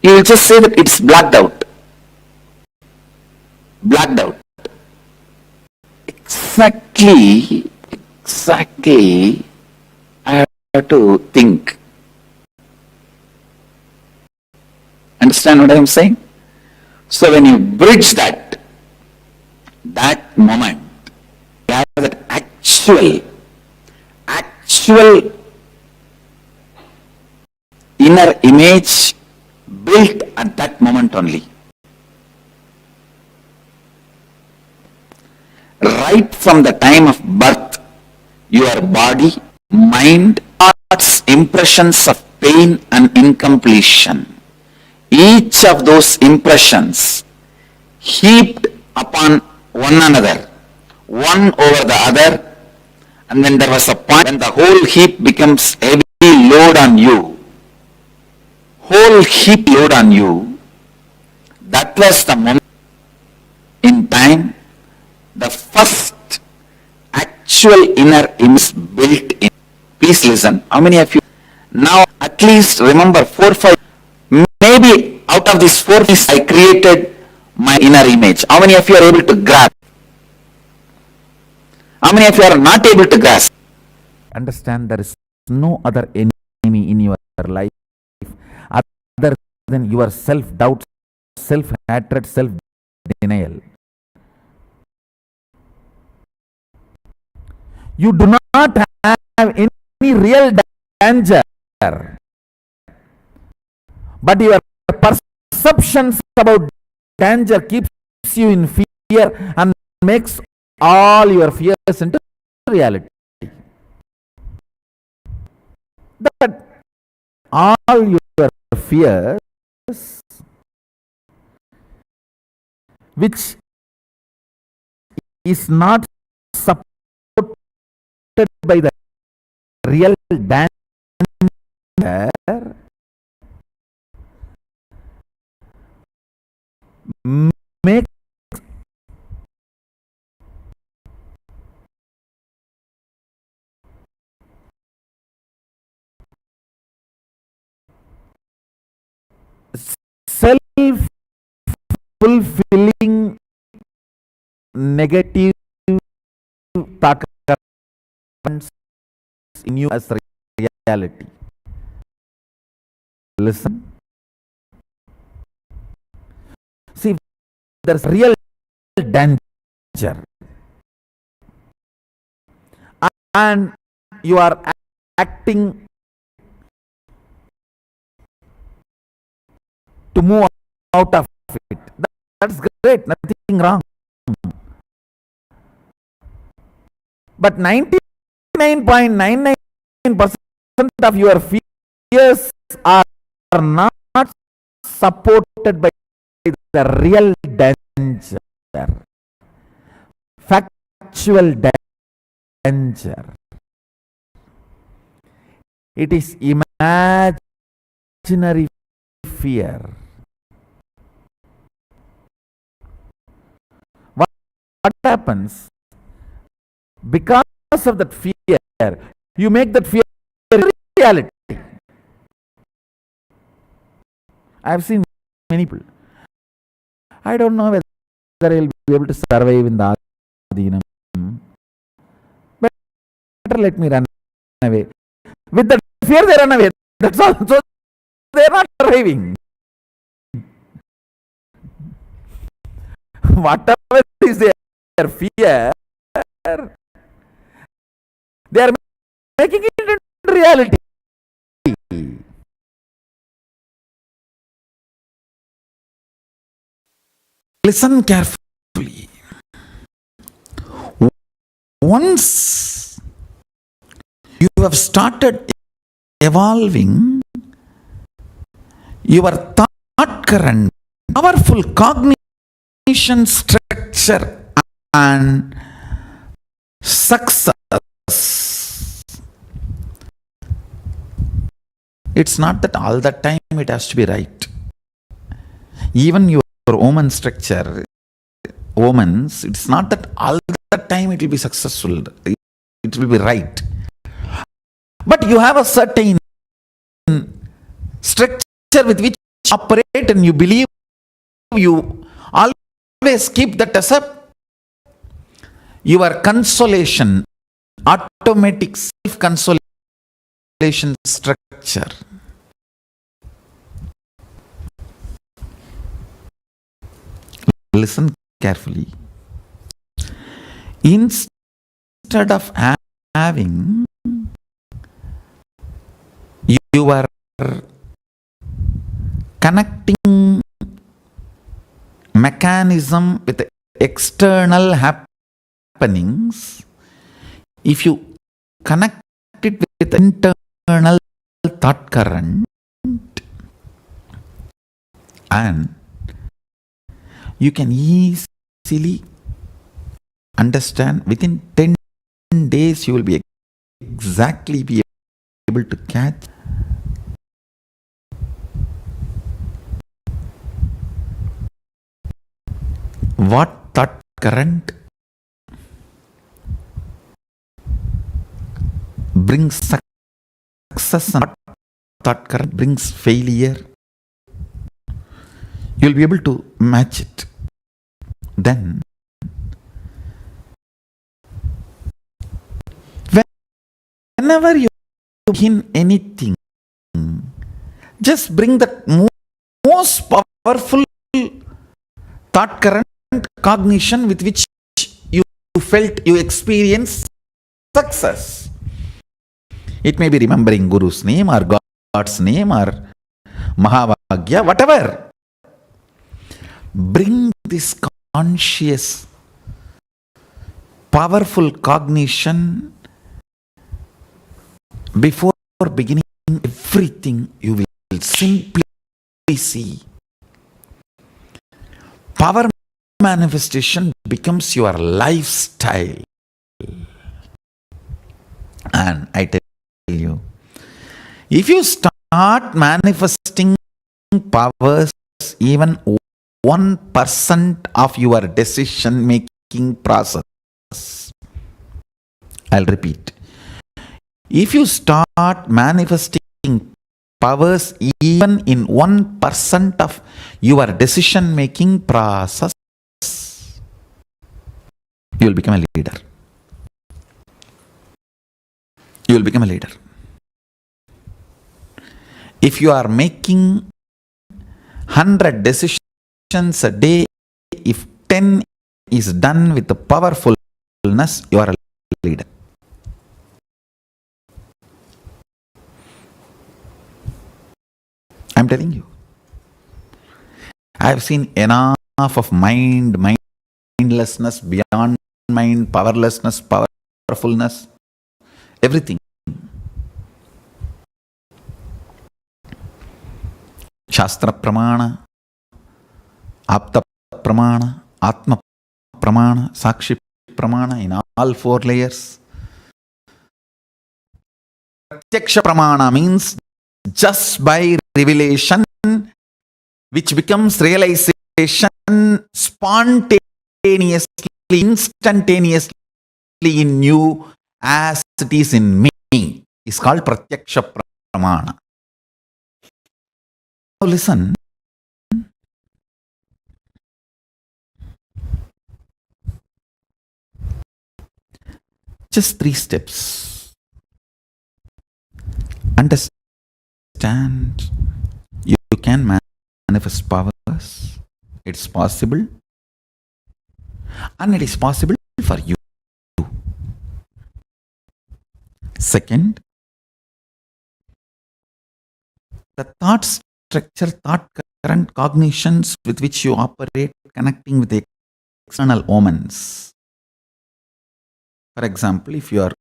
You will just say that it's blacked out. Blacked out. Exactly, I have to think. Understand what I am saying? So when you bridge that moment, you have that actual inner image built at that moment only. Right from the time of birth, your body, mind, thoughts, impressions of pain and incompletion, each of those impressions heaped upon one another, one over the other, and then there was a point when the whole heap becomes heavy load on you. Whole heap load on you. That was the moment in time the first actual inner image built in. Please listen. How many of you now at least remember 4-5? Maybe out of these 4 things I created my inner image. How many of you are able to grasp? How many of you are not able to grasp? Understand there is no other enemy in your life other than your self-doubt, self-hatred, self-denial. You do not have any real danger, but your perceptions about danger keeps you in fear and makes all your fears into reality. That all your fears, which is not supported by the real danger, makes self-fulfilling negative thought in you as reality. Listen. See, there's real danger. And you are acting to move out of it. That's great, nothing wrong. But 99.99% of your fears are not supported by the real danger, factual danger. It is imaginary fear. What happens? Because of that fear, you make that fear reality. I have seen many people. I don't know whether I will be able to survive in the Adhinam. Better let me run away. With the fear, they run away. That's all. So they are not surviving. Whatever is their fear, they are making it into reality. Listen carefully. Once you have started evolving your thought current, powerful cognition structure and success, it's not that all the time it has to be right. Even your woman structure, woman's, it's not that all the time it will be successful, it will be right. But you have a certain structure with which you operate, and you believe you always keep that as a your consolation, automatic self-consolation structure. Listen carefully. Instead of having your connecting mechanism with the external happenings, if you connect it with internal thought current, and you can easily understand, within 10 days you will be exactly be able to catch what thought current brings success and what thought current brings failure. You'll be able to match it. Then, whenever you begin anything, just bring the most powerful thought current, cognition with which you felt you experienced success. It may be remembering Guru's name or God's name or Mahavagya, whatever. Bring this conscious, powerful cognition before beginning everything. You will simply see power manifestation becomes your lifestyle. And I tell you, if you start manifesting powers, even 1% of your decision making process, I'll repeat, if you start manifesting powers even in 1% of your decision making process, you will become a leader. You will become a leader. If you are making 100 decisions a day, if 10 is done with the powerfulness, you are a leader. I'm telling you. I've seen enough of mindlessness, beyond mind, powerlessness, powerfulness, everything. Shastra Pramana, Apta Pramana, Atma Pramana, Sakshi Pramana in all 4 layers. Pratyaksha Pramana means just by revelation, which becomes realization spontaneously, instantaneously in you as it is in me, is called Pratyaksha Pramana. Now listen. Just 3 steps. Understand you can manifest powers. It's possible. And it is possible for you. Second, the thought structure, thought current, cognitions with which you operate, connecting with the external omens. For example, if you are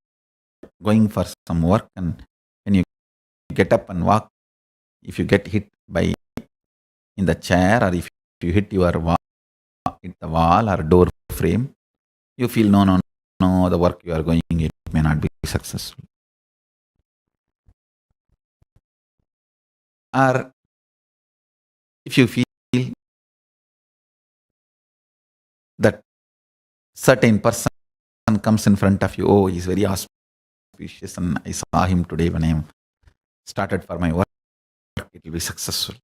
going for some work and when you get up and walk, if you get hit by in the chair, or if you hit the wall or door frame, you feel no, the work you are going, it may not be successful. Or if you feel that certain person comes in front of you, oh, he's very auspicious and I saw him today when I started for my work, it will be successful.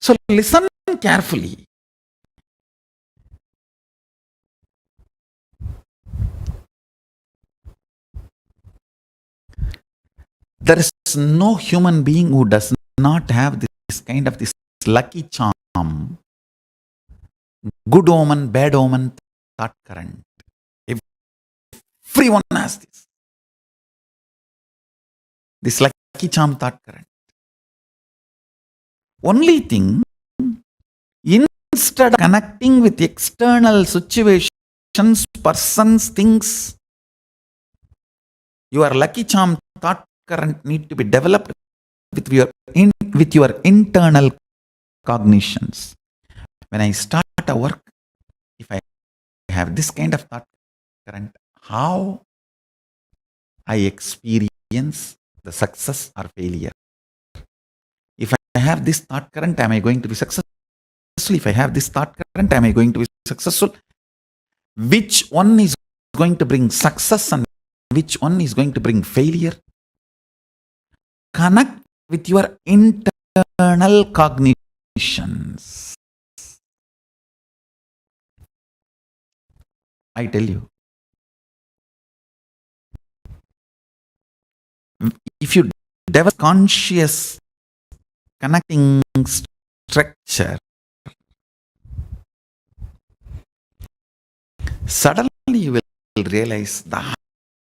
So listen carefully. There is no human being who does not have this kind of this lucky charm, good omen, bad omen, thought current. Everyone has this. This lucky charm, thought current. Only thing, instead of connecting with external situations, persons, things, your lucky charm, thought current need to be developed with your internal cognitions. When I start a work, if I have this kind of thought current, how I experience the success or failure. If I have this thought current, am I going to be successful? If I have this thought current, am I going to be successful? Which one is going to bring success and which one is going to bring failure? Connect with your internal cognitions. I tell you, if you develop conscious connecting structure, suddenly you will realize the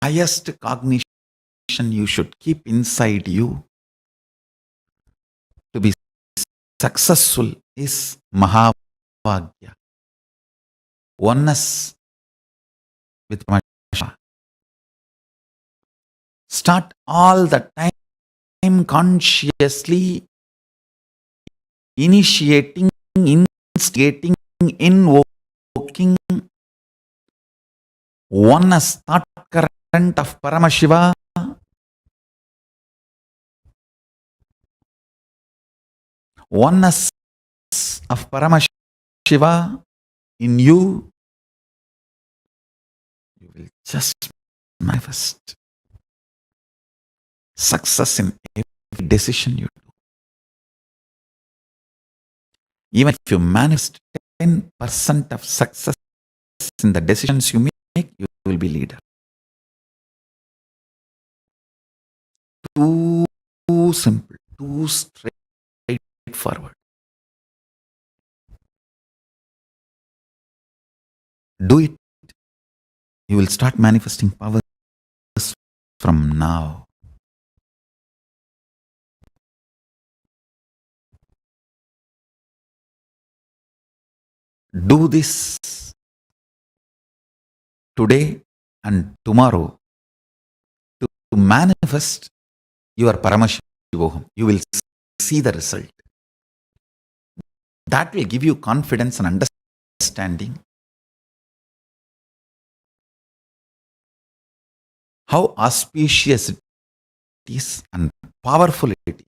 highest cognition you should keep inside you to be successful is Mahavagya, oneness with Paramashivoham. Start all the time consciously initiating, instigating, invoking oneness, thought current of Paramashiva, oneness of Paramashiva in you, you will just manifest success in every decision you do. Even if you manifest 10% of success in the decisions you make, you will be leader. Too simple, too straightforward. Do it. You will start manifesting powers from now. Do this today and tomorrow to manifest your Paramashivoham. You will see the result. That will give you confidence and understanding how auspicious it is and powerful it is.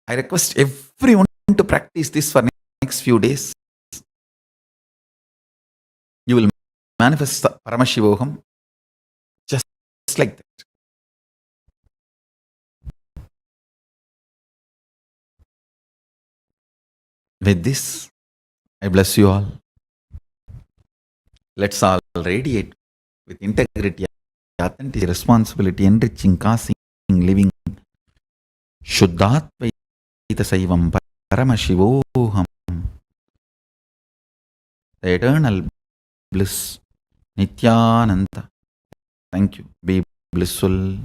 I request everyone to practice this for next few days. You will manifest Paramashivoham just like that. With this, I bless you all. Let's all radiate with integrity, authenticity, responsibility, enriching, causing, living. Shuddhatvaita Saivam Paramashivoham. The eternal bliss. Nityananda. Thank you. Be blissful.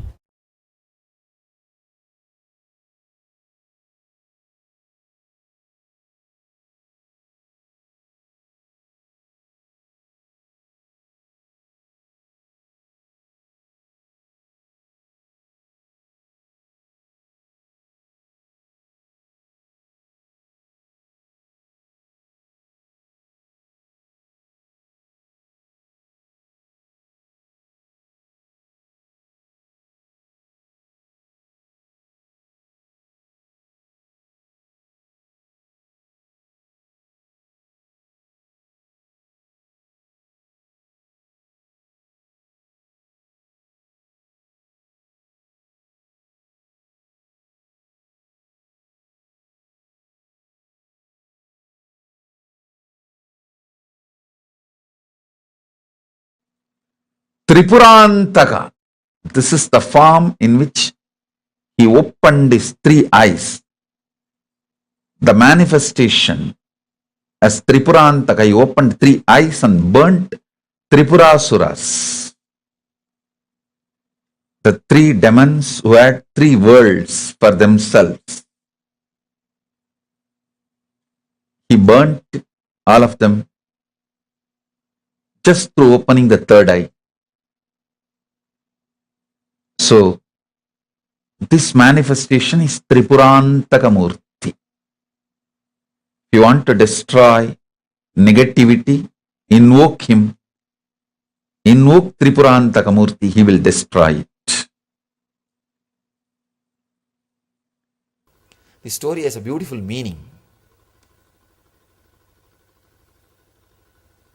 Tripurantaka. This is the form in which he opened his three eyes. The manifestation as Tripurantaka, he opened three eyes and burnt Tripurasuras, the three demons who had three worlds for themselves. He burnt all of them just through opening the third eye. So, this manifestation is Tripurantaka Murti. If you want to destroy negativity, invoke him. Invoke Tripurantaka Murti, he will destroy it. The story has a beautiful meaning.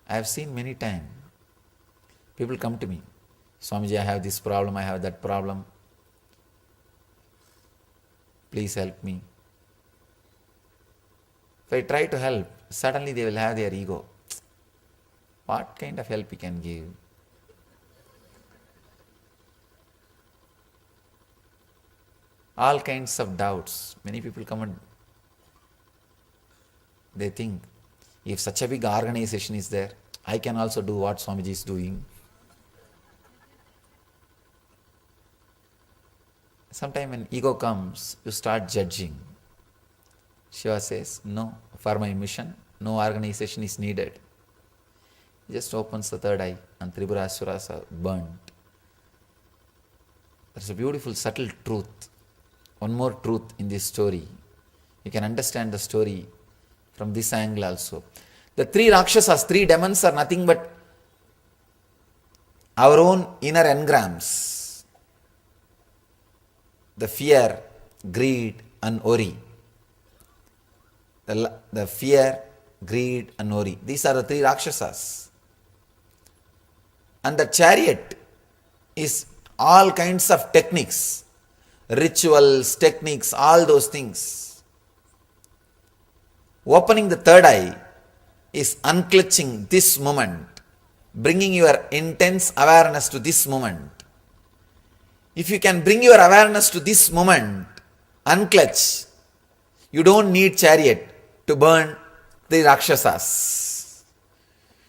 I have seen many times. People come to me, Swamiji, I have this problem, I have that problem. Please help me. If I try to help, suddenly they will have their ego. What kind of help we can give? All kinds of doubts. Many people come and they think, if such a big organization is there, I can also do what Swamiji is doing. Sometimes when ego comes, you start judging. Shiva says, no, for my mission, no organization is needed. He just opens the third eye and Tripurasuras are burnt. There's a beautiful, subtle truth. One more truth in this story. You can understand the story from this angle also. The three Rakshasas, three demons are nothing but our own inner engrams. The fear, greed and worry. The fear, greed and worry. These are the three Rakshasas. And the chariot is all kinds of techniques, rituals, techniques, all those things. Opening the third eye is unclutching this moment, bringing your intense awareness to this moment. If you can bring your awareness to this moment, unclutch, you don't need chariot to burn the Rakshasas.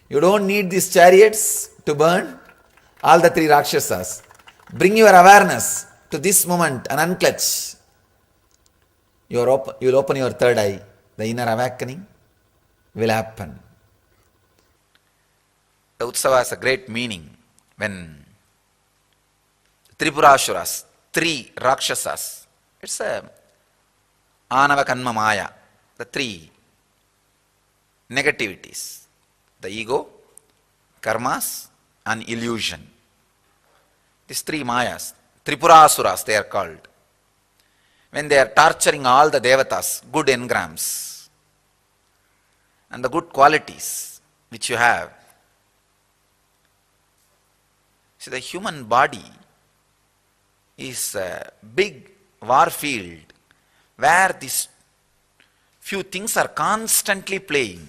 You don't need these chariots to burn all the three Rakshasas. Bring your awareness to this moment and unclutch. you'll open your third eye, the inner awakening will happen. The Utsava has a great meaning when Tripurasuras, three Rakshasas, it's a Anava Kanma Maya, the three negativities, the ego, karmas and illusion. These three Mayas, Tripurasuras they are called. When they are torturing all the devatas, good engrams and the good qualities which you have. See, the human body is a big war field where these few things are constantly playing.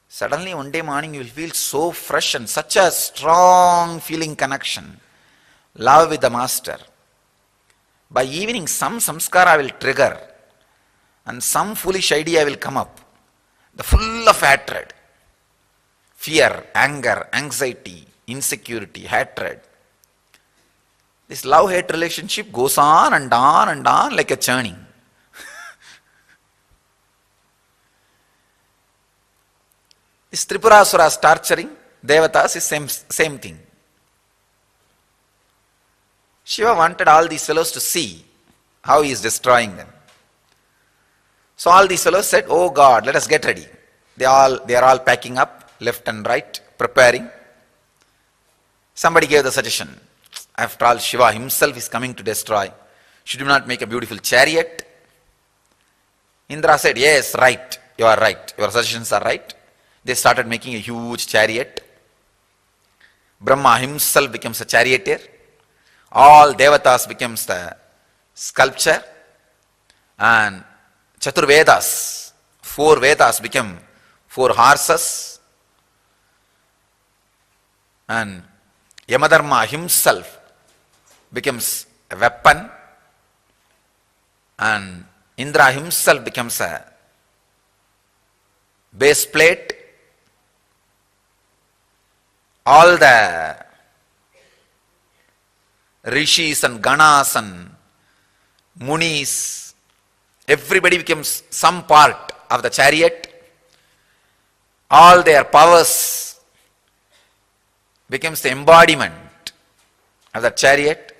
Suddenly one day morning you will feel so fresh and such a strong feeling connection, love with the master. By evening some samskara will trigger and some foolish idea will come up, the full of hatred, fear, anger, anxiety, insecurity, hatred. This love-hate relationship goes on and on and on like a churning. This Tripurasuras torturing devatas is same thing. Shiva wanted all these fellows to see how he is destroying them. So all these fellows said, "Oh God, let us get ready." They are all packing up left and right, preparing. Somebody gave the suggestion, after all Shiva himself is coming to destroy, should we not make a beautiful chariot? Indra said, "Yes, right, you are right, your suggestions are right." They started making a huge chariot. Brahma himself becomes a charioteer. All devatas becomes the sculpture. And Chaturvedas, 4 Vedas become 4 horses. And Yamadharma himself becomes a weapon. And Indra himself becomes a base plate. All the rishis and ganas and munis, everybody becomes some part of the chariot. All their powers becomes the embodiment of the chariot.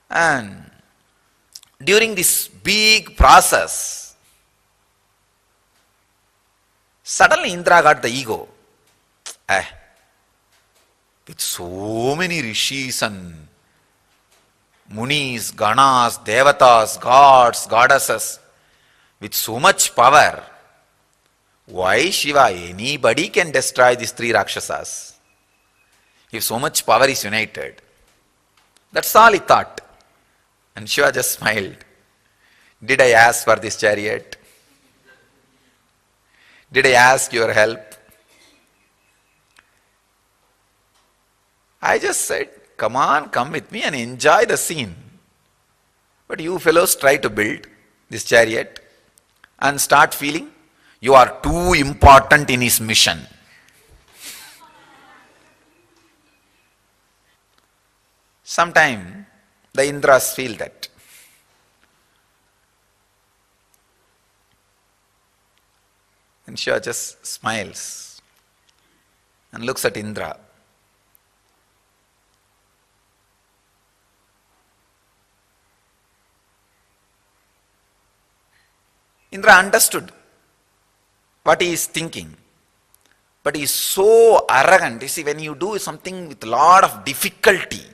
And during this big process, suddenly Indra got the ego. With so many rishis and munis, ganas, devatas, gods, goddesses, with so much power, why Shiva? Anybody can destroy these 3 Rakshasas. If so much power is united. That's all he thought. And Shiva just smiled. Did I ask for this chariot? Did I ask your help? I just said, come on, come with me and enjoy the scene. But you fellows try to build this chariot and start feeling you are too important in his mission. Sometimes the Indras feel that. And Shiva just smiles and looks at Indra. Indra understood what he is thinking. But he is so arrogant. You see, when you do something with a lot of difficulty,